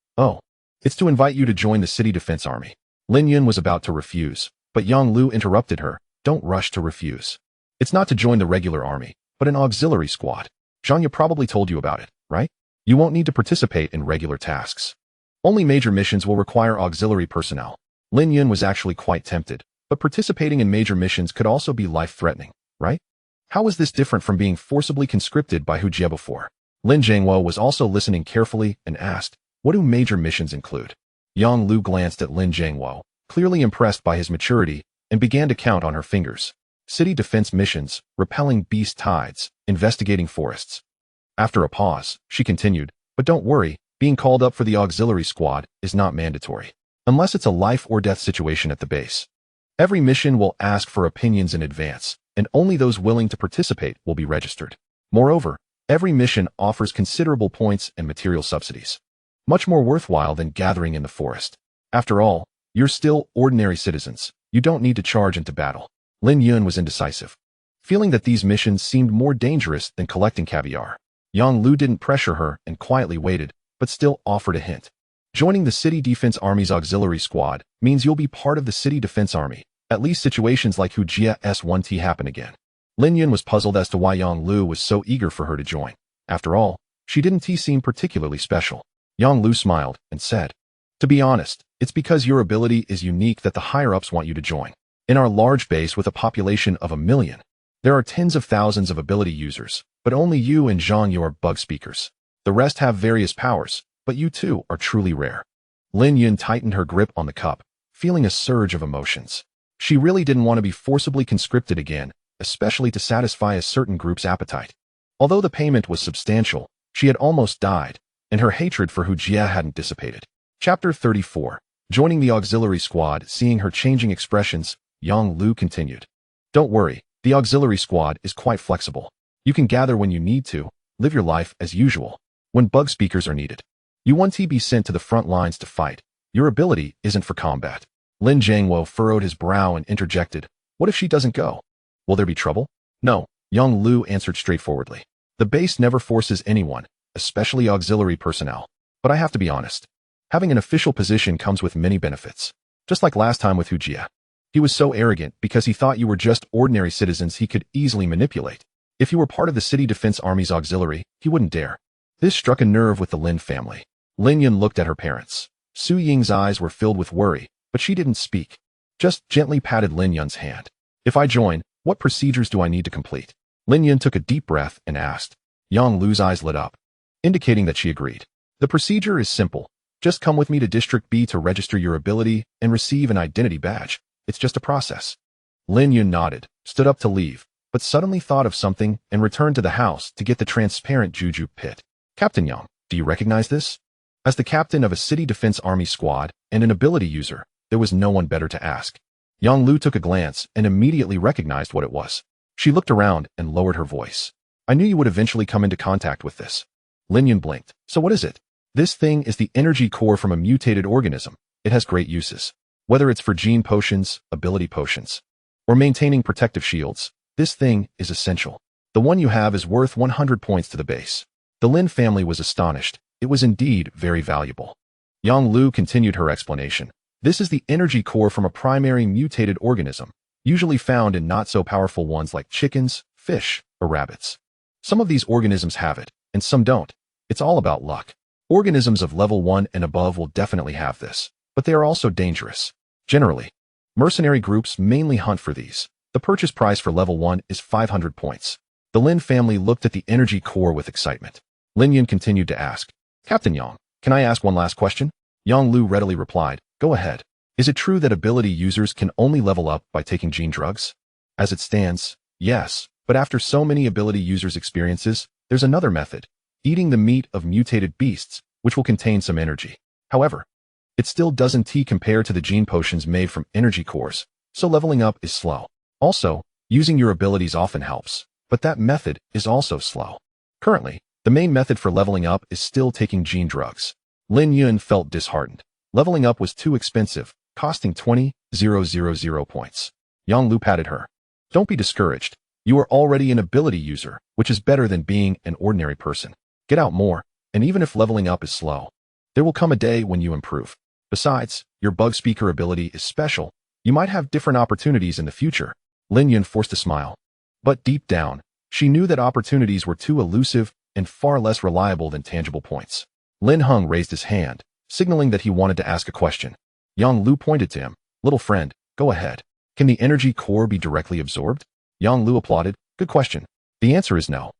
it's to invite you to join the city defense army. Lin Yun was about to refuse, but Yang Lu interrupted her. Don't rush to refuse. It's not to join the regular army, but an auxiliary squad. Zhanya probably told you about it, right? You won't need to participate in regular tasks. Only major missions will require auxiliary personnel. Lin Yun was actually quite tempted, but participating in major missions could also be life-threatening, right? How was this different from being forcibly conscripted by Hu Jie before? Lin Yun was also listening carefully and asked, what do major missions include? Yang Lu glanced at Lin Yun, clearly impressed by his maturity, and began to count on her fingers. City defense missions, repelling beast tides, investigating forests. After a pause, she continued, but don't worry, being called up for the auxiliary squad is not mandatory, unless it's a life or death situation at the base. Every mission will ask for opinions in advance, and only those willing to participate will be registered. Moreover, every mission offers considerable points and material subsidies, much more worthwhile than gathering in the forest. After all, you're still ordinary citizens. You don't need to charge into battle. Lin Yun was indecisive, feeling that these missions seemed more dangerous than collecting caviar. Yang Lu didn't pressure her and quietly waited, but still offered a hint. Joining the City Defense Army's auxiliary squad means you'll be part of the City Defense Army. At least situations like Hujia S1T happen again. Lin Yun was puzzled as to why Yang Lu was so eager for her to join. After all, she didn't seem particularly special. Yang Lu smiled and said, "To be honest, it's because your ability is unique that the higher-ups want you to join. In our large base with a population of 1 million, there are tens of thousands of ability users, but only you and Zhang Yu are bug speakers. The rest have various powers, but you two are truly rare." Lin Yun tightened her grip on the cup, feeling a surge of emotions. She really didn't want to be forcibly conscripted again, especially to satisfy a certain group's appetite. Although the payment was substantial, she had almost died, and her hatred for Hujia hadn't dissipated. Chapter 34. Joining the auxiliary squad. Seeing her changing expressions, Yang Lu continued, "Don't worry, the auxiliary squad is quite flexible. You can gather when you need to, live your life as usual. When bug speakers are needed, you want to be sent to the front lines to fight. Your ability isn't for combat." Lin Jiangwo furrowed his brow and interjected, "What if she doesn't go? Will there be trouble?" "No," Yang Lu answered straightforwardly. "The base never forces anyone, especially auxiliary personnel. But I have to be honest. Having an official position comes with many benefits. Just like last time with Hujia. He was so arrogant because he thought you were just ordinary citizens he could easily manipulate. If you were part of the City Defense Army's auxiliary, he wouldn't dare." This struck a nerve with the Lin family. Lin Yun looked at her parents. Su Ying's eyes were filled with worry, but she didn't speak. Just gently patted Lin Yun's hand. "If I join, what procedures do I need to complete?" Lin Yun took a deep breath and asked. Yang Lu's eyes lit up, indicating that she agreed. "The procedure is simple. Just come with me to District B to register your ability and receive an identity badge. It's just a process." Lin Yun nodded, stood up to leave, but suddenly thought of something and returned to the house to get the transparent juju pit. "Captain Yang, do you recognize this?" As the captain of a City Defense Army squad and an ability user, there was no one better to ask. Yang Lu took a glance and immediately recognized what it was. She looked around and lowered her voice. "I knew you would eventually come into contact with this." Lin Yun blinked. "So what is it?" "This thing is the energy core from a mutated organism. It has great uses. Whether it's for gene potions, ability potions, or maintaining protective shields, this thing is essential. The one you have is worth 100 points to the base." The Lin family was astonished. It was indeed very valuable. Yang Lu continued her explanation. "This is the energy core from a primary mutated organism, usually found in not-so-powerful ones like chickens, fish, or rabbits. Some of these organisms have it, and some don't. It's all about luck. Organisms of level 1 and above will definitely have this, but they are also dangerous. Generally, mercenary groups mainly hunt for these. The purchase price for level 1 is 500 points. The Lin family looked at the energy core with excitement. Lin Yun continued to ask, "Captain Yang, can I ask one last question?" Yang Lu readily replied, "Go ahead. Is it true that ability users can only level up by taking gene drugs?" "As it stands, yes, but after so many ability users' experiences, there's another method, eating the meat of mutated beasts, which will contain some energy. However, it still doesn't compare to the gene potions made from energy cores, so leveling up is slow. Also, using your abilities often helps, but that method is also slow. Currently, the main method for leveling up is still taking gene drugs." Lin Yun felt disheartened. Leveling up was too expensive, costing 20,000 points. Yang Lu patted her. "Don't be discouraged. You are already an ability user, which is better than being an ordinary person. Get out more, and even if leveling up is slow, there will come a day when you improve. Besides, your bug speaker ability is special. You might have different opportunities in the future." Lin Yun forced a smile. But deep down, she knew that opportunities were too elusive and far less reliable than tangible points. Lin Hung raised his hand, signaling that he wanted to ask a question. Yang Lu pointed to him. "Little friend, go ahead. Can the energy core be directly absorbed?" Yang Lu applauded. "Good question. The answer is no.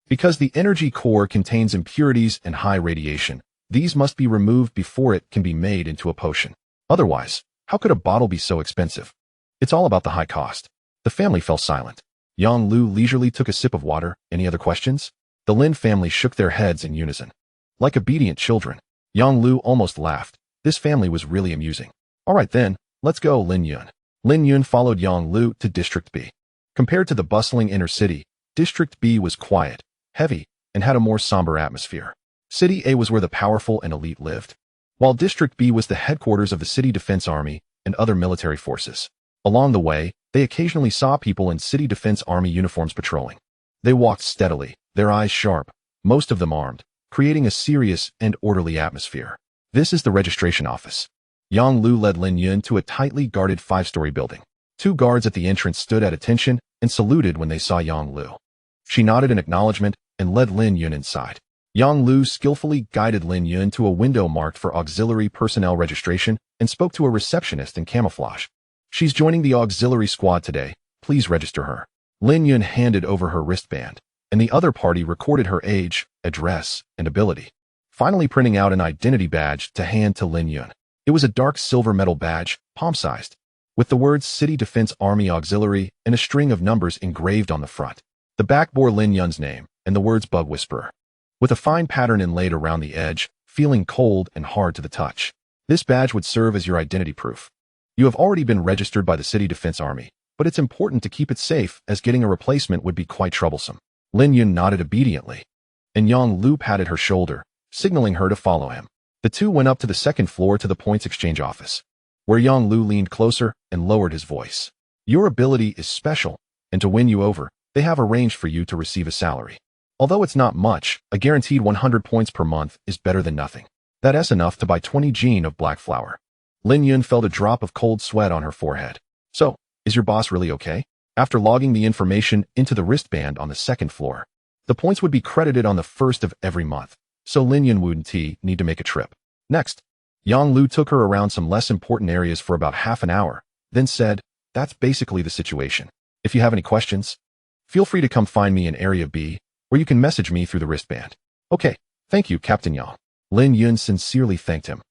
Because the energy core contains impurities and high radiation, these must be removed before it can be made into a potion. Otherwise, how could a bottle be so expensive? It's all about the high cost." The family fell silent. Yang Lu leisurely took a sip of water. "Any other questions?" The Lin family shook their heads in unison. Like obedient children, Yang Lu almost laughed. This family was really amusing. "All right then, let's go, Lin Yun." Lin Yun followed Yang Lu to District B. Compared to the bustling inner city, District B was quiet, heavy, and had a more somber atmosphere. City A was where the powerful and elite lived, while District B was the headquarters of the City Defense Army and other military forces. Along the way, they occasionally saw people in City Defense Army uniforms patrolling. They walked steadily, their eyes sharp, most of them armed, creating a serious and orderly atmosphere. This is the registration office. Yang Lu led Lin Yun to a tightly guarded 5-story building. 2 guards at the entrance stood at attention and saluted when they saw Yang Lu. She nodded in acknowledgement and led Lin Yun inside. Yang Lu skillfully guided Lin Yun to a window marked for auxiliary personnel registration and spoke to a receptionist in camouflage. She's joining the auxiliary squad today. Please register her. Lin Yun handed over her wristband, and the other party recorded her age, address, and ability, finally printing out an identity badge to hand to Lin Yun. It was a dark silver metal badge, palm-sized, with the words City Defense Army Auxiliary and a string of numbers engraved on the front. The back bore Lin Yun's name and the words Bug Whisperer, with a fine pattern inlaid around the edge, feeling cold and hard to the touch. This badge would serve as your identity proof. You have already been registered by the City Defense Army, but it's important to keep it safe as getting a replacement would be quite troublesome. Lin Yun nodded obediently, and Yang Lu patted her shoulder, signaling her to follow him. The two went up to the second floor to the points exchange office, where Yang Lu leaned closer and lowered his voice. Your ability is special, and to win you over, they have arranged for you to receive a salary. Although it's not much, a guaranteed 100 points per month is better than nothing. That's enough to buy 20 gene of black flour. Lin Yun felt a drop of cold sweat on her forehead. So, is your boss really okay? After logging the information into the wristband on the second floor, the points would be credited on the 1st of every month, so Lin Yun wouldn't need to make a trip. Next, Yang Lu took her around some less important areas for about half an hour, then said, that's basically the situation. If you have any questions, feel free to come find me in Area B, or you can message me through the wristband. Okay, thank you, Captain Yang. Lin Yun sincerely thanked him.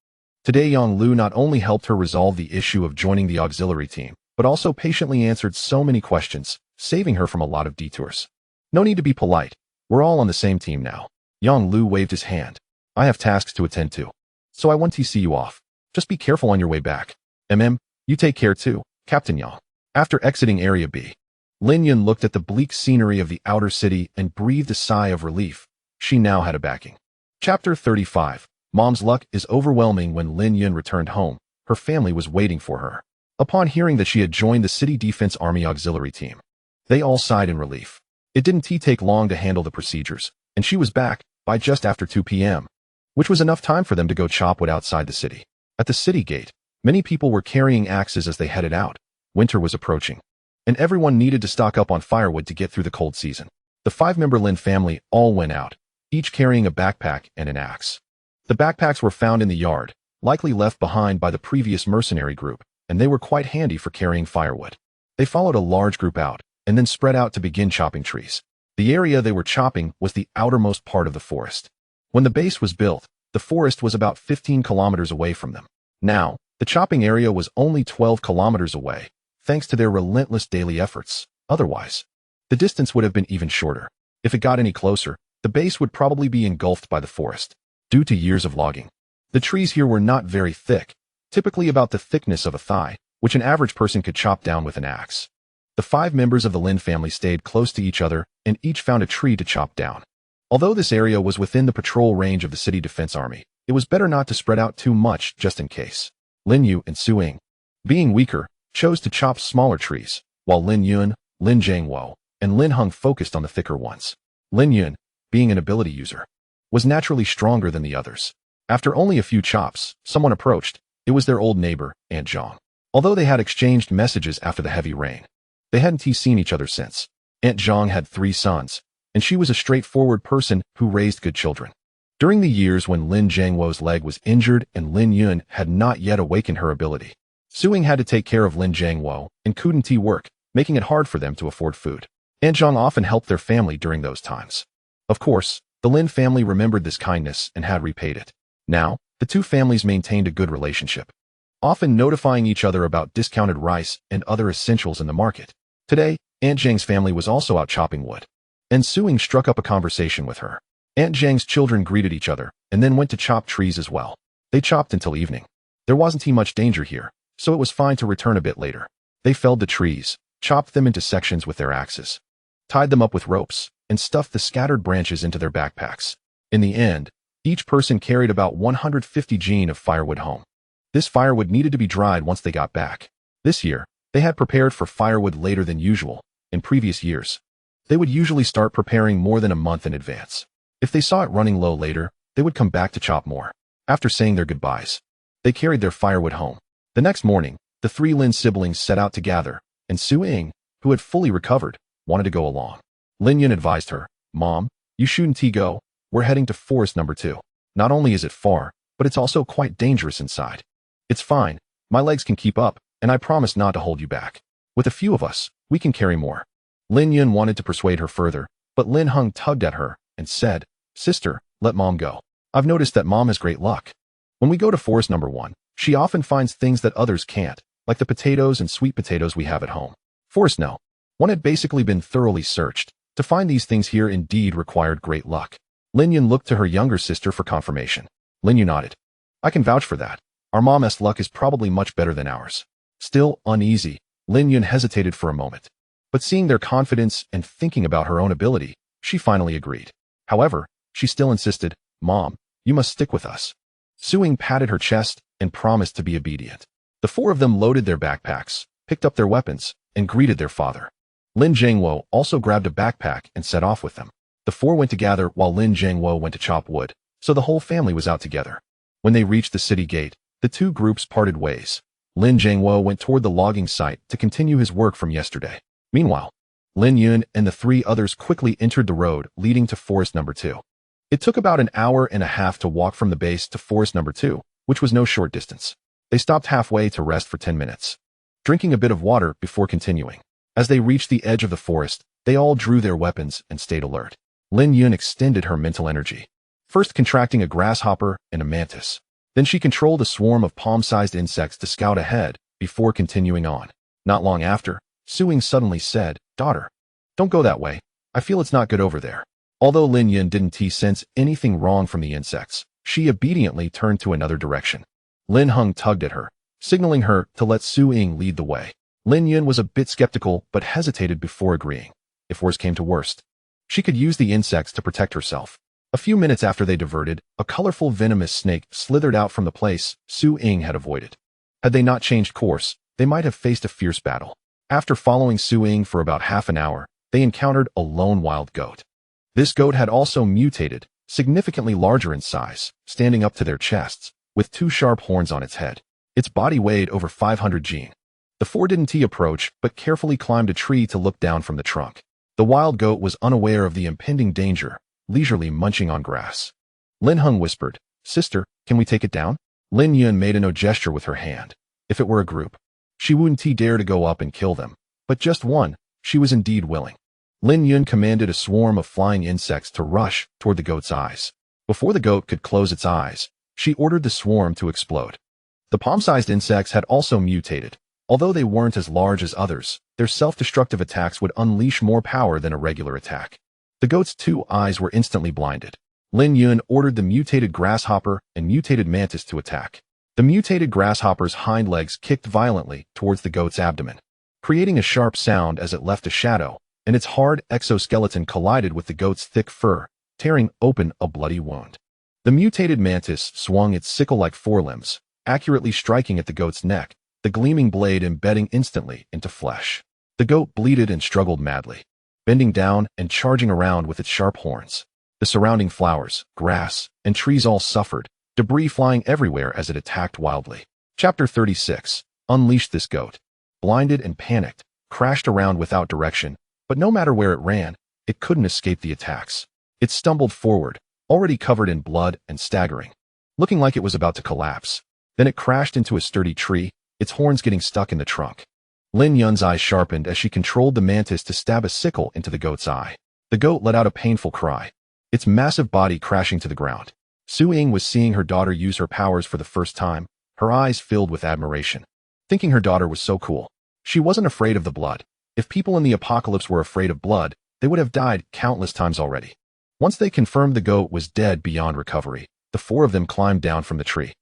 Today Yang Lu not only helped her resolve the issue of joining the auxiliary team, but also patiently answered so many questions, saving her from a lot of detours. No need to be polite. We're all on the same team now. Yang Lu waved his hand. I have tasks to attend to, so I want to see you off. Just be careful on your way back. You take care too, Captain Yang. After exiting Area B, Lin Yun looked at the bleak scenery of the outer city and breathed a sigh of relief. She now had a backing. Chapter 35. Mom's luck is overwhelming. When Lin Yun returned home, her family was waiting for her. Upon hearing that she had joined the City Defense Army Auxiliary Team, they all sighed in relief. It didn't take long to handle the procedures, and she was back by just after 2 p.m., which was enough time for them to go chop wood outside the city. At the city gate, many people were carrying axes as they headed out. Winter was approaching, and everyone needed to stock up on firewood to get through the cold season. The 5-member Lin family all went out, each carrying a backpack and an axe. The backpacks were found in the yard, likely left behind by the previous mercenary group, and they were quite handy for carrying firewood. They followed a large group out, and then spread out to begin chopping trees. The area they were chopping was the outermost part of the forest. When the base was built, the forest was about 15 kilometers away from them. Now, the chopping area was only 12 kilometers away, thanks to their relentless daily efforts. Otherwise, the distance would have been even shorter. If it got any closer, the base would probably be engulfed by the forest. Due to years of logging, the trees here were not very thick, typically about the thickness of a thigh, which an average person could chop down with an axe. The 5 members of the Lin family stayed close to each other and each found a tree to chop down. Although this area was within the patrol range of the City Defense Army, it was better not to spread out too much just in case. Lin Yu and Su Ying, being weaker, chose to chop smaller trees, while Lin Yun, Lin Jiangwo, and Lin Heng focused on the thicker ones. Lin Yun, being an ability user, was naturally stronger than the others. After only a few chops, someone approached. It was their old neighbor, Aunt Zhang. Although they had exchanged messages after the heavy rain, they hadn't seen each other since. Aunt Zhang had 3 sons, and she was a straightforward person who raised good children. During the years when Lin Jiangwo's leg was injured and Lin Yun had not yet awakened her ability, Su Ying had to take care of Lin Jiangwo and couldn't work, making it hard for them to afford food. Aunt Zhang often helped their family during those times. Of course, the Lin family remembered this kindness and had repaid it. Now, the 2 families maintained a good relationship, often notifying each other about discounted rice and other essentials in the market. Today, Aunt Zhang's family was also out chopping wood, and Su Ying struck up a conversation with her. Aunt Zhang's children greeted each other and then went to chop trees as well. They chopped until evening. There wasn't much danger here, so it was fine to return a bit later. They felled the trees, chopped them into sections with their axes, tied them up with ropes, and stuffed the scattered branches into their backpacks. In the end, each person carried about 150 jean of firewood home. This firewood needed to be dried once they got back. This year, they had prepared for firewood later than usual. In previous years, they would usually start preparing more than a month in advance. If they saw it running low later, they would come back to chop more. After saying their goodbyes, they carried their firewood home. The next morning, the three Lin siblings set out to gather, and Su Ying, who had fully recovered, wanted to go along. Lin Yun advised her, "Mom, you shouldn't go. We're heading to forest number 2. Not only is it far, but it's also quite dangerous inside." "It's fine. My legs can keep up, and I promise not to hold you back. With a few of us, we can carry more." Lin Yun wanted to persuade her further, but Lin Hung tugged at her and said, "Sister, let Mom go. I've noticed that Mom has great luck. When we go to forest number 1, she often finds things that others can't, like the potatoes and sweet potatoes we have at home." Forest No. 1 had basically been thoroughly searched. To find these things here indeed required great luck. Lin Yun looked to her younger sister for confirmation. Lin Yun nodded. "I can vouch for that. Our mom's luck is probably much better than ours." Still uneasy, Lin Yun hesitated for a moment. But seeing their confidence and thinking about her own ability, she finally agreed. However, she still insisted, "Mom, you must stick with us." Su Ying patted her chest and promised to be obedient. The four of them loaded their backpacks, picked up their weapons, and greeted their father. Lin Jiangwo also grabbed a backpack and set off with them. The four went to gather while Lin Jiangwo went to chop wood, so the whole family was out together. When they reached the city gate, the two groups parted ways. Lin Jiangwo went toward the logging site to continue his work from yesterday. Meanwhile, Lin Yun and the three others quickly entered the road leading to forest number 2. It took about an hour and a half to walk from the base to forest number 2, which was no short distance. They stopped halfway to rest for 10 minutes, drinking a bit of water before continuing. As they reached the edge of the forest, they all drew their weapons and stayed alert. Lin Yun extended her mental energy, first contracting a grasshopper and a mantis. Then she controlled a swarm of palm-sized insects to scout ahead before continuing on. Not long after, Su Ying suddenly said, "Daughter, don't go that way. I feel it's not good over there." Although Lin Yun didn't sense anything wrong from the insects, she obediently turned to another direction. Lin Hung tugged at her, signaling her to let Su Ying lead the way. Lin Yun was a bit skeptical but hesitated before agreeing. If worse came to worst, she could use the insects to protect herself. A few minutes after they diverted, a colorful venomous snake slithered out from the place Su Ying had avoided. Had they not changed course, they might have faced a fierce battle. After following Su Ying for about half an hour, they encountered a lone wild goat. This goat had also mutated, significantly larger in size, standing up to their chests, with two sharp horns on its head. Its body weighed over 500 jean. The four didn't approach, but carefully climbed a tree to look down from the trunk. The wild goat was unaware of the impending danger, leisurely munching on grass. Lin Hung whispered, "Sister, can we take it down?" Lin Yun made a no gesture with her hand. If it were a group, she wouldn't dare to go up and kill them, but just one, she was indeed willing. Lin Yun commanded a swarm of flying insects to rush toward the goat's eyes. Before the goat could close its eyes, she ordered the swarm to explode. The palm-sized insects had also mutated. Although they weren't as large as others, their self-destructive attacks would unleash more power than a regular attack. The goat's two eyes were instantly blinded. Lin Yun ordered the mutated grasshopper and mutated mantis to attack. The mutated grasshopper's hind legs kicked violently towards the goat's abdomen, creating a sharp sound as it left a shadow, and its hard exoskeleton collided with the goat's thick fur, tearing open a bloody wound. The mutated mantis swung its sickle-like forelimbs, accurately striking at the goat's neck, the gleaming blade embedding instantly into flesh. The goat bleated and struggled madly, bending down and charging around with its sharp horns. The surrounding flowers, grass, and trees all suffered, debris flying everywhere as it attacked wildly. Chapter 36. Unleashed this goat, blinded and panicked, crashed around without direction, but no matter where it ran, it couldn't escape the attacks. It stumbled forward, already covered in blood and staggering, looking like it was about to collapse. Then it crashed into a sturdy tree, its horns getting stuck in the trunk. Lin Yun's eyes sharpened as she controlled the mantis to stab a sickle into the goat's eye. The goat let out a painful cry, its massive body crashing to the ground. Su Ying was seeing her daughter use her powers for the first time, her eyes filled with admiration. Thinking her daughter was so cool. She wasn't afraid of the blood. If people in the apocalypse were afraid of blood, they would have died countless times already. Once they confirmed the goat was dead beyond recovery, the four of them climbed down from the tree,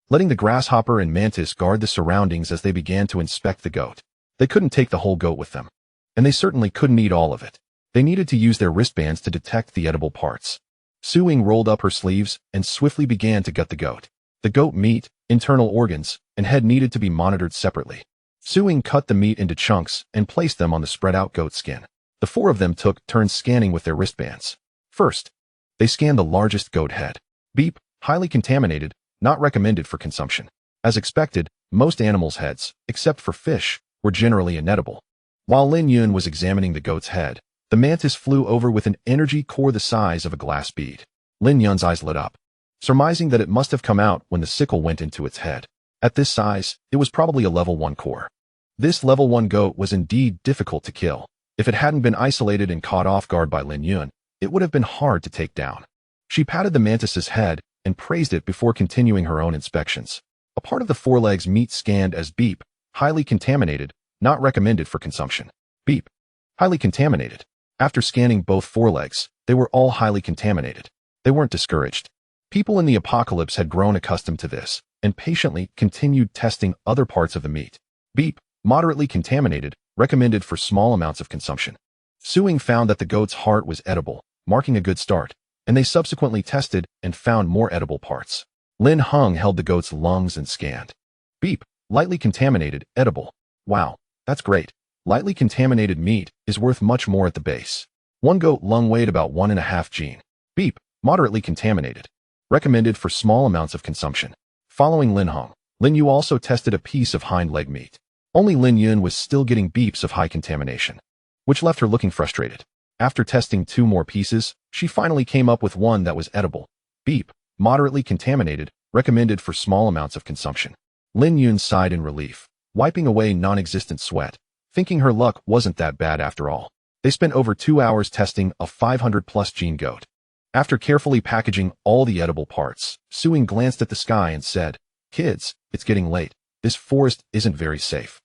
letting the grasshopper and mantis guard the surroundings as they began to inspect the goat. They couldn't take the whole goat with them. and they certainly couldn't eat all of it. They needed to use their wristbands to detect the edible parts. Su-Ying rolled up her sleeves and swiftly began to gut the goat. The goat meat, internal organs, and head needed to be monitored separately. Su-Ying cut the meat into chunks and placed them on the spread-out goat skin. The four of them took turns scanning with their wristbands. First, they scanned the largest goat head. Beep, highly contaminated, not recommended for consumption. As expected, most animals' heads, except for fish, were generally inedible. While Lin Yun was examining the goat's head, the mantis flew over with an energy core the size of a glass bead. Lin Yun's eyes lit up, surmising that it must have come out when the sickle went into its head. At this size, it was probably a level 1 core. This level 1 goat was indeed difficult to kill. If it hadn't been isolated and caught off guard by Lin Yun, it would have been hard to take down. She patted the mantis's head and praised it before continuing her own inspections. A part of the forelegs meat scanned as beep, highly contaminated, not recommended for consumption. Beep, highly contaminated. After scanning both forelegs, they were all highly contaminated. They weren't discouraged. People in the apocalypse had grown accustomed to this and patiently continued testing other parts of the meat. Beep, moderately contaminated, recommended for small amounts of consumption. Su-Ying found that the goat's heart was edible, marking a good start, and they subsequently tested and found more edible parts. Lin Hung held the goat's lungs and scanned. Beep, lightly contaminated, edible. Wow, that's great. Lightly contaminated meat is worth much more at the base. One goat lung weighed about 1.5 gene. Beep, moderately contaminated. Recommended for small amounts of consumption. Following Lin Hung, Lin Yu also tested a piece of hind leg meat. Only Lin Yun was still getting beeps of high contamination, which left her looking frustrated. After testing 2 more pieces, she finally came up with one that was edible. Beep, moderately contaminated, recommended for small amounts of consumption. Lin Yun sighed in relief, wiping away non-existent sweat, thinking her luck wasn't that bad after all. They spent over 2 hours testing a 500+ gene goat. After carefully packaging all the edible parts, Su-Ying glanced at the sky and said, "Kids, it's getting late. This forest isn't very safe.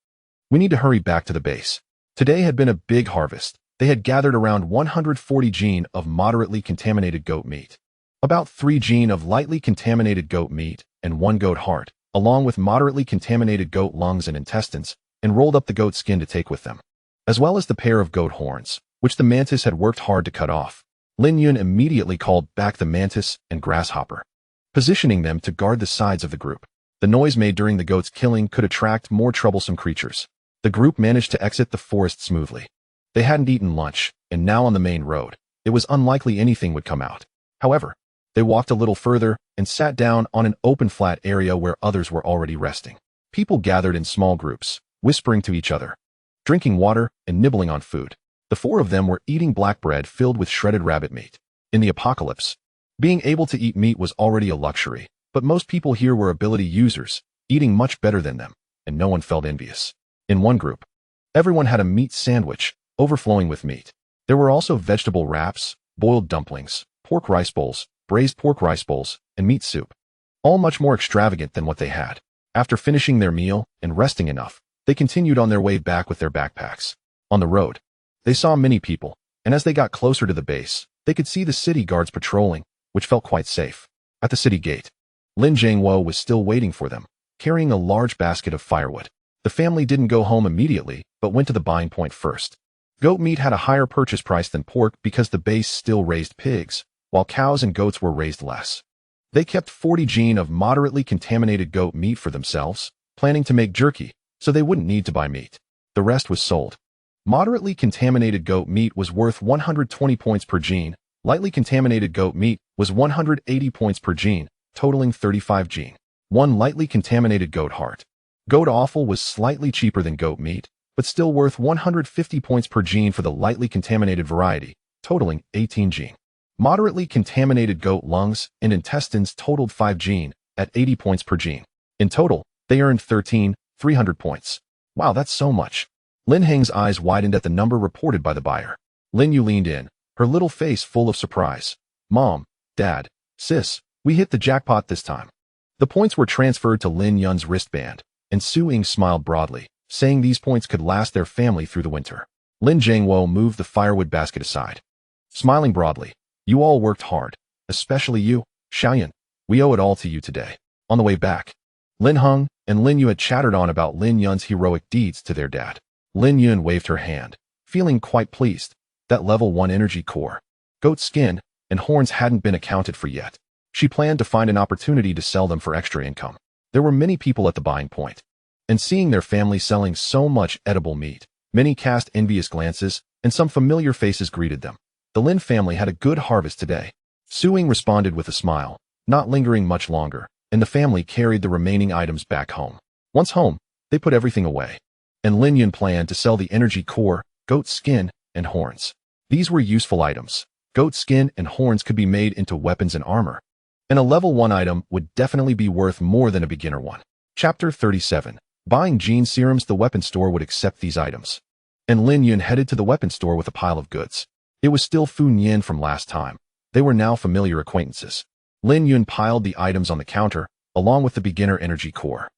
We need to hurry back to the base." Today had been a big harvest. They had gathered around 140 gene of moderately contaminated goat meat, about 3 gene of lightly contaminated goat meat, and 1 goat heart, along with moderately contaminated goat lungs and intestines, and rolled up the goat skin to take with them, as well as the pair of goat horns, which the mantis had worked hard to cut off. Lin Yun immediately called back the mantis and grasshopper, positioning them to guard the sides of the group. The noise made during the goat's killing could attract more troublesome creatures. The group managed to exit the forest smoothly. They hadn't eaten lunch, and now on the main road, it was unlikely anything would come out. However, they walked a little further and sat down on an open flat area where others were already resting. People gathered in small groups, whispering to each other, drinking water, and nibbling on food. The 4 of them were eating black bread filled with shredded rabbit meat. In the apocalypse, being able to eat meat was already a luxury, but most people here were ability users, eating much better than them, and no one felt envious. In one group, everyone had a meat sandwich, overflowing with meat. There were also vegetable wraps, boiled dumplings, pork rice bowls, braised pork rice bowls, and meat soup, all much more extravagant than what they had. After finishing their meal and resting enough, they continued on their way back with their backpacks. On the road, they saw many people, and as they got closer to the base, they could see the city guards patrolling, which felt quite safe. At the city gate, Lin Jiangwo was still waiting for them, carrying a large basket of firewood. The family didn't go home immediately, but went to the buying point first. Goat meat had a higher purchase price than pork because the base still raised pigs, while cows and goats were raised less. They kept 40 gene of moderately contaminated goat meat for themselves, planning to make jerky, so they wouldn't need to buy meat. The rest was sold. Moderately contaminated goat meat was worth 120 points per gene. Lightly contaminated goat meat was 180 points per gene, totaling 35 gene. 1 lightly contaminated goat heart. Goat offal was slightly cheaper than goat meat, but still worth 150 points per gene for the lightly contaminated variety, totaling 18 gene. Moderately contaminated goat lungs and intestines totaled 5 gene, at 80 points per gene. In total, they earned 300 points. Wow, that's so much. Lin Heng's eyes widened at the number reported by the buyer. Lin Yu leaned in, her little face full of surprise. "Mom, Dad, Sis, we hit the jackpot this time." The points were transferred to Lin Yun's wristband, and Su-Ying smiled broadly, saying these points could last their family through the winter. Lin Jiangwo moved the firewood basket aside, smiling broadly. "You all worked hard, especially you, Xiaoyan. We owe it all to you today." On the way back, Lin Hung and Lin Yu had chattered on about Lin Yun's heroic deeds to their dad. Lin Yun waved her hand, feeling quite pleased that level 1 energy core, goat skin, and horns hadn't been accounted for yet. She planned to find an opportunity to sell them for extra income. There were many people at the buying point, and seeing their family selling so much edible meat, many cast envious glances, and some familiar faces greeted them. The Lin family had a good harvest today. Suing responded with a smile, not lingering much longer, and the family carried the remaining items back home. Once home, they put everything away, and Lin Yun planned to sell the energy core, goat skin, and horns. These were useful items. Goat skin and horns could be made into weapons and armor, and a level 1 item would definitely be worth more than a beginner one. Chapter 37. Buying gene serums. The weapon store would accept these items, and Lin Yun headed to the weapon store with a pile of goods. It was still Fu Nian from last time. They were now familiar acquaintances. Lin Yun piled the items on the counter, along with the beginner energy core.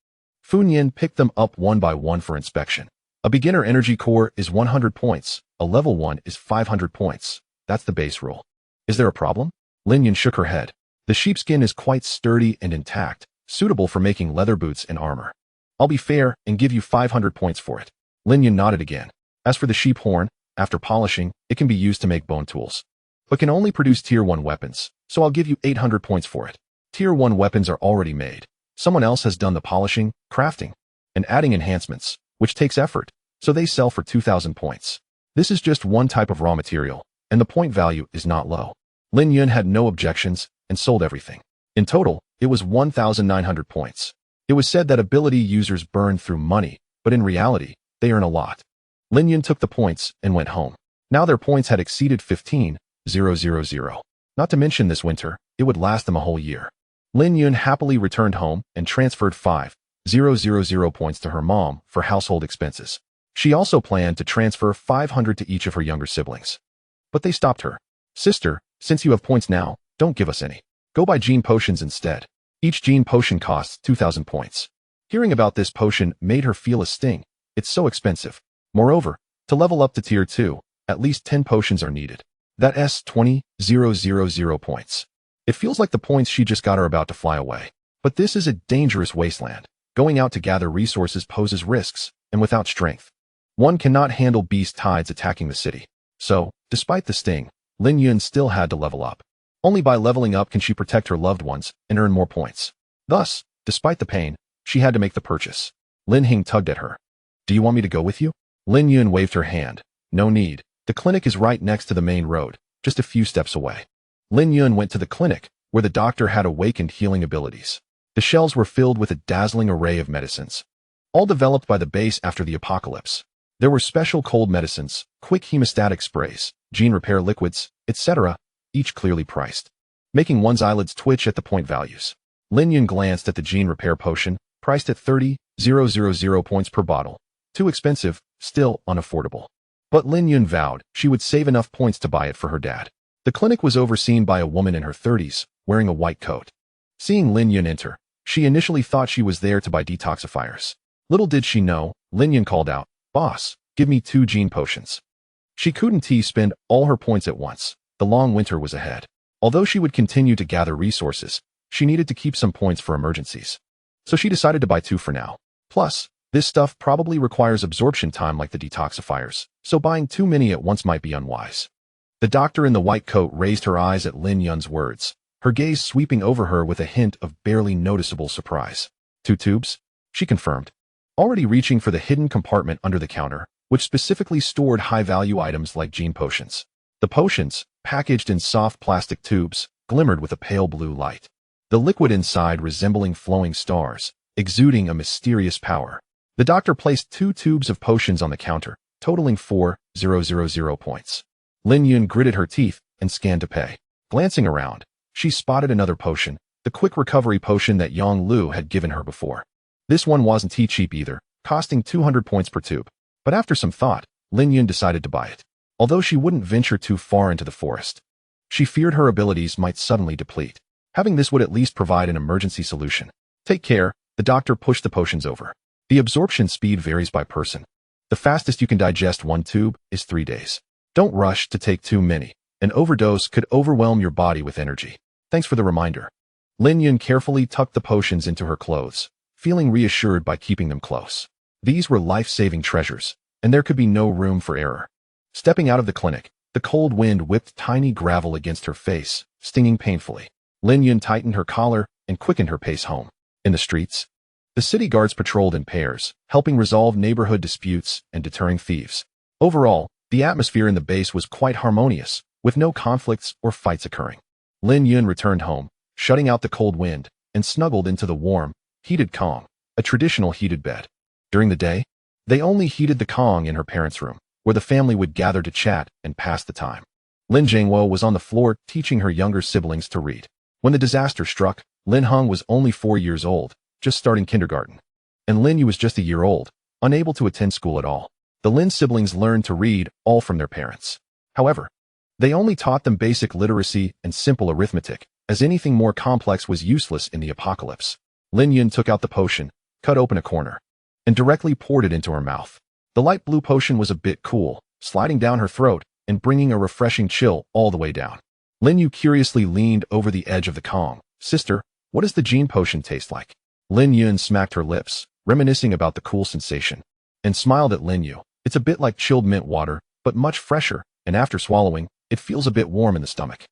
Fu Nian picked them up one by one for inspection. A beginner energy core is 100 points, a level 1 is 500 points. That's the base rule. Is there a problem? Lin Yun shook her head. The sheepskin is quite sturdy and intact, suitable for making leather boots and armor. I'll be fair and give you 500 points for it. Lin Yun nodded again. As for the sheep horn, after polishing, it can be used to make bone tools, but can only produce tier 1 weapons, so I'll give you 800 points for it. Tier 1 weapons are already made. Someone else has done the polishing, crafting, and adding enhancements, which takes effort, so they sell for 2,000 points. This is just one type of raw material, and the point value is not low. Lin Yun had no objections and sold everything. In total, it was 1,900 points. It was said that ability users burn through money, but in reality, they earn a lot. Lin Yun took the points and went home. Now their points had exceeded 15,000. Not to mention this winter, it would last them a whole year. Lin Yun happily returned home and transferred 5,000 points to her mom for household expenses. She also planned to transfer 500 to each of her younger siblings. But they stopped her. Sister, since you have points now, don't give us any. Go buy gene potions instead. Each gene potion costs 2,000 points. Hearing about this potion made her feel a sting. It's so expensive. Moreover, to level up to tier 2, at least 10 potions are needed. That's 20,000 points. It feels like the points she just got are about to fly away. But this is a dangerous wasteland. Going out to gather resources poses risks, and without strength, one cannot handle beast tides attacking the city. So, despite the sting, Lin Yun still had to level up. Only by leveling up can she protect her loved ones and earn more points. Thus, despite the pain, she had to make the purchase. Lin Hing tugged at her. Do you want me to go with you? Lin Yun waved her hand. No need. The clinic is right next to the main road, just a few steps away. Lin Yun went to the clinic, where the doctor had awakened healing abilities. The shelves were filled with a dazzling array of medicines, all developed by the base after the apocalypse. There were special cold medicines, quick hemostatic sprays, gene repair liquids, etc., each clearly priced, making one's eyelids twitch at the point values. Lin Yun glanced at the gene repair potion, priced at 30,000 points per bottle. Too expensive, still unaffordable. But Lin Yun vowed she would save enough points to buy it for her dad. The clinic was overseen by a woman in her 30s, wearing a white coat. Seeing Lin Yun enter, she initially thought she was there to buy detoxifiers. Little did she know, Lin Yun called out, "Boss, give me 2 gene potions." She couldn't spend all her points at once. The long winter was ahead. Although she would continue to gather resources, she needed to keep some points for emergencies. So she decided to buy 2 for now. Plus, this stuff probably requires absorption time like the detoxifiers, so buying too many at once might be unwise. The doctor in the white coat raised her eyes at Lin Yun's words, her gaze sweeping over her with a hint of barely noticeable surprise. 2 tubes? She confirmed, already reaching for the hidden compartment under the counter, which specifically stored high-value items like gene potions. The potions, packaged in soft plastic tubes, glimmered with a pale blue light. The liquid inside resembling flowing stars, exuding a mysterious power. The doctor placed 2 tubes of potions on the counter, totaling 4,000 points. Lin Yun gritted her teeth and scanned to pay. Glancing around, she spotted another potion, the quick recovery potion that Yang Lu had given her before. This one wasn't cheap either, costing 200 points per tube. But after some thought, Lin Yun decided to buy it. Although she wouldn't venture too far into the forest, she feared her abilities might suddenly deplete. Having this would at least provide an emergency solution. Take care, the doctor pushed the potions over. The absorption speed varies by person. The fastest you can digest 1 tube is 3 days. Don't rush to take too many. An overdose could overwhelm your body with energy. Thanks for the reminder. Lin Yun carefully tucked the potions into her clothes, feeling reassured by keeping them close. These were life-saving treasures, and there could be no room for error. Stepping out of the clinic, the cold wind whipped tiny gravel against her face, stinging painfully. Lin Yun tightened her collar and quickened her pace home. In the streets, the city guards patrolled in pairs, helping resolve neighborhood disputes and deterring thieves. Overall, the atmosphere in the base was quite harmonious, with no conflicts or fights occurring. Lin Yun returned home, shutting out the cold wind, and snuggled into the warm, heated Kong, a traditional heated bed. During the day, they only heated the Kong in her parents' room, where the family would gather to chat and pass the time. Lin Jingwo was on the floor teaching her younger siblings to read. When the disaster struck, Lin Heng was only 4 years old, just starting kindergarten. And Lin Yu was just a year old, unable to attend school at all. The Lin siblings learned to read, all from their parents. However, they only taught them basic literacy and simple arithmetic, as anything more complex was useless in the apocalypse. Lin Yun took out the potion, cut open a corner, and directly poured it into her mouth. The light blue potion was a bit cool, sliding down her throat and bringing a refreshing chill all the way down. Lin Yu curiously leaned over the edge of the Kong. Sister, what does the Gene potion taste like? Lin Yun smacked her lips, reminiscing about the cool sensation, and smiled at Lin Yu. It's a bit like chilled mint water, but much fresher, and after swallowing, it feels a bit warm in the stomach.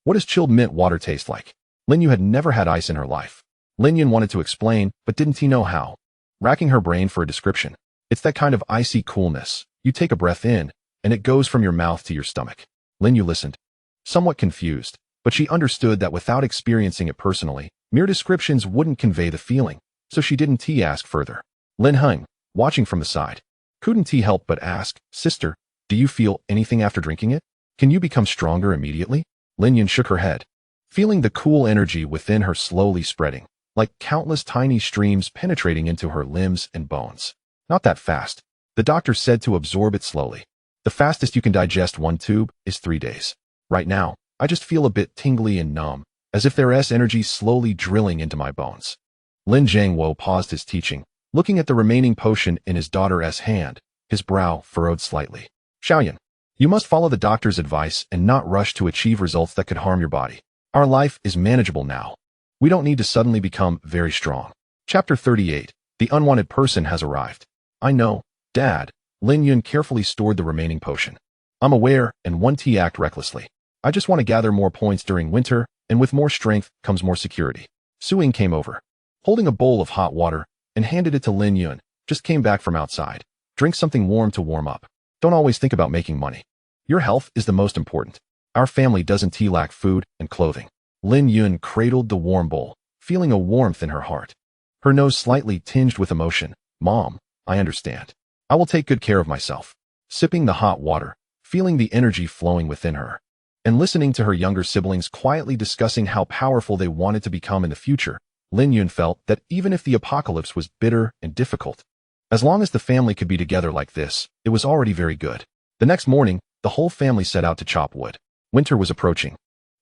What does chilled mint water taste like? Lin Yu had never had ice in her life. Lin Yun wanted to explain, but didn't he know how? Racking her brain for a description. It's that kind of icy coolness. You take a breath in, and it goes from your mouth to your stomach. Lin Yu listened, somewhat confused, but she understood that without experiencing it personally, mere descriptions wouldn't convey the feeling, so she didn't ask further. Lin Heng, watching from the side, couldn't help but ask, Sister, do you feel anything after drinking it? Can you become stronger immediately? Lin Yun shook her head, feeling the cool energy within her slowly spreading, like countless tiny streams penetrating into her limbs and bones. Not that fast. The doctor said to absorb it slowly. The fastest you can digest one tube is 3 days. Right now, I just feel a bit tingly and numb, as if there's energy slowly drilling into my bones. Lin Jiangwo paused his teaching, looking at the remaining potion in his daughter's hand, his brow furrowed slightly. Xiaoyan, you must follow the doctor's advice and not rush to achieve results that could harm your body. Our life is manageable now. We don't need to suddenly become very strong. Chapter 38. The unwanted person has arrived. I know, Dad. Lin Yun carefully stored the remaining potion. I'm aware, and won't act recklessly. I just want to gather more points during winter, and with more strength comes more security. Suing came over, holding a bowl of hot water, and handed it to Lin Yun. Just came back from outside. Drink something warm to warm up. Don't always think about making money. Your health is the most important. Our family doesn't lack food and clothing. Lin Yun cradled the warm bowl, feeling a warmth in her heart. Her nose slightly tinged with emotion. Mom, I understand. I will take good care of myself. Sipping the hot water, feeling the energy flowing within her, and listening to her younger siblings quietly discussing how powerful they wanted to become in the future, Lin Yun felt that even if the apocalypse was bitter and difficult, as long as the family could be together like this, it was already very good. The next morning, the whole family set out to chop wood. Winter was approaching,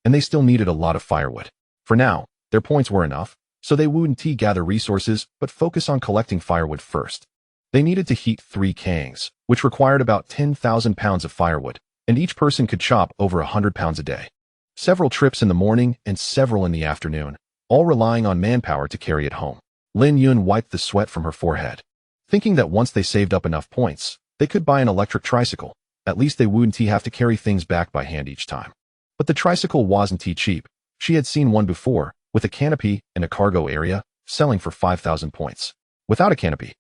and they still needed a lot of firewood. For now, their points were enough, so they wouldn't gather resources but focus on collecting firewood first. They needed to heat 3 kangs, which required about 10,000 pounds of firewood, and each person could chop over 100 pounds a day. Several trips in the morning and several in the afternoon, all relying on manpower to carry it home. Lin Yun wiped the sweat from her forehead, thinking that once they saved up enough points, they could buy an electric tricycle. At least they wouldn't have to carry things back by hand each time. But the tricycle wasn't cheap. She had seen one before, with a canopy and a cargo area, selling for 5,000 points. Without a canopy,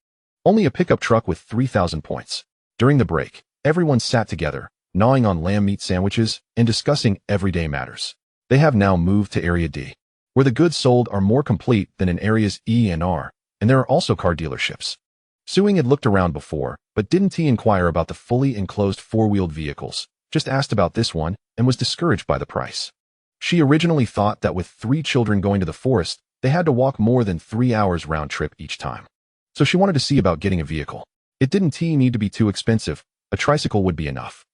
only a pickup truck with 3,000 points. During the break, everyone sat together, gnawing on lamb meat sandwiches and discussing everyday matters. They have now moved to Area D, where the goods sold are more complete than in Areas E and R, and there are also car dealerships. Suing had looked around before, but didn't inquire about the fully enclosed 4-wheeled vehicles, just asked about this one, and was discouraged by the price. She originally thought that with 3 children going to the forest, they had to walk more than 3 hours round trip each time. So she wanted to see about getting a vehicle. It didn't need to be too expensive. A tricycle would be enough.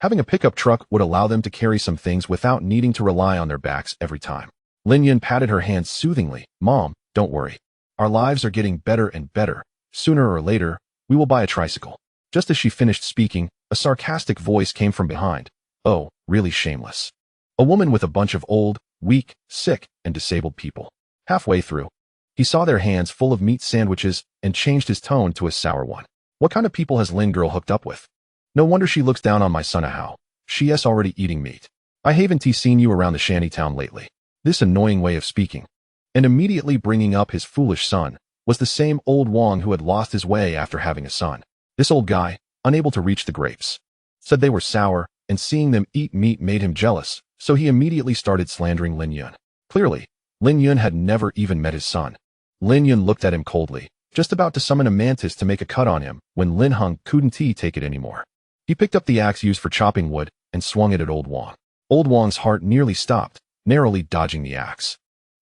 Having a pickup truck would allow them to carry some things without needing to rely on their backs every time. Lin Yun patted her hand soothingly. Mom, don't worry. Our lives are getting better and better. Sooner or later, we will buy a tricycle. Just as she finished speaking, a sarcastic voice came from behind. Oh, really shameless. A woman with a bunch of old, weak, sick, and disabled people. Halfway through, he saw their hands full of meat sandwiches and changed his tone to a sour one. What kind of people has Lin girl hooked up with? No wonder she looks down on my son how. She's already eating meat. I haven't seen you around the shantytown lately. This annoying way of speaking. And immediately bringing up his foolish son was the same old Wong who had lost his way after having a son. This old guy, unable to reach the grapes, said they were sour, and seeing them eat meat made him jealous, so he immediately started slandering Lin Yun. Clearly, Lin Yun had never even met his son. Lin Yun looked at him coldly, just about to summon a mantis to make a cut on him when Lin Hung couldn't take it anymore. He picked up the axe used for chopping wood and swung it at old Wong. Old Wong's heart nearly stopped, narrowly dodging the axe.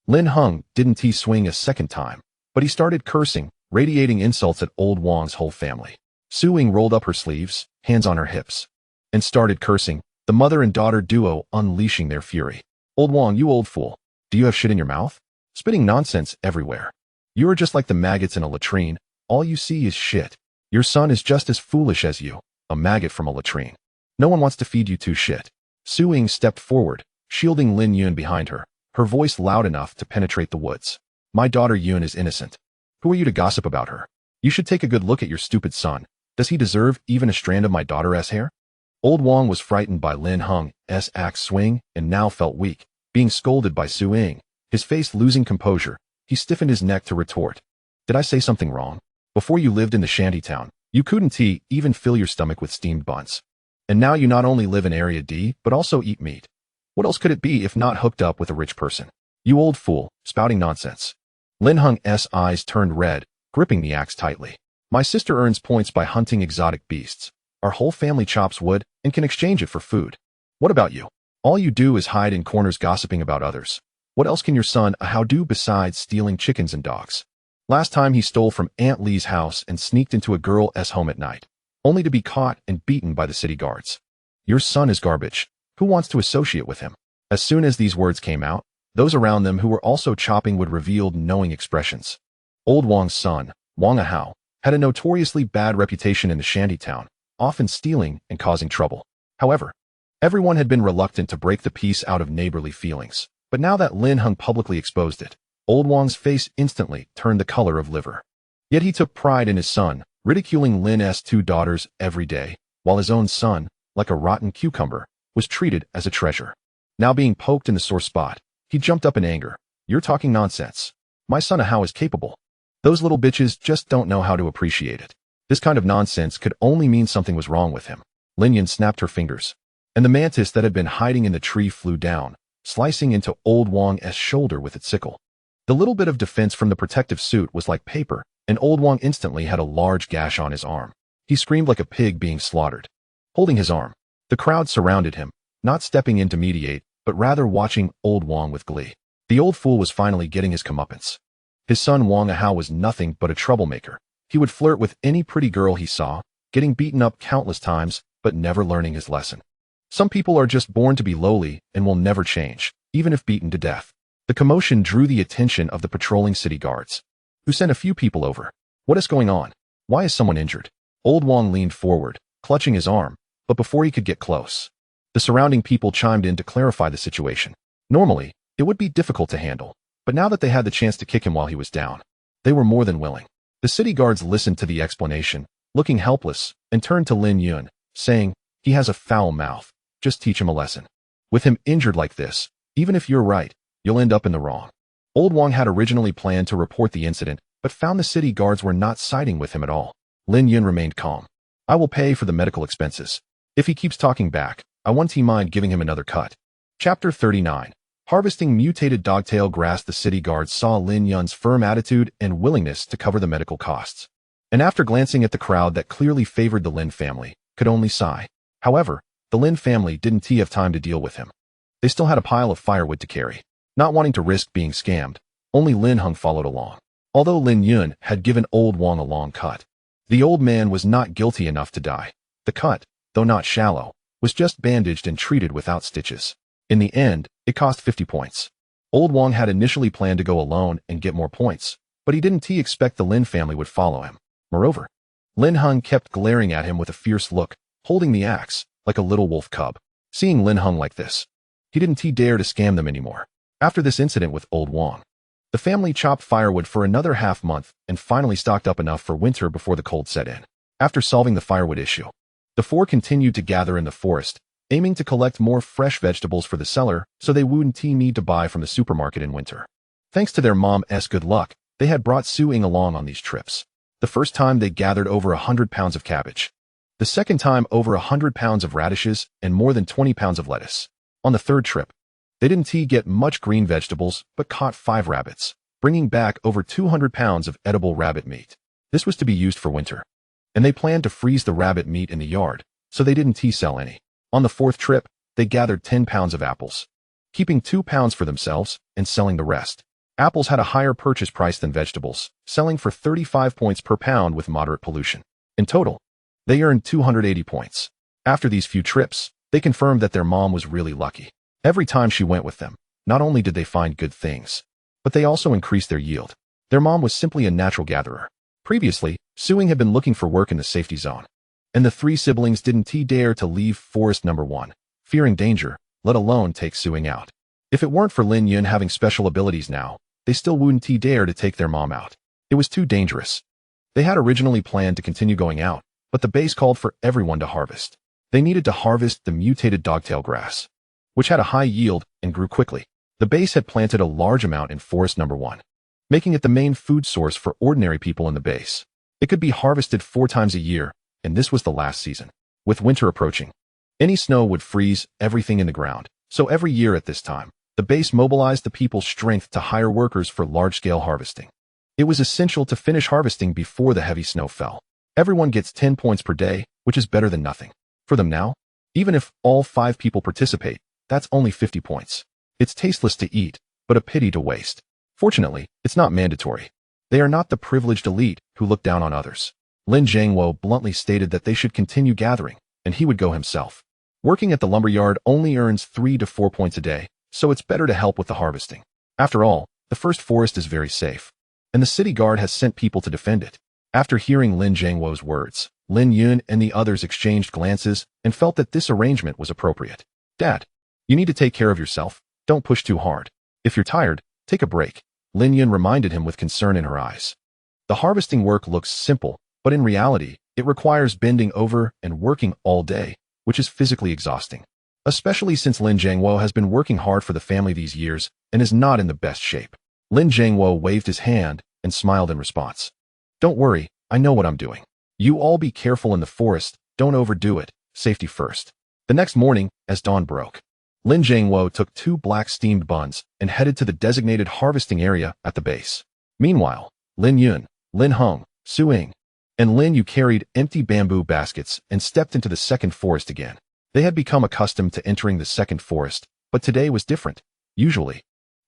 Lin Hung didn't swing a second time, but he started cursing, radiating insults at old Wong's whole family. Su Ying rolled up her sleeves, hands on her hips, and started cursing, the mother and daughter duo unleashing their fury. Old Wong, you old fool. Do you have shit in your mouth? Spitting nonsense everywhere. You are just like the maggots in a latrine. All you see is shit. Your son is just as foolish as you, a maggot from a latrine. No one wants to feed you two shit. Su Ying stepped forward, shielding Lin Yun behind her, her voice loud enough to penetrate the woods. My daughter Yun is innocent. Who are you to gossip about her? You should take a good look at your stupid son. Does he deserve even a strand of my daughter's hair? Old Wong was frightened by Lin Hung's axe swing and now felt weak, being scolded by Su Ying. His face losing composure, he stiffened his neck to retort. Did I say something wrong? Before you lived in the shantytown, you couldn't even fill your stomach with steamed buns. And now you not only live in Area D, but also eat meat. What else could it be if not hooked up with a rich person? You old fool, spouting nonsense. Lin Hung's eyes turned red, gripping the axe tightly. My sister earns points by hunting exotic beasts. Our whole family chops wood and can exchange it for food. What about you? All you do is hide in corners gossiping about others. What else can your son do besides stealing chickens and dogs? Last time he stole from Aunt Lee's house and sneaked into a girl's home at night, only to be caught and beaten by the city guards. Your son is garbage. Who wants to associate with him? As soon as these words came out, those around them who were also chopping wood revealed knowing expressions. Old Wong's son, Wang Ahao, had a notoriously bad reputation in the shantytown, often stealing and causing trouble. However, everyone had been reluctant to break the peace out of neighborly feelings, but now that Lin Hung publicly exposed it, old Wong's face instantly turned the color of liver. Yet he took pride in his son, ridiculing Lin's two daughters every day, while his own son, like a rotten cucumber, was treated as a treasure. Now being poked in the sore spot, he jumped up in anger. You're talking nonsense. My son Ahao is capable. Those little bitches just don't know how to appreciate it. This kind of nonsense could only mean something was wrong with him. Lin Yun snapped her fingers, and the mantis that had been hiding in the tree flew down, slicing into old Wong's shoulder with its sickle. The little bit of defense from the protective suit was like paper, and old Wong instantly had a large gash on his arm. He screamed like a pig being slaughtered. Holding his arm, the crowd surrounded him, not stepping in to mediate, but rather watching old Wong with glee. The old fool was finally getting his comeuppance. His son Wang Ahao was nothing but a troublemaker. He would flirt with any pretty girl he saw, getting beaten up countless times, but never learning his lesson. Some people are just born to be lowly and will never change, even if beaten to death. The commotion drew the attention of the patrolling city guards, who sent a few people over. What is going on? Why is someone injured? Old Wong leaned forward, clutching his arm, but before he could get close, the surrounding people chimed in to clarify the situation. Normally, it would be difficult to handle, but now that they had the chance to kick him while he was down, they were more than willing. The city guards listened to the explanation, looking helpless, and turned to Lin Yun, saying, he has a foul mouth. Just teach him a lesson. With him injured like this, even if you're right, you'll end up in the wrong. Old Wong had originally planned to report the incident, but found the city guards were not siding with him at all. Lin Yun remained calm. I will pay for the medical expenses. If he keeps talking back, I won't mind giving him another cut. Chapter 39. Harvesting mutated dogtail grass. The city guards saw Lin Yun's firm attitude and willingness to cover the medical costs, and after glancing at the crowd that clearly favored the Lin family, could only sigh. However, the Lin family didn't have time to deal with him. They still had a pile of firewood to carry. Not wanting to risk being scammed, only Lin Hung followed along. Although Lin Yun had given old Wong a long cut, the old man was not guilty enough to die. The cut, though not shallow, was just bandaged and treated without stitches. In the end, it cost 50 points. Old Wong had initially planned to go alone and get more points, but he didn't expect the Lin family would follow him. Moreover, Lin Hung kept glaring at him with a fierce look, holding the axe, like a little wolf cub. Seeing Lin Hung like this, he didn't dare to scam them anymore. After this incident with old Wong, the family chopped firewood for another half-month and finally stocked up enough for winter before the cold set in. After solving the firewood issue, The four continued to gather in the forest, aiming to collect more fresh vegetables for the seller so they wouldn't need to buy from the supermarket in winter. Thanks to their mom's good luck, they had brought Su-ing along on these trips. The first time they gathered over 100 pounds of cabbage. The second time over 100 pounds of radishes and more than 20 pounds of lettuce. On the third trip, they didn't get much green vegetables but caught 5 rabbits, bringing back over 200 pounds of edible rabbit meat. This was to be used for winter. And they planned to freeze the rabbit meat in the yard, so they didn't sell any. On the fourth trip, they gathered 10 pounds of apples, keeping 2 pounds for themselves and selling the rest. Apples had a higher purchase price than vegetables, selling for 35 points per pound with moderate pollution. In total, they earned 280 points. After these few trips, they confirmed that their mom was really lucky. Every time she went with them, not only did they find good things, but they also increased their yield. Their mom was simply a natural gatherer. Previously, Su-ing had been looking for work in the safety zone, and the 3 siblings didn't dare to leave forest number 1, fearing danger, let alone take Su-ing out. If it weren't for Lin Yun having special abilities now, they still wouldn't dare to take their mom out. It was too dangerous. They had originally planned to continue going out, but the base called for everyone to harvest. They needed to harvest the mutated dogtail grass, which had a high yield and grew quickly. The base had planted a large amount in forest number 1, making it the main food source for ordinary people in the base. It could be harvested 4 times a year, and this was the last season. With winter approaching, any snow would freeze everything in the ground, so every year at this time, the base mobilized the people's strength to hire workers for large-scale harvesting. It was essential to finish harvesting before the heavy snow fell. Everyone gets 10 points per day, which is better than nothing. For them now, even if all 5 people participate, that's only 50 points. It's tasteless to eat, but a pity to waste. Fortunately, it's not mandatory. They are not the privileged elite who look down on others. Lin Jiangwo bluntly stated that they should continue gathering, and he would go himself. Working at the lumberyard only earns 3 to 4 points a day, so it's better to help with the harvesting. After all, the first forest is very safe, and the city guard has sent people to defend it. After hearing Lin Jiangwo's words, Lin Yun and the others exchanged glances and felt that this arrangement was appropriate. Dad, you need to take care of yourself. Don't push too hard. If you're tired, take a break, Lin Yun reminded him with concern in her eyes. The harvesting work looks simple, but in reality, it requires bending over and working all day, which is physically exhausting. Especially since Lin Jiangwo has been working hard for the family these years and is not in the best shape. Lin Jiangwo waved his hand and smiled in response. Don't worry, I know what I'm doing. You all be careful in the forest, don't overdo it, safety first. The next morning, as dawn broke, Lin Jiangwo took 2 black steamed buns and headed to the designated harvesting area at the base. Meanwhile, Lin Yun, Lin Heng, Su-ing, and Lin Yu carried empty bamboo baskets and stepped into the second forest again. They had become accustomed to entering the second forest, but today was different. Usually,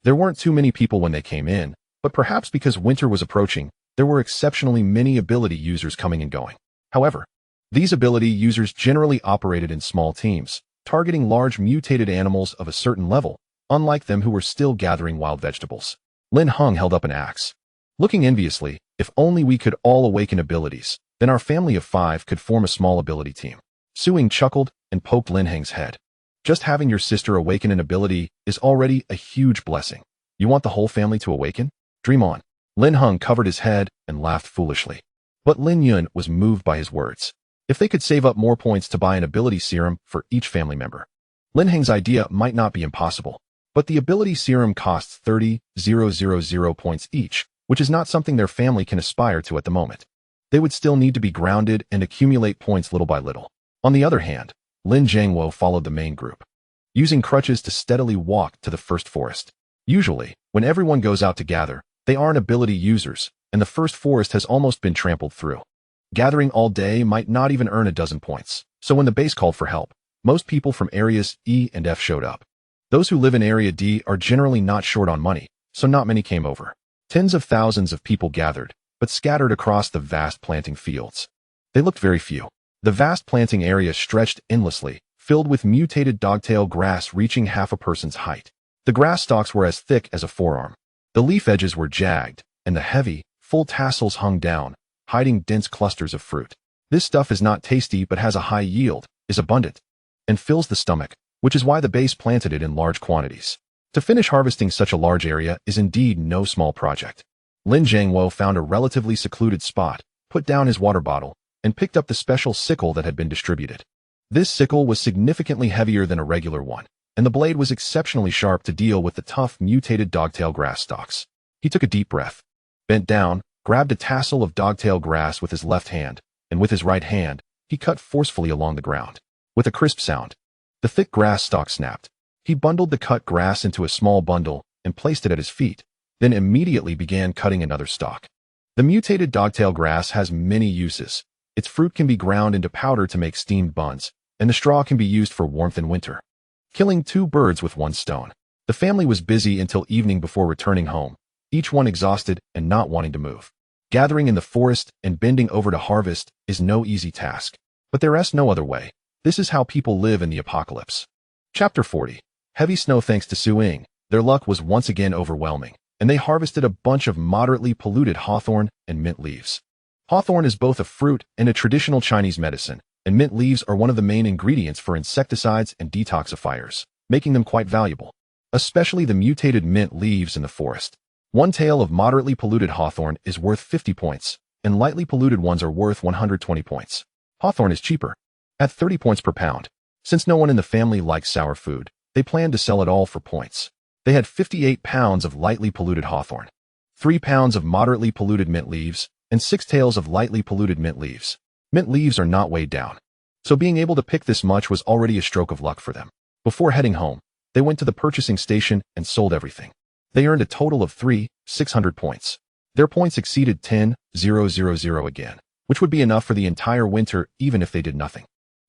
there weren't too many people when they came in, but perhaps because winter was approaching, there were exceptionally many ability users coming and going. However, these ability users generally operated in small teams, targeting large mutated animals of a certain level, unlike them who were still gathering wild vegetables. Lin Heng held up an axe. Looking enviously, if only we could all awaken abilities, then our family of 5 could form a small ability team. Su-ing chuckled and poked Lin Heng's head. Just having your sister awaken an ability is already a huge blessing. You want the whole family to awaken? Dream on. Lin Heng covered his head and laughed foolishly. But Lin Yun was moved by his words. If they could save up more points to buy an ability serum for each family member. Lin Heng's idea might not be impossible, but the ability serum costs 30,000 points each, which is not something their family can aspire to at the moment. They would still need to be grounded and accumulate points little by little. On the other hand, Lin Jiangwo followed the main group, using crutches to steadily walk to the first forest. Usually, when everyone goes out to gather, they aren't ability users, and the first forest has almost been trampled through. Gathering all day might not even earn a dozen points, so when the base called for help, most people from areas E and F showed up. Those who live in Area D are generally not short on money, so not many came over. Tens of thousands of people gathered, but scattered across the vast planting fields. They looked very few. The vast planting area stretched endlessly, filled with mutated dogtail grass reaching half a person's height. The grass stalks were as thick as a forearm. The leaf edges were jagged, and the heavy, full tassels hung down, hiding dense clusters of fruit. This stuff is not tasty but has a high yield, is abundant, and fills the stomach, which is why the base planted it in large quantities. To finish harvesting such a large area is indeed no small project. Lin Jiangwo found a relatively secluded spot, put down his water bottle, and picked up the special sickle that had been distributed. This sickle was significantly heavier than a regular one, and the blade was exceptionally sharp to deal with the tough, mutated dogtail grass stalks. He took a deep breath, bent down, grabbed a tassel of dogtail grass with his left hand, and with his right hand, he cut forcefully along the ground. With a crisp sound, the thick grass stalk snapped. He bundled the cut grass into a small bundle and placed it at his feet, then immediately began cutting another stalk. The mutated dogtail grass has many uses. Its fruit can be ground into powder to make steamed buns, and the straw can be used for warmth in winter. Killing 2 birds with 1 stone. The family was busy until evening before returning home, each one exhausted and not wanting to move. Gathering in the forest and bending over to harvest is no easy task, but there is no other way. This is how people live in the apocalypse. Chapter 40. Heavy snow. Thanks to Suing, their luck was once again overwhelming, and they harvested a bunch of moderately polluted hawthorn and mint leaves. Hawthorn is both a fruit and a traditional Chinese medicine, and mint leaves are one of the main ingredients for insecticides and detoxifiers, making them quite valuable, especially the mutated mint leaves in the forest. One tail of moderately polluted hawthorn is worth 50 points, and lightly polluted ones are worth 120 points. Hawthorn is cheaper, at 30 points per pound. Since no one in the family likes sour food, they planned to sell it all for points. They had 58 pounds of lightly polluted hawthorn, 3 pounds of moderately polluted mint leaves, and 6 tails of lightly polluted mint leaves. Mint leaves are not weighed down, so being able to pick this much was already a stroke of luck for them. Before heading home, they went to the purchasing station and sold everything. They earned a total of 3,600 points. Their points exceeded 10,000 again, which would be enough for the entire winter even if they did nothing.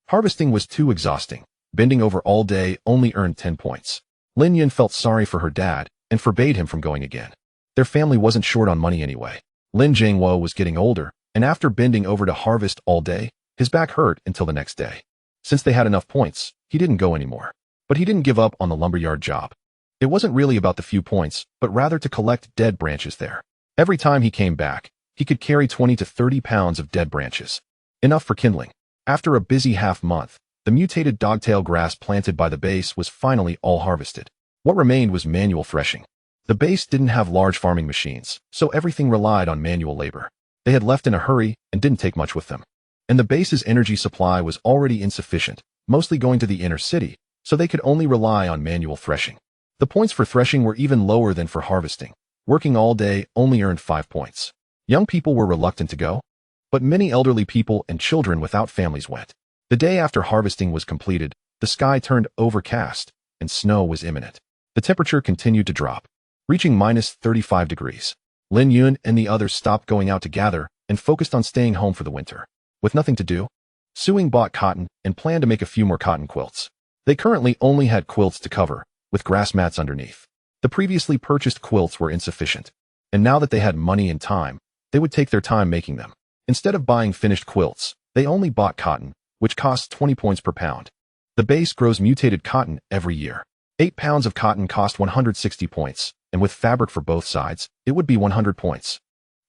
Harvesting was too exhausting. Bending over all day only earned 10 points. Lin Yun felt sorry for her dad and forbade him from going again. Their family wasn't short on money anyway. Lin Jiangwo was getting older, and after bending over to harvest all day, his back hurt until the next day. Since they had enough points, he didn't go anymore. But he didn't give up on the lumberyard job. It wasn't really about the few points, but rather to collect dead branches there. Every time he came back, he could carry 20 to 30 pounds of dead branches. Enough for kindling. After a busy half-month, the mutated dogtail grass planted by the base was finally all harvested. What remained was manual threshing. The base didn't have large farming machines, so everything relied on manual labor. They had left in a hurry and didn't take much with them. And the base's energy supply was already insufficient, mostly going to the inner city, so they could only rely on manual threshing. The points for threshing were even lower than for harvesting. Working all day only earned 5 points. Young people were reluctant to go, but many elderly people and children without families went. The day after harvesting was completed, the sky turned overcast, and snow was imminent. The temperature continued to drop, reaching -35 degrees. Lin Yun and the others stopped going out to gather and focused on staying home for the winter. With nothing to do, Suing bought cotton and planned to make a few more cotton quilts. They currently only had quilts to cover, with grass mats underneath. The previously purchased quilts were insufficient, and now that they had money and time, they would take their time making them. Instead of buying finished quilts, they only bought cotton, which costs 20 points per pound. The base grows mutated cotton every year. 8 pounds of cotton cost 160 points, and with fabric for both sides, it would be 100 points,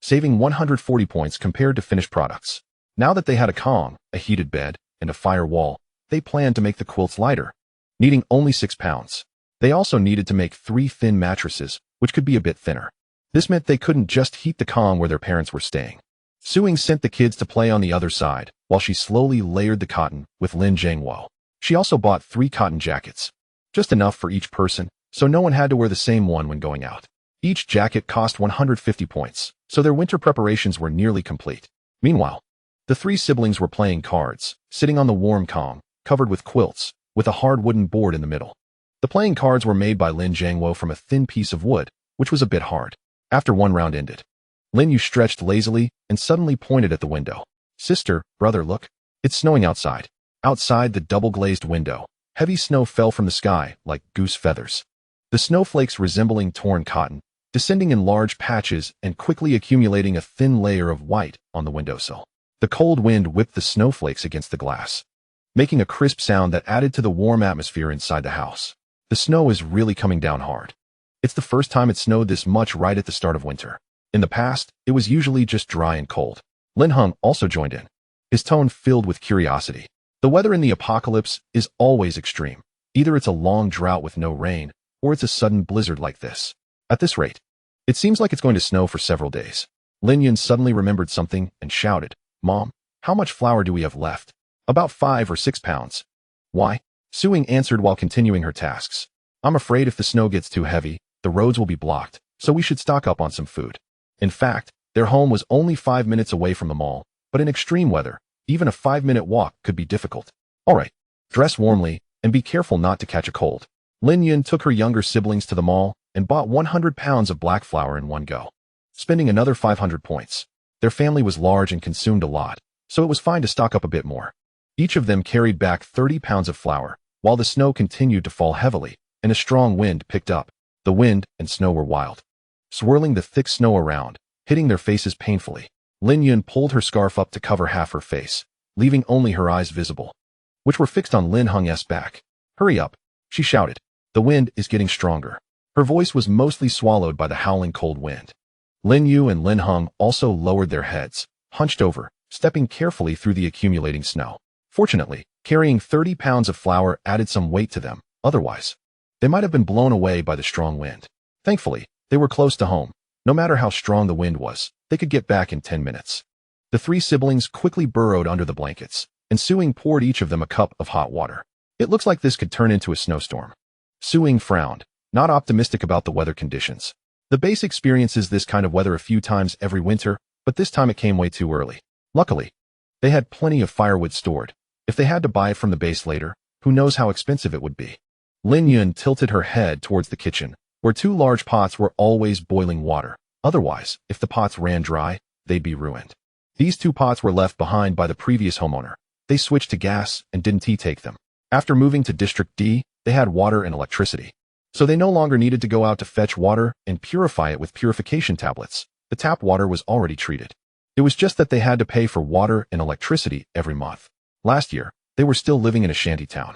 saving 140 points compared to finished products. Now that they had a Kong, a heated bed, and a fire wall, they planned to make the quilts lighter, needing only 6 pounds. They also needed to make 3 thin mattresses, which could be a bit thinner. This meant they couldn't just heat the Kong where their parents were staying. Suing sent the kids to play on the other side, while she slowly layered the cotton with Lin Jiangwo. She also bought 3 cotton jackets, just enough for each person, so no one had to wear the same one when going out. Each jacket cost 150 points, so their winter preparations were nearly complete. Meanwhile, the 3 siblings were playing cards, sitting on the warm Kong, covered with quilts, with a hard wooden board in the middle. The playing cards were made by Lin Jiangwo from a thin piece of wood, which was a bit hard. After one round ended, Lin Yu stretched lazily and suddenly pointed at the window. "Sister, brother, look. It's snowing outside." Outside the double-glazed window, heavy snow fell from the sky like goose feathers. The snowflakes resembling torn cotton, descending in large patches and quickly accumulating a thin layer of white on the windowsill. The cold wind whipped the snowflakes against the glass, making a crisp sound that added to the warm atmosphere inside the house. The snow is really coming down hard. It's the first time it snowed this much right at the start of winter. In the past, it was usually just dry and cold. Lin Hung also joined in, his tone filled with curiosity. The weather in the apocalypse is always extreme. Either it's a long drought with no rain, or it's a sudden blizzard like this. At this rate, it seems like it's going to snow for several days. Lin Yun suddenly remembered something and shouted, "Mom, How much flour do we have left? About 5 or 6 pounds. Why? Suing answered while continuing her tasks. I'm afraid if the snow gets too heavy, the roads will be blocked, so we should stock up on some food. In fact, their home was only 5 minutes away from the mall, but in extreme weather, even a 5-minute walk could be difficult. All right, dress warmly and be careful not to catch a cold. Lin Yun took her younger siblings to the mall and bought 100 pounds of black flour in one go, spending another 500 points. Their family was large and consumed a lot, so it was fine to stock up a bit more. Each of them carried back 30 pounds of flour, while the snow continued to fall heavily, and a strong wind picked up. The wind and snow were wild, swirling the thick snow around, hitting their faces painfully. Lin Yun pulled her scarf up to cover half her face, leaving only her eyes visible, which were fixed on Lin Hung's back. Hurry up, she shouted. The wind is getting stronger. Her voice was mostly swallowed by the howling cold wind. Lin Yu and Lin Hung also lowered their heads, hunched over, stepping carefully through the accumulating snow. Fortunately, carrying 30 pounds of flour added some weight to them, otherwise, they might have been blown away by the strong wind. Thankfully, they were close to home. No matter how strong the wind was, they could get back in 10 minutes. The 3 siblings quickly burrowed under the blankets, and Suing poured each of them a cup of hot water. It looks like this could turn into a snowstorm. Suing frowned, not optimistic about the weather conditions. The base experiences this kind of weather a few times every winter, but this time it came way too early. Luckily, they had plenty of firewood stored. If they had to buy it from the base later, who knows how expensive it would be. Lin Yun tilted her head towards the kitchen, where 2 large pots were always boiling water. Otherwise, if the pots ran dry, they'd be ruined. These 2 pots were left behind by the previous homeowner. They switched to gas and didn't take them. After moving to District D, they had water and electricity. So they no longer needed to go out to fetch water and purify it with purification tablets. The tap water was already treated. It was just that they had to pay for water and electricity every month. Last year, they were still living in a shanty town,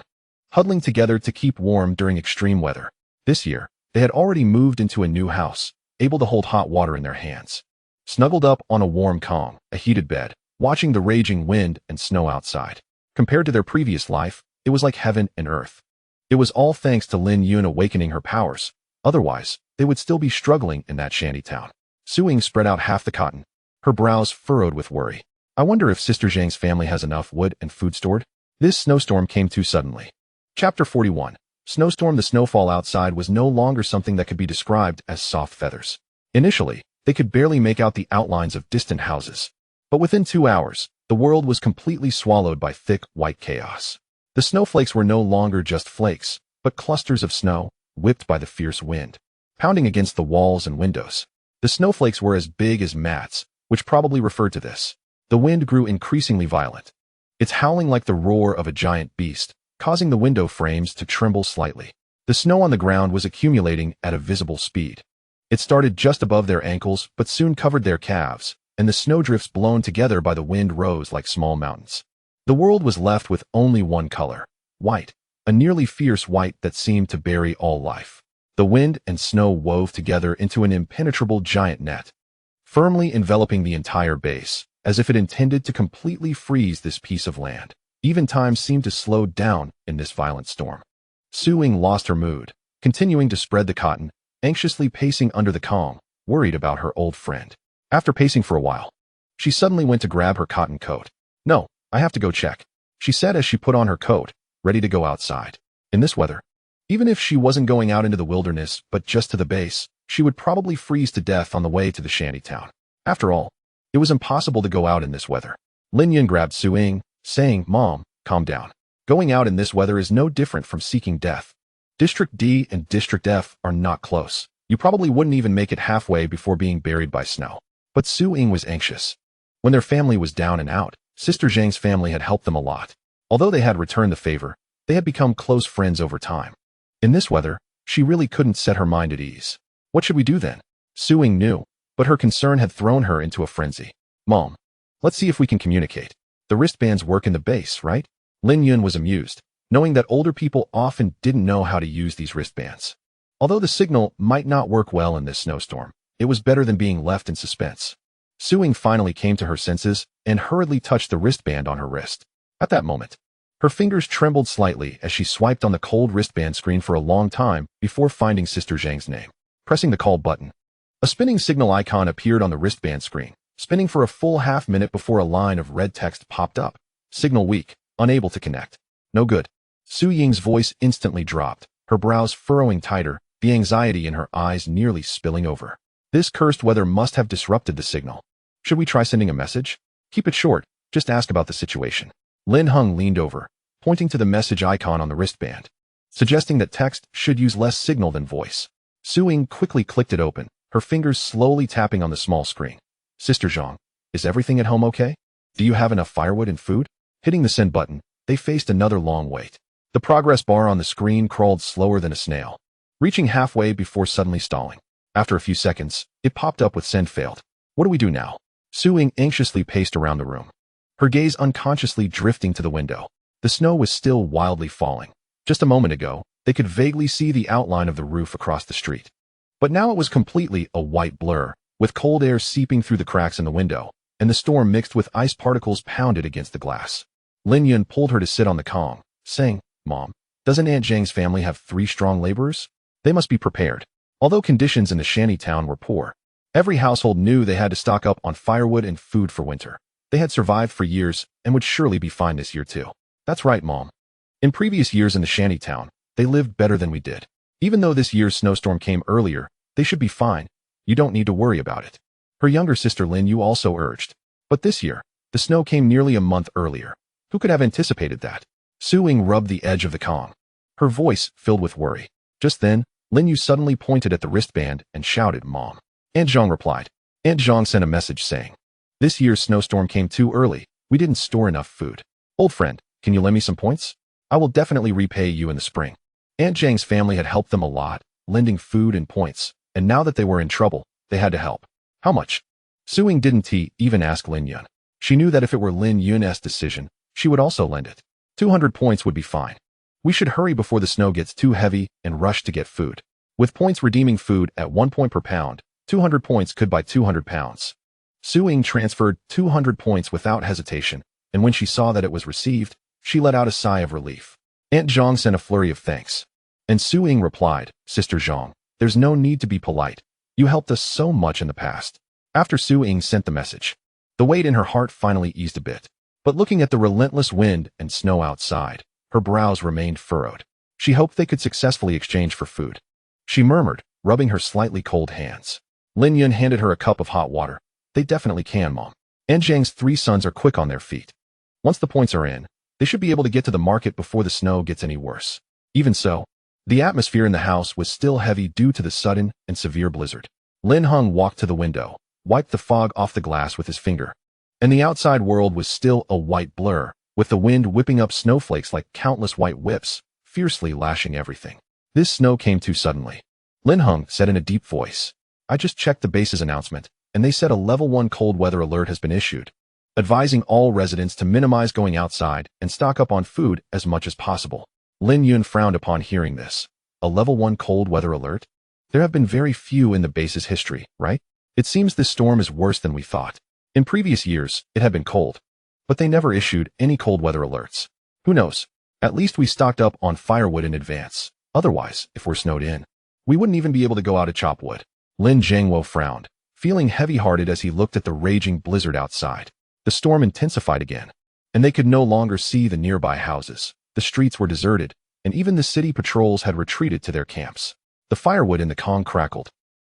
huddling together to keep warm during extreme weather. This year, they had already moved into a new house, able to hold hot water in their hands. Snuggled up on a warm Kong, a heated bed, watching the raging wind and snow outside. Compared to their previous life, it was like heaven and earth. It was all thanks to Lin Yun awakening her powers. Otherwise, they would still be struggling in that shanty town. Suing spread out half the cotton, her brows furrowed with worry. I wonder if Sister Zhang's family has enough wood and food stored? This snowstorm came too suddenly. Chapter 41. Snowstorm. The snowfall outside was no longer something that could be described as soft feathers. Initially, they could barely make out the outlines of distant houses. But within 2 hours, the world was completely swallowed by thick, white chaos. The snowflakes were no longer just flakes, but clusters of snow, whipped by the fierce wind, pounding against the walls and windows. The snowflakes were as big as mats, which probably referred to this. The wind grew increasingly violent. It's howling like the roar of a giant beast, causing the window frames to tremble slightly. The snow on the ground was accumulating at a visible speed. It started just above their ankles, but soon covered their calves, and the snowdrifts blown together by the wind rose like small mountains. The world was left with only one color, white, a nearly fierce white that seemed to bury all life. The wind and snow wove together into an impenetrable giant net, firmly enveloping the entire base, as if it intended to completely freeze this piece of land. Even time seemed to slow down in this violent storm. Suing lost her mood, continuing to spread the cotton, anxiously pacing under the Kong, worried about her old friend. After pacing for a while, she suddenly went to grab her cotton coat. No, I have to go check, she said as she put on her coat, ready to go outside. In this weather, even if she wasn't going out into the wilderness but just to the base, she would probably freeze to death on the way to the shantytown. After all, it was impossible to go out in this weather. Lin Yun grabbed Suing, saying, "Mom, calm down. Going out in this weather is no different from seeking death. District D and District F are not close. You probably wouldn't even make it halfway before being buried by snow." But Suing was anxious. When their family was down and out, Sister Zhang's family had helped them a lot. Although they had returned the favor, they had become close friends over time. In this weather, she really couldn't set her mind at ease. What should we do then? Suing knew, but her concern had thrown her into a frenzy. "Mom, let's see if we can communicate. The wristbands work in the base, right?" Lin Yun was amused, knowing that older people often didn't know how to use these wristbands. Although the signal might not work well in this snowstorm, it was better than being left in suspense. Suing finally came to her senses and hurriedly touched the wristband on her wrist. At that moment, her fingers trembled slightly as she swiped on the cold wristband screen for a long time before finding Sister Zhang's name. Pressing the call button, a spinning signal icon appeared on the wristband screen. spinning for a full half-minute before a line of red text popped up. Signal weak, unable to connect. No good. Su Ying's voice instantly dropped, her brows furrowing tighter, the anxiety in her eyes nearly spilling over. This cursed weather must have disrupted the signal. Should we try sending a message? Keep it short, just ask about the situation. Lin Hung leaned over, pointing to the message icon on the wristband, suggesting that text should use less signal than voice. Su Ying quickly clicked it open, her fingers slowly tapping on the small screen. Sister Zhang, is everything at home okay? Do you have enough firewood and food? Hitting the send button, they faced another long wait. The progress bar on the screen crawled slower than a snail, reaching halfway before suddenly stalling. After a few seconds, it popped up with send failed. What do we do now? Su Ying anxiously paced around the room, her gaze unconsciously drifting to the window. The snow was still wildly falling. Just a moment ago, they could vaguely see the outline of the roof across the street. But now it was completely a white blur, with cold air seeping through the cracks in the window, and the storm mixed with ice particles pounded against the glass. Lin Yun pulled her to sit on the Kong, saying, Mom, doesn't Aunt Zhang's family have 3 strong laborers? They must be prepared. Although conditions in the shanty town were poor, every household knew they had to stock up on firewood and food for winter. They had survived for years and would surely be fine this year too. That's right, Mom. In previous years in the shanty town, they lived better than we did. Even though this year's snowstorm came earlier, they should be fine. You don't need to worry about it. Her younger sister Lin Yu also urged. But this year, the snow came nearly a month earlier. Who could have anticipated that? Su Ying rubbed the edge of the Kong, her voice filled with worry. Just then, Lin Yu suddenly pointed at the wristband and shouted, Mom. Aunt Zhang replied. Aunt Zhang sent a message saying, this year's snowstorm came too early. We didn't store enough food. Old friend, can you lend me some points? I will definitely repay you in the spring. Aunt Zhang's family had helped them a lot, lending food and points, and now that they were in trouble, they had to help. How much? Su Ying didn't even ask Lin Yun. She knew that if it were Lin Yun's decision, she would also lend it. 200 points would be fine. We should hurry before the snow gets too heavy and rush to get food. With points redeeming food at 1 point per pound, 200 points could buy 200 pounds. Su Ying transferred 200 points without hesitation, and when she saw that it was received, she let out a sigh of relief. Aunt Zhang sent a flurry of thanks. And Su Ying replied, Sister Zhang, there's no need to be polite. You helped us so much in the past. After Su Ying sent the message, the weight in her heart finally eased a bit. But looking at the relentless wind and snow outside, her brows remained furrowed. She hoped they could successfully exchange for food. She murmured, rubbing her slightly cold hands. Lin Yun handed her a cup of hot water. They definitely can, Mom. Aunt Zhang's 3 sons are quick on their feet. Once the points are in, they should be able to get to the market before the snow gets any worse. Even so, the atmosphere in the house was still heavy due to the sudden and severe blizzard. Lin Hung walked to the window, wiped the fog off the glass with his finger, and the outside world was still a white blur, with the wind whipping up snowflakes like countless white whips, fiercely lashing everything. This snow came too suddenly. Lin Hung said in a deep voice, I just checked the base's announcement, and they said a level 1 cold weather alert has been issued, advising all residents to minimize going outside and stock up on food as much as possible. Lin Yun frowned upon hearing this. A level 1 cold weather alert? There have been very few in the base's history, right? It seems this storm is worse than we thought. In previous years, it had been cold, but they never issued any cold weather alerts. Who knows? At least we stocked up on firewood in advance. Otherwise, if we're snowed in, we wouldn't even be able to go out to chop wood. Lin Zhangwo frowned, feeling heavy-hearted as he looked at the raging blizzard outside. The storm intensified again, and they could no longer see the nearby houses. The streets were deserted, and even the city patrols had retreated to their camps. The firewood in the Kong crackled,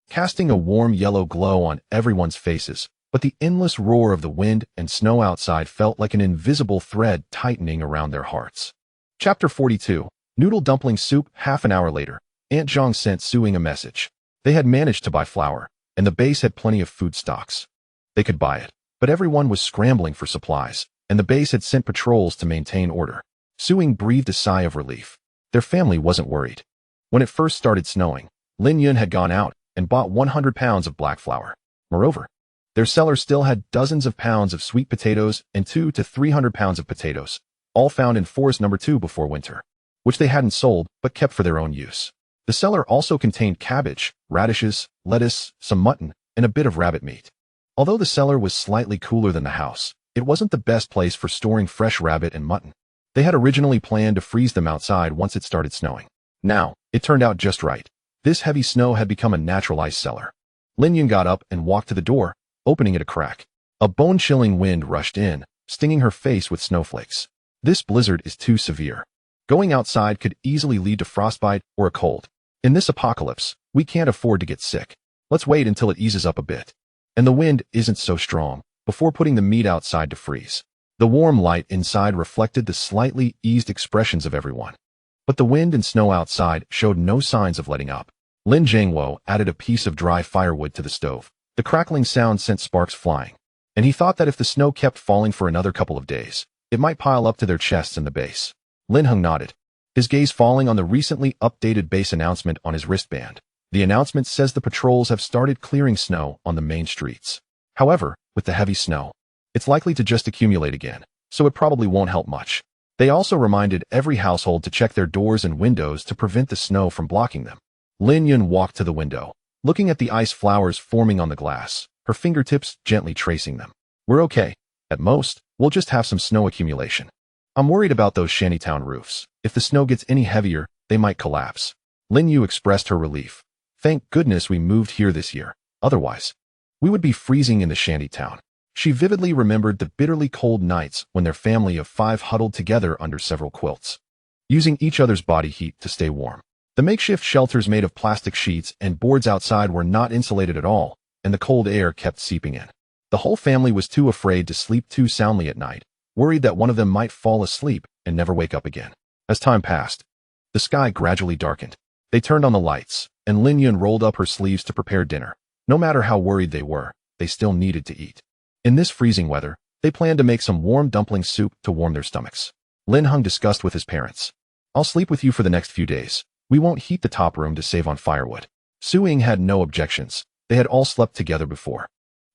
casting a warm yellow glow on everyone's faces, but the endless roar of the wind and snow outside felt like an invisible thread tightening around their hearts. Chapter 42. Noodle Dumpling Soup. Half an hour later, Aunt Zhang sent Su Ying a message. They had managed to buy flour, and the base had plenty of food stocks. They could buy it, but everyone was scrambling for supplies, and the base had sent patrols to maintain order. Su Ying breathed a sigh of relief. Their family wasn't worried. When it first started snowing, Lin Yun had gone out and bought 100 pounds of black flour. Moreover, their cellar still had dozens of pounds of sweet potatoes and 200 to 300 pounds of potatoes, all found in Forest Number 2 before winter, which they hadn't sold but kept for their own use. The cellar also contained cabbage, radishes, lettuce, some mutton, and a bit of rabbit meat. Although the cellar was slightly cooler than the house, it wasn't the best place for storing fresh rabbit and mutton. They had originally planned to freeze them outside once it started snowing. Now, it turned out just right. This heavy snow had become a natural ice cellar. Lin Yun got up and walked to the door, opening it a crack. A bone-chilling wind rushed in, stinging her face with snowflakes. This blizzard is too severe. Going outside could easily lead to frostbite or a cold. In this apocalypse, we can't afford to get sick. Let's wait until it eases up a bit. And the wind isn't so strong, before putting the meat outside to freeze. The warm light inside reflected the slightly eased expressions of everyone. But the wind and snow outside showed no signs of letting up. Lin Yun added a piece of dry firewood to the stove. The crackling sound sent sparks flying, and he thought that if the snow kept falling for another couple of days, it might pile up to their chests in the base. Lin Yun nodded, his gaze falling on the recently updated base announcement on his wristband. The announcement says the patrols have started clearing snow on the main streets. However, with the heavy snow, it's likely to just accumulate again, so it probably won't help much. They also reminded every household to check their doors and windows to prevent the snow from blocking them. Lin Yun walked to the window, looking at the ice flowers forming on the glass, her fingertips gently tracing them. We're okay. At most, we'll just have some snow accumulation. I'm worried about those shantytown roofs. If the snow gets any heavier, they might collapse. Lin Yun expressed her relief. Thank goodness we moved here this year. Otherwise, we would be freezing in the shantytown. She vividly remembered the bitterly cold nights when their family of 5 huddled together under several quilts, using each other's body heat to stay warm. The makeshift shelters made of plastic sheets and boards outside were not insulated at all, and the cold air kept seeping in. The whole family was too afraid to sleep too soundly at night, worried that one of them might fall asleep and never wake up again. As time passed, the sky gradually darkened. They turned on the lights, and Lin Yun rolled up her sleeves to prepare dinner. No matter how worried they were, they still needed to eat. In this freezing weather, they planned to make some warm dumpling soup to warm their stomachs. Lin Yun discussed with his parents. I'll sleep with you for the next few days. We won't heat the top room to save on firewood. Su Ying had no objections. They had all slept together before.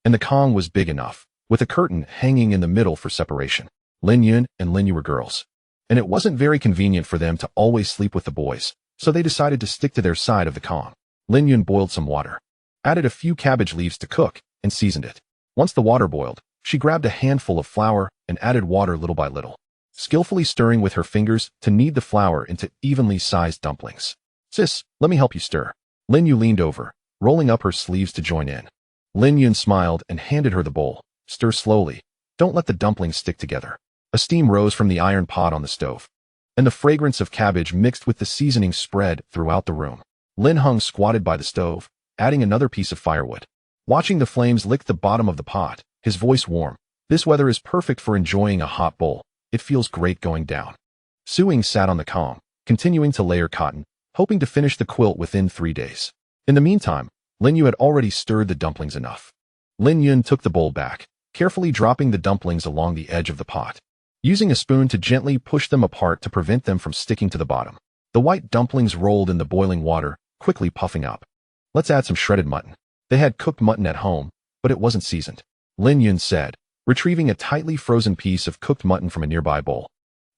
And the Kong was big enough, with a curtain hanging in the middle for separation. Lin Yun and Lin Yu were girls, and it wasn't very convenient for them to always sleep with the boys, so they decided to stick to their side of the Kong. Lin Yun boiled some water, added a few cabbage leaves to cook, and seasoned it. Once the water boiled, she grabbed a handful of flour and added water little by little, skillfully stirring with her fingers to knead the flour into evenly sized dumplings. Sis, let me help you stir. Lin Yu leaned over, rolling up her sleeves to join in. Lin Yun smiled and handed her the bowl. Stir slowly. Don't let the dumplings stick together. A steam rose from the iron pot on the stove, and the fragrance of cabbage mixed with the seasoning spread throughout the room. Lin Yun squatted by the stove, adding another piece of firewood. Watching the flames lick the bottom of the pot, his voice warm. This weather is perfect for enjoying a hot bowl. It feels great going down. Su Ying sat on the Kong, continuing to layer cotton, hoping to finish the quilt within 3 days. In the meantime, Lin Yu had already stirred the dumplings enough. Lin Yun took the bowl back, carefully dropping the dumplings along the edge of the pot, using a spoon to gently push them apart to prevent them from sticking to the bottom. The white dumplings rolled in the boiling water, quickly puffing up. Let's add some shredded mutton. They had cooked mutton at home, but it wasn't seasoned, Lin Yun said, retrieving a tightly frozen piece of cooked mutton from a nearby bowl,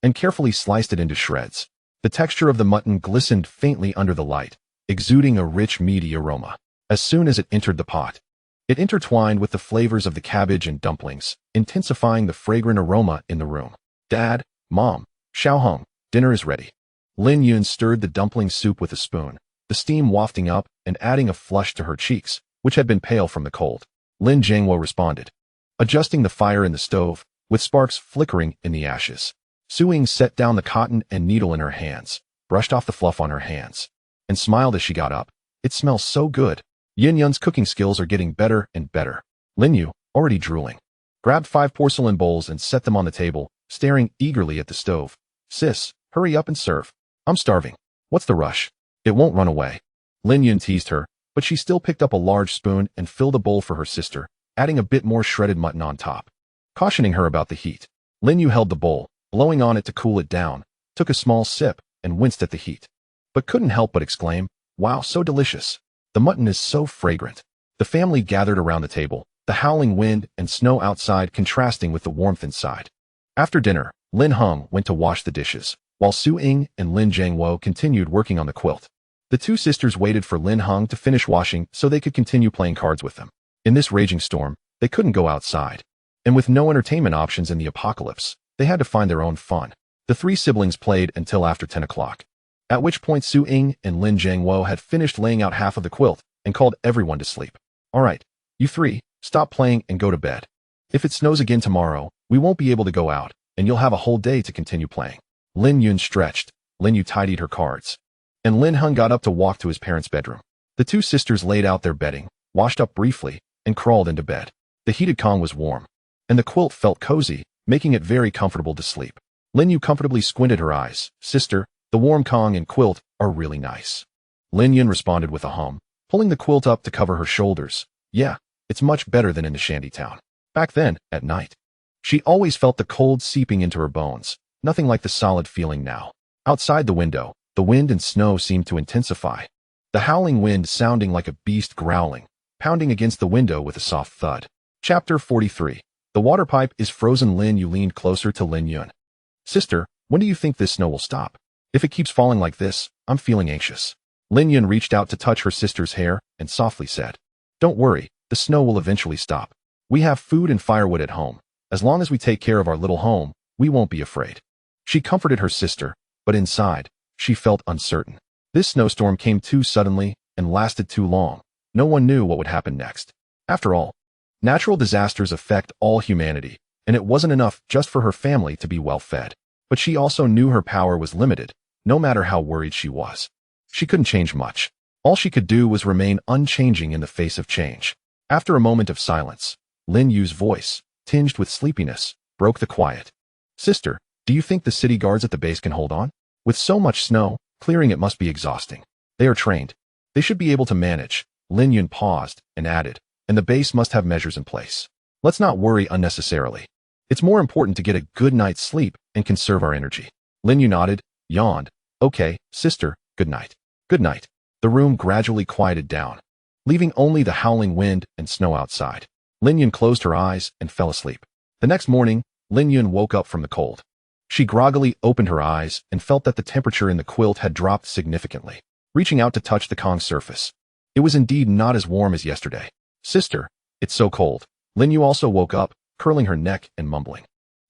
and carefully sliced it into shreds. The texture of the mutton glistened faintly under the light, exuding a rich meaty aroma. As soon as it entered the pot, it intertwined with the flavors of the cabbage and dumplings, intensifying the fragrant aroma in the room. Dad, Mom, Xiaohong, dinner is ready. Lin Yun stirred the dumpling soup with a spoon, the steam wafting up and adding a flush to her cheeks, which had been pale from the cold. Lin Yun responded, adjusting the fire in the stove, with sparks flickering in the ashes. Su Ying set down the cotton and needle in her hands, brushed off the fluff on her hands, and smiled as she got up. It smells so good. Yin Yun's cooking skills are getting better and better. Lin Yu, already drooling, grabbed 5 porcelain bowls and set them on the table, staring eagerly at the stove. Sis, hurry up and serve. I'm starving. What's the rush? It won't run away. Lin Yun teased her, but she still picked up a large spoon and filled a bowl for her sister, adding a bit more shredded mutton on top. Cautioning her about the heat, Lin Yu held the bowl, blowing on it to cool it down, took a small sip, and winced at the heat, but couldn't help but exclaim, wow, so delicious. The mutton is so fragrant. The family gathered around the table, the howling wind and snow outside contrasting with the warmth inside. After dinner, Lin Yun went to wash the dishes, while Su Ying and Lin Yun continued working on the quilt. The 2 sisters waited for Lin Yun to finish washing so they could continue playing cards with them. In this raging storm, they couldn't go outside, and with no entertainment options in the apocalypse, they had to find their own fun. The 3 siblings played until after 10 o'clock, at which point Su Ying and Lin Yun had finished laying out half of the quilt and called everyone to sleep. All right, you 3, stop playing and go to bed. If it snows again tomorrow, we won't be able to go out, and you'll have a whole day to continue playing. Lin Yun stretched. Lin Yu tidied her cards. And Lin Hun got up to walk to his parents' bedroom. The two sisters laid out their bedding, washed up briefly, and crawled into bed. The heated Kong was warm, and the quilt felt cozy, making it very comfortable to sleep. Lin Yu comfortably squinted her eyes. Sister, the warm Kong and quilt are really nice. Lin Yun responded with a hum, pulling the quilt up to cover her shoulders. Yeah, it's much better than in the shantytown. Back then, at night, she always felt the cold seeping into her bones, nothing like the solid feeling now. Outside the window, the wind and snow seemed to intensify. The howling wind sounding like a beast growling, pounding against the window with a soft thud. Chapter 43. The water pipe is frozen. Lin Yu leaned closer to Lin Yun. Sister, when do you think this snow will stop? If it keeps falling like this, I'm feeling anxious. Lin Yun reached out to touch her sister's hair and softly said, Don't worry, the snow will eventually stop. We have food and firewood at home. As long as we take care of our little home, we won't be afraid. She comforted her sister, but inside, she felt uncertain. This snowstorm came too suddenly and lasted too long. No one knew what would happen next. After all, natural disasters affect all humanity, and it wasn't enough just for her family to be well fed. But she also knew her power was limited, no matter how worried she was. She couldn't change much. All she could do was remain unchanging in the face of change. After a moment of silence, Lin Yu's voice, tinged with sleepiness, broke the quiet. Sister, do you think the city guards at the base can hold on? With so much snow, clearing it must be exhausting. They are trained. They should be able to manage. Lin Yun paused and added, and the base must have measures in place. Let's not worry unnecessarily. It's more important to get a good night's sleep and conserve our energy. Lin Yu nodded, yawned. Okay, sister, good night. Good night. The room gradually quieted down, leaving only the howling wind and snow outside. Lin Yun closed her eyes and fell asleep. The next morning, Lin Yun woke up from the cold. She groggily opened her eyes and felt that the temperature in the quilt had dropped significantly. Reaching out to touch the Kong's surface, it was indeed not as warm as yesterday. Sister, it's so cold. Lin Yu also woke up, curling her neck and mumbling.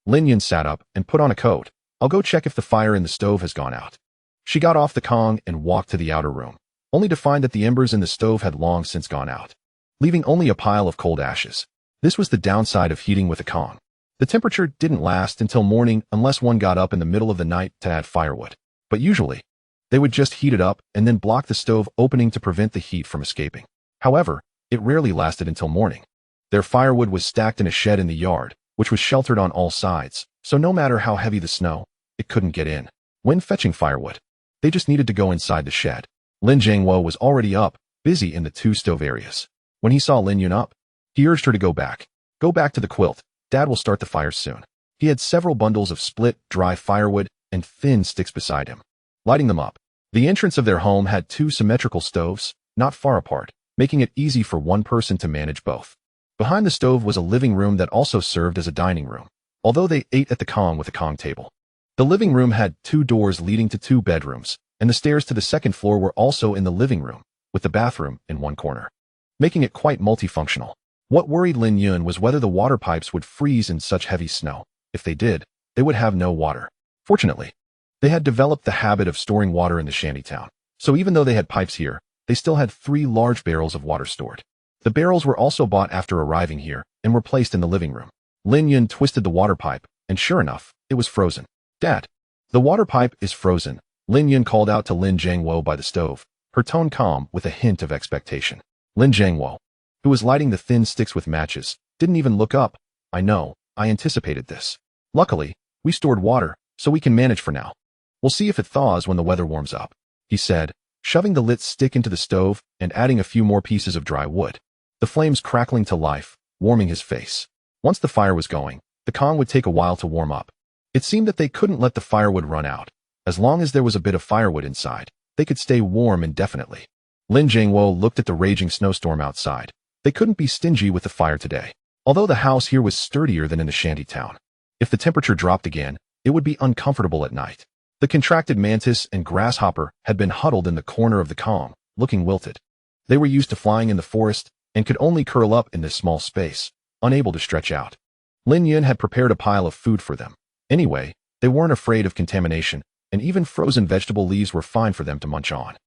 Lin Yun sat up and put on a coat. I'll go check if the fire in the stove has gone out. She got off the Kong and walked to the outer room, only to find that the embers in the stove had long since gone out, leaving only a pile of cold ashes. This was the downside of heating with a Kong. The temperature didn't last until morning unless one got up in the middle of the night to add firewood. But usually, they would just heat it up and then block the stove opening to prevent the heat from escaping. However, it rarely lasted until morning. Their firewood was stacked in a shed in the yard, which was sheltered on all sides, so no matter how heavy the snow, it couldn't get in. When fetching firewood, they just needed to go inside the shed. Lin Jiangwo was already up, busy in the two stove areas. When he saw Lin Yun up, he urged her to go back. Go back to the quilt. Dad will start the fire soon. He had several bundles of split, dry firewood and thin sticks beside him, lighting them up. The entrance of their home had two symmetrical stoves, not far apart, making it easy for one person to manage both. Behind the stove was a living room that also served as a dining room, although they ate at the Kong with a Kong table. The living room had two doors leading to two bedrooms, and the stairs to the second floor were also in the living room, with the bathroom in one corner, making it quite multifunctional. What worried Lin Yun was whether the water pipes would freeze in such heavy snow. If they did, they would have no water. Fortunately, they had developed the habit of storing water in the shantytown, so even though they had pipes here, they still had 3 large barrels of water stored. The barrels were also bought after arriving here and were placed in the living room. Lin Yun twisted the water pipe, and sure enough, it was frozen. Dad, the water pipe is frozen. Lin Yun called out to Lin Jiangwo by the stove, her tone calm with a hint of expectation. Lin Jiangwo, who was lighting the thin sticks with matches, didn't even look up. I know, I anticipated this. Luckily, we stored water, so we can manage for now. We'll see if it thaws when the weather warms up, he said, shoving the lit stick into the stove and adding a few more pieces of dry wood. The flames crackling to life, warming his face. Once the fire was going, the Kong would take a while to warm up. It seemed that they couldn't let the firewood run out. As long as there was a bit of firewood inside, they could stay warm indefinitely. Lin Jiangwo looked at the raging snowstorm outside. They couldn't be stingy with the fire today, although the house here was sturdier than in the shantytown. If the temperature dropped again, it would be uncomfortable at night. The contracted mantis and grasshopper had been huddled in the corner of the Kong, looking wilted. They were used to flying in the forest and could only curl up in this small space, unable to stretch out. Lin Yun had prepared a pile of food for them. Anyway, they weren't afraid of contamination, and even frozen vegetable leaves were fine for them to munch on.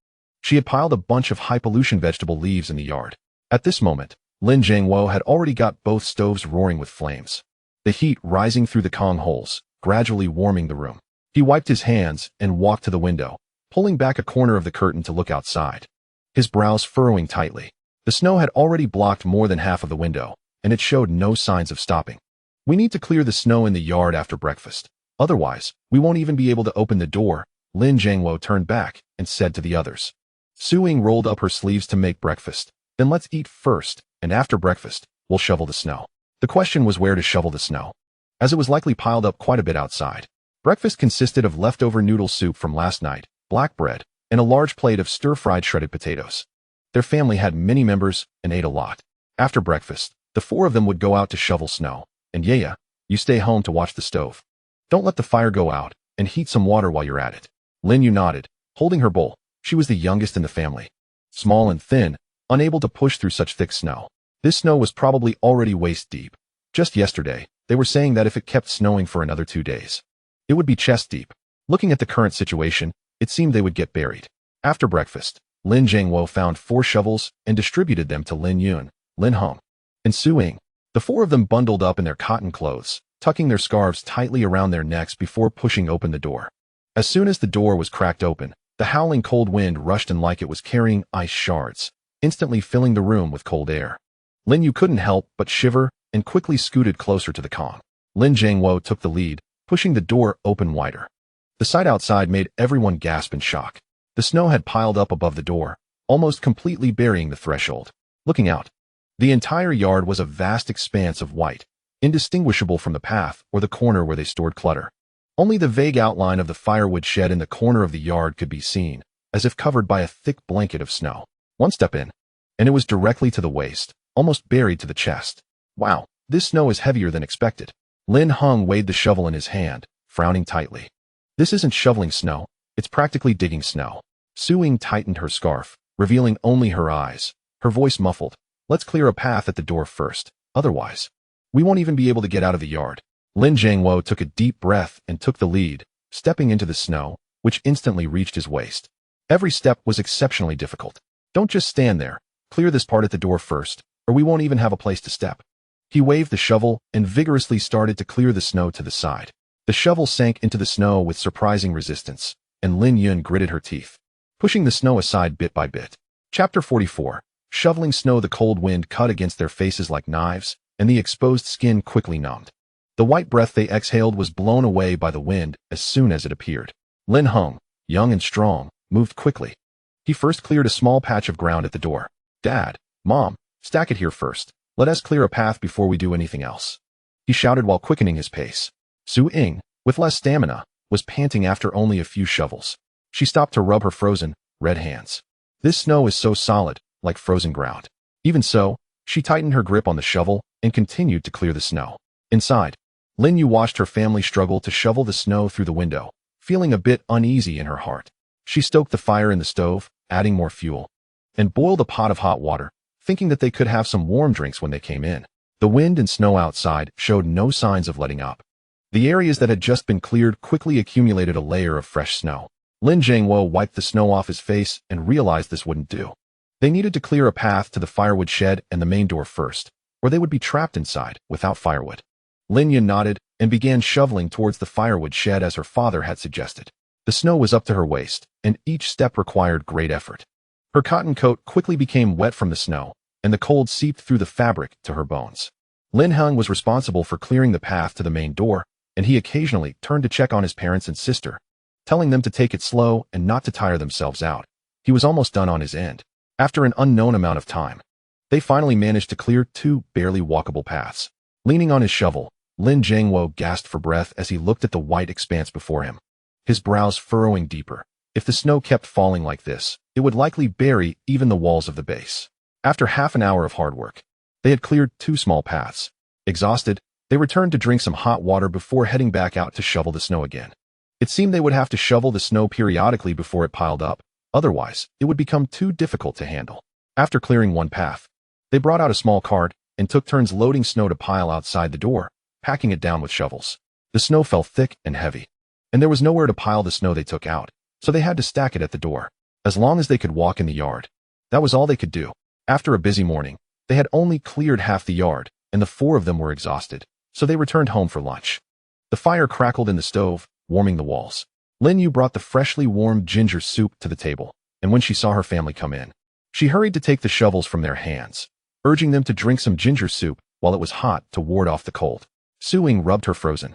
She had piled a bunch of high-pollution vegetable leaves in the yard. At this moment, Lin Jiangwo had already got both stoves roaring with flames, the heat rising through the Kong holes, gradually warming the room. He wiped his hands and walked to the window, pulling back a corner of the curtain to look outside, his brows furrowing tightly. The snow had already blocked more than half of the window, and it showed no signs of stopping. We need to clear the snow in the yard after breakfast. Otherwise, we won't even be able to open the door. Lin Jiangwo turned back and said to the others. Su Ying rolled up her sleeves to make breakfast. Then let's eat first, and after breakfast, we'll shovel the snow. The question was where to shovel the snow, as it was likely piled up quite a bit outside. Breakfast consisted of leftover noodle soup from last night, black bread, and a large plate of stir-fried shredded potatoes. Their family had many members and ate a lot. After breakfast, the four of them would go out to shovel snow, and Yaya, you stay home to watch the stove. Don't let the fire go out, and heat some water while you're at it. Lin Yun nodded, holding her bowl. She was the youngest in the family. Small and thin, unable to push through such thick snow. This snow was probably already waist deep. Just yesterday, they were saying that if it kept snowing for another 2 days, it would be chest deep. Looking at the current situation, it seemed they would get buried. After breakfast, Lin Jiangwo found 4 shovels and distributed them to Lin Yun, Lin Hong, and Su Ying. The 4 of them bundled up in their cotton clothes, tucking their scarves tightly around their necks before pushing open the door. As soon as the door was cracked open, the howling cold wind rushed in like it was carrying ice shards, instantly filling the room with cold air. Lin Yu couldn't help but shiver and quickly scooted closer to the Kong. Lin Jiangwo took the lead, pushing the door open wider. The sight outside made everyone gasp in shock. The snow had piled up above the door, almost completely burying the threshold. Looking out, the entire yard was a vast expanse of white, indistinguishable from the path or the corner where they stored clutter. Only the vague outline of the firewood shed in the corner of the yard could be seen, as if covered by a thick blanket of snow. One step in, and it was directly to the waist, almost buried to the chest. Wow, this snow is heavier than expected. Lin Hong weighed the shovel in his hand, frowning tightly. This isn't shoveling snow, it's practically digging snow. Su Ying tightened her scarf, revealing only her eyes, her voice muffled. Let's clear a path at the door first, otherwise, we won't even be able to get out of the yard. Lin Jiangwo took a deep breath and took the lead, stepping into the snow, which instantly reached his waist. Every step was exceptionally difficult. Don't just stand there, clear this part at the door first, or we won't even have a place to step. He waved the shovel and vigorously started to clear the snow to the side. The shovel sank into the snow with surprising resistance, and Lin Yun gritted her teeth, pushing the snow aside bit by bit. Chapter 44. Shoveling snow. The cold wind cut against their faces like knives, and the exposed skin quickly numbed. The white breath they exhaled was blown away by the wind as soon as it appeared. Lin Hong, young and strong, moved quickly. He first cleared a small patch of ground at the door. Dad, Mom, stack it here first. Let us clear a path before we do anything else. He shouted while quickening his pace. Su Ying, with less stamina, was panting after only a few shovels. She stopped to rub her frozen, red hands. This snow is so solid, like frozen ground. Even so, she tightened her grip on the shovel and continued to clear the snow. Inside, Lin Yu watched her family struggle to shovel the snow through the window, feeling a bit uneasy in her heart. She stoked the fire in the stove, adding more fuel, and boiled a pot of hot water, thinking that they could have some warm drinks when they came in. The wind and snow outside showed no signs of letting up. The areas that had just been cleared quickly accumulated a layer of fresh snow. Lin Jiangwo wiped the snow off his face and realized this wouldn't do. They needed to clear a path to the firewood shed and the main door first, or they would be trapped inside without firewood. Lin Yun nodded and began shoveling towards the firewood shed as her father had suggested. The snow was up to her waist, and each step required great effort. Her cotton coat quickly became wet from the snow, and the cold seeped through the fabric to her bones. Lin Hong was responsible for clearing the path to the main door, and he occasionally turned to check on his parents and sister, telling them to take it slow and not to tire themselves out. He was almost done on his end. After an unknown amount of time, they finally managed to clear 2 barely walkable paths. Leaning on his shovel, Lin Jiangwo gasped for breath as he looked at the white expanse before him, his brows furrowing deeper. If the snow kept falling like this, it would likely bury even the walls of the base. After half an hour of hard work, they had cleared 2 small paths. Exhausted, they returned to drink some hot water before heading back out to shovel the snow again. It seemed they would have to shovel the snow periodically before it piled up, otherwise it would become too difficult to handle. After clearing 1 path, they brought out a small cart and took turns loading snow to pile outside the door, packing it down with shovels. The snow fell thick and heavy, and there was nowhere to pile the snow they took out, so they had to stack it at the door. As long as they could walk in the yard, that was all they could do. After a busy morning, They had only cleared half the yard, and the four of them were exhausted, so they returned home for lunch. The fire crackled in the stove, warming the walls. Lin Yun brought the freshly warmed ginger soup to the table, and when she saw her family come in, she hurried to take the shovels from their hands, urging them to drink some ginger soup while it was hot to ward off the cold. Su-Ying rubbed her frozen,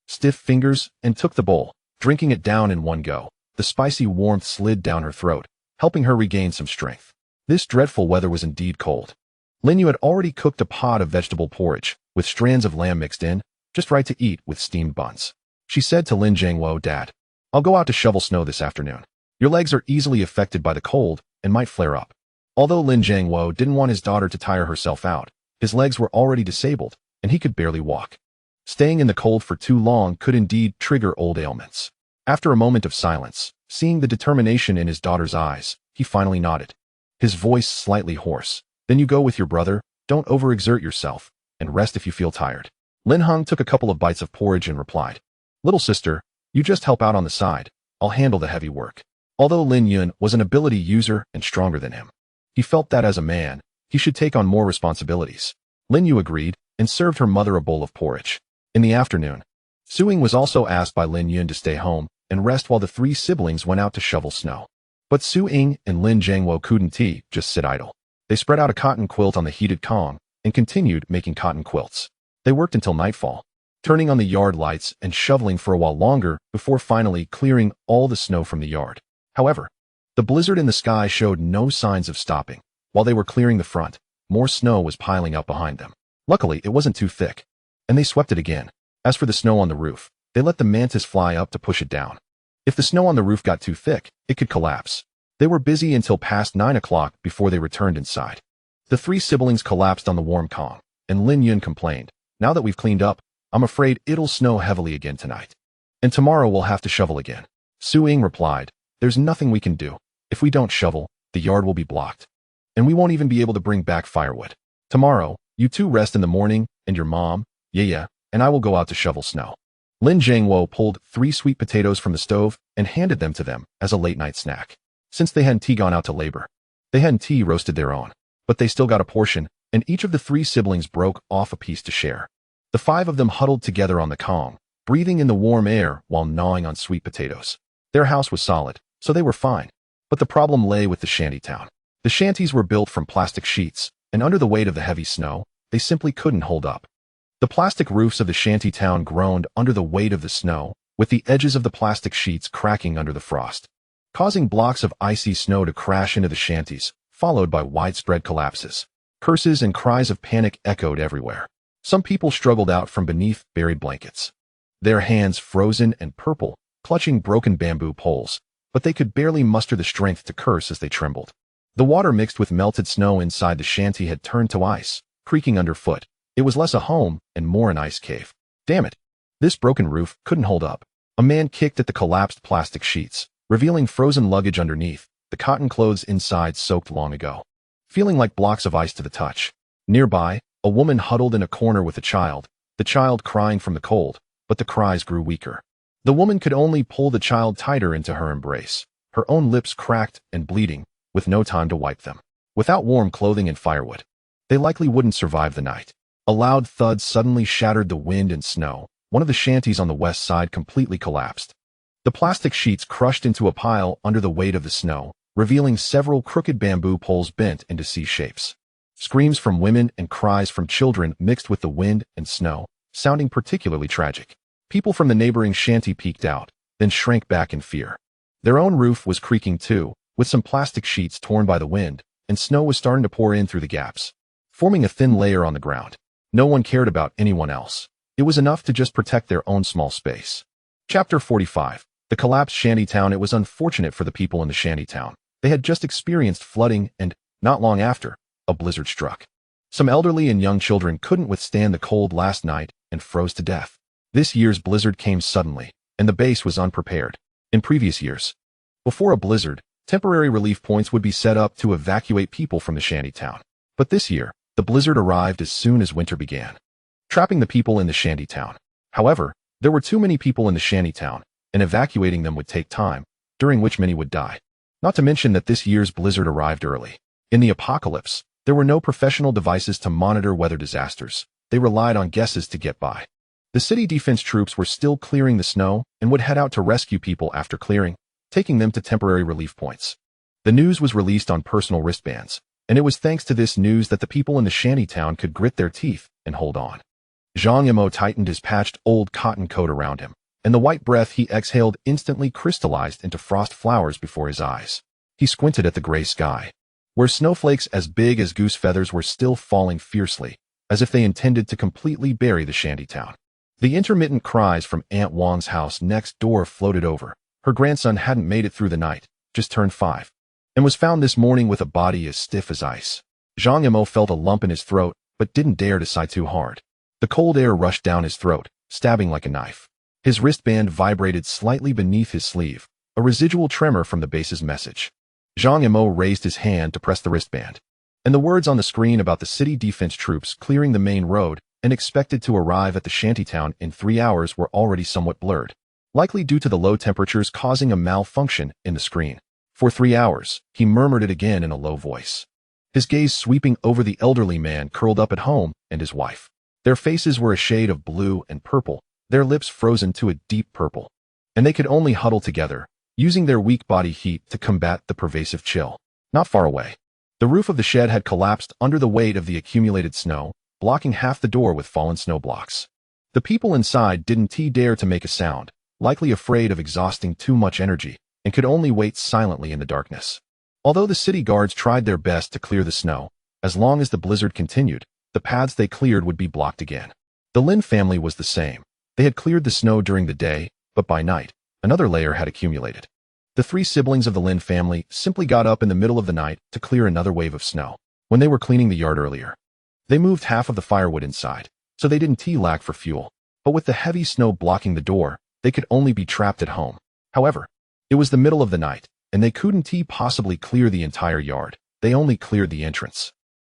stiff fingers and took the bowl, drinking it down in one go. The spicy warmth slid down her throat, helping her regain some strength. This dreadful weather was indeed cold. Lin Yun had already cooked a pot of vegetable porridge, with strands of lamb mixed in, just right to eat with steamed buns. She said to Lin Jiangwo, "Dad, I'll go out to shovel snow this afternoon. Your legs are easily affected by the cold and might flare up." Although Lin Jiangwo didn't want his daughter to tire herself out, his legs were already disabled, and he could barely walk. Staying in the cold for too long could indeed trigger old ailments. After a moment of silence, seeing the determination in his daughter's eyes, he finally nodded, his voice slightly hoarse. "Then you go with your brother, don't overexert yourself, and rest if you feel tired." Lin Hung took a couple of bites of porridge and replied, "Little sister, you just help out on the side, I'll handle the heavy work." Although Lin Yun was an ability user and stronger than him, he felt that as a man, he should take on more responsibilities. Lin Yu agreed and served her mother a bowl of porridge. In the afternoon, Su-Ying was also asked by Lin Yun to stay home and rest while the three siblings went out to shovel snow. But Su-Ying and Lin Jiangwo couldn't just sit idle. They spread out a cotton quilt on the heated Kong and continued making cotton quilts. They worked until nightfall, turning on the yard lights and shoveling for a while longer before finally clearing all the snow from the yard. However, the blizzard in the sky showed no signs of stopping. While they were clearing the front, more snow was piling up behind them. Luckily, it wasn't too thick, and they swept it again. As for the snow on the roof, they let the mantis fly up to push it down. If the snow on the roof got too thick, it could collapse. They were busy until past 9 o'clock before they returned inside. The three siblings collapsed on the warm Kong, and Lin Yun complained, "Now that we've cleaned up, I'm afraid it'll snow heavily again tonight. And tomorrow we'll have to shovel again." Su-Ying replied, "There's nothing we can do. If we don't shovel, the yard will be blocked, and we won't even be able to bring back firewood. Tomorrow, you two rest in the morning, and your mom, yeah, and I will go out to shovel snow." Lin Jiangwo pulled 3 sweet potatoes from the stove and handed them to them as a late-night snack. Since they hadn't gone out to labor, they hadn't roasted their own, but they still got a portion, and each of the 3 siblings broke off a piece to share. The 5 of them huddled together on the Kong, breathing in the warm air while gnawing on sweet potatoes. Their house was solid, so they were fine, but the problem lay with the shantytown. The shanties were built from plastic sheets, and under the weight of the heavy snow, they simply couldn't hold up. The plastic roofs of the shantytown groaned under the weight of the snow, with the edges of the plastic sheets cracking under the frost, causing blocks of icy snow to crash into the shanties, followed by widespread collapses. Curses and cries of panic echoed everywhere. Some people struggled out from beneath buried blankets, their hands frozen and purple, clutching broken bamboo poles, but they could barely muster the strength to curse as they trembled. The water mixed with melted snow inside the shanty had turned to ice, creaking underfoot. It was less a home and more an ice cave. Damn it! This broken roof couldn't hold up. A man kicked at the collapsed plastic sheets, revealing frozen luggage underneath, the cotton clothes inside soaked long ago, feeling like blocks of ice to the touch. Nearby, a woman huddled in a corner with a child, the child crying from the cold, but the cries grew weaker. The woman could only pull the child tighter into her embrace, her own lips cracked and bleeding, with no time to wipe them. Without warm clothing and firewood, they likely wouldn't survive the night. A loud thud suddenly shattered the wind and snow. One of the shanties on the west side completely collapsed. The plastic sheets crushed into a pile under the weight of the snow, revealing several crooked bamboo poles bent into C shapes. Screams from women and cries from children mixed with the wind and snow, sounding particularly tragic. People from the neighboring shanty peeked out, then shrank back in fear. Their own roof was creaking too, with some plastic sheets torn by the wind, and snow was starting to pour in through the gaps, forming a thin layer on the ground. No one cared about anyone else. It was enough to just protect their own small space. Chapter 45. The collapsed shantytown. It was unfortunate for the people in the shantytown. They had just experienced flooding and, not long after, a blizzard struck. Some elderly and young children couldn't withstand the cold last night and froze to death. This year's blizzard came suddenly, and the base was unprepared. In previous years, before a blizzard, temporary relief points would be set up to evacuate people from the shantytown. But this year, the blizzard arrived as soon as winter began, trapping the people in the shantytown. However, there were too many people in the shantytown, and evacuating them would take time, during which many would die. Not to mention that this year's blizzard arrived early. In the apocalypse, There were no professional devices to monitor weather disasters. They relied on guesses to get by. The city defense troops were still clearing the snow and would head out to rescue people after clearing, taking them to temporary relief points. The news was released on personal wristbands, and it was thanks to this news that the people in the shantytown could grit their teeth and hold on. Zhang Yimou tightened his patched old cotton coat around him, and the white breath he exhaled instantly crystallized into frost flowers before his eyes. He squinted at the gray sky, where snowflakes as big as goose feathers were still falling fiercely, as if they intended to completely bury the shantytown. The intermittent cries from Aunt Wang's house next door floated over. Her grandson hadn't made it through the night, just turned 5, and was found this morning with a body as stiff as ice. Zhang Yimou felt a lump in his throat, but didn't dare to sigh too hard. The cold air rushed down his throat, stabbing like a knife. His wristband vibrated slightly beneath his sleeve, a residual tremor from the base's message. Zhang Yimou raised his hand to press the wristband, and the words on the screen about the city defense troops clearing the main road and expected to arrive at the shantytown in 3 hours were already somewhat blurred, likely due to the low temperatures causing a malfunction in the screen. For 3 hours, he murmured it again in a low voice, his gaze sweeping over the elderly man curled up at home and his wife. Their faces were a shade of blue and purple, their lips frozen to a deep purple, and they could only huddle together, using their weak body heat to combat the pervasive chill. Not far away, the roof of the shed had collapsed under the weight of the accumulated snow, blocking half the door with fallen snow blocks. The people inside didn't dare to make a sound, likely afraid of exhausting too much energy, and could only wait silently in the darkness. Although the city guards tried their best to clear the snow, as long as the blizzard continued, the paths they cleared would be blocked again. The Lin family was the same. They had cleared the snow during the day, but by night, another layer had accumulated. The 3 siblings of the Lin family simply got up in the middle of the night to clear another wave of snow. When they were cleaning the yard earlier, they moved half of the firewood inside, so they didn't lack for fuel. But with the heavy snow blocking the door, they could only be trapped at home. However, it was the middle of the night, and they couldn't possibly clear the entire yard. They only cleared the entrance,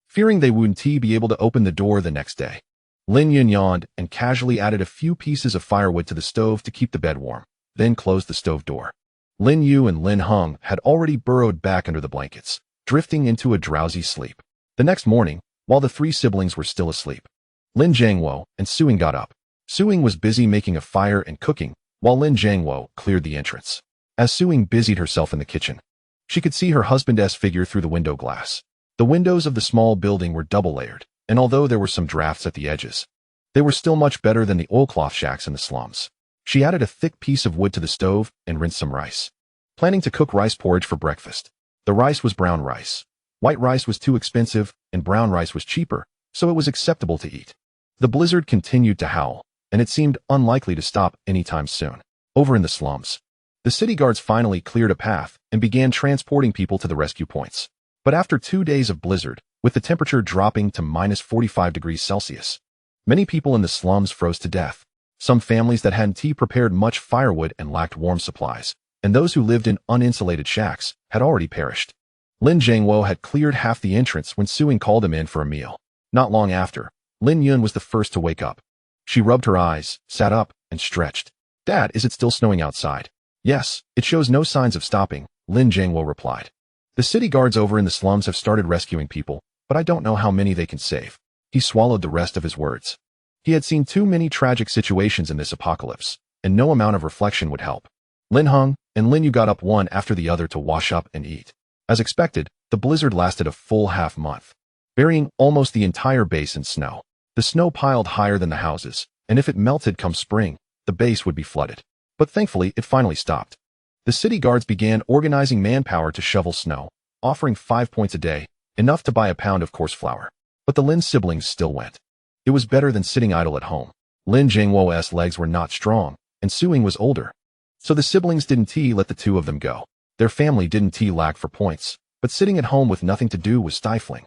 fearing they wouldn't be able to open the door the next day. Lin Yun yawned and casually added a few pieces of firewood to the stove to keep the bed warm, then closed the stove door. Lin Yu and Lin Hung had already burrowed back under the blankets, drifting into a drowsy sleep. The next morning, while the 3 siblings were still asleep, Lin Zhangwo and Suing got up. Suing was busy making a fire and cooking, while Lin Zhangwo cleared the entrance. As Suing busied herself in the kitchen, she could see her husband's figure through the window glass. The windows of the small building were double-layered, and although there were some drafts at the edges, they were still much better than the oilcloth shacks in the slums. She added a thick piece of wood to the stove and rinsed some rice, planning to cook rice porridge for breakfast. The rice was brown rice. White rice was too expensive, and brown rice was cheaper, so it was acceptable to eat. The blizzard continued to howl, and it seemed unlikely to stop anytime soon. Over in the slums, the city guards finally cleared a path and began transporting people to the rescue points. But after 2 days of blizzard, with the temperature dropping to minus 45 degrees Celsius, many people in the slums froze to death. Some families that hadn't prepared much firewood and lacked warm supplies, and those who lived in uninsulated shacks had already perished. Lin Zhangwo had cleared half the entrance when Suing called him in for a meal. Not long after, Lin Yun was the first to wake up. She rubbed her eyes, sat up, and stretched. "Dad, is it still snowing outside?" "Yes, it shows no signs of stopping," Lin Zhangwo replied. "The city guards over in the slums have started rescuing people, but I don't know how many they can save." He swallowed the rest of his words. He had seen too many tragic situations in this apocalypse, and no amount of reflection would help. Lin Hung and Lin Yu got up one after the other to wash up and eat. As expected, the blizzard lasted a full half-month, burying almost the entire base in snow. The snow piled higher than the houses, and if it melted come spring, the base would be flooded. But thankfully, it finally stopped. The city guards began organizing manpower to shovel snow, offering 5 points a day, enough to buy a pound of coarse flour. But the Lin siblings still went. It was better than sitting idle at home. Lin Zhangwo's legs were not strong, and Suing was older. So the siblings didn't let the 2 of them go. Their family didn't lack for points, but sitting at home with nothing to do was stifling.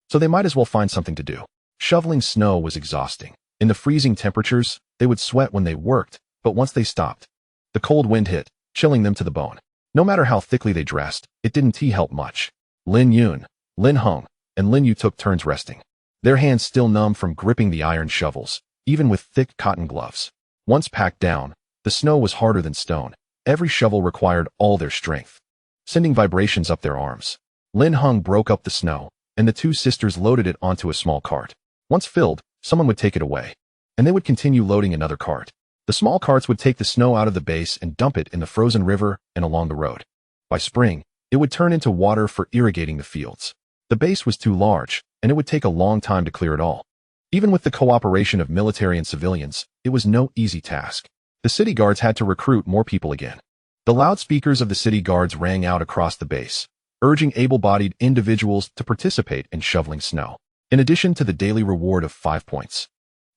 So they might as well find something to do. Shoveling snow was exhausting. In the freezing temperatures, they would sweat when they worked, but once they stopped, the cold wind hit, chilling them to the bone. No matter how thickly they dressed, it didn't help much. Lin Yun, Lin Hung, and Lin Yu took turns resting, their hands still numb from gripping the iron shovels, even with thick cotton gloves. Once packed down, the snow was harder than stone. Every shovel required all their strength, sending vibrations up their arms. Lin Hung broke up the snow, and the two sisters loaded it onto a small cart. Once filled, someone would take it away, and they would continue loading another cart. The small carts would take the snow out of the base and dump it in the frozen river and along the road. By spring, it would turn into water for irrigating the fields. The base was too large, and it would take a long time to clear it all. Even with the cooperation of military and civilians, it was no easy task. The city guards had to recruit more people again. The loudspeakers of the city guards rang out across the base, urging able-bodied individuals to participate in shoveling snow, in addition to the daily reward of 5 points.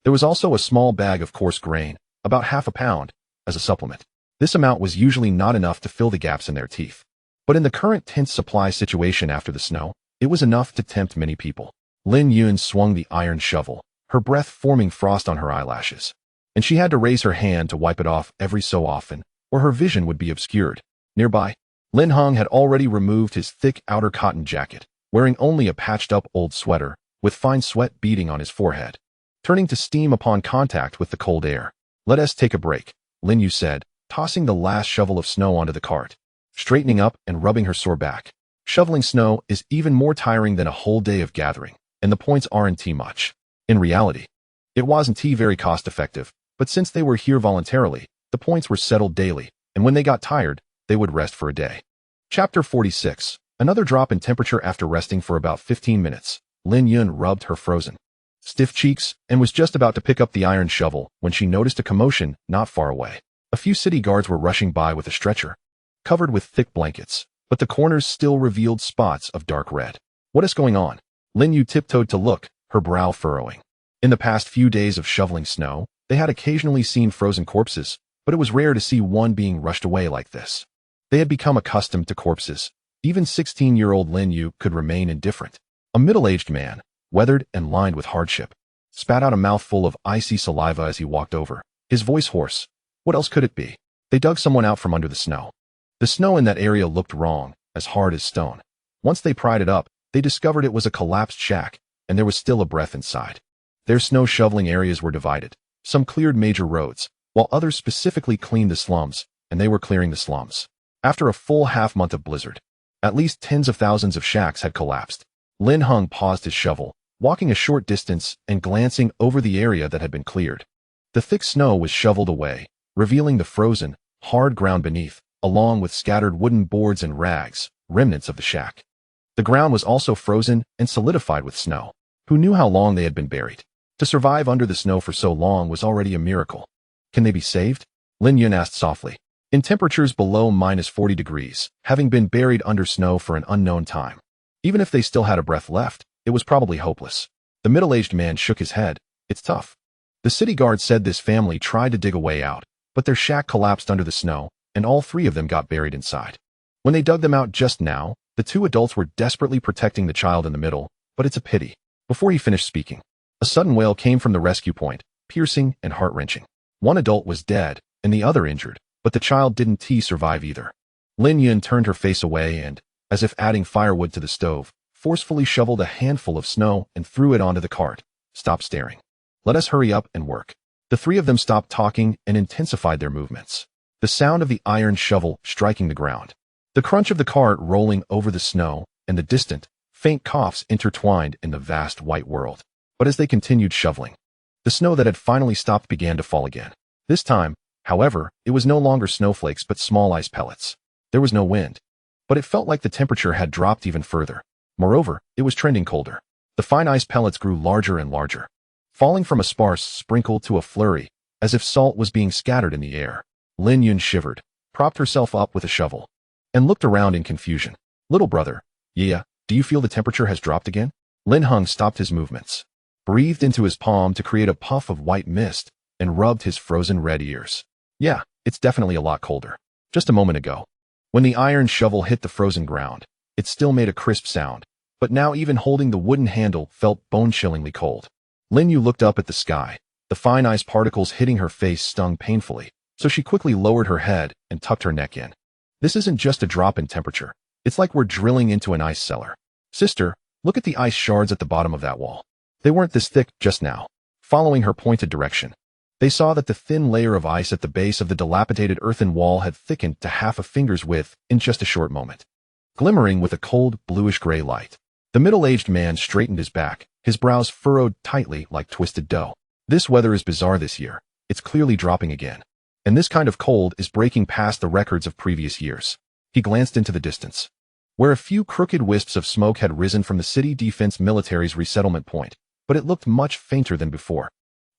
There was also a small bag of coarse grain, about half a pound, as a supplement. This amount was usually not enough to fill the gaps in their teeth. But in the current tense supply situation after the snow, it was enough to tempt many people. Lin Yun swung the iron shovel, her breath forming frost on her eyelashes, and she had to raise her hand to wipe it off every so often, or her vision would be obscured. Nearby, Lin Hung had already removed his thick outer cotton jacket, wearing only a patched-up old sweater, with fine sweat beading on his forehead, turning to steam upon contact with the cold air. "Let us take a break," Lin Yu said, tossing the last shovel of snow onto the cart, straightening up and rubbing her sore back. Shoveling snow is even more tiring than a whole day of gathering, and the points aren't much. In reality, it wasn't very cost-effective, but since they were here voluntarily, the points were settled daily, and when they got tired, they would rest for a day. Chapter 46. Another drop in temperature. After resting for about 15 minutes, Lin Yun rubbed her frozen, stiff cheeks and was just about to pick up the iron shovel when she noticed a commotion not far away. A few city guards were rushing by with a stretcher, covered with thick blankets, but the corners still revealed spots of dark red. "What is going on?" Lin Yu tiptoed to look, her brow furrowing. In the past few days of shoveling snow, they had occasionally seen frozen corpses, but it was rare to see one being rushed away like this. They had become accustomed to corpses. Even 16-year-old Lin Yu could remain indifferent. A middle-aged man, weathered and lined with hardship, spat out a mouthful of icy saliva as he walked over, his voice hoarse. What else could it be? They dug someone out from under the snow. The snow in that area looked wrong, as hard as stone. Once they pried it up, they discovered it was a collapsed shack, and there was still a breath inside. Their snow shoveling areas were divided. Some cleared major roads, while others specifically cleaned the slums, and they were clearing the slums. After a full half-month of blizzard, at least tens of thousands of shacks had collapsed. Lin Hung paused his shovel, walking a short distance and glancing over the area that had been cleared. The thick snow was shoveled away, revealing the frozen, hard ground beneath, along with scattered wooden boards and rags, remnants of the shack. The ground was also frozen and solidified with snow. Who knew how long they had been buried? To survive under the snow for so long was already a miracle. Can they be saved? Lin Yun asked softly. In temperatures below -40 degrees, having been buried under snow for an unknown time. Even if they still had a breath left, it was probably hopeless. The middle-aged man shook his head. It's tough. The city guard said this family tried to dig a way out, but their shack collapsed under the snow, and all three of them got buried inside. When they dug them out just now, the two adults were desperately protecting the child in the middle, but it's a pity. Before he finished speaking, a sudden wail came from the rescue point, piercing and heart-wrenching. One adult was dead, and the other injured, but the child didn't survive either. Lin Yun turned her face away and, as if adding firewood to the stove, forcefully shoveled a handful of snow and threw it onto the cart. Stop staring. Let us hurry up and work. The three of them stopped talking and intensified their movements. The sound of the iron shovel striking the ground, the crunch of the cart rolling over the snow, and the distant, faint coughs intertwined in the vast white world. But as they continued shoveling, the snow that had finally stopped began to fall again. This time, however, it was no longer snowflakes but small ice pellets. There was no wind, but it felt like the temperature had dropped even further. Moreover, it was trending colder. The fine ice pellets grew larger and larger, falling from a sparse sprinkle to a flurry, as if salt was being scattered in the air. Lin Yun shivered, propped herself up with a shovel, and looked around in confusion. Little brother, yeah, do you feel the temperature has dropped again? Lin Hung stopped his movements, breathed into his palm to create a puff of white mist, and rubbed his frozen red ears. Yeah, it's definitely a lot colder. Just a moment ago, when the iron shovel hit the frozen ground, it still made a crisp sound, but now even holding the wooden handle felt bone-chillingly cold. Lin Yu looked up at the sky. The fine ice particles hitting her face stung painfully, so she quickly lowered her head and tucked her neck in. This isn't just a drop in temperature. It's like we're drilling into an ice cellar. Sister, look at the ice shards at the bottom of that wall. They weren't this thick just now. Following her pointed direction, they saw that the thin layer of ice at the base of the dilapidated earthen wall had thickened to half a finger's width in just a short moment, glimmering with a cold, bluish-gray light. The middle-aged man straightened his back, his brows furrowed tightly like twisted dough. This weather is bizarre this year. It's clearly dropping again. And this kind of cold is breaking past the records of previous years. He glanced into the distance, where a few crooked wisps of smoke had risen from the city defense military's resettlement point, but it looked much fainter than before,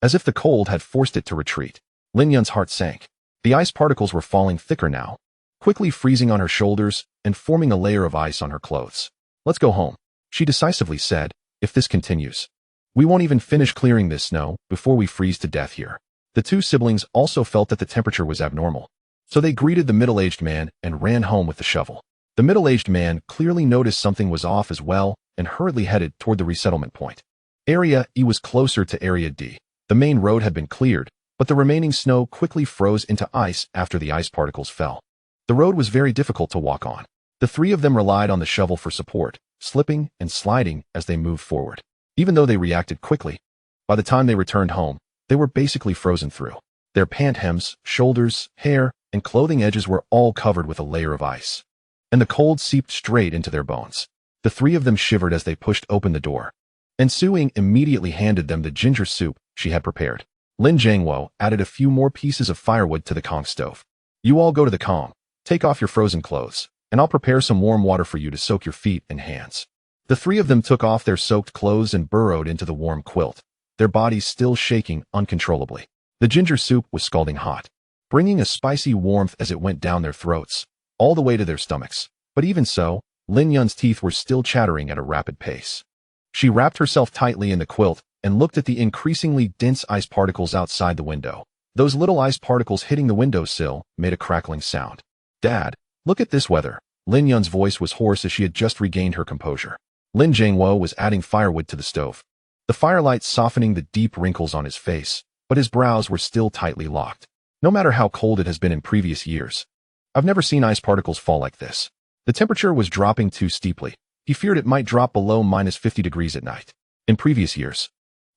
as if the cold had forced it to retreat. Lin Yun's heart sank. The ice particles were falling thicker now, quickly freezing on her shoulders and forming a layer of ice on her clothes. Let's go home, she decisively said. If this continues, we won't even finish clearing this snow before we freeze to death here. The two siblings also felt that the temperature was abnormal, so they greeted the middle-aged man and ran home with the shovel. The middle-aged man clearly noticed something was off as well and hurriedly headed toward the resettlement point. Area E was closer to Area D. The main road had been cleared, but the remaining snow quickly froze into ice after the ice particles fell. The road was very difficult to walk on. The three of them relied on the shovel for support, slipping and sliding as they moved forward. Even though they reacted quickly, by the time they returned home, they were basically frozen through. Their pant hems, shoulders, hair, and clothing edges were all covered with a layer of ice, and the cold seeped straight into their bones. The three of them shivered as they pushed open the door, and Suing immediately handed them the ginger soup she had prepared. Lin Jiangwo added a few more pieces of firewood to the Kong stove. You all go to the Kong, take off your frozen clothes, and I'll prepare some warm water for you to soak your feet and hands. The three of them took off their soaked clothes and burrowed into the warm quilt, their bodies still shaking uncontrollably. The ginger soup was scalding hot, bringing a spicy warmth as it went down their throats, all the way to their stomachs. But even so, Lin Yun's teeth were still chattering at a rapid pace. She wrapped herself tightly in the quilt and looked at the increasingly dense ice particles outside the window. Those little ice particles hitting the windowsill made a crackling sound. Dad, look at this weather. Lin Yun's voice was hoarse as she had just regained her composure. Lin Jiangwo was adding firewood to the stove, the firelight softening the deep wrinkles on his face, but his brows were still tightly locked. No matter how cold it has been in previous years, I've never seen ice particles fall like this. The temperature was dropping too steeply. He feared it might drop below -50 degrees at night. In previous years,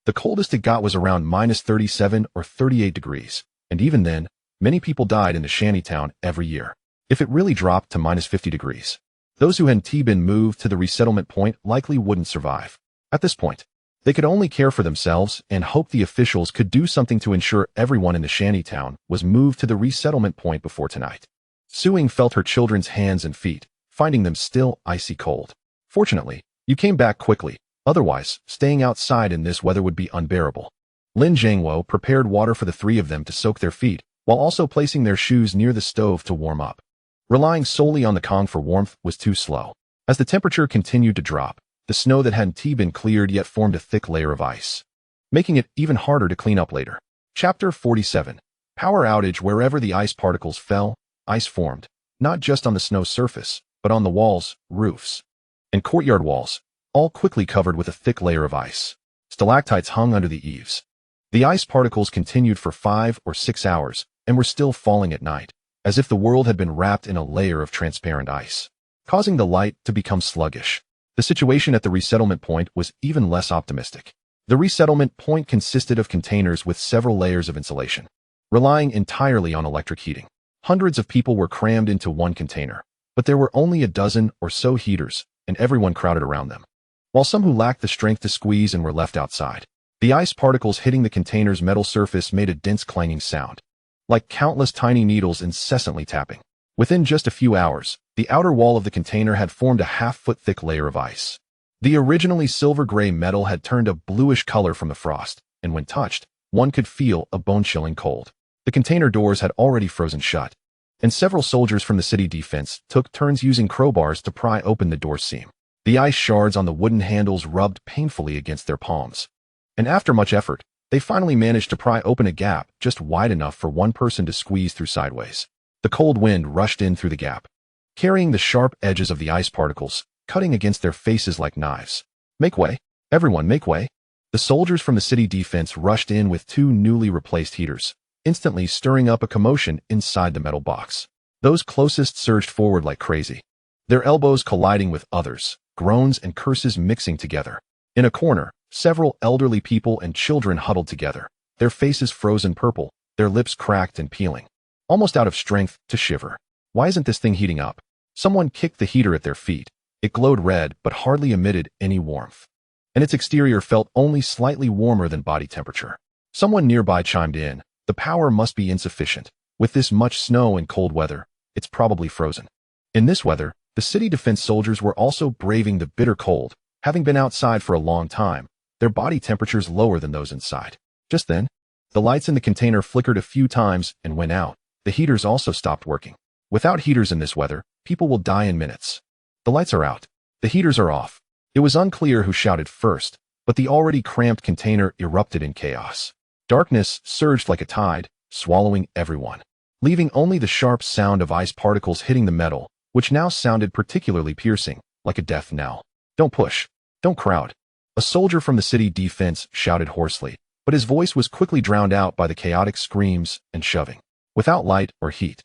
the coldest it got was around -37 or 38 degrees, and even then, many people died in the shantytown every year. If it really dropped to -50 degrees, those who hadn't been moved to the resettlement point likely wouldn't survive. At this point, they could only care for themselves and hope the officials could do something to ensure everyone in the shantytown was moved to the resettlement point before tonight. Suing felt her children's hands and feet, finding them still icy cold. Fortunately, you came back quickly. Otherwise, staying outside in this weather would be unbearable. Lin Jiangwo prepared water for the three of them to soak their feet, while also placing their shoes near the stove to warm up. Relying solely on the Kong for warmth was too slow. As the temperature continued to drop, the snow that hadn't been cleared yet formed a thick layer of ice, making it even harder to clean up later. Chapter 47. Power outage. Wherever the ice particles fell, ice formed, not just on the snow surface, but on the walls, roofs, and courtyard walls, all quickly covered with a thick layer of ice. Stalactites hung under the eaves. The ice particles continued for 5 or 6 hours and were still falling at night, as if the world had been wrapped in a layer of transparent ice, causing the light to become sluggish. The situation at the resettlement point was even less optimistic. The resettlement point consisted of containers with several layers of insulation, relying entirely on electric heating. Hundreds of people were crammed into one container, but there were only a dozen or so heaters, and everyone crowded around them, while some who lacked the strength to squeeze and were left outside. The ice particles hitting the container's metal surface made a dense clanging sound, like countless tiny needles incessantly tapping. Within just a few hours, the outer wall of the container had formed a half-foot thick layer of ice. The originally silver-gray metal had turned a bluish color from the frost, and when touched, one could feel a bone-chilling cold. The container doors had already frozen shut, and several soldiers from the city defense took turns using crowbars to pry open the door seam. The ice shards on the wooden handles rubbed painfully against their palms, and after much effort, they finally managed to pry open a gap just wide enough for one person to squeeze through sideways. The cold wind rushed in through the gap, carrying the sharp edges of the ice particles, cutting against their faces like knives. Make way! Everyone, make way! The soldiers from the city defense rushed in with 2 newly replaced heaters, instantly stirring up a commotion inside the metal box. Those closest surged forward like crazy, their elbows colliding with others, groans and curses mixing together. In a corner, several elderly people and children huddled together, their faces frozen purple, their lips cracked and peeling, almost out of strength to shiver. Why isn't this thing heating up? Someone kicked the heater at their feet, It glowed red but hardly emitted any warmth, and its exterior felt only slightly warmer than body temperature. Someone nearby chimed in, "The power must be insufficient. With this much snow and cold weather, it's probably frozen." In this weather, the city defense soldiers were also braving the bitter cold, having been outside for a long time, their body temperatures lower than those inside. Just then, the lights in the container flickered a few times and went out. The heaters also stopped working. Without heaters in this weather, people will die in minutes. The lights are out. The heaters are off. It was unclear who shouted first, but the already cramped container erupted in chaos. Darkness surged like a tide, swallowing everyone, leaving only the sharp sound of ice particles hitting the metal, which now sounded particularly piercing, like a death knell. "Don't push. Don't crowd." A soldier from the city defense shouted hoarsely, but his voice was quickly drowned out by the chaotic screams and shoving. Without light or heat,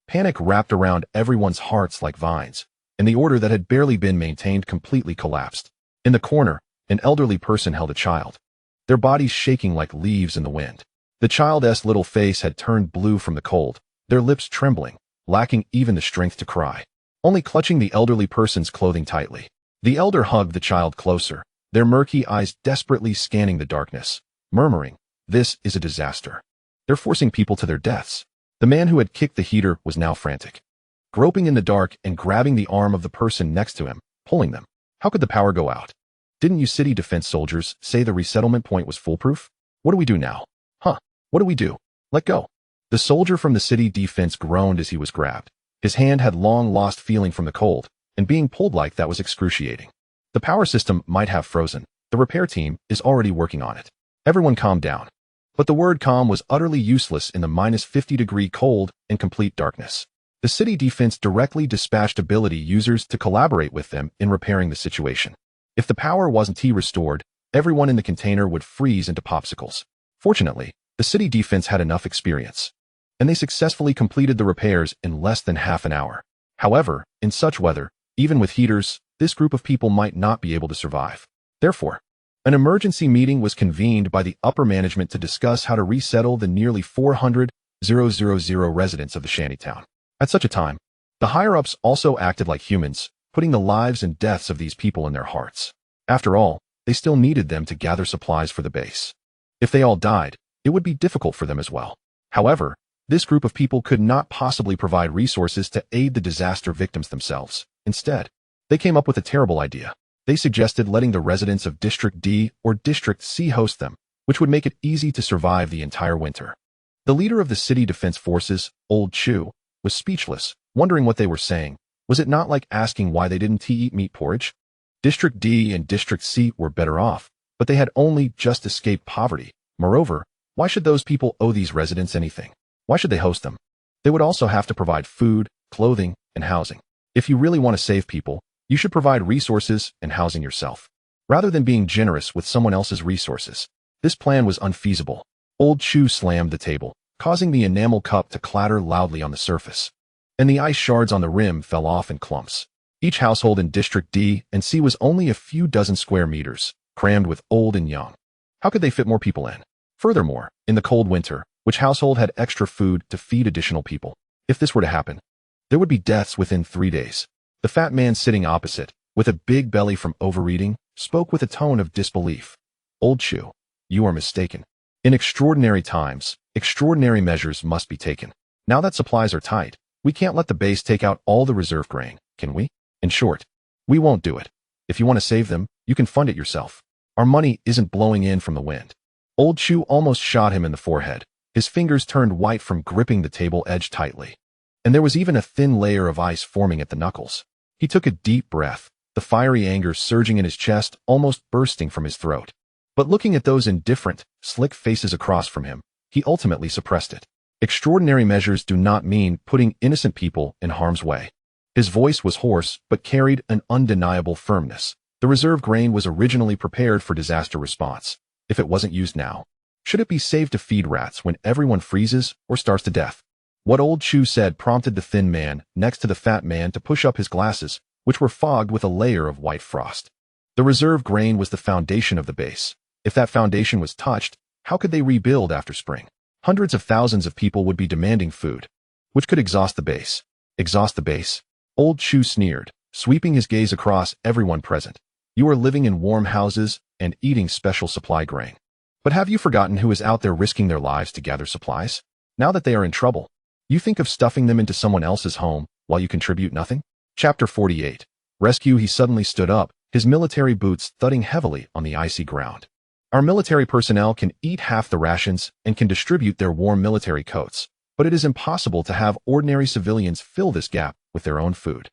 panic wrapped around everyone's hearts like vines, and the order that had barely been maintained completely collapsed. In the corner, an elderly person held a child, their bodies shaking like leaves in the wind. The child's little face had turned blue from the cold, their lips trembling, lacking even the strength to cry, only clutching the elderly person's clothing tightly. The elder hugged the child closer, their murky eyes desperately scanning the darkness, murmuring, "This is a disaster. They're forcing people to their deaths." The man who had kicked the heater was now frantic, groping in the dark and grabbing the arm of the person next to him, pulling them. "How could the power go out? Didn't you city defense soldiers say the resettlement point was foolproof? What do we do now? Huh? What do we do? Let go." The soldier from the city defense groaned as he was grabbed. His hand had long lost feeling from the cold, and being pulled like that was excruciating. "The power system might have frozen. The repair team is already working on it." Everyone calmed down. But the word calm was utterly useless in the -50-degree cold and complete darkness. The city defense directly dispatched ability users to collaborate with them in repairing the situation. If the power wasn't restored, everyone in the container would freeze into popsicles. Fortunately, the city defense had enough experience, and they successfully completed the repairs in less than half an hour. However, in such weather, even with heaters, this group of people might not be able to survive. Therefore, an emergency meeting was convened by the upper management to discuss how to resettle the nearly 400,000 residents of the shantytown. At such a time, the higher-ups also acted like humans, putting the lives and deaths of these people in their hearts. After all, they still needed them to gather supplies for the base. If they all died, it would be difficult for them as well. However, this group of people could not possibly provide resources to aid the disaster victims themselves. Instead, they came up with a terrible idea. They suggested letting the residents of District D or District C host them, which would make it easy to survive the entire winter. The leader of the city defense forces, Old Chu, was speechless, wondering what they were saying. Was it not like asking why they didn't eat meat porridge? District D and District C were better off, but they had only just escaped poverty. Moreover, why should those people owe these residents anything? Why should they host them? They would also have to provide food, clothing, and housing. If you really want to save people, you should provide resources and housing yourself, rather than being generous with someone else's resources. This plan was unfeasible. Old Chu slammed the table, causing the enamel cup to clatter loudly on the surface, and the ice shards on the rim fell off in clumps. Each household in District D and C was only a few dozen square meters, crammed with old and young. How could they fit more people in? Furthermore, in the cold winter, which household had extra food to feed additional people? If this were to happen, there would be deaths within 3 days. The fat man sitting opposite, with a big belly from overeating, spoke with a tone of disbelief. "Old Chu, you are mistaken. In extraordinary times, extraordinary measures must be taken. Now that supplies are tight, we can't let the base take out all the reserve grain, can we? In short, we won't do it. If you want to save them, you can fund it yourself. Our money isn't blowing in from the wind." Old Chu almost shot him in the forehead. His fingers turned white from gripping the table edge tightly, and there was even a thin layer of ice forming at the knuckles. He took a deep breath, the fiery anger surging in his chest, almost bursting from his throat. But looking at those indifferent, slick faces across from him, he ultimately suppressed it. Extraordinary measures do not mean putting innocent people in harm's way. His voice was hoarse, but carried an undeniable firmness. The reserve grain was originally prepared for disaster response. If it wasn't used now, should it be saved to feed rats when everyone freezes or starves to death? What Old Chu said prompted the thin man next to the fat man to push up his glasses, which were fogged with a layer of white frost. The reserve grain was the foundation of the base. If that foundation was touched, how could they rebuild after spring? Hundreds of thousands of people would be demanding food, which could exhaust the base. Exhaust the base? Old Chu sneered, sweeping his gaze across everyone present. You are living in warm houses and eating special supply grain. But have you forgotten who is out there risking their lives to gather supplies? Now that they are in trouble, you think of stuffing them into someone else's home while you contribute nothing? Chapter 48. Rescue. He suddenly stood up, his military boots thudding heavily on the icy ground. Our military personnel can eat half the rations and can distribute their warm military coats, but it is impossible to have ordinary civilians fill this gap with their own food.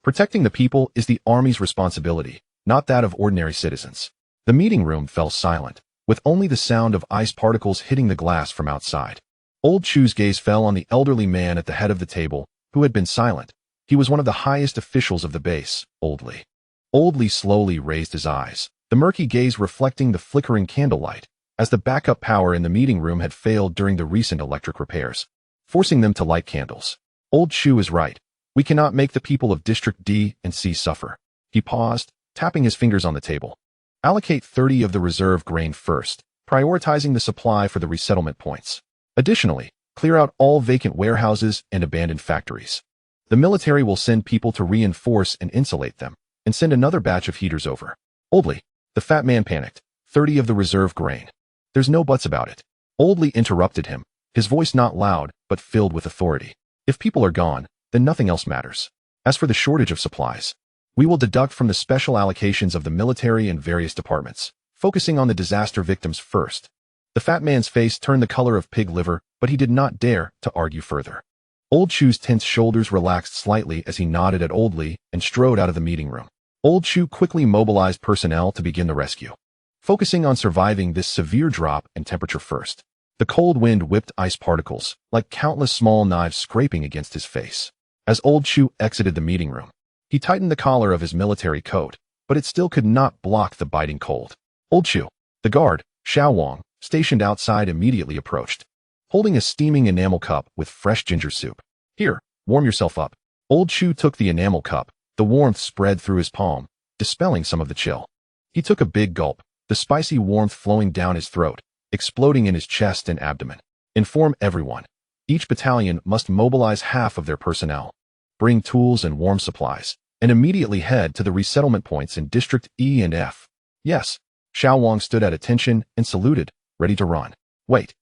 Protecting the people is the army's responsibility, not that of ordinary citizens. The meeting room fell silent, with only the sound of ice particles hitting the glass from outside. Old Chu's gaze fell on the elderly man at the head of the table, who had been silent. He was one of the highest officials of the base, Old Li. Old Li slowly raised his eyes, the murky gaze reflecting the flickering candlelight, as the backup power in the meeting room had failed during the recent electric repairs, forcing them to light candles. Old Chu is right. We cannot make the people of District D and C suffer. He paused, tapping his fingers on the table. Allocate 30 of the reserve grain first, prioritizing the supply for the resettlement points. Additionally, clear out all vacant warehouses and abandoned factories. The military will send people to reinforce and insulate them, and send another batch of heaters over. Old Li, the fat man panicked. 30 of the reserve grain. There's no buts about it. Old Li interrupted him, his voice not loud, but filled with authority. If people are gone, then nothing else matters. As for the shortage of supplies, we will deduct from the special allocations of the military and various departments, focusing on the disaster victims first. The fat man's face turned the color of pig liver, but he did not dare to argue further. Old Chu's tense shoulders relaxed slightly as he nodded at Old Li and strode out of the meeting room. Old Chu quickly mobilized personnel to begin the rescue, focusing on surviving this severe drop in temperature first. The cold wind whipped ice particles, like countless small knives scraping against his face. As Old Chu exited the meeting room, he tightened the collar of his military coat, but it still could not block the biting cold. Old Chu, the guard, Xiao Wang, stationed outside immediately approached, holding a steaming enamel cup with fresh ginger soup. Here, warm yourself up. Old Chu took the enamel cup, the warmth spread through his palm, dispelling some of the chill. He took a big gulp, the spicy warmth flowing down his throat, exploding in his chest and abdomen. Inform everyone. Each battalion must mobilize half of their personnel, bring tools and warm supplies, and immediately head to the resettlement points in District E and F. Yes. Xiao Wang stood at attention and saluted, ready to run. Wait.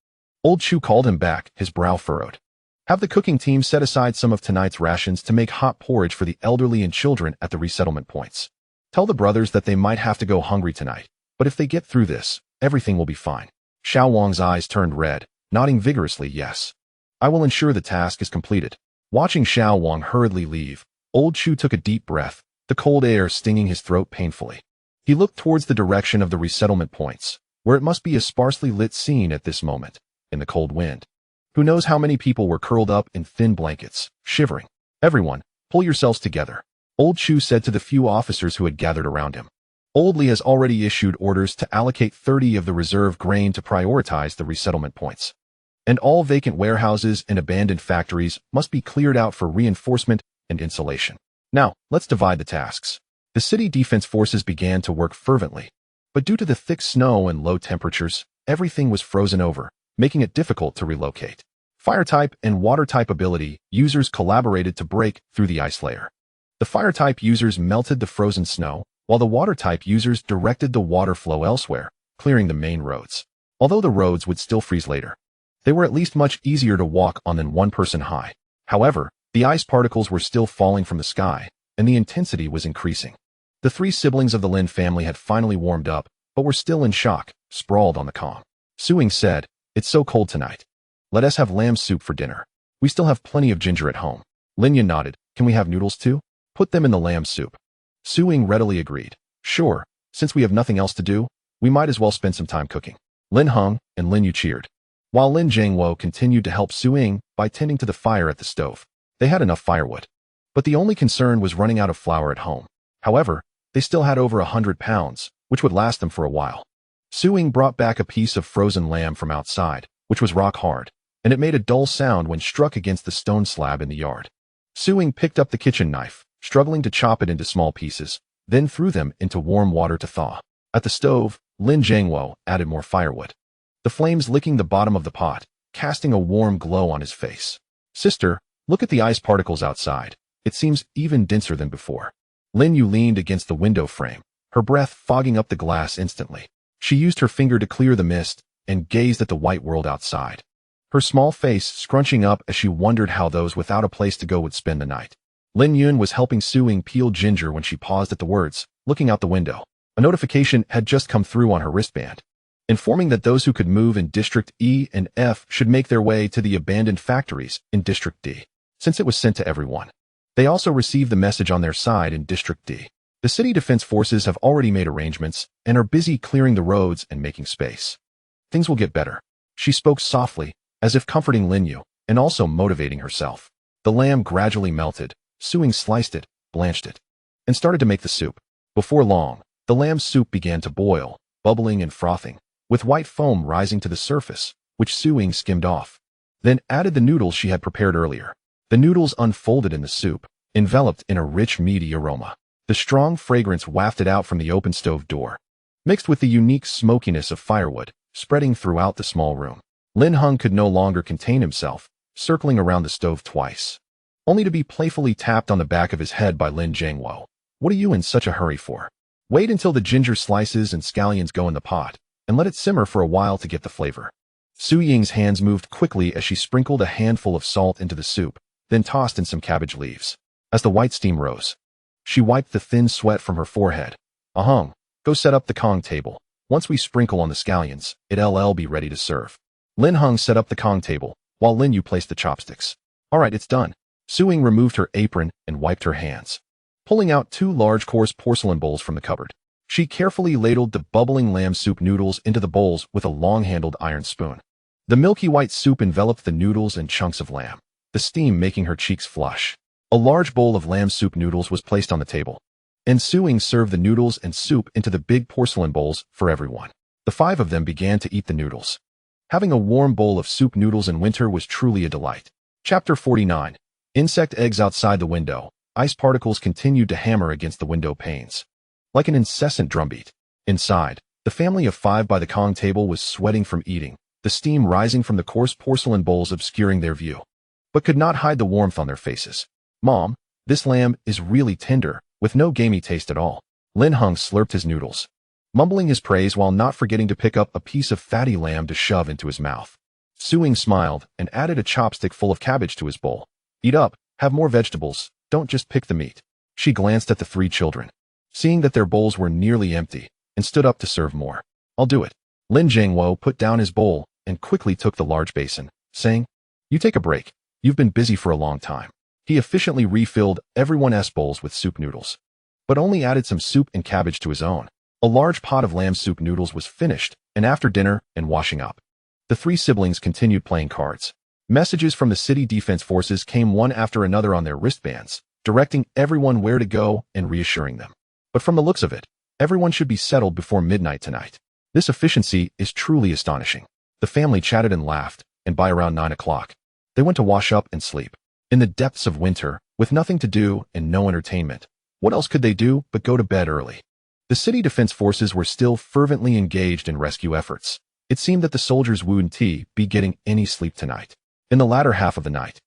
Old Chu called him back, his brow furrowed. Have the cooking team set aside some of tonight's rations to make hot porridge for the elderly and children at the resettlement points. Tell the brothers that they might have to go hungry tonight, but if they get through this, everything will be fine. Xiao Wang's eyes turned red, nodding vigorously yes. I will ensure the task is completed. Watching Xiao Wang hurriedly leave, Old Chu took a deep breath, the cold air stinging his throat painfully. He looked towards the direction of the resettlement points, where it must be a sparsely lit scene at this moment, in the cold wind. Who knows how many people were curled up in thin blankets, shivering. Everyone, pull yourselves together, Old Chu said to the few officers who had gathered around him. Old Li has already issued orders to allocate 30 of the reserve grain to prioritize the resettlement points. And all vacant warehouses and abandoned factories must be cleared out for reinforcement and insulation. Now, let's divide the tasks. The city defense forces began to work fervently, but due to the thick snow and low temperatures, everything was frozen over, making it difficult to relocate. Fire-type and water-type ability users collaborated to break through the ice layer. The fire-type users melted the frozen snow, while the water-type users directed the water flow elsewhere, clearing the main roads. Although the roads would still freeze later, they were at least much easier to walk on than one person high. However, the ice particles were still falling from the sky, and the intensity was increasing. The three siblings of the Lin family had finally warmed up, but were still in shock, sprawled on the calm. Suing said, "It's so cold tonight. Let us have lamb soup for dinner. We still have plenty of ginger at home." Lin Yun nodded. "Can we have noodles too? Put them in the lamb soup." Suing readily agreed. "Sure, since we have nothing else to do, we might as well spend some time cooking." Lin Hung and Lin Yu cheered, while Lin Zhangwo continued to help Suing by tending to the fire at the stove. They had enough firewood, but the only concern was running out of flour at home. However, they still had over 100 pounds, which would last them for a while. Suing brought back a piece of frozen lamb from outside, which was rock hard, and it made a dull sound when struck against the stone slab in the yard. Suing picked up the kitchen knife, struggling to chop it into small pieces, then threw them into warm water to thaw. At the stove, Lin Zhangwo added more firewood, the flames licking the bottom of the pot, casting a warm glow on his face. "Sister, look at the ice particles outside. It seems even denser than before." Lin Yun leaned against the window frame, her breath fogging up the glass instantly. She used her finger to clear the mist and gazed at the white world outside, her small face scrunching up as she wondered how those without a place to go would spend the night. Lin Yun was helping Suing peel ginger when she paused at the words, looking out the window. A notification had just come through on her wristband, informing that those who could move in District E and F should make their way to the abandoned factories in District D. Since it was sent to everyone, they also received the message on their side in District D. The city defense forces have already made arrangements and are busy clearing the roads and making space. Things will get better. She spoke softly, as if comforting Lin Yun, and also motivating herself. The lamb gradually melted. Suing sliced it, blanched it, and started to make the soup. Before long, the lamb soup began to boil, bubbling and frothing, with white foam rising to the surface, which Suing skimmed off. Then added the noodles she had prepared earlier. The noodles unfolded in the soup, enveloped in a rich meaty aroma. The strong fragrance wafted out from the open stove door, mixed with the unique smokiness of firewood, spreading throughout the small room. Lin Hung could no longer contain himself, circling around the stove twice, only to be playfully tapped on the back of his head by Lin Jiangwo. What are you in such a hurry for? Wait until the ginger slices and scallions go in the pot, and let it simmer for a while to get the flavor. Su Ying's hands moved quickly as she sprinkled a handful of salt into the soup, then tossed in some cabbage leaves. As the white steam rose, she wiped the thin sweat from her forehead. Ahung, go set up the Kong table. Once we sprinkle on the scallions, it'll be ready to serve. Lin Hung set up the Kong table, while Lin Yu placed the chopsticks. All right, it's done. Suing removed her apron and wiped her hands, pulling out 2 large coarse porcelain bowls from the cupboard. She carefully ladled the bubbling lamb soup noodles into the bowls with a long-handled iron spoon. The milky white soup enveloped the noodles and chunks of lamb, the steam making her cheeks flush. A large bowl of lamb soup noodles was placed on the table, and Suing served the noodles and soup into the big porcelain bowls for everyone. The 5 of them began to eat the noodles. Having a warm bowl of soup noodles in winter was truly a delight. Chapter 49. Insect eggs outside the window. Ice particles continued to hammer against the window panes, like an incessant drumbeat. Inside, the family of 5 by the Kong table was sweating from eating, the steam rising from the coarse porcelain bowls obscuring their view, but could not hide the warmth on their faces. Mom, this lamb is really tender, with no gamey taste at all. Lin Hung slurped his noodles, mumbling his praise while not forgetting to pick up a piece of fatty lamb to shove into his mouth. Suing smiled and added a chopstick full of cabbage to his bowl. Eat up, have more vegetables, don't just pick the meat. She glanced at the 3 children, seeing that their bowls were nearly empty, and stood up to serve more. I'll do it. Lin Jiangwo put down his bowl and quickly took the large basin, saying, You take a break. You've been busy for a long time. He efficiently refilled everyone's bowls with soup noodles, but only added some soup and cabbage to his own. A large pot of lamb soup noodles was finished, and after dinner and washing up, the 3 siblings continued playing cards. Messages from the city defense forces came one after another on their wristbands, directing everyone where to go and reassuring them. But from the looks of it, everyone should be settled before midnight tonight. This efficiency is truly astonishing. The family chatted and laughed, and by around 9 o'clock, they went to wash up and sleep. In the depths of winter, with nothing to do and no entertainment, what else could they do but go to bed early? The city defense forces were still fervently engaged in rescue efforts. It seemed that the soldiers wouldn't be getting any sleep tonight. In the latter half of the night,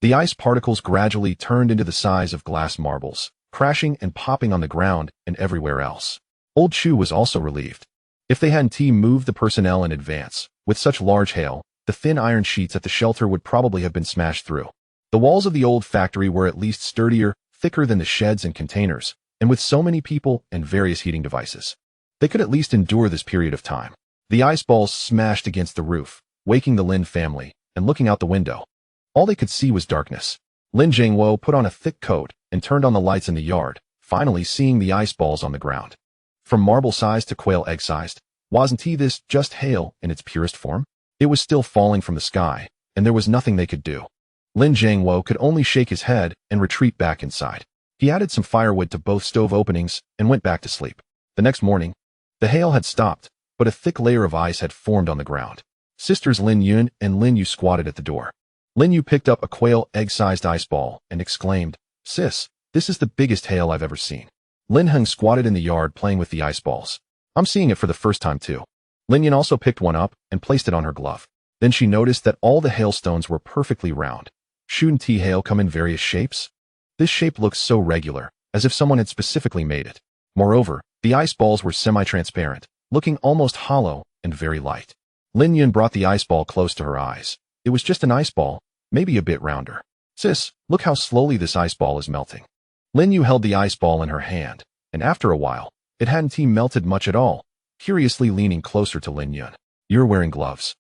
the ice particles gradually turned into the size of glass marbles, crashing and popping on the ground and everywhere else. Old Chu was also relieved. If they hadn't moved the personnel in advance, with such large hail, the thin iron sheets at the shelter would probably have been smashed through. The walls of the old factory were at least sturdier, thicker than the sheds and containers, and with so many people and various heating devices, they could at least endure this period of time. The ice balls smashed against the roof, waking the Lin family, and looking out the window, all they could see was darkness. Lin Jiangwo put on a thick coat and turned on the lights in the yard, finally seeing the ice balls on the ground. From marble-sized to quail egg-sized, wasn't this just hail in its purest form? It was still falling from the sky, and there was nothing they could do. Lin Jiangwo could only shake his head and retreat back inside. He added some firewood to both stove openings and went back to sleep. The next morning, the hail had stopped, but a thick layer of ice had formed on the ground. Sisters Lin Yun and Lin Yu squatted at the door. Lin Yu picked up a quail egg-sized ice ball and exclaimed, Sis, this is the biggest hail I've ever seen. Lin Hung squatted in the yard playing with the ice balls. I'm seeing it for the first time too. Lin Yun also picked one up and placed it on her glove. Then she noticed that all the hailstones were perfectly round. Shouldn't hail come in various shapes? This shape looks so regular, as if someone had specifically made it. Moreover, the ice balls were semi-transparent, looking almost hollow and very light. Lin Yun brought the ice ball close to her eyes. It was just an ice ball, maybe a bit rounder. Sis, look how slowly this ice ball is melting. Lin Yun held the ice ball in her hand, and after a while, it hadn't melted much at all, curiously leaning closer to Lin Yun. You're wearing gloves,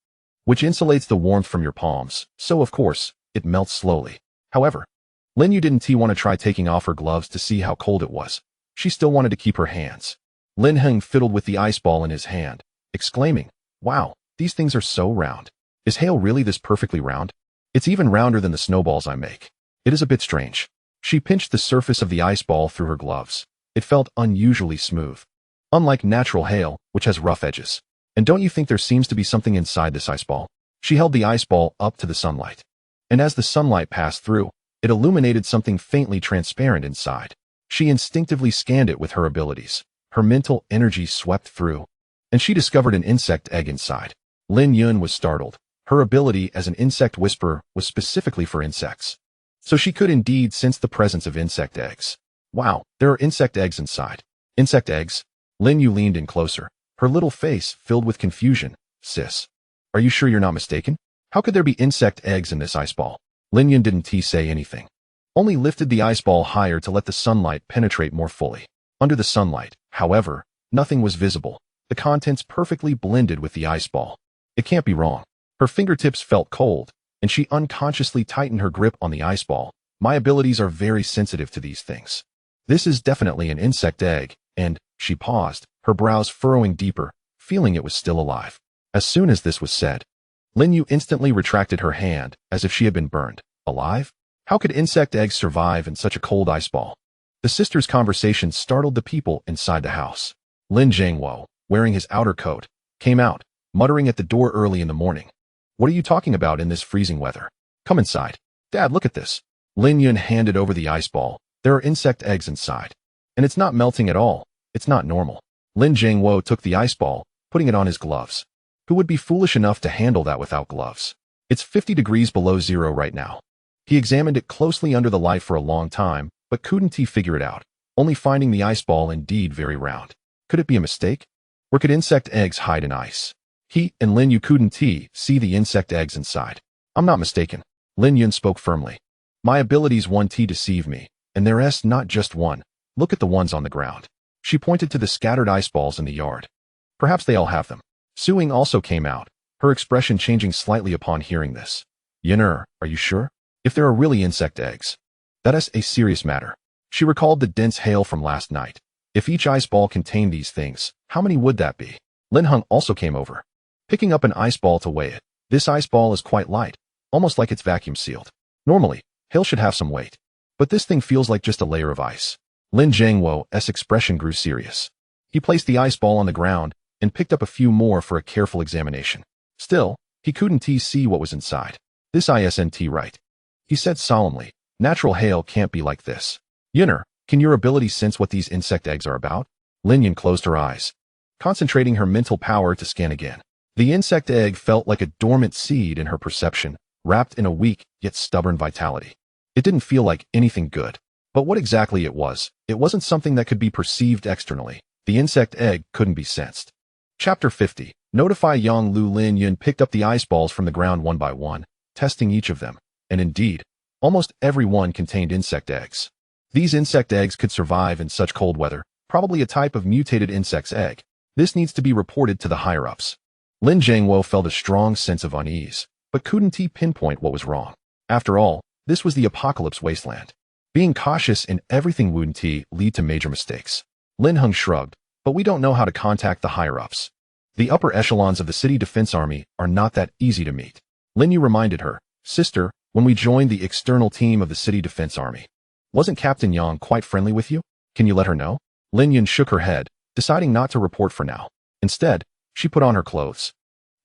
which insulates the warmth from your palms, so of course, it melts slowly. However, Lin Yun didn't want to try taking off her gloves to see how cold it was. She still wanted to keep her hands. Lin Heng fiddled with the ice ball in his hand, exclaiming, "Wow, these things are so round. Is hail really this perfectly round? It's even rounder than the snowballs I make. It is a bit strange." She pinched the surface of the ice ball through her gloves. It felt unusually smooth, unlike natural hail, which has rough edges. And don't you think there seems to be something inside this ice ball? She held the ice ball up to the sunlight, and as the sunlight passed through, it illuminated something faintly transparent inside. She instinctively scanned it with her abilities. Her mental energy swept through, and she discovered an insect egg inside. Lin Yun was startled. Her ability as an insect whisperer was specifically for insects, so she could indeed sense the presence of insect eggs. Wow, there are insect eggs inside. Insect eggs? Lin Yun leaned in closer, her little face filled with confusion. Sis, are you sure you're not mistaken? How could there be insect eggs in this ice ball? Lin Yun didn't say anything, only lifted the ice ball higher to let the sunlight penetrate more fully. Under the sunlight, however, nothing was visible. The contents perfectly blended with the ice ball. It can't be wrong. Her fingertips felt cold, and she unconsciously tightened her grip on the ice ball. My abilities are very sensitive to these things. This is definitely an insect egg, and she paused, her brows furrowing deeper, feeling it was still alive. As soon as this was said, Lin Yun instantly retracted her hand, as if she had been burned. Alive? How could insect eggs survive in such a cold ice ball? The sisters' conversation startled the people inside the house. Lin Jiangwo, wearing his outer coat, came out, muttering at the door early in the morning. What are you talking about in this freezing weather? Come inside. Dad, look at this. Lin Yun handed over the ice ball. There are insect eggs inside. And it's not melting at all. It's not normal. Lin Jiangwo took the ice ball, putting it on his gloves. Who would be foolish enough to handle that without gloves? It's 50 degrees below zero right now. He examined it closely under the light for a long time, but couldn't figure it out, only finding the ice ball indeed very round. Could it be a mistake? Or could insect eggs hide in ice? He and Lin Yun couldn't see the insect eggs inside. I'm not mistaken. Lin Yun spoke firmly. My abilities won't deceive me, and there's not just one. Look at the ones on the ground. She pointed to the scattered ice balls in the yard. Perhaps they all have them. Suing also came out, her expression changing slightly upon hearing this. Yun'er, are you sure? If there are really insect eggs, that is a serious matter. She recalled the dense hail from last night. If each ice ball contained these things, how many would that be? Lin Heng also came over, picking up an ice ball to weigh it. This ice ball is quite light, almost like it's vacuum sealed. Normally, hail should have some weight, but this thing feels like just a layer of ice. Lin Jiangwo's expression grew serious. He placed the ice ball on the ground and picked up a few more for a careful examination. Still, he couldn't see what was inside. This isn't right, he said solemnly. Natural hail can't be like this. Yun'er, can your ability sense what these insect eggs are about? Lin Yun closed her eyes, concentrating her mental power to scan again. The insect egg felt like a dormant seed in her perception, wrapped in a weak yet stubborn vitality. It didn't feel like anything good. But what exactly it wasn't something that could be perceived externally. The insect egg couldn't be sensed. Chapter 50. Notify Yang Lu. Lin Yun picked up the ice balls from the ground one by one, testing each of them, and indeed, almost every one contained insect eggs. These insect eggs could survive in such cold weather, probably a type of mutated insect's egg. This needs to be reported to the higher-ups. Lin Jiangwo felt a strong sense of unease, but couldn't pinpoint what was wrong. After all, this was the apocalypse wasteland. Being cautious in everything wouldn't lead to major mistakes. Lin Heng shrugged, but we don't know how to contact the higher-ups. The upper echelons of the city defense army are not that easy to meet. Lin Yu reminded her, Sister, when we joined the external team of the city defense army, wasn't Captain Yang quite friendly with you? Can you let her know? Lin Yun shook her head, deciding not to report for now. Instead, she put on her clothes,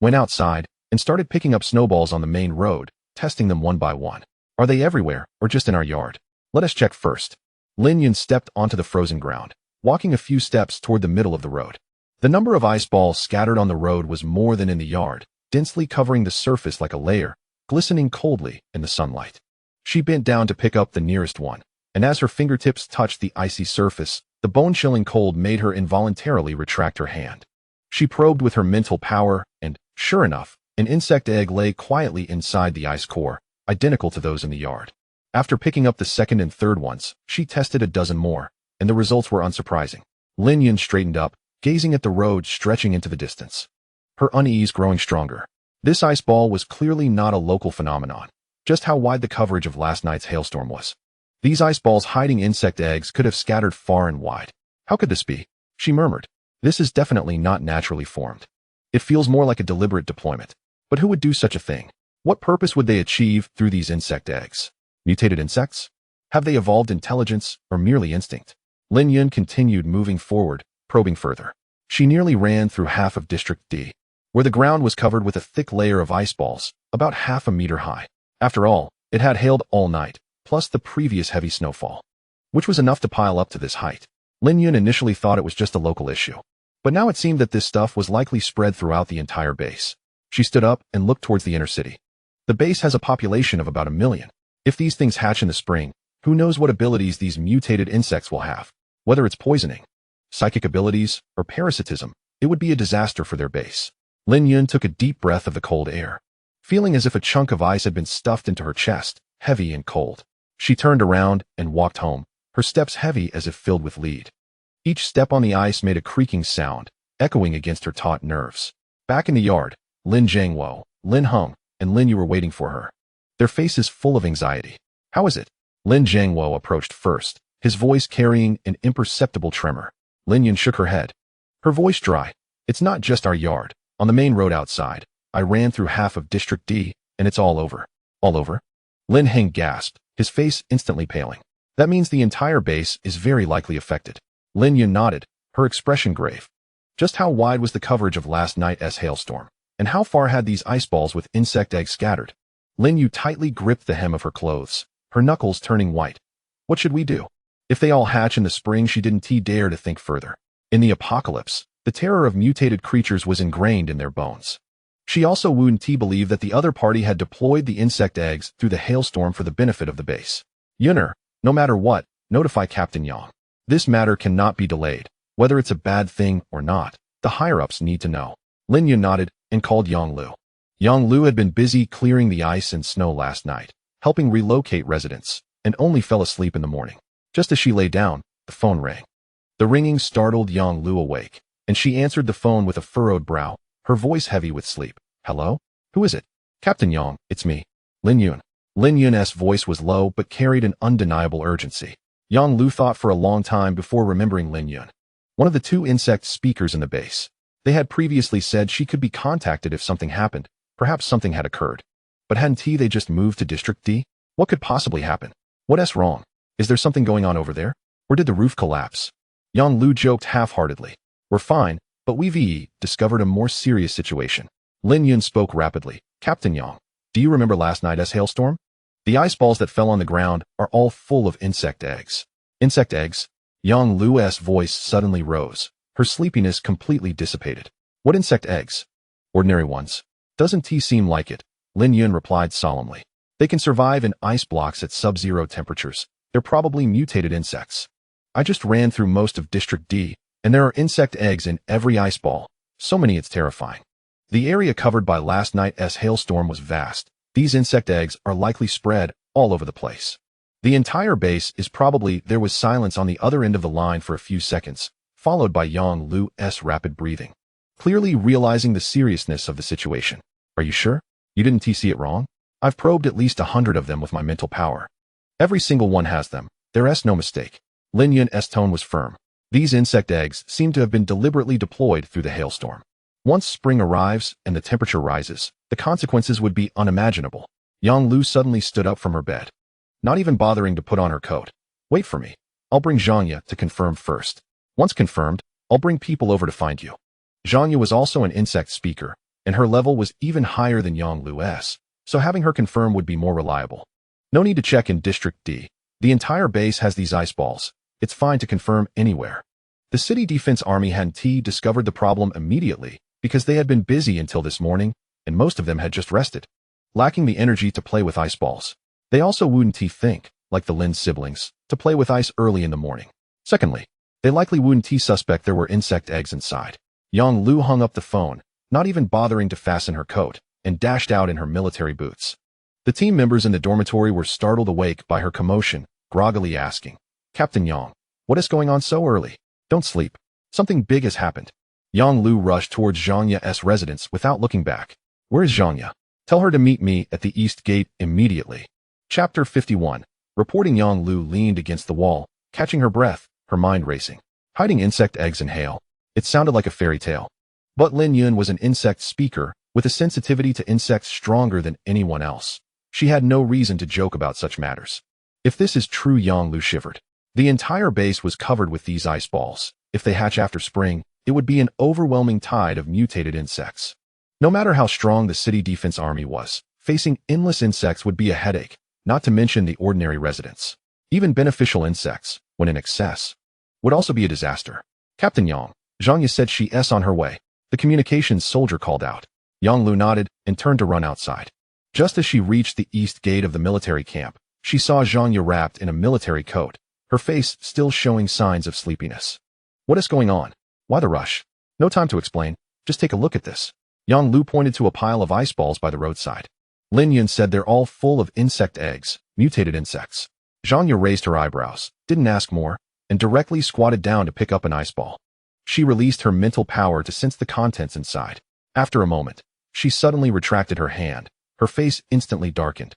went outside, and started picking up snowballs on the main road, testing them one by one. Are they everywhere, or just in our yard? Let us check first. Lin Yun stepped onto the frozen ground, walking a few steps toward the middle of the road. The number of ice balls scattered on the road was more than in the yard, densely covering the surface like a layer, glistening coldly in the sunlight. She bent down to pick up the nearest one. and as her fingertips touched the icy surface, the bone-chilling cold made her involuntarily retract her hand. She probed with her mental power, and, sure enough, an insect egg lay quietly inside the ice core, identical to those in the yard. After picking up the second and third ones, she tested a dozen more, and the results were unsurprising. Lin Yun straightened up, gazing at the road stretching into the distance. Her unease growing stronger. This ice ball was clearly not a local phenomenon. Just how wide the coverage of last night's hailstorm was. These ice balls hiding insect eggs could have scattered far and wide. How could this be? She murmured. This is definitely not naturally formed. It feels more like a deliberate deployment. But who would do such a thing? What purpose would they achieve through these insect eggs? Mutated insects? Have they evolved intelligence or merely instinct? Lin Yun continued moving forward, probing further. She nearly ran through half of District D, where the ground was covered with a thick layer of ice balls, about half a meter high. After all, it had hailed all night, plus the previous heavy snowfall, which was enough to pile up to this height. Lin Yun initially thought it was just a local issue, but now it seemed that this stuff was likely spread throughout the entire base. She stood up and looked towards the inner city. The base has a population of about 1 million. If these things hatch in the spring, who knows what abilities these mutated insects will have? Whether it's poisoning, psychic abilities, or parasitism, it would be a disaster for their base. Lin Yun took a deep breath of the cold air, feeling as if a chunk of ice had been stuffed into her chest, heavy and cold. She turned around and walked home, her steps heavy as if filled with lead. Each step on the ice made a creaking sound, echoing against her taut nerves. Back in the yard, Lin Jiangwo, Lin Heng, and Lin Yu were waiting for her, their faces full of anxiety. How is it? Lin Jiangwo approached first, his voice carrying an imperceptible tremor. Lin Yun shook her head, her voice dry. It's not just our yard. On the main road outside, I ran through half of District D, and it's all over. All over? Lin Heng gasped, his face instantly paling. That means the entire base is very likely affected. Lin Yun nodded, her expression grave. Just how wide was the coverage of last night's hailstorm? And how far had these ice balls with insect eggs scattered? Lin Yu tightly gripped the hem of her clothes, her knuckles turning white. What should we do? If they all hatch in the spring, she didn't dare to think further. In the apocalypse, the terror of mutated creatures was ingrained in their bones. She also wouldn't believe that the other party had deployed the insect eggs through the hailstorm for the benefit of the base. Yunner, no matter what, notify Captain Yang. This matter cannot be delayed. Whether it's a bad thing or not, the higher-ups need to know. Lin Yun nodded and called Yang Lu. Yang Lu had been busy clearing the ice and snow last night, helping relocate residents, and only fell asleep in the morning. Just as she lay down, the phone rang. The ringing startled Yang Lu awake, and she answered the phone with a furrowed brow, her voice heavy with sleep. Hello? Who is it? Captain Yang, it's me. Lin Yun. Lin Yun's voice was low but carried an undeniable urgency. Yang Lu thought for a long time before remembering Lin Yun, one of the two insect speakers in the base. They had previously said she could be contacted if something happened. Perhaps something had occurred. But hadn't they just moved to District D? What could possibly happen? What's wrong? Is there something going on over there? Or did the roof collapse? Yang Lu joked half-heartedly. We're fine, but we've discovered a more serious situation. Lin Yun spoke rapidly. Captain Yang, do you remember last night's hailstorm? The ice balls that fell on the ground are all full of insect eggs. Insect eggs? Yang Lu's voice suddenly rose. Her sleepiness completely dissipated. What insect eggs? Ordinary ones. Doesn't seem like it, Lin Yun replied solemnly. They can survive in ice blocks at sub-zero temperatures. They're probably mutated insects. I just ran through most of District D, and there are insect eggs in every ice ball. So many it's terrifying. The area covered by last night's hailstorm was vast. These insect eggs are likely spread all over the place. The entire base is probably. There was silence on the other end of the line for a few seconds, followed by Yang Lu's rapid breathing, clearly realizing the seriousness of the situation. Are you sure? You didn't see it wrong? I've probed at least 100 of them with my mental power. Every single one has them. There's no mistake. Lin Yun's tone was firm. These insect eggs seem to have been deliberately deployed through the hailstorm. Once spring arrives and the temperature rises, the consequences would be unimaginable. Yang Lu suddenly stood up from her bed, not even bothering to put on her coat. Wait for me. I'll bring Zhangya to confirm first. Once confirmed, I'll bring people over to find you. Zhangya was also an insect speaker, and her level was even higher than Yang Lu's, so having her confirm would be more reliable. No need to check in District D. The entire base has these ice balls. It's fine to confirm anywhere. The City Defense Army hadn't discovered the problem immediately because they had been busy until this morning, and most of them had just rested, lacking the energy to play with ice balls. They also wouldn't think, like the Lin siblings, to play with ice early in the morning. Secondly, they likely wouldn't suspect there were insect eggs inside. Yang Lu hung up the phone, not even bothering to fasten her coat, and dashed out in her military boots. The team members in the dormitory were startled awake by her commotion, groggily asking, "Captain Yang, what is going on so early? Don't sleep. Something big has happened." Yang Lu rushed towards Zhang Ye's residence without looking back. "Where is Zhang Ye? Tell her to meet me at the east gate immediately." Chapter 51. Reporting. Yang Lu leaned against the wall, catching her breath, her mind racing. Hiding insect eggs in hail. It sounded like a fairy tale. But Lin Yun was an insect speaker, with a sensitivity to insects stronger than anyone else. She had no reason to joke about such matters. If this is true, Yang Lu shivered. The entire base was covered with these ice balls. If they hatch after spring, it would be an overwhelming tide of mutated insects. No matter how strong the city defense army was, facing endless insects would be a headache, not to mention the ordinary residents. Even beneficial insects, when in excess, would also be a disaster. "Captain Yang, Zhang Ye said she's on her way," the communications soldier called out. Yang Lu nodded and turned to run outside. Just as she reached the east gate of the military camp, she saw Zhang Ye wrapped in a military coat, her face still showing signs of sleepiness. "What is going on? Why the rush?" "No time to explain. Just take a look at this." Yang Lu pointed to a pile of ice balls by the roadside. Lin Yun said they're all full of insect eggs, mutated insects. Zhang Ye raised her eyebrows, didn't ask more, and directly squatted down to pick up an ice ball. She released her mental power to sense the contents inside. After a moment, she suddenly retracted her hand, her face instantly darkened,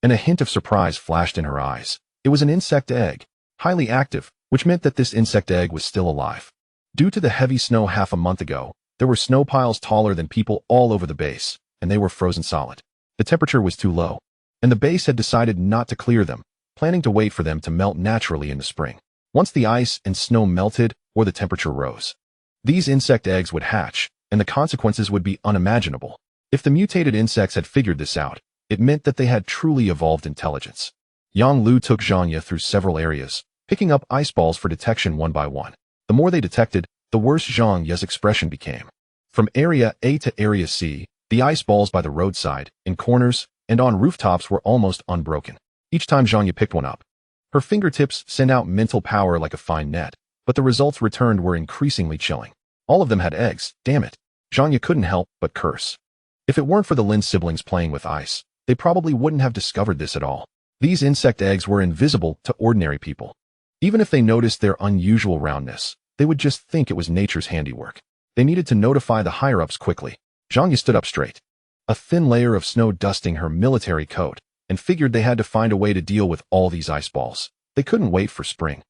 and a hint of surprise flashed in her eyes. It was an insect egg, highly active, which meant that this insect egg was still alive. Due to the heavy snow half a month ago, there were snow piles taller than people all over the base, and they were frozen solid. The temperature was too low, and the base had decided not to clear them, planning to wait for them to melt naturally in the spring. Once the ice and snow melted or the temperature rose, these insect eggs would hatch, and the consequences would be unimaginable. If the mutated insects had figured this out, it meant that they had truly evolved intelligence. Yang Lu took Zhang Ye through several areas, picking up ice balls for detection one by one. The more they detected, the worse Zhang Ye's expression became. From Area A to Area C, the ice balls by the roadside, in corners, and on rooftops were almost unbroken. Each time Zhang Ye picked one up, her fingertips sent out mental power like a fine net, but the results returned were increasingly chilling. All of them had eggs, damn it. Zhang Ye couldn't help but curse. If it weren't for the Lin siblings playing with ice, they probably wouldn't have discovered this at all. These insect eggs were invisible to ordinary people. Even if they noticed their unusual roundness, they would just think it was nature's handiwork. They needed to notify the higher-ups quickly. Zhang Ye stood up straight, a thin layer of snow dusting her military coat, and figured they had to find a way to deal with all these ice balls. They couldn't wait for spring,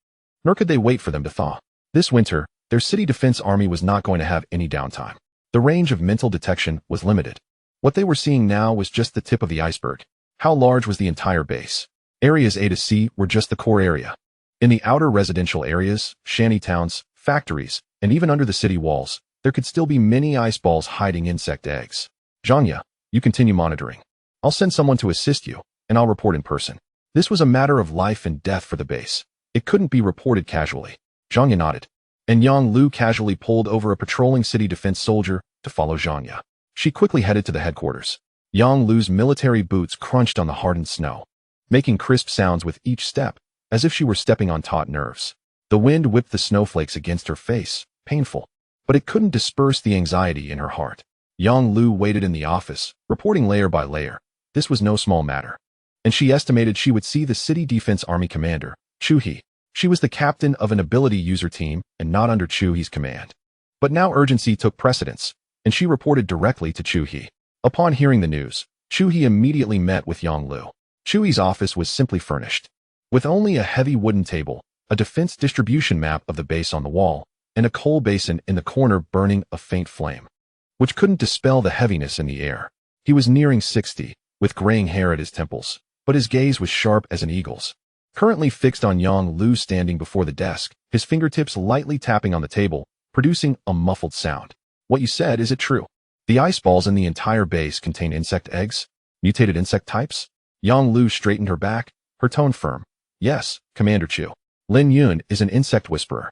nor could they wait for them to thaw. This winter, their city defense army was not going to have any downtime. The range of mental detection was limited. What they were seeing now was just the tip of the iceberg. How large was the entire base? Areas A to C were just the core area. In the outer residential areas, shanty towns, factories, and even under the city walls, there could still be many ice balls hiding insect eggs. "Zhang Ye, you continue monitoring. I'll send someone to assist you, and I'll report in person." This was a matter of life and death for the base. It couldn't be reported casually. Zhang Ye nodded, and Yang Lu casually pulled over a patrolling city defense soldier to follow Zhang Ye. She quickly headed to the headquarters. Yang Lu's military boots crunched on the hardened snow, making crisp sounds with each step, as if she were stepping on taut nerves. The wind whipped the snowflakes against her face, painful, but it couldn't disperse the anxiety in her heart. Yang Lu waited in the office, reporting layer by layer. This was no small matter, and she estimated she would see the City Defense Army commander, Chu He. She was the captain of an ability user team and not under Chu He's command. But now urgency took precedence, and she reported directly to Chu He. Upon hearing the news, Chu He immediately met with Yang Lu. Chu He's office was simply furnished, with only a heavy wooden table, a defense distribution map of the base on the wall, and a coal basin in the corner burning a faint flame, which couldn't dispel the heaviness in the air. He was nearing 60, with graying hair at his temples, but his gaze was sharp as an eagle's. Currently fixed on Yang Lu standing before the desk, his fingertips lightly tapping on the table, producing a muffled sound. "What you said, is it true? The ice balls in the entire base contain insect eggs? Mutated insect types?" Yang Lu straightened her back, her tone firm. "Yes, Commander Chu. Lin Yun is an insect whisperer.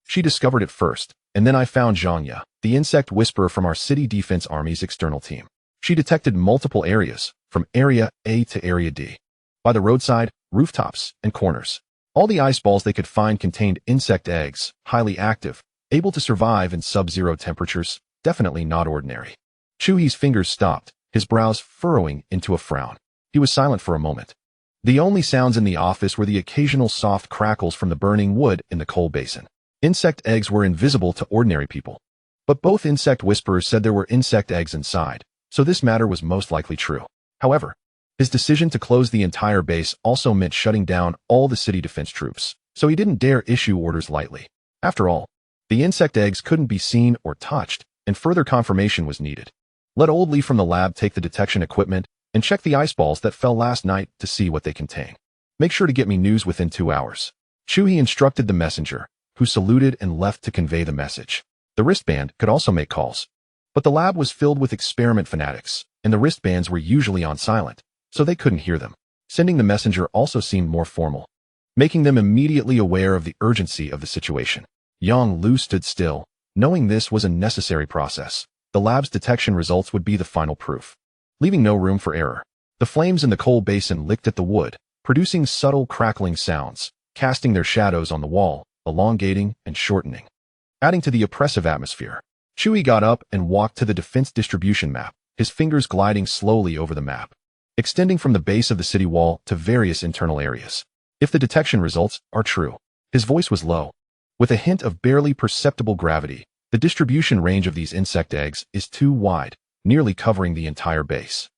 She discovered it first, and then I found Zhang Ye, the insect whisperer from our City Defense Army's external team. She detected multiple areas, from Area A to Area D, by the roadside, rooftops, and corners. All the ice balls they could find contained insect eggs, highly active, able to survive in sub-zero temperatures, definitely not ordinary. Chuhi's fingers stopped, his brows furrowing into a frown. He was silent for a moment. The only sounds in the office were the occasional soft crackles from the burning wood in the coal basin. Insect eggs were invisible to ordinary people. But both insect whisperers said there were insect eggs inside, so this matter was most likely true. However, his decision to close the entire base also meant shutting down all the city defense troops, so he didn't dare issue orders lightly. After all, the insect eggs couldn't be seen or touched, and further confirmation was needed. Let Old Lee from the lab take the detection equipment and check the ice balls that fell last night to see what they contain. Make sure to get me news within 2 hours. Chuhi instructed the messenger, who saluted and left to convey the message. The wristband could also make calls. But the lab was filled with experiment fanatics, and the wristbands were usually on silent, so they couldn't hear them. Sending the messenger also seemed more formal, making them immediately aware of the urgency of the situation. Yang Lu stood still, knowing this was a necessary process. The lab's detection results would be the final proof, leaving no room for error. The flames in the coal basin licked at the wood, producing subtle crackling sounds, casting their shadows on the wall, elongating and shortening, adding to the oppressive atmosphere. Chuhi got up and walked to the defense distribution map, his fingers gliding slowly over the map, extending from the base of the city wall to various internal areas. If the detection results are true, his voice was low, with a hint of barely perceptible gravity. The distribution range of these insect eggs is too wide, nearly covering the entire base.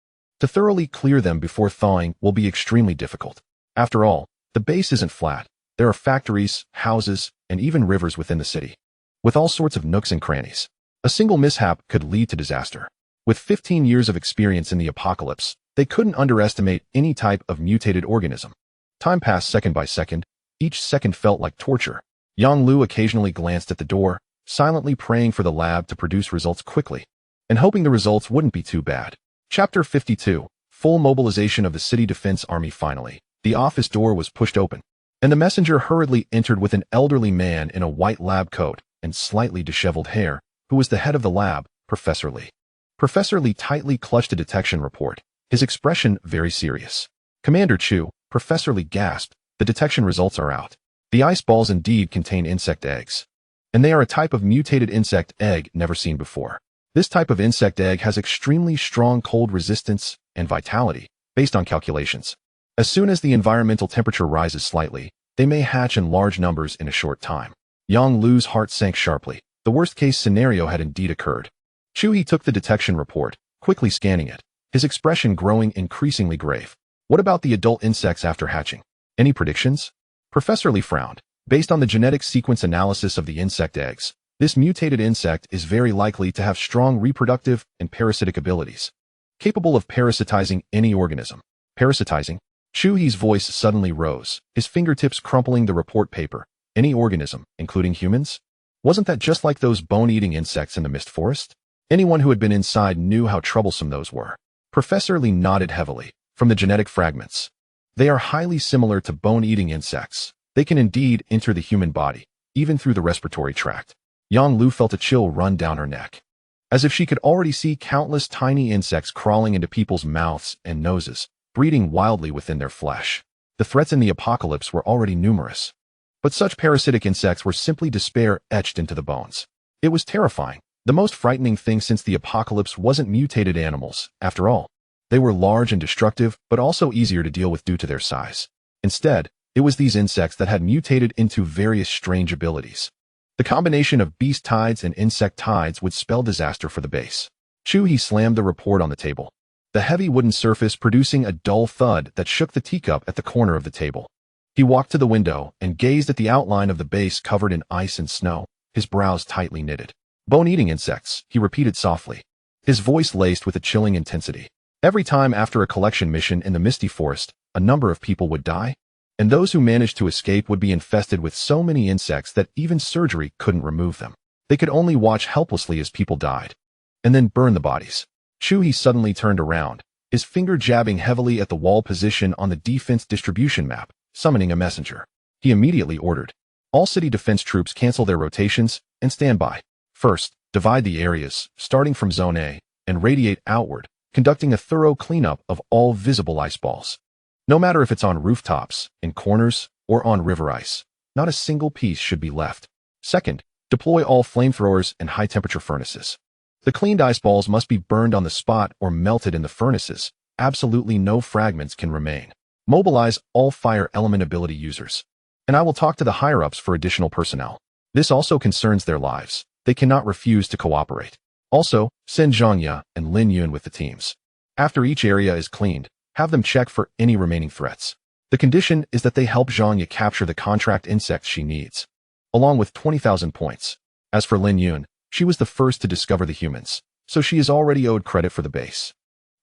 To thoroughly clear them before thawing will be extremely difficult. After all, the base isn't flat. There are factories, houses, and even rivers within the city, with all sorts of nooks and crannies. A single mishap could lead to disaster. With 15 years of experience in the apocalypse, they couldn't underestimate any type of mutated organism. Time passed second by second. Each second felt like torture. Yang Lu occasionally glanced at the door, silently praying for the lab to produce results quickly, and hoping the results wouldn't be too bad. Chapter 52. Full mobilization of the city defense army. Finally, the office door was pushed open, and the messenger hurriedly entered with an elderly man in a white lab coat and slightly disheveled hair, who was the head of the lab, Professor Lee. Professor Lee tightly clutched a detection report, his expression very serious. Commander Chu, Professor Lee gasped, the detection results are out. The ice balls indeed contain insect eggs, and they are a type of mutated insect egg never seen before. This type of insect egg has extremely strong cold resistance and vitality, based on calculations. As soon as the environmental temperature rises slightly, they may hatch in large numbers in a short time. Yang Lu's heart sank sharply. The worst-case scenario had indeed occurred. Chuhi took the detection report, quickly scanning it, his expression growing increasingly grave. What about the adult insects after hatching? Any predictions? Professor Lee frowned. Based on the genetic sequence analysis of the insect eggs, this mutated insect is very likely to have strong reproductive and parasitic abilities, capable of parasitizing any organism. Parasitizing? Chuhi's voice suddenly rose, his fingertips crumpling the report paper. Any organism, including humans? Wasn't that just like those bone-eating insects in the mist forest? Anyone who had been inside knew how troublesome those were. Professor Lee nodded heavily. From the genetic fragments, they are highly similar to bone-eating insects. They can indeed enter the human body, even through the respiratory tract. Yang Lu felt a chill run down her neck, as if she could already see countless tiny insects crawling into people's mouths and noses, breeding wildly within their flesh. The threats in the apocalypse were already numerous, but such parasitic insects were simply despair etched into the bones. It was terrifying. The most frightening thing since the apocalypse wasn't mutated animals, after all. They were large and destructive, but also easier to deal with due to their size. Instead, it was these insects that had mutated into various strange abilities. The combination of beast tides and insect tides would spell disaster for the base. Chuhi slammed the report on the table, the heavy wooden surface producing a dull thud that shook the teacup at the corner of the table. He walked to the window and gazed at the outline of the base covered in ice and snow, his brows tightly knitted. Bone-eating insects, he repeated softly, his voice laced with a chilling intensity. Every time after a collection mission in the misty forest, a number of people would die, and those who managed to escape would be infested with so many insects that even surgery couldn't remove them. They could only watch helplessly as people died, and then burn the bodies. Chuhi suddenly turned around, his finger jabbing heavily at the wall position on the defense distribution map, summoning a messenger. He immediately ordered all city defense troops cancel their rotations and stand by. First, divide the areas, starting from Zone A, and radiate outward, conducting a thorough cleanup of all visible ice balls. No matter if it's on rooftops, in corners, or on river ice. Not a single piece should be left. Second, deploy all flamethrowers and high-temperature furnaces. The cleaned ice balls must be burned on the spot or melted in the furnaces. Absolutely no fragments can remain. Mobilize all fire element ability users. And I will talk to the higher-ups for additional personnel. This also concerns their lives. They cannot refuse to cooperate. Also, send Zhangya and Lin Yun with the teams. After each area is cleaned, have them check for any remaining threats. The condition is that they help Zhangya capture the contract insects she needs, along with 20,000 points. As for Lin Yun, she was the first to discover the humans, so she is already owed credit for the base.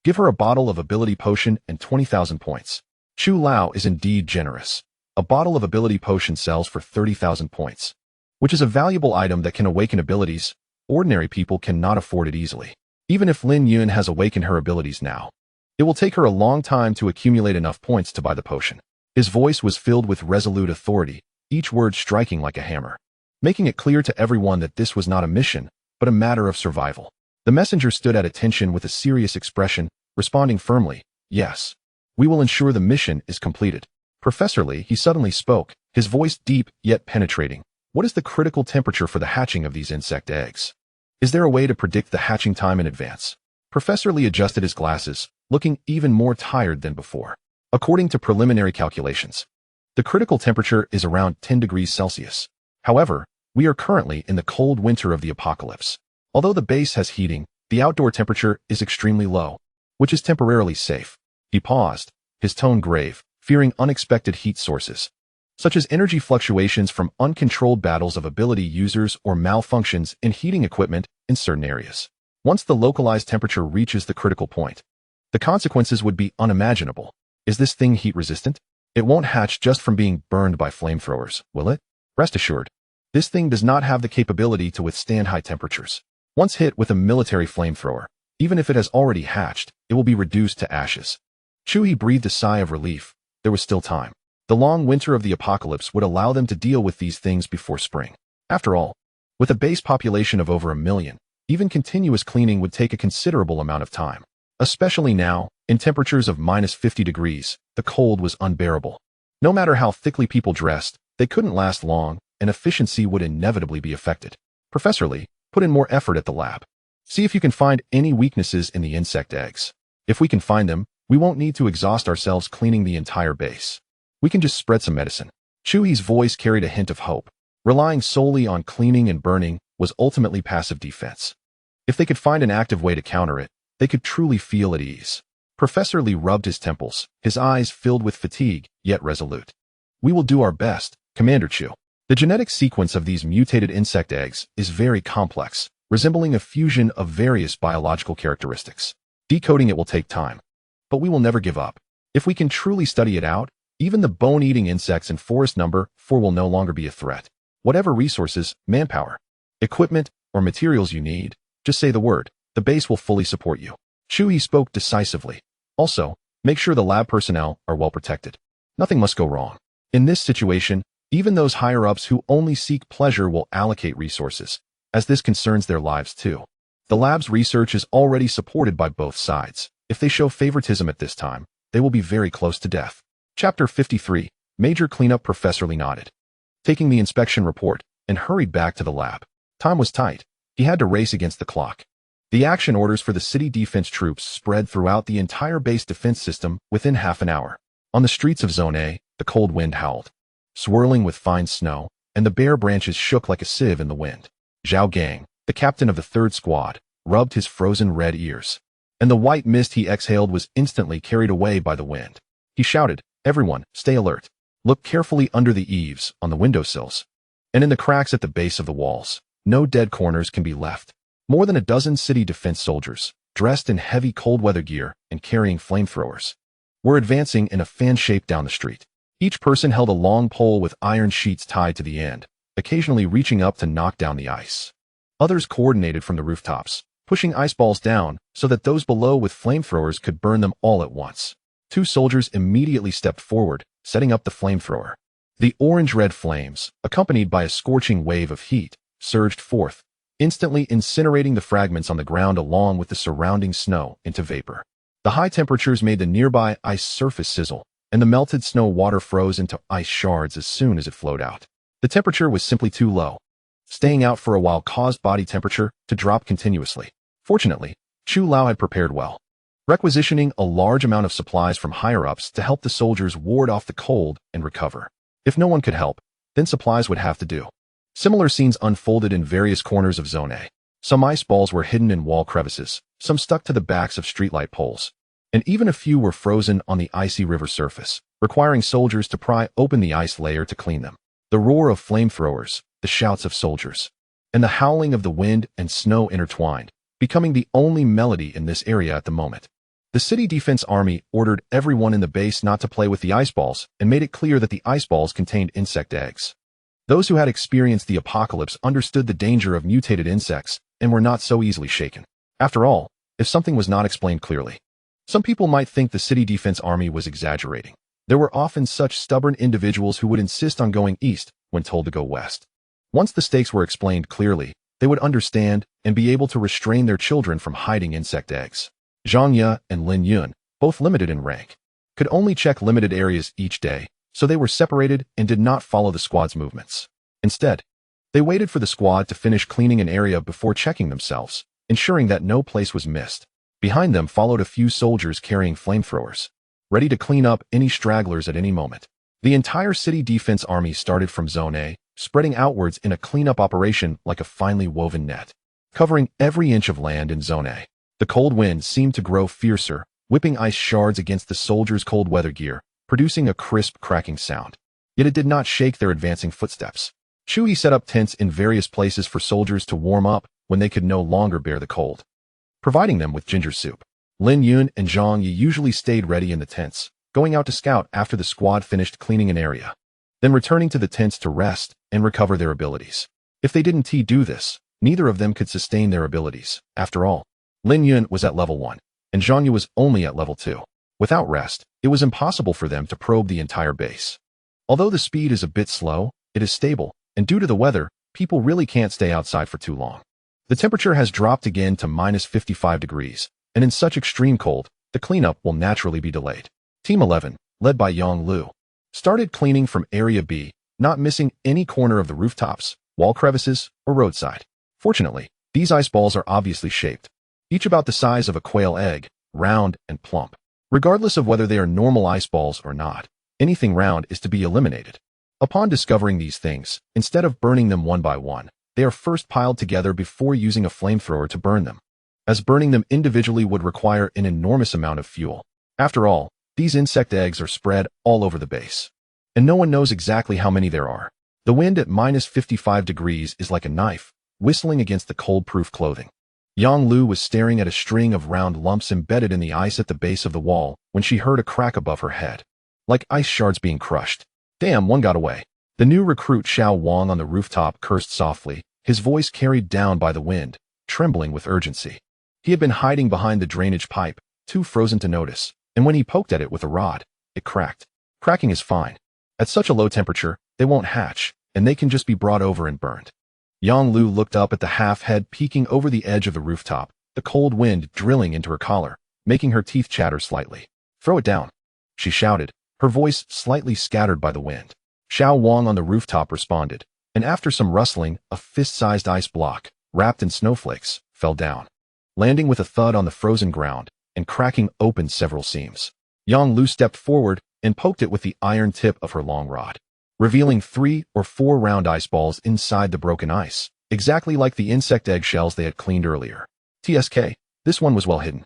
Give her a bottle of ability potion and 20,000 points. Chu Lao is indeed generous. A bottle of ability potion sells for 30,000 points, which is a valuable item that can awaken abilities. Ordinary people cannot afford it easily. Even if Lin Yun has awakened her abilities now, it will take her a long time to accumulate enough points to buy the potion. His voice was filled with resolute authority, each word striking like a hammer, making it clear to everyone that this was not a mission, but a matter of survival. The messenger stood at attention with a serious expression, responding firmly, "Yes. We will ensure the mission is completed." Professor Lee, he suddenly spoke, his voice deep yet penetrating. What is the critical temperature for the hatching of these insect eggs? Is there a way to predict the hatching time in advance? Professor Lee adjusted his glasses, looking even more tired than before. According to preliminary calculations, the critical temperature is around 10 degrees Celsius. However, we are currently in the cold winter of the apocalypse. Although the base has heating, the outdoor temperature is extremely low, which is temporarily safe. He paused, his tone grave, fearing unexpected heat sources, such as energy fluctuations from uncontrolled battles of ability users or malfunctions in heating equipment in certain areas. Once the localized temperature reaches the critical point, the consequences would be unimaginable. Is this thing heat resistant? It won't hatch just from being burned by flamethrowers, will it? Rest assured, this thing does not have the capability to withstand high temperatures. Once hit with a military flamethrower, even if it has already hatched, it will be reduced to ashes. Chuhi breathed a sigh of relief. There was still time. The long winter of the apocalypse would allow them to deal with these things before spring. After all, with a base population of over 1 million, even continuous cleaning would take a considerable amount of time. Especially now, in temperatures of -50 degrees, the cold was unbearable. No matter how thickly people dressed, they couldn't last long, and efficiency would inevitably be affected. Professor Lee, put in more effort at the lab. See if you can find any weaknesses in the insect eggs. If we can find them, we won't need to exhaust ourselves cleaning the entire base. We can just spread some medicine. Chuhi's voice carried a hint of hope. Relying solely on cleaning and burning was ultimately passive defense. If they could find an active way to counter it, they could truly feel at ease. Professor Lee rubbed his temples, his eyes filled with fatigue, yet resolute. We will do our best, Commander Chu. The genetic sequence of these mutated insect eggs is very complex, resembling a fusion of various biological characteristics. Decoding it will take time, but we will never give up. If we can truly study it out, even the bone-eating insects in forest number 4 will no longer be a threat. Whatever resources, manpower, equipment, or materials you need, just say the word. The base will fully support you. Chuhi spoke decisively. Also, make sure the lab personnel are well protected. Nothing must go wrong. In this situation, even those higher-ups who only seek pleasure will allocate resources, as this concerns their lives too. The lab's research is already supported by both sides. If they show favoritism at this time, they will be very close to death. Chapter 53, Major Cleanup. Professor Lee nodded, taking the inspection report, and hurried back to the lab. Time was tight. He had to race against the clock. The action orders for the city defense troops spread throughout the entire base defense system within half an hour. On the streets of Zone A, the cold wind howled, swirling with fine snow, and the bare branches shook like a sieve in the wind. Zhao Gang, the captain of the 3rd Squad, rubbed his frozen red ears, and the white mist he exhaled was instantly carried away by the wind. He shouted, "Everyone, stay alert. Look carefully under the eaves, on the windowsills, and in the cracks at the base of the walls. No dead corners can be left." More than a dozen city defense soldiers, dressed in heavy cold weather gear and carrying flamethrowers, were advancing in a fan shape down the street. Each person held a long pole with iron sheets tied to the end, occasionally reaching up to knock down the ice. Others coordinated from the rooftops, pushing ice balls down so that those below with flamethrowers could burn them all at once. 2 soldiers immediately stepped forward, setting up the flamethrower. The orange-red flames, accompanied by a scorching wave of heat, surged forth, instantly incinerating the fragments on the ground along with the surrounding snow into vapor. The high temperatures made the nearby ice surface sizzle, and the melted snow water froze into ice shards as soon as it flowed out. The temperature was simply too low. Staying out for a while caused body temperature to drop continuously. Fortunately, Chu Lao had prepared well, requisitioning a large amount of supplies from higher-ups to help the soldiers ward off the cold and recover. If no one could help, then supplies would have to do. Similar scenes unfolded in various corners of Zone A. Some ice balls were hidden in wall crevices, some stuck to the backs of streetlight poles, and even a few were frozen on the icy river surface, requiring soldiers to pry open the ice layer to clean them. The roar of flamethrowers, the shouts of soldiers, and the howling of the wind and snow intertwined, becoming the only melody in this area at the moment. The city defense army ordered everyone in the base not to play with the ice balls and made it clear that the ice balls contained insect eggs. Those who had experienced the apocalypse understood the danger of mutated insects and were not so easily shaken. After all, if something was not explained clearly, some people might think the city defense army was exaggerating. There were often such stubborn individuals who would insist on going east when told to go west. Once the stakes were explained clearly, they would understand and be able to restrain their children from hiding insect eggs. Zhang Ye and Lin Yun, both limited in rank, could only check limited areas each day, so they were separated and did not follow the squad's movements. Instead, they waited for the squad to finish cleaning an area before checking themselves, ensuring that no place was missed. Behind them followed a few soldiers carrying flamethrowers, ready to clean up any stragglers at any moment. The entire city defense army started from Zone A, spreading outwards in a cleanup operation like a finely woven net, covering every inch of land in Zone A. The cold wind seemed to grow fiercer, whipping ice shards against the soldiers' cold weather gear, producing a crisp, cracking sound. Yet it did not shake their advancing footsteps. Chui set up tents in various places for soldiers to warm up when they could no longer bear the cold, providing them with ginger soup. Lin Yun and Zhang Yi usually stayed ready in the tents, going out to scout after the squad finished cleaning an area, then returning to the tents to rest and recover their abilities. If they didn't do this, neither of them could sustain their abilities. After all, Lin Yun was at level 1, and Zhang Yi was only at level 2. Without rest, it was impossible for them to probe the entire base. Although the speed is a bit slow, it is stable, and due to the weather, people really can't stay outside for too long. The temperature has dropped again to minus 55 degrees, and in such extreme cold, the cleanup will naturally be delayed. Team 11, led by Yang Lu, started cleaning from Area B, not missing any corner of the rooftops, wall crevices, or roadside. Fortunately, these ice balls are obviously shaped, each about the size of a quail egg, round and plump. Regardless of whether they are normal ice balls or not, anything round is to be eliminated. Upon discovering these things, instead of burning them one by one, they are first piled together before using a flamethrower to burn them, as burning them individually would require an enormous amount of fuel. After all, these insect eggs are spread all over the base, and no one knows exactly how many there are. The wind at minus 55 degrees is like a knife, whistling against the cold-proof clothing. Yang Lu was staring at a string of round lumps embedded in the ice at the base of the wall when she heard a crack above her head, like ice shards being crushed. Damn, one got away. The new recruit Xiao Wang on the rooftop cursed softly, his voice carried down by the wind, trembling with urgency. He had been hiding behind the drainage pipe, too frozen to notice, and when he poked at it with a rod, it cracked. Cracking is fine. At such a low temperature, they won't hatch, and they can just be brought over and burned. Yang Lu looked up at the half-head peeking over the edge of the rooftop, the cold wind drilling into her collar, making her teeth chatter slightly. Throw it down, she shouted, her voice slightly scattered by the wind. Xiao Wang on the rooftop responded, and after some rustling, a fist-sized ice block, wrapped in snowflakes, fell down, landing with a thud on the frozen ground and cracking open several seams. Yang Lu stepped forward and poked it with the iron tip of her long rod, revealing 3 or 4 round ice balls inside the broken ice, exactly like the insect eggshells they had cleaned earlier. TSK, this one was well hidden.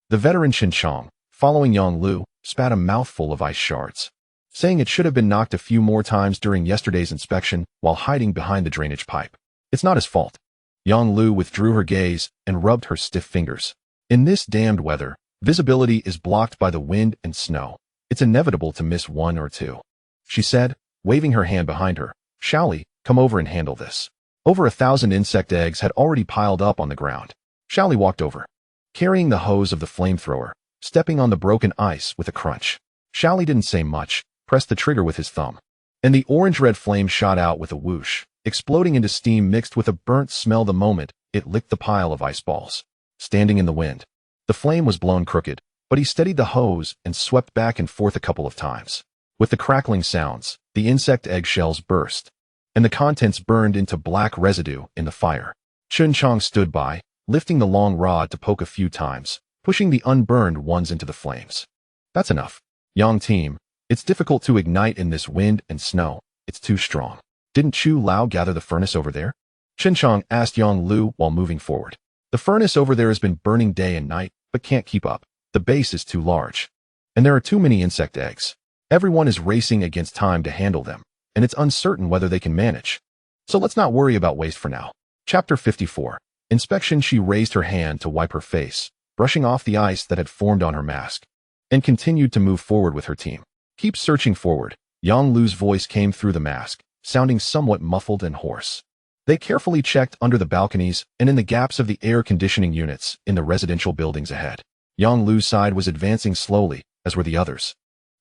The veteran Shin Chong, following Yang Lu, spat a mouthful of ice shards, saying it should have been knocked a few more times during yesterday's inspection while hiding behind the drainage pipe. It's not his fault. Yang Lu withdrew her gaze and rubbed her stiff fingers. In this damned weather, visibility is blocked by the wind and snow. It's inevitable to miss 1 or 2. She said, waving her hand behind her. Shaoli, come over and handle this. Over 1,000 insect eggs had already piled up on the ground. Shaoli walked over, carrying the hose of the flamethrower, stepping on the broken ice with a crunch. Shaoli didn't say much, pressed the trigger with his thumb, and the orange-red flame shot out with a whoosh, exploding into steam mixed with a burnt smell the moment it licked the pile of ice balls. Standing in the wind, the flame was blown crooked, but he steadied the hose and swept back and forth a couple of times. With the crackling sounds, the insect eggshells burst, and the contents burned into black residue in the fire. Chun Chong stood by, lifting the long rod to poke a few times, pushing the unburned ones into the flames. That's enough. Yang team, it's difficult to ignite in this wind and snow. It's too strong. Didn't Chu Lao gather the furnace over there? Chun Chong asked Yang Lu while moving forward. The furnace over there has been burning day and night, but can't keep up. The base is too large. And there are too many insect eggs. Everyone is racing against time to handle them, and it's uncertain whether they can manage. So let's not worry about waste for now. Chapter 54. Inspection. She raised her hand to wipe her face, brushing off the ice that had formed on her mask, and continued to move forward with her team. Keep searching forward. Yang Lu's voice came through the mask, sounding somewhat muffled and hoarse. They carefully checked under the balconies and in the gaps of the air conditioning units in the residential buildings ahead. Yang Lu's side was advancing slowly, as were the others.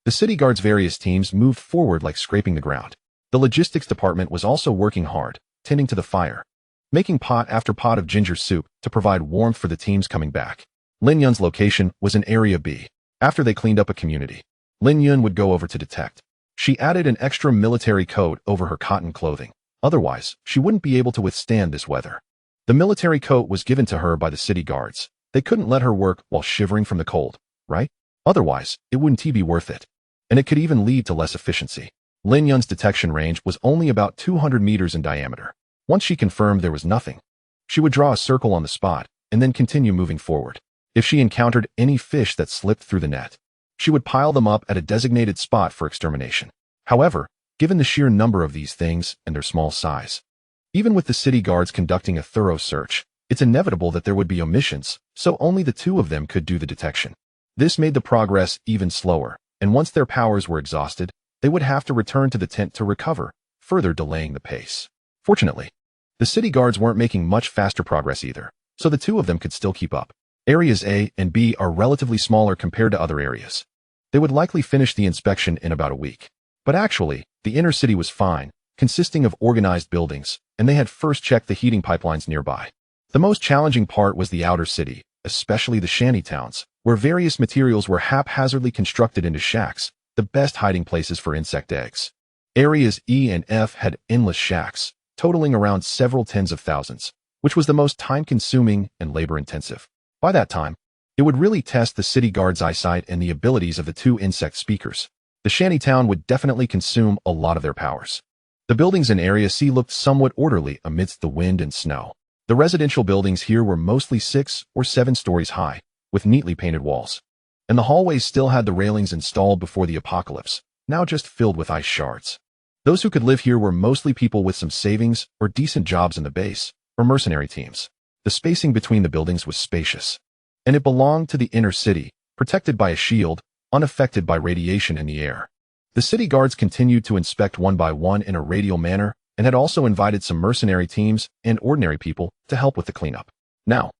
The city guard's various teams moved forward like scraping the ground. The logistics department was also working hard, tending to the fire, making pot after pot of ginger soup to provide warmth for the teams coming back. Lin Yun's location was in Area B. After they cleaned up a community, Lin Yun would go over to detect. She added an extra military coat over her cotton clothing. Otherwise, she wouldn't be able to withstand this weather. The military coat was given to her by the city guards. They couldn't let her work while shivering from the cold, right? Otherwise, it wouldn't be worth it. And it could even lead to less efficiency. Lin Yun's detection range was only about 200 meters in diameter. Once she confirmed there was nothing, she would draw a circle on the spot and then continue moving forward. If she encountered any fish that slipped through the net, she would pile them up at a designated spot for extermination. However, given the sheer number of these things and their small size, even with the city guards conducting a thorough search, it's inevitable that there would be omissions, so only the two of them could do the detection. This made the progress even slower, and once their powers were exhausted, they would have to return to the tent to recover, further delaying the pace. Fortunately, the city guards weren't making much faster progress either, so the two of them could still keep up. Areas A and B are relatively smaller compared to other areas. They would likely finish the inspection in about a week. But actually, the inner city was fine, consisting of organized buildings, and they had first checked the heating pipelines nearby. The most challenging part was the outer city, especially the shanty towns, where various materials were haphazardly constructed into shacks, the best hiding places for insect eggs. Areas E and F had endless shacks, totaling around several tens of thousands, which was the most time-consuming and labor-intensive. By that time, it would really test the city guard's eyesight and the abilities of the two insect speakers. The shanty town would definitely consume a lot of their powers. The buildings in Area C looked somewhat orderly amidst the wind and snow. The residential buildings here were mostly 6 or 7 stories high, with neatly painted walls. And the hallways still had the railings installed before the apocalypse, now just filled with ice shards. Those who could live here were mostly people with some savings or decent jobs in the base, or mercenary teams. The spacing between the buildings was spacious, and it belonged to the inner city, protected by a shield, unaffected by radiation in the air. The city guards continued to inspect one by one in a radial manner and had also invited some mercenary teams and ordinary people to help with the cleanup. Now,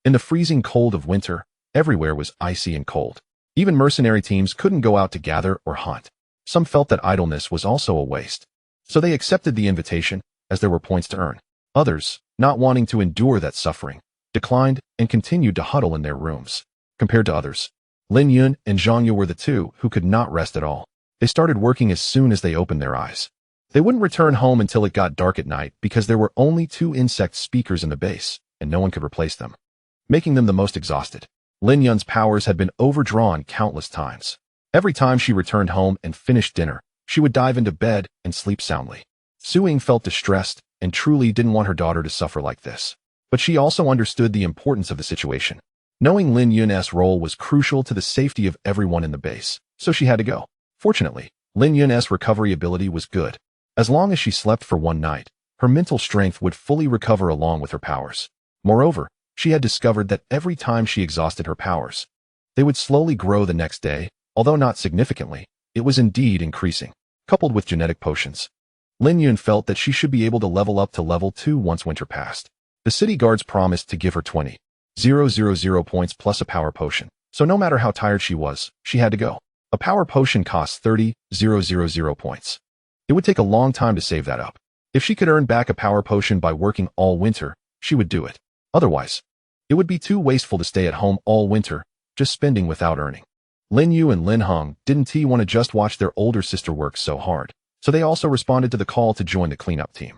in the freezing cold of winter, everywhere was icy and cold. Even mercenary teams couldn't go out to gather or hunt. Some felt that idleness was also a waste, so they accepted the invitation, as there were points to earn. Others, not wanting to endure that suffering, declined and continued to huddle in their rooms. Compared to others, Lin Yun and Zhang Yu were the two who could not rest at all. They started working as soon as they opened their eyes. They wouldn't return home until it got dark at night because there were only 2 insect speakers in the base, and no one could replace them, making them the most exhausted. Lin Yun's powers had been overdrawn countless times. Every time she returned home and finished dinner, she would dive into bed and sleep soundly. Su-Ying felt distressed and truly didn't want her daughter to suffer like this. But she also understood the importance of the situation. Knowing Lin Yun's role was crucial to the safety of everyone in the base, so she had to go. Fortunately, Lin Yun's recovery ability was good. As long as she slept for one night, her mental strength would fully recover along with her powers. Moreover, she had discovered that every time she exhausted her powers, they would slowly grow the next day, although not significantly. It was indeed increasing. Coupled with genetic potions, Lin Yun felt that she should be able to level up to level 2 once winter passed. The city guards promised to give her 20,000 points plus a power potion, so no matter how tired she was, she had to go. A power potion costs 30,000 points. It would take a long time to save that up. If she could earn back a power potion by working all winter, she would do it. Otherwise, it would be too wasteful to stay at home all winter just spending without earning. Lin Yu and Lin Hong didn't want to just watch their older sister work so hard, so they also responded to the call to join the cleanup team.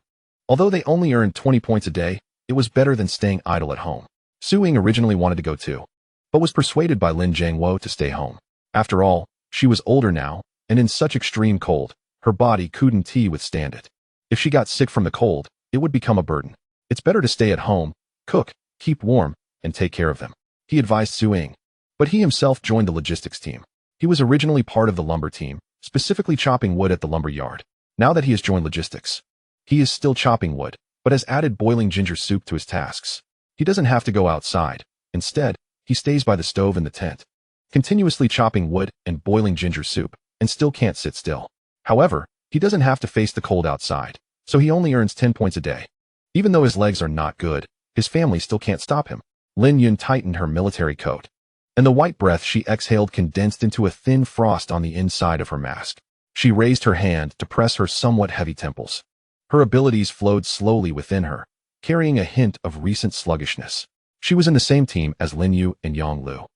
Although they only earned 20 points a day, it was better than staying idle at home. Su Ying originally wanted to go too, but was persuaded by Lin Jiangwo to stay home. After all, she was older now, and in such extreme cold, her body couldn't withstand it. If she got sick from the cold, it would become a burden. It's better to stay at home, cook, keep warm, and take care of them, he advised Su Ying. But he himself joined the logistics team. He was originally part of the lumber team, specifically chopping wood at the lumber yard. Now that he has joined logistics, he is still chopping wood, but has added boiling ginger soup to his tasks. He doesn't have to go outside. Instead, he stays by the stove in the tent, continuously chopping wood and boiling ginger soup, and still can't sit still. However, he doesn't have to face the cold outside, so he only earns 10 points a day. Even though his legs are not good, his family still can't stop him. Lin Yun tightened her military coat, and the white breath she exhaled condensed into a thin frost on the inside of her mask. She raised her hand to press her somewhat heavy temples. Her abilities flowed slowly within her, carrying a hint of recent sluggishness. She was in the same team as Lin Yu and Yang Lu,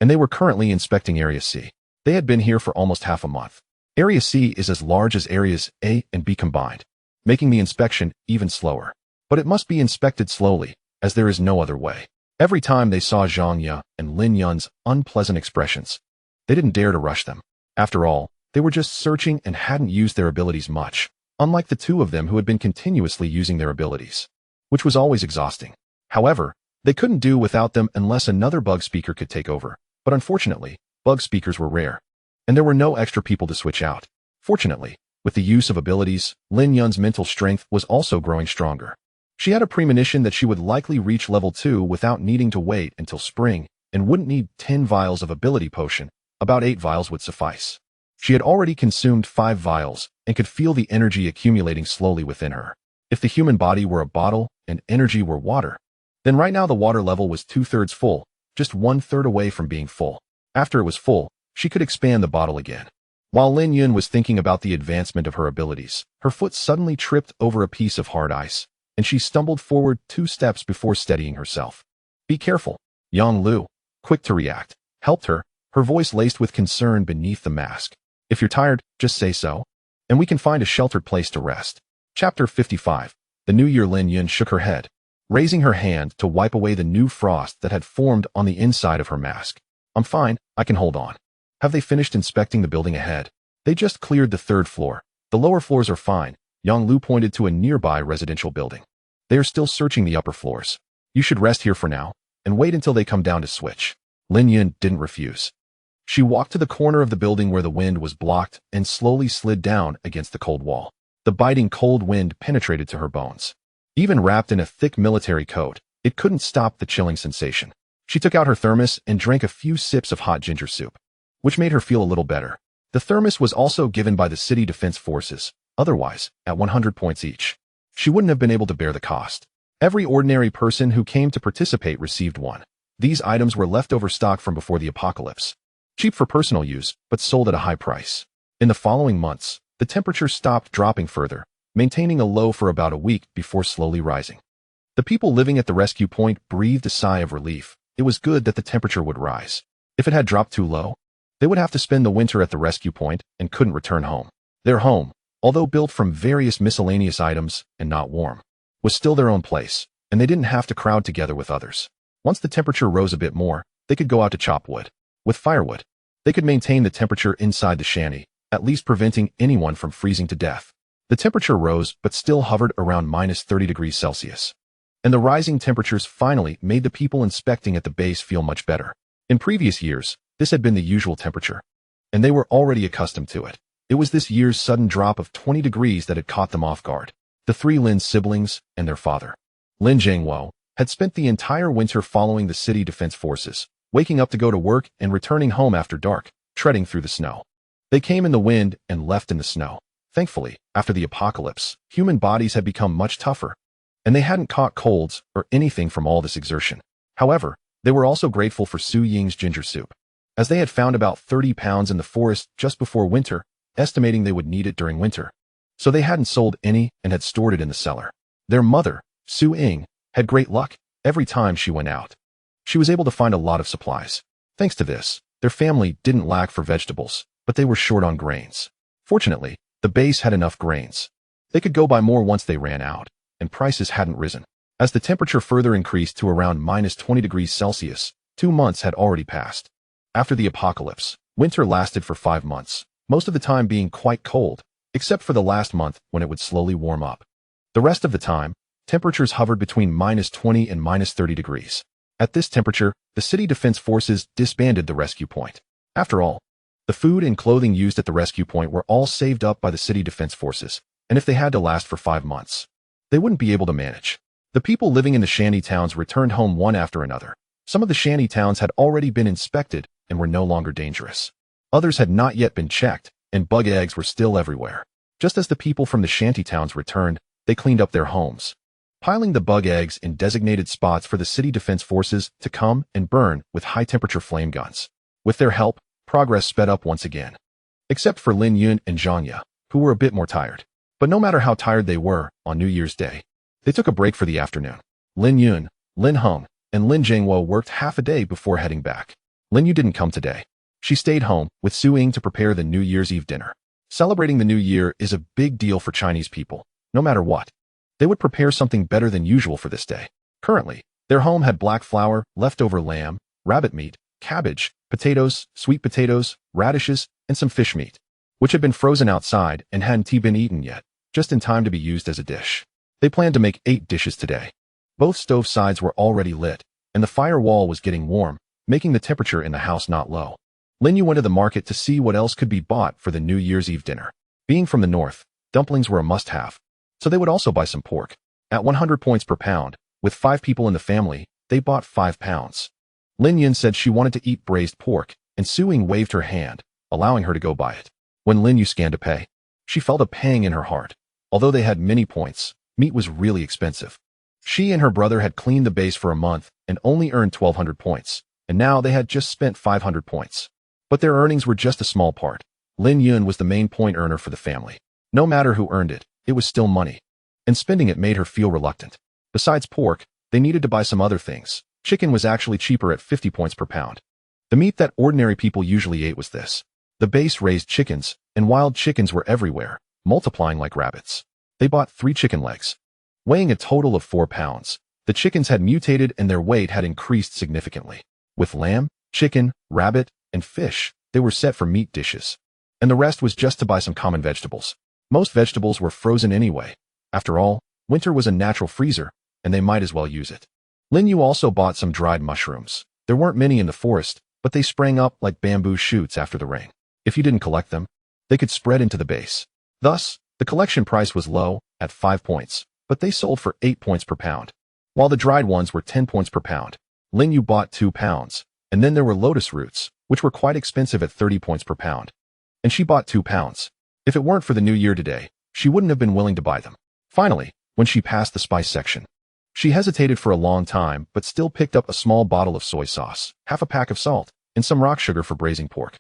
and they were currently inspecting Area C. They had been here for almost half a month. Area C is as large as Areas A and B combined, making the inspection even slower. But it must be inspected slowly, as there is no other way. Every time they saw Zhang Ye and Lin Yun's unpleasant expressions, they didn't dare to rush them. After all, they were just searching and hadn't used their abilities much, unlike the two of them who had been continuously using their abilities, which was always exhausting. However, they couldn't do without them unless another bug speaker could take over. But unfortunately, bug speakers were rare, and there were no extra people to switch out. Fortunately, with the use of abilities, Lin Yun's mental strength was also growing stronger. She had a premonition that she would likely reach level 2 without needing to wait until spring and wouldn't need 10 vials of ability potion. About 8 vials would suffice. She had already consumed 5 vials and could feel the energy accumulating slowly within her. If the human body were a bottle and energy were water, then right now the water level was 2/3 full, just 1/3 away from being full. After it was full, she could expand the bottle again. While Lin Yun was thinking about the advancement of her abilities, her foot suddenly tripped over a piece of hard ice, and she stumbled forward 2 steps before steadying herself. Be careful. Yang Lu, quick to react, helped her, her voice laced with concern beneath the mask. If you're tired, just say so, and we can find a sheltered place to rest. Chapter 55. The New Year. Lin Yun shook her head, raising her hand to wipe away the new frost that had formed on the inside of her mask. I'm fine, I can hold on. Have they finished inspecting the building ahead? They just cleared the 3rd floor. The lower floors are fine. Yang Lu pointed to a nearby residential building. They are still searching the upper floors. You should rest here for now, and wait until they come down to switch. Lin Yun didn't refuse. She walked to the corner of the building where the wind was blocked and slowly slid down against the cold wall. The biting cold wind penetrated to her bones. Even wrapped in a thick military coat, it couldn't stop the chilling sensation. She took out her thermos and drank a few sips of hot ginger soup, which made her feel a little better. The thermos was also given by the City Defense Forces, otherwise, at 100 points each. She wouldn't have been able to bear the cost. Every ordinary person who came to participate received one. These items were leftover stock from before the apocalypse. Cheap for personal use, but sold at a high price. In the following months, the temperature stopped dropping further, maintaining a low for about a week before slowly rising. The people living at the rescue point breathed a sigh of relief. It was good that the temperature would rise. If it had dropped too low, they would have to spend the winter at the rescue point and couldn't return home. Their home, although built from various miscellaneous items and not warm, was still their own place, and they didn't have to crowd together with others. Once the temperature rose a bit more, they could go out to chop wood. With firewood, they could maintain the temperature inside the shanty, at least preventing anyone from freezing to death. The temperature rose but still hovered around -30 degrees Celsius. And the rising temperatures finally made the people inspecting at the base feel much better. In previous years, this had been the usual temperature, and they were already accustomed to it. It was this year's sudden drop of 20 degrees that had caught them off guard. The 3 Lin siblings and their father, Lin Jiangwo, had spent the entire winter following the City Defense Forces, waking up to go to work and returning home after dark, treading through the snow. They came in the wind and left in the snow. Thankfully, after the apocalypse, human bodies had become much tougher, and they hadn't caught colds or anything from all this exertion. However, they were also grateful for Su Ying's ginger soup, as they had found about 30 pounds in the forest just before winter, estimating they would need it during winter. So they hadn't sold any and had stored it in the cellar. Their mother, Su Ying, had great luck. Every time she went out, she was able to find a lot of supplies. Thanks to this, their family didn't lack for vegetables, but they were short on grains. Fortunately, the base had enough grains. They could go buy more once they ran out, and prices hadn't risen. As the temperature further increased to around -20 degrees Celsius, 2 months had already passed. After the apocalypse, winter lasted for 5 months, most of the time being quite cold, except for the last month when it would slowly warm up. The rest of the time, temperatures hovered between -20 and -30 degrees. At this temperature, the city defense forces disbanded the rescue point. After all, the food and clothing used at the rescue point were all saved up by the city defense forces, and if they had to last for 5 months, they wouldn't be able to manage. The people living in the shanty towns returned home one after another. Some of the shanty towns had already been inspected and were no longer dangerous. Others had not yet been checked, and bug eggs were still everywhere. Just as the people from the shanty towns returned, they cleaned up their homes, piling the bug eggs in designated spots for the city defense forces to come and burn with high-temperature flame guns. With their help, progress sped up once again. Except for Lin Yun and Zhanya, who were a bit more tired. But no matter how tired they were, on New Year's Day, they took a break for the afternoon. Lin Yun, Lin Heng, and Lin Jingwo worked half a day before heading back. Lin Yu didn't come today. She stayed home with Su Ying to prepare the New Year's Eve dinner. Celebrating the New Year is a big deal for Chinese people, no matter what. They would prepare something better than usual for this day. Currently, their home had black flour, leftover lamb, rabbit meat, cabbage, potatoes, sweet potatoes, radishes, and some fish meat, which had been frozen outside and hadn't been eaten yet, just in time to be used as a dish. They planned to make 8 dishes today. Both stove sides were already lit, and the fire wall was getting warm, making the temperature in the house not low. Lin Yu went to the market to see what else could be bought for the New Year's Eve dinner. Being from the north, dumplings were a must-have, so they would also buy some pork. At 100 points per pound, with 5 people in the family, they bought 5 pounds. Lin Yun said she wanted to eat braised pork, and Su Ying waved her hand, allowing her to go buy it. When Lin Yu scanned to pay, she felt a pang in her heart. Although they had many points, meat was really expensive. She and her brother had cleaned the base for a month and only earned 1,200 points, and now they had just spent 500 points. But their earnings were just a small part. Lin Yun was the main point earner for the family. No matter who earned it, it was still money, and spending it made her feel reluctant. Besides pork, they needed to buy some other things. Chicken was actually cheaper at 50 points per pound. The meat that ordinary people usually ate was this. The base raised chickens, and wild chickens were everywhere, multiplying like rabbits. They bought 3 chicken legs, weighing a total of 4 pounds. The chickens had mutated and their weight had increased significantly. With lamb, chicken, rabbit, and fish, they were set for meat dishes. And the rest was just to buy some common vegetables. Most vegetables were frozen anyway. After all, winter was a natural freezer, and they might as well use it. Lin Yu also bought some dried mushrooms. There weren't many in the forest, but they sprang up like bamboo shoots after the rain. If you didn't collect them, they could spread into the base. Thus, the collection price was low, at 5 points, but they sold for 8 points per pound. While the dried ones were 10 points per pound, Lin Yu bought 2 pounds, and then there were lotus roots, which were quite expensive at 30 points per pound. And she bought 2 pounds. If it weren't for the New Year today, she wouldn't have been willing to buy them. Finally, when she passed the spice section, she hesitated for a long time but still picked up a small bottle of soy sauce, half a pack of salt, and some rock sugar for braising pork.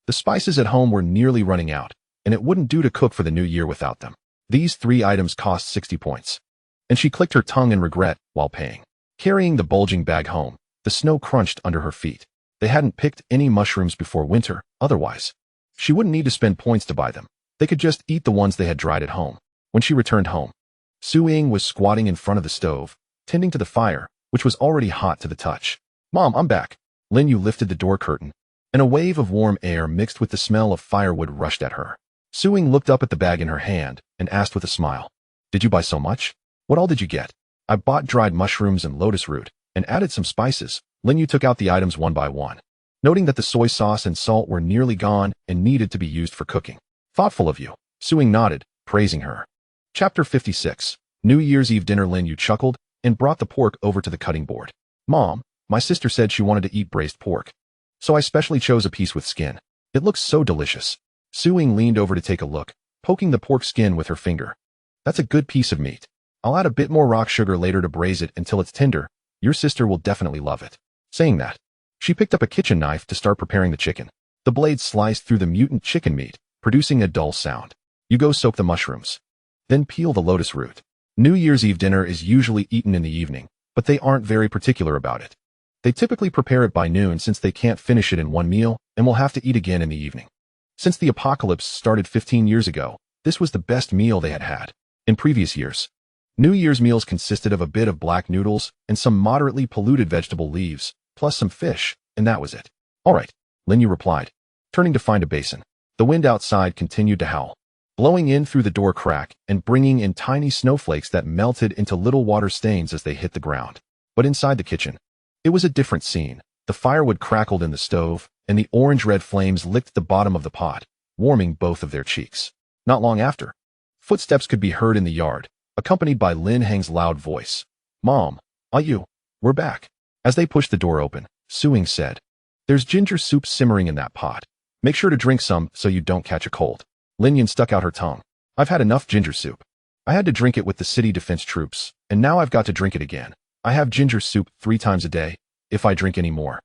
The spices at home were nearly running out, and it wouldn't do to cook for the New Year without them. These 3 items cost 60 points. And she clicked her tongue in regret while paying. Carrying the bulging bag home, the snow crunched under her feet. They hadn't picked any mushrooms before winter, otherwise she wouldn't need to spend points to buy them. They could just eat the ones they had dried at home. When she returned home, Su Ying was squatting in front of the stove, tending to the fire, which was already hot to the touch. "Mom, I'm back." Lin Yu lifted the door curtain, and a wave of warm air mixed with the smell of firewood rushed at her. Su Ying looked up at the bag in her hand and asked with a smile, "Did you buy so much? What all did you get?" "I bought dried mushrooms and lotus root, and added some spices." Lin Yu took out the items one by one, noting that the soy sauce and salt were nearly gone and needed to be used for cooking. "Thoughtful of you." Su Ying nodded, praising her. Chapter 56. New Year's Eve dinner. Lin Yu chuckled and brought the pork over to the cutting board. "Mom, my sister said she wanted to eat braised pork, so I specially chose a piece with skin. It looks so delicious." Su Ying leaned over to take a look, poking the pork skin with her finger. "That's a good piece of meat. I'll add a bit more rock sugar later to braise it until it's tender. Your sister will definitely love it." Saying that, she picked up a kitchen knife to start preparing the chicken. The blade sliced through the mutant chicken meat, producing a dull sound. "You go soak the mushrooms. Then peel the lotus root." New Year's Eve dinner is usually eaten in the evening, but they aren't very particular about it. They typically prepare it by noon since they can't finish it in one meal and will have to eat again in the evening. Since the apocalypse started 15 years ago, this was the best meal they had had. In previous years, New Year's meals consisted of a bit of black noodles and some moderately polluted vegetable leaves, plus some fish, and that was it. All right, Lin Yun replied, turning to find a basin. The wind outside continued to howl, blowing in through the door crack and bringing in tiny snowflakes that melted into little water stains as they hit the ground. But inside the kitchen, it was a different scene. The firewood crackled in the stove, and the orange-red flames licked the bottom of the pot, warming both of their cheeks. Not long after, footsteps could be heard in the yard, accompanied by Lin Heng's loud voice. "Mom, you, we're back." As they pushed the door open, Suing said, "There's ginger soup simmering in that pot. Make sure to drink some so you don't catch a cold." Lin Yun stuck out her tongue. "I've had enough ginger soup. I had to drink it with the city defense troops, and now I've got to drink it again. I have ginger soup 3 times a day. If I drink any more,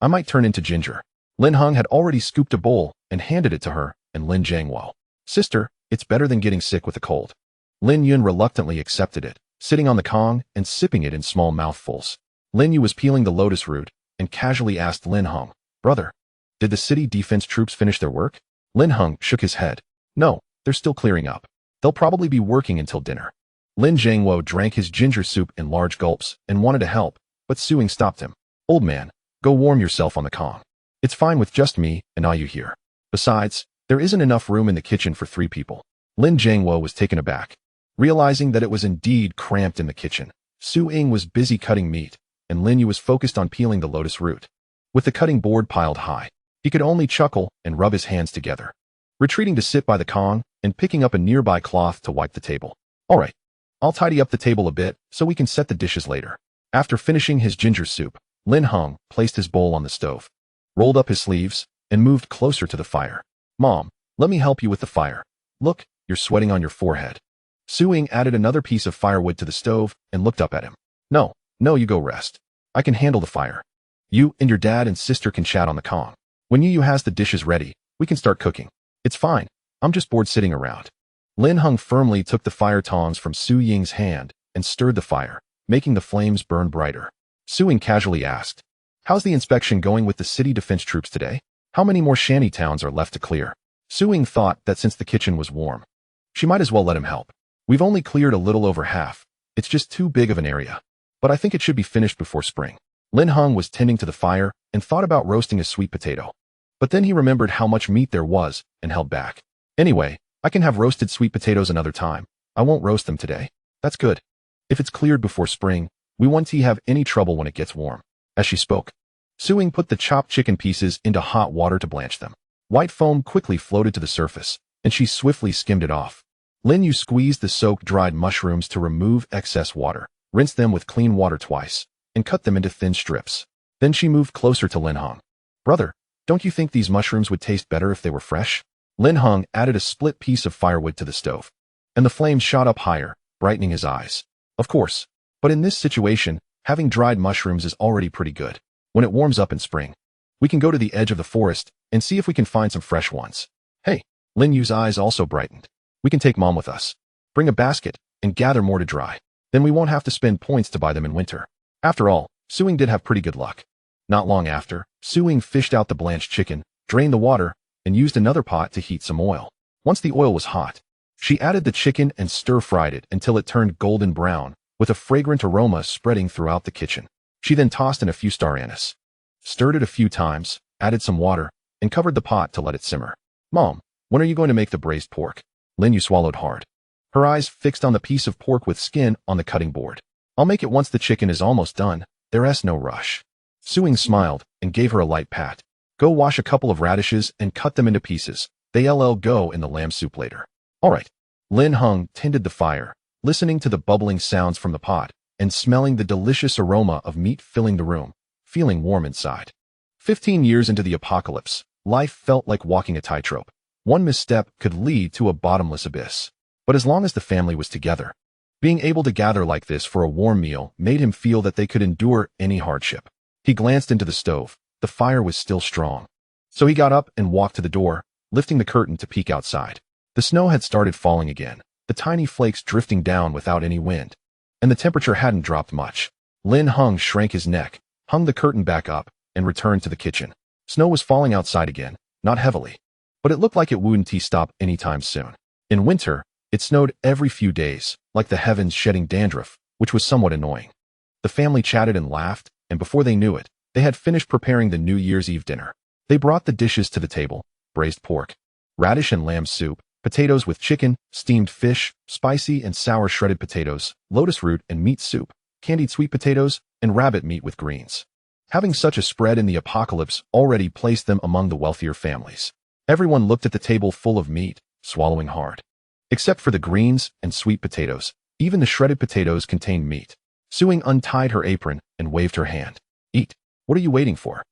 I might turn into ginger." Lin Heng had already scooped a bowl and handed it to her, and Lin Jiangwo. "Sister, it's better than getting sick with a cold." Lin Yun reluctantly accepted it, sitting on the kong and sipping it in small mouthfuls. Lin Yun was peeling the lotus root and casually asked Lin Heng, "Brother, did the city defense troops finish their work?" Lin Heng shook his head. "No, they're still clearing up. They'll probably be working until dinner." Lin Jiangwo drank his ginger soup in large gulps and wanted to help, but Suing stopped him. "Old man, go warm yourself on the kong. It's fine with just me and you here. Besides, there isn't enough room in the kitchen for 3 people." Lin Jiangwo was taken aback. Realizing that it was indeed cramped in the kitchen, Suing was busy cutting meat, and Lin Yun was focused on peeling the lotus root. With the cutting board piled high, he could only chuckle and rub his hands together, retreating to sit by the kong and picking up a nearby cloth to wipe the table. "All right, I'll tidy up the table a bit so we can set the dishes later." After finishing his ginger soup, Lin Heng placed his bowl on the stove, rolled up his sleeves, and moved closer to the fire. "Mom, let me help you with the fire. Look, you're sweating on your forehead." Suing added another piece of firewood to the stove and looked up at him. No, you go rest. I can handle the fire. You and your dad and sister can chat on the kong. When you has the dishes ready, we can start cooking." "It's fine. I'm just bored sitting around." Lin Heng firmly took the fire tongs from Su Ying's hand and stirred the fire, making the flames burn brighter. Suing casually asked, "How's the inspection going with the city defense troops today? How many more shanty towns are left to clear?" Suing thought that since the kitchen was warm, she might as well let him help. "We've only cleared a little over half. It's just too big of an area. But I think it should be finished before spring." Lin Heng was tending to the fire and thought about roasting a sweet potato. But then he remembered how much meat there was and held back. "Anyway, I can have roasted sweet potatoes another time. I won't roast them today." "That's good. If it's cleared before spring, we won't have any trouble when it gets warm." As she spoke, Suing put the chopped chicken pieces into hot water to blanch them. White foam quickly floated to the surface, and she swiftly skimmed it off. Lin Yun squeezed the soaked dried mushrooms to remove excess water, rinsed them with clean water twice, and cut them into thin strips. Then she moved closer to Lin Heng. "Brother, don't you think these mushrooms would taste better if they were fresh?" Lin Heng added a split piece of firewood to the stove, and the flames shot up higher, brightening his eyes. "Of course, but in this situation, having dried mushrooms is already pretty good. When it warms up in spring, we can go to the edge of the forest and see if we can find some fresh ones." "Hey," Lin Yun's eyes also brightened. "We can take Mom with us. Bring a basket and gather more to dry. Then we won't have to spend points to buy them in winter." After all, Suing did have pretty good luck. Not long after, Suing fished out the blanched chicken, drained the water, and used another pot to heat some oil. Once the oil was hot, she added the chicken and stir-fried it until it turned golden brown, with a fragrant aroma spreading throughout the kitchen. She then tossed in a few star anise, stirred it a few times, added some water, and covered the pot to let it simmer. "Mom, when are you going to make the braised pork?" Lin Yun swallowed hard, her eyes fixed on the piece of pork with skin on the cutting board. "I'll make it once the chicken is almost done. There's no rush." Suing smiled and gave her a light pat. "Go wash a couple of radishes and cut them into pieces. They'll go in the lamb soup later." "All right." Lin Heng tended the fire, listening to the bubbling sounds from the pot and smelling the delicious aroma of meat filling the room, feeling warm inside. 15 years into the apocalypse, life felt like walking a tightrope. One misstep could lead to a bottomless abyss. But as long as the family was together, being able to gather like this for a warm meal made him feel that they could endure any hardship. He glanced into the stove. The fire was still strong. So he got up and walked to the door, lifting the curtain to peek outside. The snow had started falling again, the tiny flakes drifting down without any wind, and the temperature hadn't dropped much. Lin Heng shrank his neck, hung the curtain back up, and returned to the kitchen. Snow was falling outside again, not heavily, but it looked like it wouldn't stop anytime soon. In winter, it snowed every few days, like the heavens shedding dandruff, which was somewhat annoying. The family chatted and laughed, and before they knew it, they had finished preparing the New Year's Eve dinner. They brought the dishes to the table: braised pork, radish and lamb soup, potatoes with chicken, steamed fish, spicy and sour shredded potatoes, lotus root and meat soup, candied sweet potatoes, and rabbit meat with greens. Having such a spread in the apocalypse already placed them among the wealthier families. Everyone looked at the table full of meat, swallowing hard. Except for the greens and sweet potatoes, even the shredded potatoes contained meat. Suing untied her apron and waved her hand. Eat. What are you waiting for?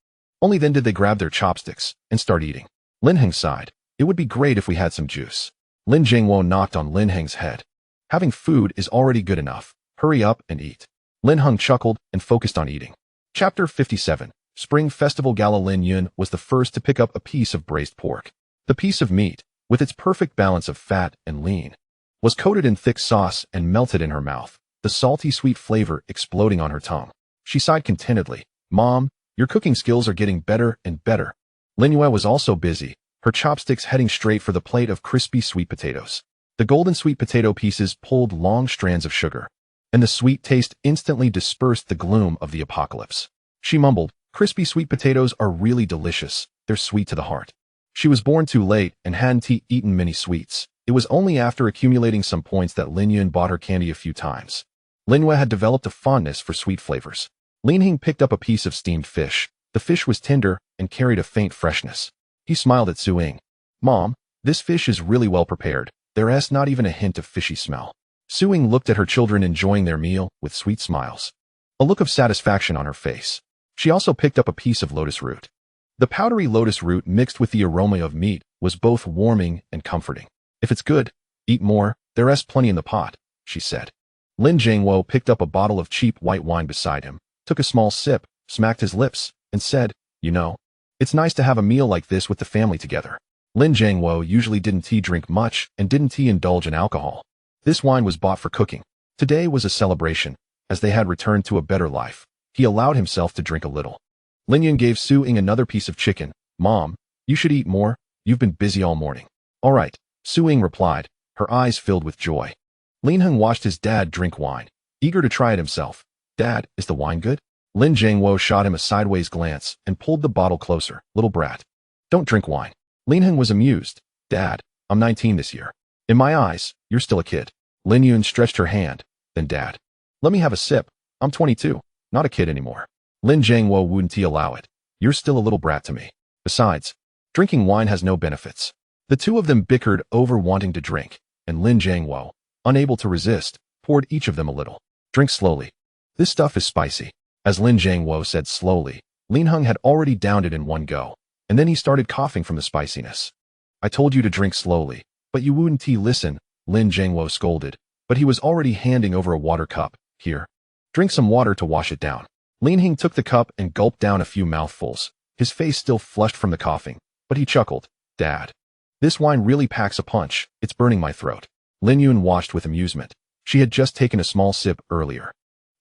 Only then did they grab their chopsticks and start eating. Lin Heng sighed. It would be great if we had some juice. Lin Jingwo knocked on Lin Heng's head. Having food is already good enough. Hurry up and eat. Lin Heng chuckled and focused on eating. Chapter 57. Spring Festival Gala. Lin Yun was the first to pick up a piece of braised pork. The piece of meat, with its perfect balance of fat and lean, was coated in thick sauce and melted in her mouth, the salty sweet flavor exploding on her tongue. She sighed contentedly. Mom, your cooking skills are getting better and better. Lin Yue was also busy, her chopsticks heading straight for the plate of crispy sweet potatoes. The golden sweet potato pieces pulled long strands of sugar, and the sweet taste instantly dispersed the gloom of the apocalypse. She mumbled, crispy sweet potatoes are really delicious, they're sweet to the heart. She was born too late and hadn't eaten many sweets. It was only after accumulating some points that Lin Yun bought her candy a few times. Lin Yue had developed a fondness for sweet flavors. Lin Heng picked up a piece of steamed fish. The fish was tender and carried a faint freshness. He smiled at Su Ying. Mom, this fish is really well prepared. There's not even a hint of fishy smell. Su Ying looked at her children enjoying their meal with sweet smiles, a look of satisfaction on her face. She also picked up a piece of lotus root. The powdery lotus root mixed with the aroma of meat was both warming and comforting. If it's good, eat more, there's plenty in the pot, she said. Lin Jingwo picked up a bottle of cheap white wine beside him, took a small sip, smacked his lips, and said, you know, it's nice to have a meal like this with the family together. Lin Jingwo usually didn't drink much and didn't indulge in alcohol. This wine was bought for cooking. Today was a celebration, as they had returned to a better life. He allowed himself to drink a little. Lin Yun gave Su Ying another piece of chicken. Mom, you should eat more, you've been busy all morning. All right, Su Ying replied, her eyes filled with joy. Lin Heng watched his dad drink wine, eager to try it himself. Dad, is the wine good? Lin Jingwo shot him a sideways glance and pulled the bottle closer. Little brat. Don't drink wine. Lin Heng was amused. Dad, I'm 19 this year. In my eyes, you're still a kid. Lin Yun stretched her hand. Then Dad. Let me have a sip. I'm 22, not a kid anymore. Lin Jingwo wouldn't allow it. You're still a little brat to me. Besides, drinking wine has no benefits. The two of them bickered over wanting to drink, and Lin Jingwo, unable to resist, poured each of them a little. Drink slowly. This stuff is spicy. As Lin Jingwo said slowly, Lin Heng had already downed it in one go, and then he started coughing from the spiciness. I told you to drink slowly, but you wouldn't listen, Lin Jingwo scolded, but he was already handing over a water cup. Here. Drink some water to wash it down. Lin Heng took the cup and gulped down a few mouthfuls, his face still flushed from the coughing, but he chuckled. Dad. This wine really packs a punch, it's burning my throat. Lin Yun watched with amusement. She had just taken a small sip earlier,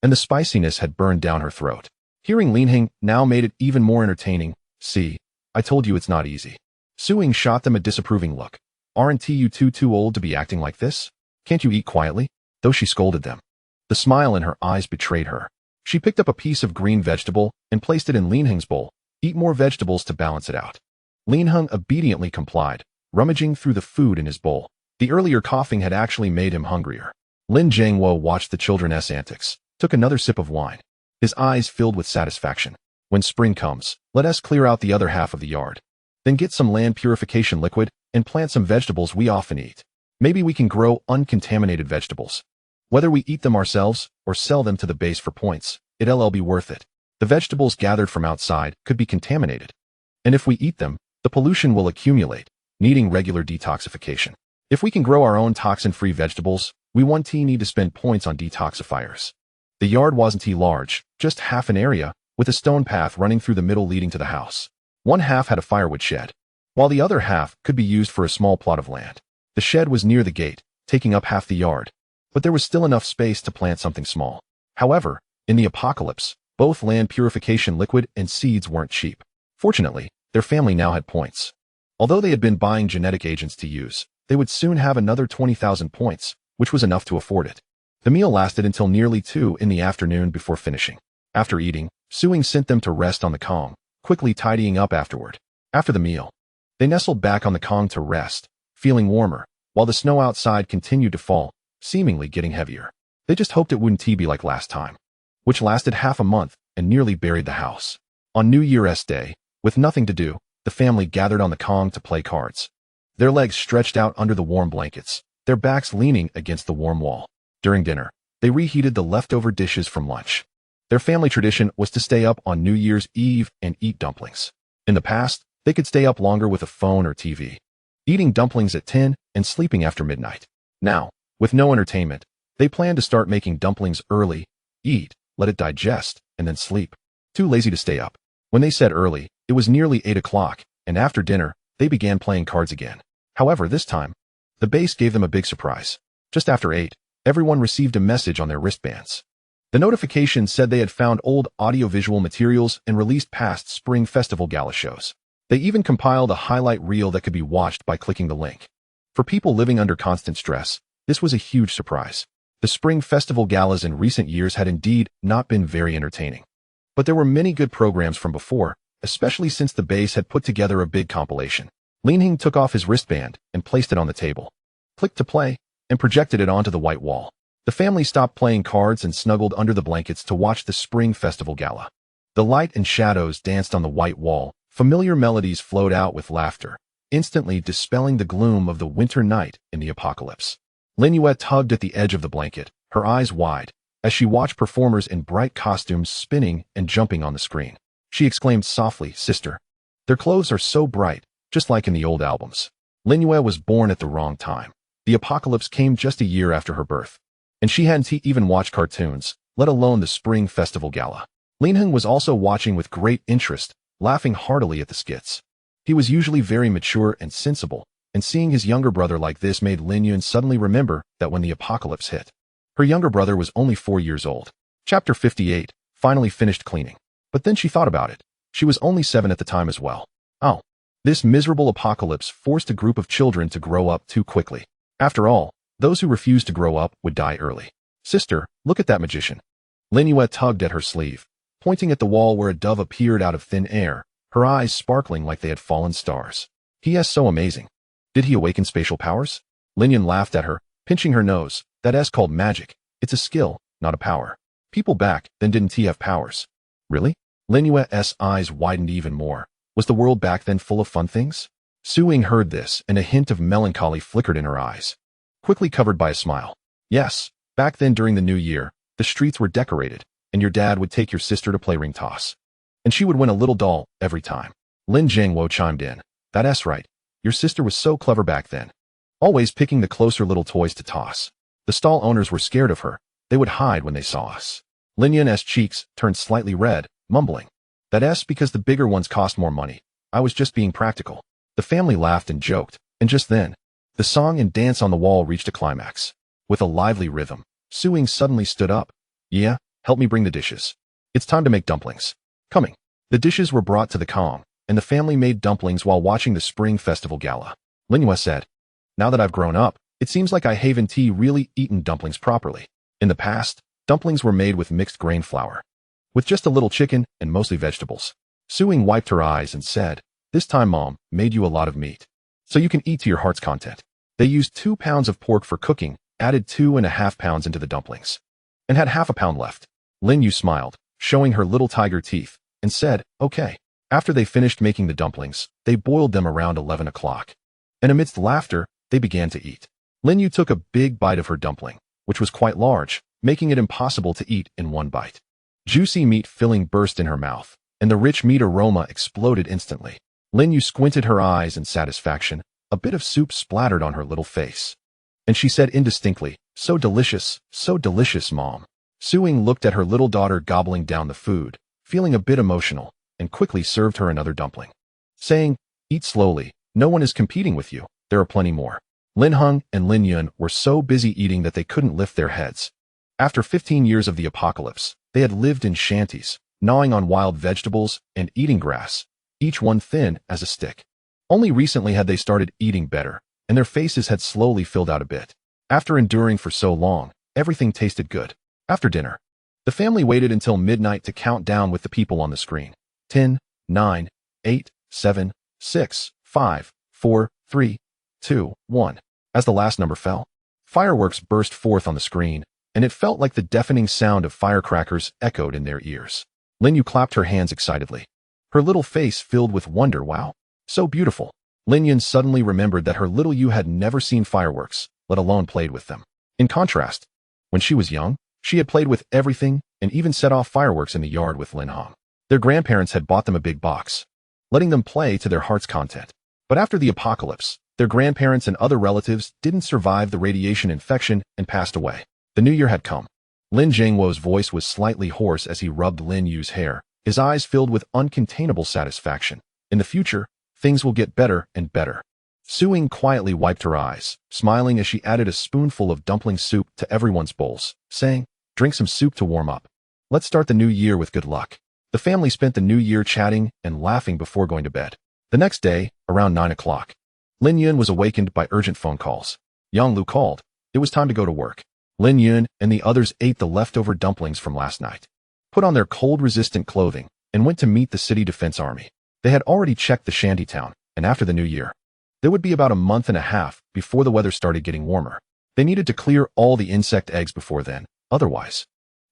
and the spiciness had burned down her throat. Hearing Lin Heng now made it even more entertaining. See, I told you it's not easy. Su Ying shot them a disapproving look. Aren't you too old to be acting like this? Can't you eat quietly? Though she scolded them. The smile in her eyes betrayed her. She picked up a piece of green vegetable and placed it in Lin Heng's bowl. Eat more vegetables to balance it out. Lin Heng obediently complied, rummaging through the food in his bowl. The earlier coughing had actually made him hungrier. Lin Jingwo watched the children's antics, took another sip of wine. His eyes filled with satisfaction. When spring comes, let us clear out the other half of the yard. Then get some land purification liquid and plant some vegetables we often eat. Maybe we can grow uncontaminated vegetables. Whether we eat them ourselves or sell them to the base for points, it'll be worth it. The vegetables gathered from outside could be contaminated. And if we eat them, the pollution will accumulate, needing regular detoxification. If we can grow our own toxin-free vegetables, we won't need to spend points on detoxifiers. The yard wasn't large, just half an area, with a stone path running through the middle leading to the house. One half had a firewood shed, while the other half could be used for a small plot of land. The shed was near the gate, taking up half the yard, but there was still enough space to plant something small. However, in the apocalypse, Both land purification liquid and seeds weren't cheap. Fortunately, their family now had points. Although they had been buying genetic agents to use, they would soon have another 20,000 points, which was enough to afford it. The meal lasted until nearly 2 in the afternoon before finishing. After eating, Suing sent them to rest on the Kong, quickly tidying up afterward. After the meal, they nestled back on the Kong to rest, feeling warmer, while the snow outside continued to fall, seemingly getting heavier. They just hoped it wouldn't be like last time, which lasted half a month and nearly buried the house. On New Year's Day, with nothing to do, the family gathered on the Kong to play cards. Their legs stretched out under the warm blankets, their backs leaning against the warm wall. During dinner, they reheated the leftover dishes from lunch. Their family tradition was to stay up on New Year's Eve and eat dumplings. In the past, they could stay up longer with a phone or TV, eating dumplings at 10 and sleeping after midnight. Now, with no entertainment, they planned to start making dumplings early, eat, let it digest, and then sleep. Too lazy to stay up. When they said early, it was nearly 8 o'clock, and after dinner, they began playing cards again. However, this time, the base gave them a big surprise. Just after 8, everyone received a message on their wristbands. The notification said they had found old audiovisual materials and released past Spring Festival gala shows. They even compiled a highlight reel that could be watched by clicking the link. For people living under constant stress, this was a huge surprise. The Spring Festival galas in recent years had indeed not been very entertaining. But there were many good programs from before, especially since the base had put together a big compilation. Lin Yun took off his wristband and placed it on the table, clicked to play, and projected it onto the white wall. The family stopped playing cards and snuggled under the blankets to watch the Spring Festival gala. The light and shadows danced on the white wall, familiar melodies flowed out with laughter, instantly dispelling the gloom of the winter night in the apocalypse. Lin Yun tugged at the edge of the blanket, her eyes wide, as she watched performers in bright costumes spinning and jumping on the screen. She exclaimed softly, "Sister, their clothes are so bright, just like in the old albums." Lin Yun was born at the wrong time. The apocalypse came just a year after her birth, and she hadn't even watched cartoons, let alone the Spring Festival gala. Lin Yun was also watching with great interest, laughing heartily at the skits. He was usually very mature and sensible, and seeing his younger brother like this made Lin Yun suddenly remember that when the apocalypse hit, her younger brother was only 4 years old. Chapter 58, finally finished cleaning. But then she thought about it. She was only 7 at the time as well. Oh, this miserable apocalypse forced a group of children to grow up too quickly. After all, those who refused to grow up would die early. "Sister, look at that magician." Lin Yun tugged at her sleeve, pointing at the wall where a dove appeared out of thin air, her eyes sparkling like they had fallen stars. "He is so amazing. Did he awaken spatial powers?" Lin Yun laughed at her, pinching her nose. "That's called magic. It's a skill, not a power. People back then didn't have powers." "Really?" Lin Yun's eyes widened even more. Was the world back then full of fun things? Suing heard this, and a hint of melancholy flickered in her eyes, quickly covered by a smile. "Yes, back then during the New Year, the streets were decorated, and your dad would take your sister to play ring toss. And she would win a little doll every time." Lin Jingwo chimed in. "That's right. Your sister was so clever back then, always picking the closer little toys to toss. The stall owners were scared of her. They would hide when they saw us." Lin Yun's cheeks turned slightly red, mumbling, "That's because the bigger ones cost more money. I was just being practical." The family laughed and joked, and just then, the song and dance on the wall reached a climax. With a lively rhythm, Suing suddenly stood up. "Yeah, help me bring the dishes. It's time to make dumplings." Coming. The dishes were brought to the Kong, and the family made dumplings while watching the Spring Festival gala. Lin Yun said, "Now that I've grown up, it seems like I haven't really eaten dumplings properly. In the past, dumplings were made with mixed grain flour, with just a little chicken and mostly vegetables." Suing wiped her eyes and said, "This time Mom made you a lot of meat, so you can eat to your heart's content." They used 2 pounds of pork for cooking, added 2.5 pounds into the dumplings, and had half a pound left. Lin Yun smiled, showing her little tiger teeth, and said, "Okay." After they finished making the dumplings, they boiled them around 11 o'clock. And amidst laughter, they began to eat. Lin Yun took a big bite of her dumpling, which was quite large, making it impossible to eat in one bite. Juicy meat filling burst in her mouth, and the rich meat aroma exploded instantly. Lin Yun squinted her eyes in satisfaction. A bit of soup splattered on her little face, and she said indistinctly, so delicious, Mom." Suing looked at her little daughter gobbling down the food, feeling a bit emotional, and quickly served her another dumpling, saying, "Eat slowly, no one is competing with you, there are plenty more." Lin Yun and Lin Yun were so busy eating that they couldn't lift their heads. After 15 years of the apocalypse, they had lived in shanties, gnawing on wild vegetables and eating grass, each one thin as a stick. Only recently had they started eating better, and their faces had slowly filled out a bit. After enduring for so long, everything tasted good. After dinner, the family waited until midnight to count down with the people on the screen. 10, 9, 8, 7, 6, 5, 4, 3, 2, 1. As the last number fell, fireworks burst forth on the screen, and it felt like the deafening sound of firecrackers echoed in their ears. Lin Yun clapped her hands excitedly, her little face filled with wonder. Wow, so beautiful. Lin Yun suddenly remembered that her little Yu had never seen fireworks, let alone played with them. In contrast, when she was young, she had played with everything and even set off fireworks in the yard with Lin Hong. Their grandparents had bought them a big box, letting them play to their heart's content. But after the apocalypse, their grandparents and other relatives didn't survive the radiation infection and passed away. The new year had come. Lin Jingwo's voice was slightly hoarse as he rubbed Lin Yu's hair, his eyes filled with uncontainable satisfaction. In the future, things will get better and better. Su Ying quietly wiped her eyes, smiling as she added a spoonful of dumpling soup to everyone's bowls, saying, "Drink some soup to warm up. Let's start the new year with good luck." The family spent the new year chatting and laughing before going to bed. The next day, around 9 o'clock, Lin Yun was awakened by urgent phone calls. Yang Lu called. It was time to go to work. Lin Yun and the others ate the leftover dumplings from last night, put on their cold-resistant clothing, and went to meet the city defense army. They had already checked the shantytown, and after the new year, there would be about a month and a half before the weather started getting warmer. They needed to clear all the insect eggs before then, otherwise,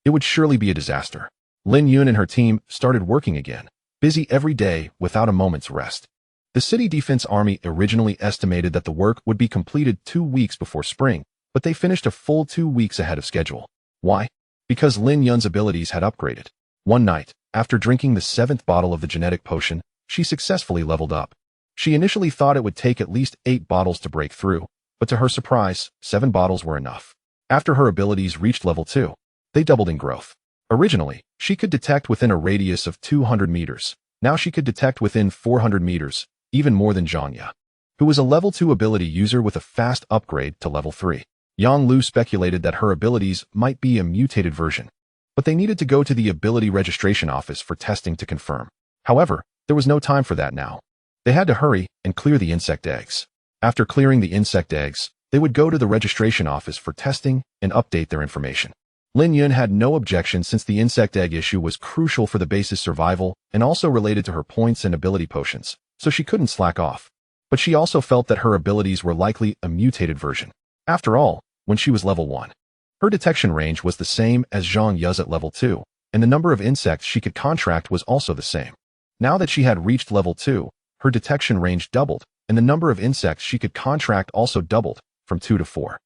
it would surely be a disaster. Lin Yun and her team started working again, busy every day without a moment's rest. The city defense army originally estimated that the work would be completed 2 weeks before spring, but they finished a full 2 weeks ahead of schedule. Why? Because Lin Yun's abilities had upgraded. One night, after drinking the 7th bottle of the genetic potion, she successfully leveled up. She initially thought it would take at least 8 bottles to break through, but to her surprise, 7 bottles were enough. After her abilities reached level 2, they doubled in growth. Originally, she could detect within a radius of 200 meters. Now she could detect within 400 meters, even more than Zhang Ya, who was a level 2 ability user with a fast upgrade to level 3. Yang Lu speculated that her abilities might be a mutated version, but they needed to go to the ability registration office for testing to confirm. However, there was no time for that now. They had to hurry and clear the insect eggs. After clearing the insect eggs, they would go to the registration office for testing and update their information. Lin Yun had no objection since the insect egg issue was crucial for the base's survival and also related to her points and ability potions, so she couldn't slack off. But she also felt that her abilities were likely a mutated version. After all, when she was level 1, her detection range was the same as Zhang Ya's at level 2, and the number of insects she could contract was also the same. Now that she had reached level 2, her detection range doubled, and the number of insects she could contract also doubled, from 2 to 4.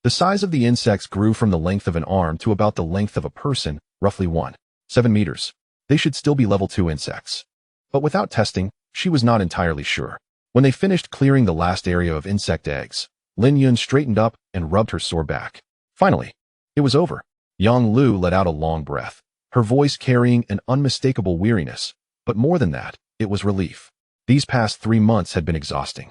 The size of the insects grew from the length of an arm to about the length of a person, roughly 1.7 meters. They should still be level 2 insects. But without testing, she was not entirely sure. When they finished clearing the last area of insect eggs, Lin Yun straightened up and rubbed her sore back. Finally, it was over. Yang Lu let out a long breath, her voice carrying an unmistakable weariness. But more than that, it was relief. These past 3 months had been exhausting.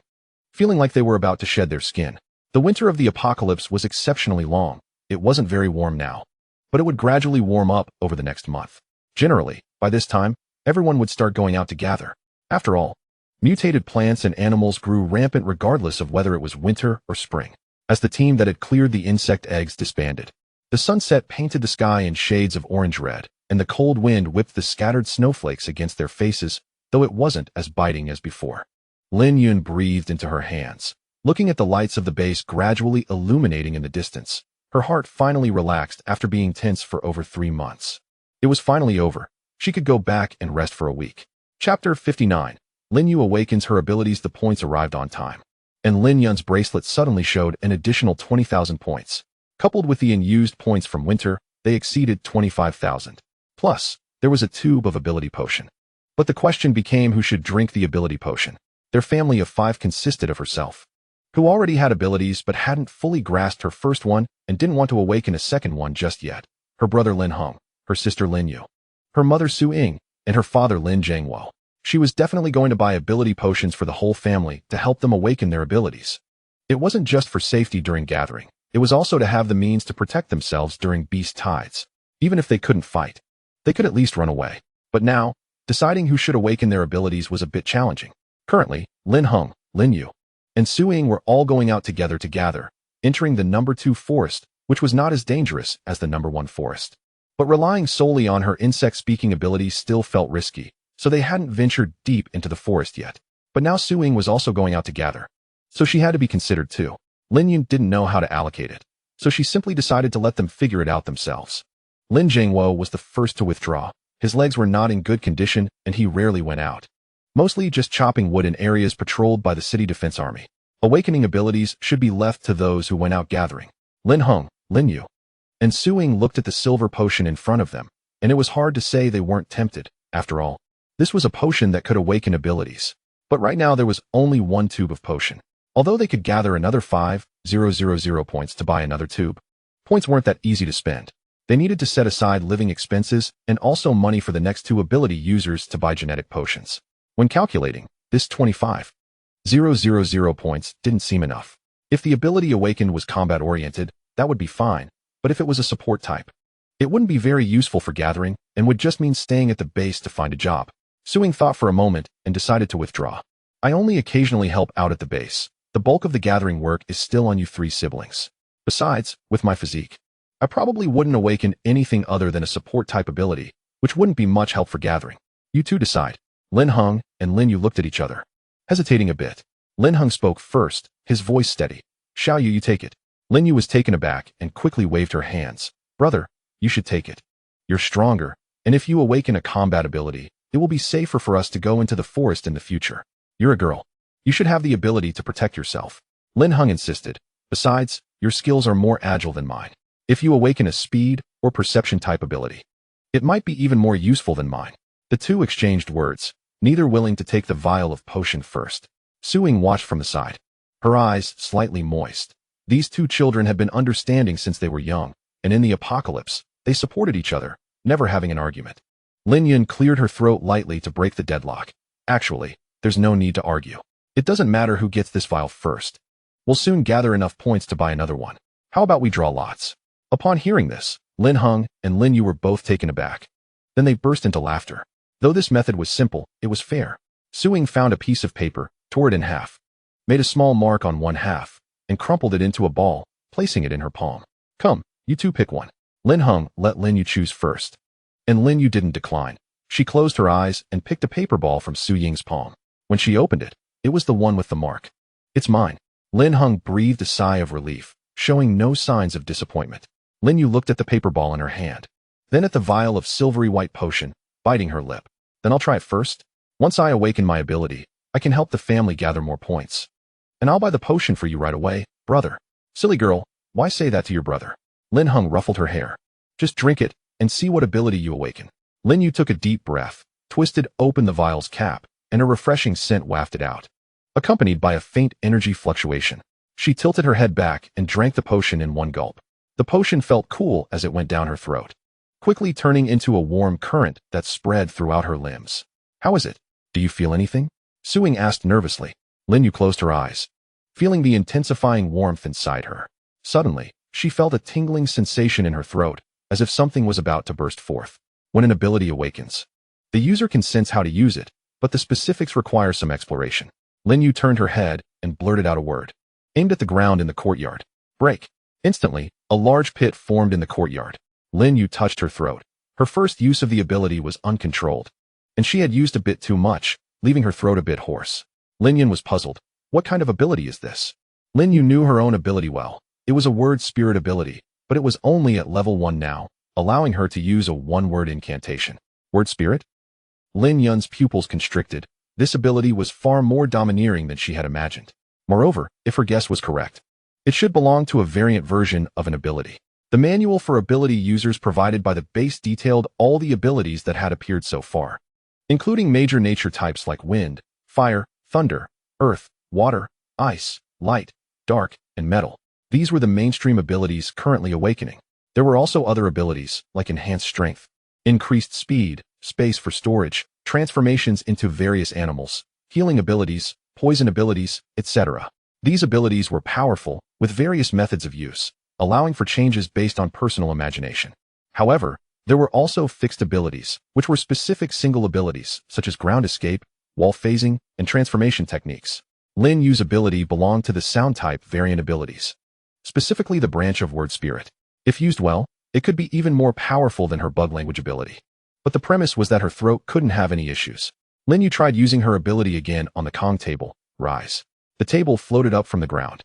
Feeling like they were about to shed their skin. The winter of the apocalypse was exceptionally long. It wasn't very warm now, but it would gradually warm up over the next month. Generally, by this time, everyone would start going out to gather. After all, mutated plants and animals grew rampant regardless of whether it was winter or spring. As the team that had cleared the insect eggs disbanded, the sunset painted the sky in shades of orange-red, and the cold wind whipped the scattered snowflakes against their faces, though it wasn't as biting as before. Lin Yun breathed into her hands, looking at the lights of the base gradually illuminating in the distance. Her heart finally relaxed after being tense for over 3 months. It was finally over. She could go back and rest for a week. Chapter 59. Lin Yu awakens her abilities. The points arrived on time, and Lin Yun's bracelet suddenly showed an additional 20,000 points. Coupled with the unused points from winter, they exceeded 25,000. Plus, there was a tube of ability potion. But the question became who should drink the ability potion. Their family of 5 consisted of herself, who already had abilities but hadn't fully grasped her first one and didn't want to awaken a second one just yet, her brother Lin Hong, her sister Lin Yu, her mother Su Ying, and her father Lin Jingwo. She was definitely going to buy ability potions for the whole family to help them awaken their abilities. It wasn't just for safety during gathering, it was also to have the means to protect themselves during beast tides. Even if they couldn't fight, they could at least run away. But now, deciding who should awaken their abilities was a bit challenging. Currently, Lin Hung, Lin Yu, and Su Ying were all going out together to gather, entering the number 2 forest, which was not as dangerous as the number 1 forest. But relying solely on her insect-speaking abilities still felt risky, so they hadn't ventured deep into the forest yet. But now Su Ying was also going out to gather, so she had to be considered too. Lin Yun didn't know how to allocate it, so she simply decided to let them figure it out themselves. Lin Zhengwo was the first to withdraw. His legs were not in good condition, and he rarely went out, mostly just chopping wood in areas patrolled by the city defense army. Awakening abilities should be left to those who went out gathering. Lin Hung, Lin Yu, and Su Ying looked at the silver potion in front of them, and it was hard to say they weren't tempted. After all, this was a potion that could awaken abilities. But right now there was only one tube of potion. Although they could gather another 5,000 points to buy another tube, points weren't that easy to spend. They needed to set aside living expenses and also money for the next 2 ability users to buy genetic potions. When calculating, this 25,000 points didn't seem enough. If the ability awakened was combat-oriented, that would be fine, but if it was a support type, it wouldn't be very useful for gathering and would just mean staying at the base to find a job. Su Ying thought for a moment and decided to withdraw. I only occasionally help out at the base. The bulk of the gathering work is still on you 3 siblings. Besides, with my physique, I probably wouldn't awaken anything other than a support-type ability, which wouldn't be much help for gathering. You two decide. Lin Hung and Lin Yu looked at each other, hesitating a bit. Lin Hung spoke first, his voice steady. Xiao Yu, you take it. Lin Yu was taken aback and quickly waved her hands. Brother, you should take it. You're stronger, and if you awaken a combat ability, it will be safer for us to go into the forest in the future. You're a girl. You should have the ability to protect yourself. Lin Hung insisted. Besides, your skills are more agile than mine. If you awaken a speed or perception type ability, it might be even more useful than mine. The two exchanged words, neither willing to take the vial of potion first. Su Ying watched from the side, her eyes slightly moist. These 2 children had been understanding since they were young, and in the apocalypse, they supported each other, never having an argument. Lin Yun cleared her throat lightly to break the deadlock. Actually, there's no need to argue. It doesn't matter who gets this vial first. We'll soon gather enough points to buy another one. How about we draw lots? Upon hearing this, Lin Hung and Lin Yu were both taken aback. Then they burst into laughter. Though this method was simple, it was fair. Su Ying found a piece of paper, tore it in half, made a small mark on one half, and crumpled it into a ball, placing it in her palm. Come, you two pick one. Lin Hung let Lin Yu choose first. And Lin Yu didn't decline. She closed her eyes and picked a paper ball from Su Ying's palm. When she opened it, it was the one with the mark. It's mine. Lin Hung breathed a sigh of relief, showing no signs of disappointment. Lin Yu looked at the paper ball in her hand, then at the vial of silvery white potion, biting her lip. Then I'll try it first. Once I awaken my ability, I can help the family gather more points. And I'll buy the potion for you right away, brother. Silly girl, why say that to your brother? Lin Hung ruffled her hair. Just drink it and see what ability you awaken. Lin Yu took a deep breath, twisted open the vial's cap, and a refreshing scent wafted out, accompanied by a faint energy fluctuation. She tilted her head back and drank the potion in one gulp. The potion felt cool as it went down her throat, quickly turning into a warm current that spread throughout her limbs. How is it? Do you feel anything? Su Ying asked nervously. Lin Yu closed her eyes, feeling the intensifying warmth inside her. Suddenly, she felt a tingling sensation in her throat, as if something was about to burst forth. When an ability awakens, the user can sense how to use it, but the specifics require some exploration. Lin Yu turned her head and blurted out a word, aimed at the ground in the courtyard. Break. Instantly, a large pit formed in the courtyard. Lin Yu touched her throat. Her first use of the ability was uncontrolled, and she had used a bit too much, leaving her throat a bit hoarse. Lin Yun was puzzled. What kind of ability is this? Lin Yu knew her own ability well. It was a word spirit ability, but it was only at level 1 now, allowing her to use a one-word incantation. Word spirit? Lin Yun's pupils constricted. This ability was far more domineering than she had imagined. Moreover, if her guess was correct, it should belong to a variant version of an ability. The manual for ability users provided by the base detailed all the abilities that had appeared so far, including major nature types like wind, fire, thunder, earth, water, ice, light, dark, and metal. These were the mainstream abilities currently awakening. There were also other abilities, like enhanced strength, increased speed, space for storage, transformations into various animals, healing abilities, poison abilities, etc. These abilities were powerful, with various methods of use, allowing for changes based on personal imagination. However, There were also fixed abilities, which were specific single abilities, such as ground escape, wall phasing, and transformation techniques. Lin Yun's ability belonged to the sound type variant abilities, specifically the branch of word spirit. If used well, it could be even more powerful than her bug language ability. But the premise was that her throat couldn't have any issues. Lin Yun tried using her ability again on the Kong table, Rise. The table floated up from the ground,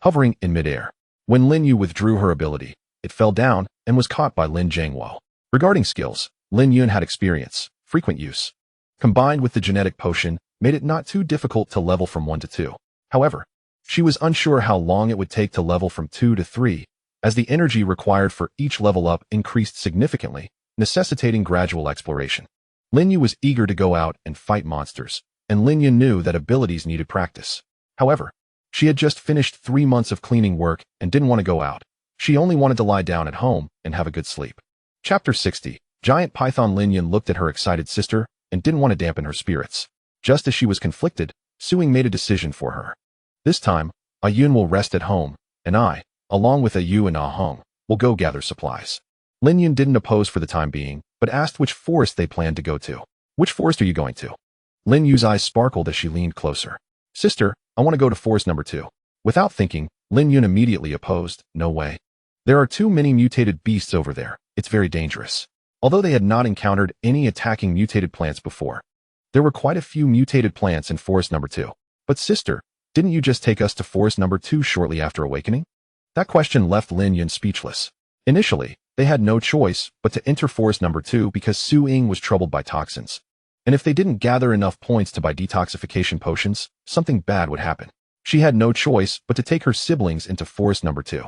hovering in midair. When Lin Yun withdrew her ability, it fell down and was caught by Lin Jiangwo. Regarding skills, Lin Yun had experience, frequent use, combined with the genetic potion, made it not too difficult to level from 1 to 2. However, she was unsure how long it would take to level from 2 to 3, as the energy required for each level up increased significantly, necessitating gradual exploration. Lin Yun was eager to go out and fight monsters, and Lin Yun knew that abilities needed practice. However, she had just finished 3 months of cleaning work and didn't want to go out. She only wanted to lie down at home and have a good sleep. Chapter 60. Giant Python. Lin Yun looked at her excited sister and didn't want to dampen her spirits. Just as she was conflicted, Suing made a decision for her. This time, Yun will rest at home, and I, along with Yu and Hong, will go gather supplies. Lin Yun didn't oppose for the time being, but asked which forest they planned to go to. Which forest are you going to? Lin Yun's eyes sparkled as she leaned closer. Sister, I want to go to forest number 2. Without thinking, Lin Yun immediately opposed. No way. There are too many mutated beasts over there. It's very dangerous. Although they had not encountered any attacking mutated plants before, there were quite a few mutated plants in forest number 2. But sister, didn't you just take us to forest number 2 shortly after awakening? That question left Lin Yun speechless. Initially, they had no choice but to enter forest number 2 because Su Ying was troubled by toxins. And if they didn't gather enough points to buy detoxification potions, something bad would happen. She had no choice but to take her siblings into forest number 2.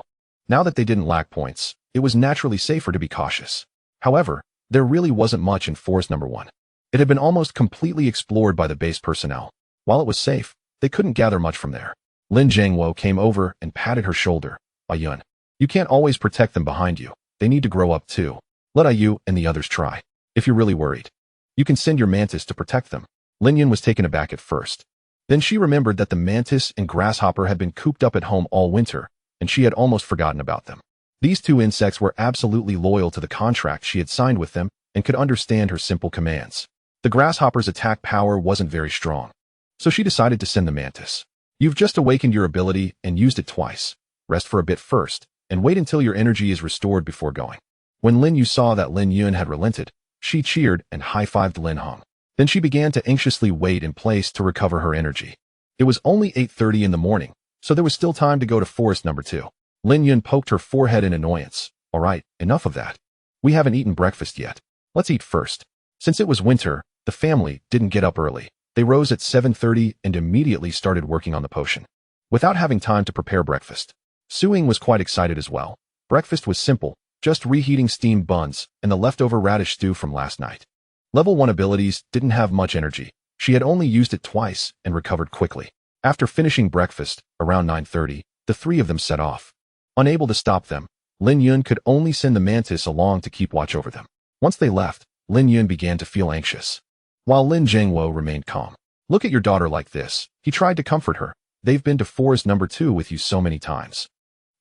Now that they didn't lack points, it was naturally safer to be cautious. However, there really wasn't much in forest number 1. It had been almost completely explored by the base personnel. While it was safe, they couldn't gather much from there. Lin Jiangwo came over and patted her shoulder. Yun, you can't always protect them behind you. They need to grow up too. Let Yu and the others try. If you're really worried, you can send your mantis to protect them. Lin Yun was taken aback at first. Then she remembered that the mantis and grasshopper had been cooped up at home all winter, and she had almost forgotten about them. These 2 insects were absolutely loyal to the contract she had signed with them and could understand her simple commands. The grasshopper's attack power wasn't very strong, so she decided to send the mantis. You've just awakened your ability and used it twice. Rest for a bit first, and wait until your energy is restored before going. When Lin Yu saw that Lin Yun had relented, she cheered and high-fived Lin Hong. Then she began to anxiously wait in place to recover her energy. It was only 8:30 in the morning, so there was still time to go to forest number 2. Lin Yun poked her forehead in annoyance. All right, enough of that. We haven't eaten breakfast yet. Let's eat first. Since it was winter, the family didn't get up early. They rose at 7:30 and immediately started working on the potion. Without having time to prepare breakfast, Su Ying was quite excited as well. Breakfast was simple, just reheating steamed buns and the leftover radish stew from last night. Level 1 abilities didn't have much energy. She had only used it twice and recovered quickly. After finishing breakfast, around 9:30, the 3 of them set off. Unable to stop them, Lin Yun could only send the mantis along to keep watch over them. Once they left, Lin Yun began to feel anxious, while Lin Jiangwo remained calm. Look at your daughter like this. He tried to comfort her. They've been to forest number 2 with you so many times.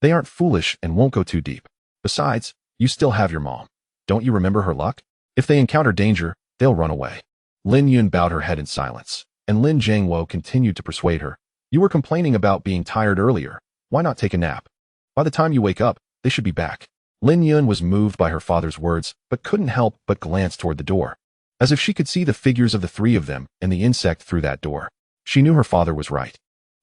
They aren't foolish and won't go too deep. Besides, you still have your mom. Don't you remember her luck? If they encounter danger, they'll run away. Lin Yun bowed her head in silence, and Lin Jiangwo continued to persuade her. You were complaining about being tired earlier. Why not take a nap? By the time you wake up, they should be back. Lin Yun was moved by her father's words, but couldn't help but glance toward the door, as if she could see the figures of the 3 of them and the insect through that door. She knew her father was right.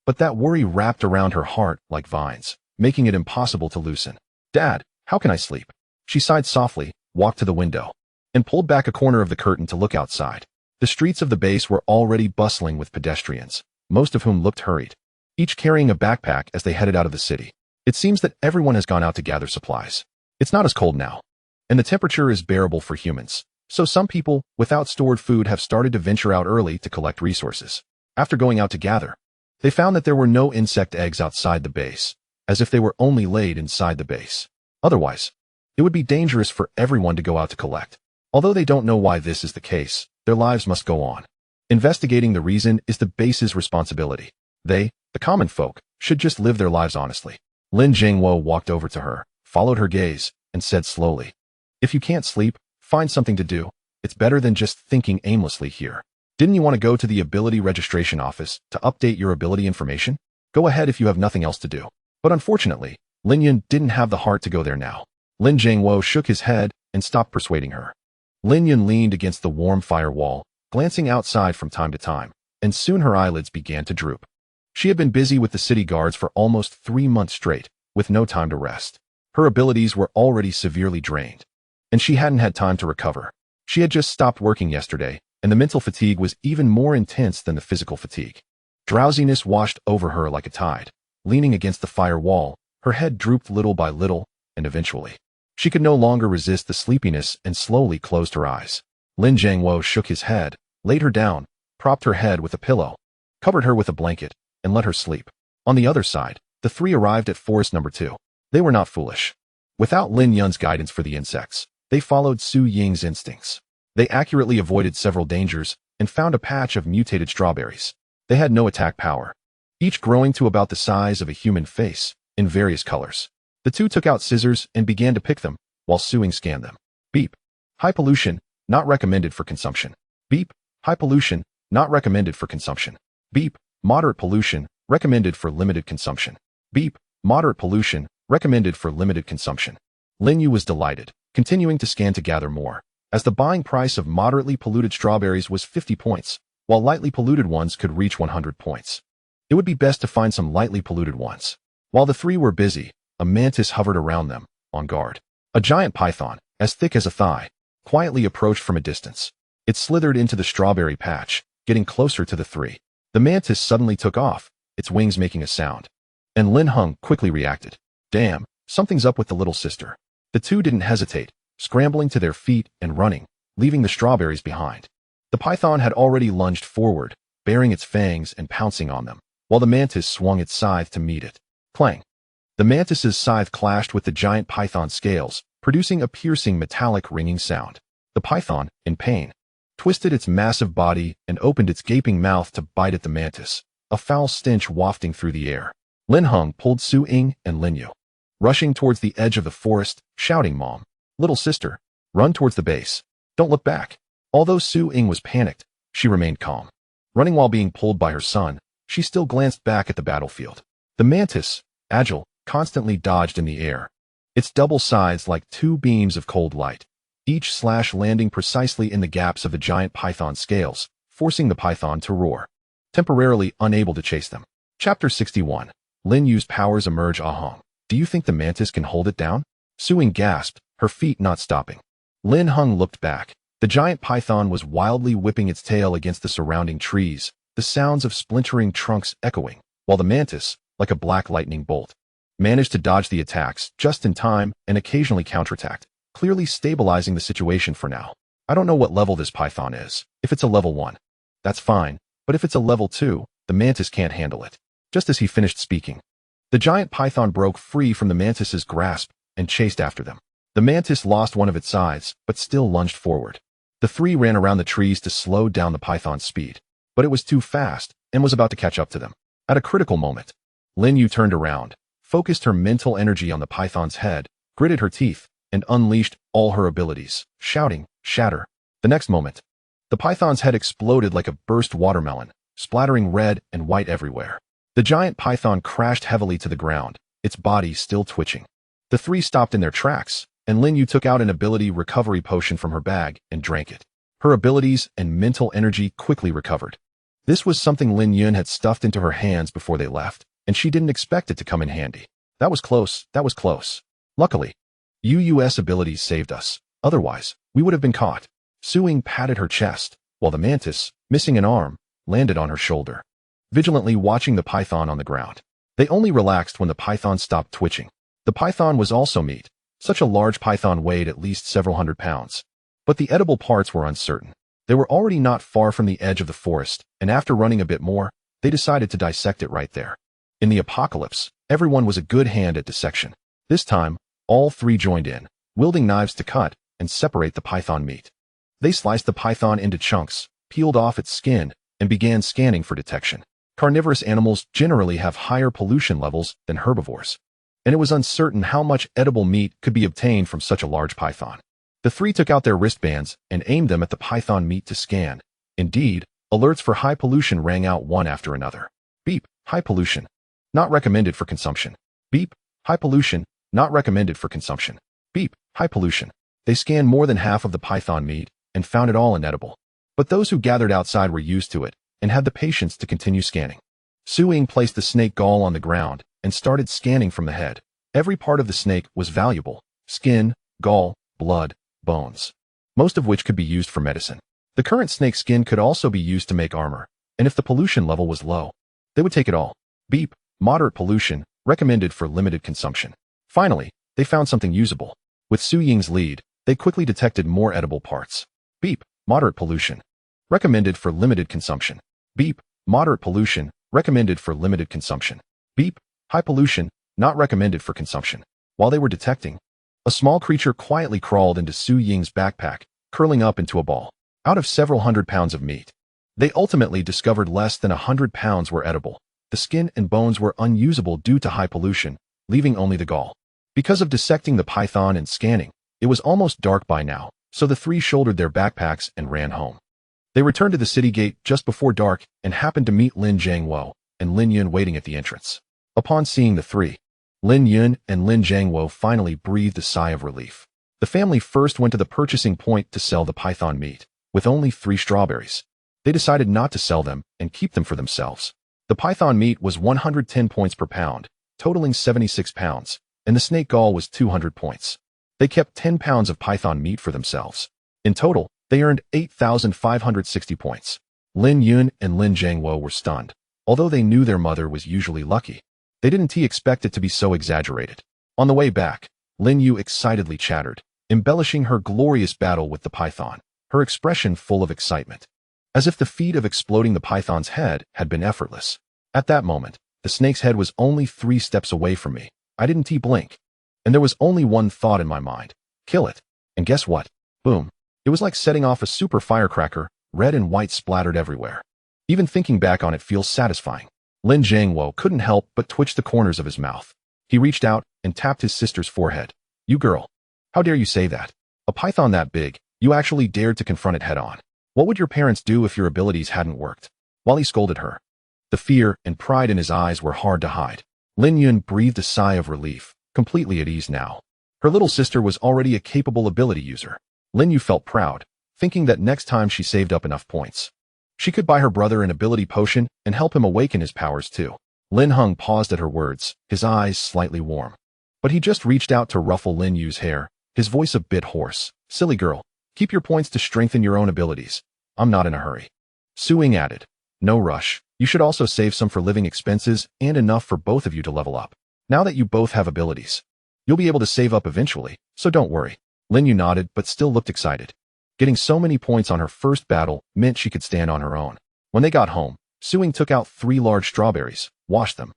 But that worry wrapped around her heart like vines, making it impossible to loosen. Dad, how can I sleep? She sighed softly, walked to the window, and pulled back a corner of the curtain to look outside. The streets of the base were already bustling with pedestrians, most of whom looked hurried, each carrying a backpack as they headed out of the city. It seems that everyone has gone out to gather supplies. It's not as cold now, and the temperature is bearable for humans, so some people without stored food have started to venture out early to collect resources. After going out to gather, they found that there were no insect eggs outside the base, as if they were only laid inside the base. Otherwise, it would be dangerous for everyone to go out to collect. Although they don't know why this is the case, their lives must go on. Investigating the reason is the base's responsibility. They, the common folk, should just live their lives honestly. Lin Jiangwo walked over to her, followed her gaze, and said slowly, if you can't sleep, Find something to do. It's better than just thinking aimlessly here. Didn't you want to go to the ability registration office to update your ability information? Go ahead if you have nothing else to do. But unfortunately, Lin Yun didn't have the heart to go there now. Lin Jiangwo shook his head and stopped persuading her. Lin Yun leaned against the warm firewall, glancing outside from time to time, and soon her eyelids began to droop. She had been busy with the city guards for almost 3 months straight, with no time to rest. Her abilities were already severely drained, and she hadn't had time to recover. She had just stopped working yesterday, and the mental fatigue was even more intense than the physical fatigue. Drowsiness washed over her like a tide. Leaning against the firewall, her head drooped little by little, and eventually, she could no longer resist the sleepiness and slowly closed her eyes. Lin Jiangwo shook his head, laid her down, propped her head with a pillow, covered her with a blanket, and let her sleep. On the other side, the three arrived at forest number 2. They were not foolish. Without Lin Yun's guidance for the insects, they followed Su Ying's instincts. They accurately avoided several dangers and found a patch of mutated strawberries. They had no attack power, each growing to about the size of a human face, in various colors. The two took out scissors and began to pick them, while Su Ying scanned them. Beep. High pollution, not recommended for consumption. Beep. High pollution, not recommended for consumption. Beep. Moderate pollution, recommended for limited consumption. Beep. Moderate pollution, recommended for limited consumption. Lin Yu was delighted, continuing to scan to gather more, as the buying price of moderately polluted strawberries was 50 points, while lightly polluted ones could reach 100 points. It would be best to find some lightly polluted ones. While the three were busy, a mantis hovered around them, on guard. A giant python, as thick as a thigh, quietly approached from a distance. It slithered into the strawberry patch, getting closer to the three. The mantis suddenly took off, its wings making a sound. And Lin Hung quickly reacted. Damn, something's up with the little sister. The two didn't hesitate, scrambling to their feet and running, leaving the strawberries behind. The python had already lunged forward, baring its fangs and pouncing on them, while the mantis swung its scythe to meet it. Clang! The mantis's scythe clashed with the giant python's scales, producing a piercing metallic ringing sound. The python, in pain, twisted its massive body and opened its gaping mouth to bite at the mantis, a foul stench wafting through the air. Lin Hung pulled Su Ying and Lin Yu, rushing towards the edge of the forest, shouting, Mom, little sister, run towards the base. Don't look back. Although Su Ying was panicked, she remained calm. Running while being pulled by her son, she still glanced back at the battlefield. The mantis, agile, constantly dodged in the air, its double sides like two beams of cold light, each slash landing precisely in the gaps of the giant python's scales, forcing the python to roar, temporarily unable to chase them. Chapter 61. Lin Yu's powers emerge. Ahong. Do you think the mantis can hold it down? Su Ying gasped, her feet not stopping. Lin Hung looked back. The giant python was wildly whipping its tail against the surrounding trees, the sounds of splintering trunks echoing, while the mantis, like a black lightning bolt, managed to dodge the attacks just in time and occasionally counterattacked, clearly stabilizing the situation for now. I don't know what level this python is. If it's a level 1, that's fine, but if it's a level 2, the mantis can't handle it. Just as he finished speaking, the giant python broke free from the mantis's grasp and chased after them. The mantis lost one of its sides, but still lunged forward. The three ran around the trees to slow down the python's speed, but it was too fast and was about to catch up to them. At a critical moment, Lin Yu turned around, focused her mental energy on the python's head, gritted her teeth, and unleashed all her abilities, shouting, shatter. The next moment, the python's head exploded like a burst watermelon, splattering red and white everywhere. The giant python crashed heavily to the ground, its body still twitching. The three stopped in their tracks, and Lin Yu took out an ability recovery potion from her bag and drank it. Her abilities and mental energy quickly recovered. This was something Lin Yun had stuffed into her hands before they left, and she didn't expect it to come in handy. That was close, that was close. Luckily, UUS abilities saved us. Otherwise, we would have been caught. Su Ying patted her chest, while the mantis, missing an arm, landed on her shoulder, vigilantly watching the python on the ground. They only relaxed when the python stopped twitching. The python was also meat. Such a large python weighed at least several hundred pounds. But the edible parts were uncertain. They were already not far from the edge of the forest, and after running a bit more, they decided to dissect it right there. In the apocalypse, everyone was a good hand at dissection. This time, all three joined in, wielding knives to cut and separate the python meat. They sliced the python into chunks, peeled off its skin, and began scanning for detection. Carnivorous animals generally have higher pollution levels than herbivores, and it was uncertain how much edible meat could be obtained from such a large python. The three took out their wristbands and aimed them at the python meat to scan. Indeed, alerts for high pollution rang out one after another. Beep, high pollution. Not recommended for consumption. Beep, high pollution. Not recommended for consumption. Beep, high pollution. They scanned more than half of the python meat and found it all inedible. But those who gathered outside were used to it and had the patience to continue scanning. Su-Ying placed the snake gall on the ground and started scanning from the head. Every part of the snake was valuable: skin, gall, blood, bones, most of which could be used for medicine. The current snake skin could also be used to make armor, and if the pollution level was low, they would take it all. Beep, moderate pollution, recommended for limited consumption. Finally, they found something usable. With Su-Ying's lead, they quickly detected more edible parts. Beep, moderate pollution, recommended for limited consumption. Beep, moderate pollution, recommended for limited consumption. Beep, high pollution, not recommended for consumption. While they were detecting, a small creature quietly crawled into Su-Ying's backpack, curling up into a ball. Out of several 100 pounds of meat, they ultimately discovered less than 100 pounds were edible. The skin and bones were unusable due to high pollution, leaving only the gall. Because of dissecting the python and scanning, it was almost dark by now, so the three shouldered their backpacks and ran home. They returned to the city gate just before dark and happened to meet Lin Jiangwo and Lin Yun waiting at the entrance. Upon seeing the three, Lin Yun and Lin Jiangwo finally breathed a sigh of relief. The family first went to the purchasing point to sell the python meat. With only 3 strawberries, they decided not to sell them and keep them for themselves. The python meat was 110 points per pound, totaling 76 pounds, and the snake gall was 200 points. They kept 10 pounds of python meat for themselves. In total, they earned 8,560 points. Lin Yun and Lin Jiangwo were stunned. Although they knew their mother was usually lucky, they didn't expect it to be so exaggerated. On the way back, Lin Yu excitedly chattered, embellishing her glorious battle with the python, her expression full of excitement, as if the feat of exploding the python's head had been effortless. At that moment, the snake's head was only 3 steps away from me. I didn't blink, and there was only one thought in my mind: kill it. And guess what? Boom. It was like setting off a super firecracker, red and white splattered everywhere. Even thinking back on it feels satisfying. Lin Jiangwo couldn't help but twitch the corners of his mouth. He reached out and tapped his sister's forehead. "You girl, how dare you say that? A python that big, you actually dared to confront it head-on. What would your parents do if your abilities hadn't worked?" While he scolded her, the fear and pride in his eyes were hard to hide. Lin Yun breathed a sigh of relief, completely at ease now. Her little sister was already a capable ability user. Lin Yu felt proud, thinking that next time she saved up enough points, she could buy her brother an ability potion and help him awaken his powers too. Lin Hung paused at her words, his eyes slightly warm. But he just reached out to ruffle Lin Yu's hair, his voice a bit hoarse. "Silly girl, keep your points to strengthen your own abilities. I'm not in a hurry." Su-Ying added, "No rush. You should also save some for living expenses and enough for both of you to level up. Now that you both have abilities, you'll be able to save up eventually, so don't worry." Lin Yu nodded but still looked excited. Getting so many points on her first battle meant she could stand on her own. When they got home, Su-Ying took out 3 large strawberries, washed them,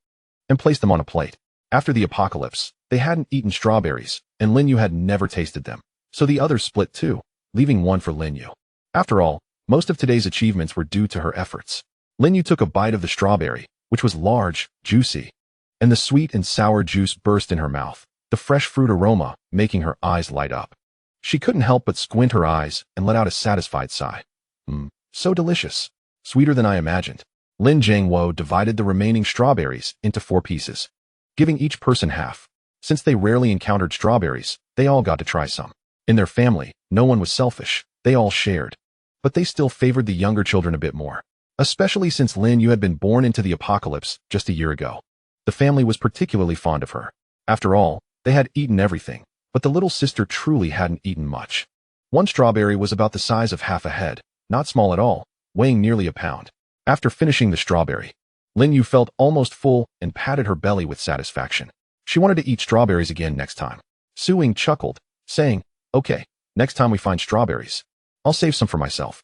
and placed them on a plate. After the apocalypse, they hadn't eaten strawberries, and Lin Yu had never tasted them, so the others split too, leaving one for Lin Yu. After all, most of today's achievements were due to her efforts. Lin Yu took a bite of the strawberry, which was large, juicy, and the sweet and sour juice burst in her mouth, the fresh fruit aroma making her eyes light up. She couldn't help but squint her eyes and let out a satisfied sigh. So delicious. Sweeter than I imagined. Lin Jiangwo divided the remaining strawberries into 4 pieces, giving each person half. Since they rarely encountered strawberries, they all got to try some. In their family, no one was selfish. They all shared. But they still favored the younger children a bit more, especially since Lin Yu had been born into the apocalypse just a year ago. The family was particularly fond of her. After all, they had eaten everything, but the little sister truly hadn't eaten much. One strawberry was about the size of half a head, not small at all, weighing nearly a pound. After finishing the strawberry, Lin Yu felt almost full and patted her belly with satisfaction. She wanted to eat strawberries again next time. Su-Ying chuckled, saying, "Okay, next time we find strawberries, I'll save some for myself."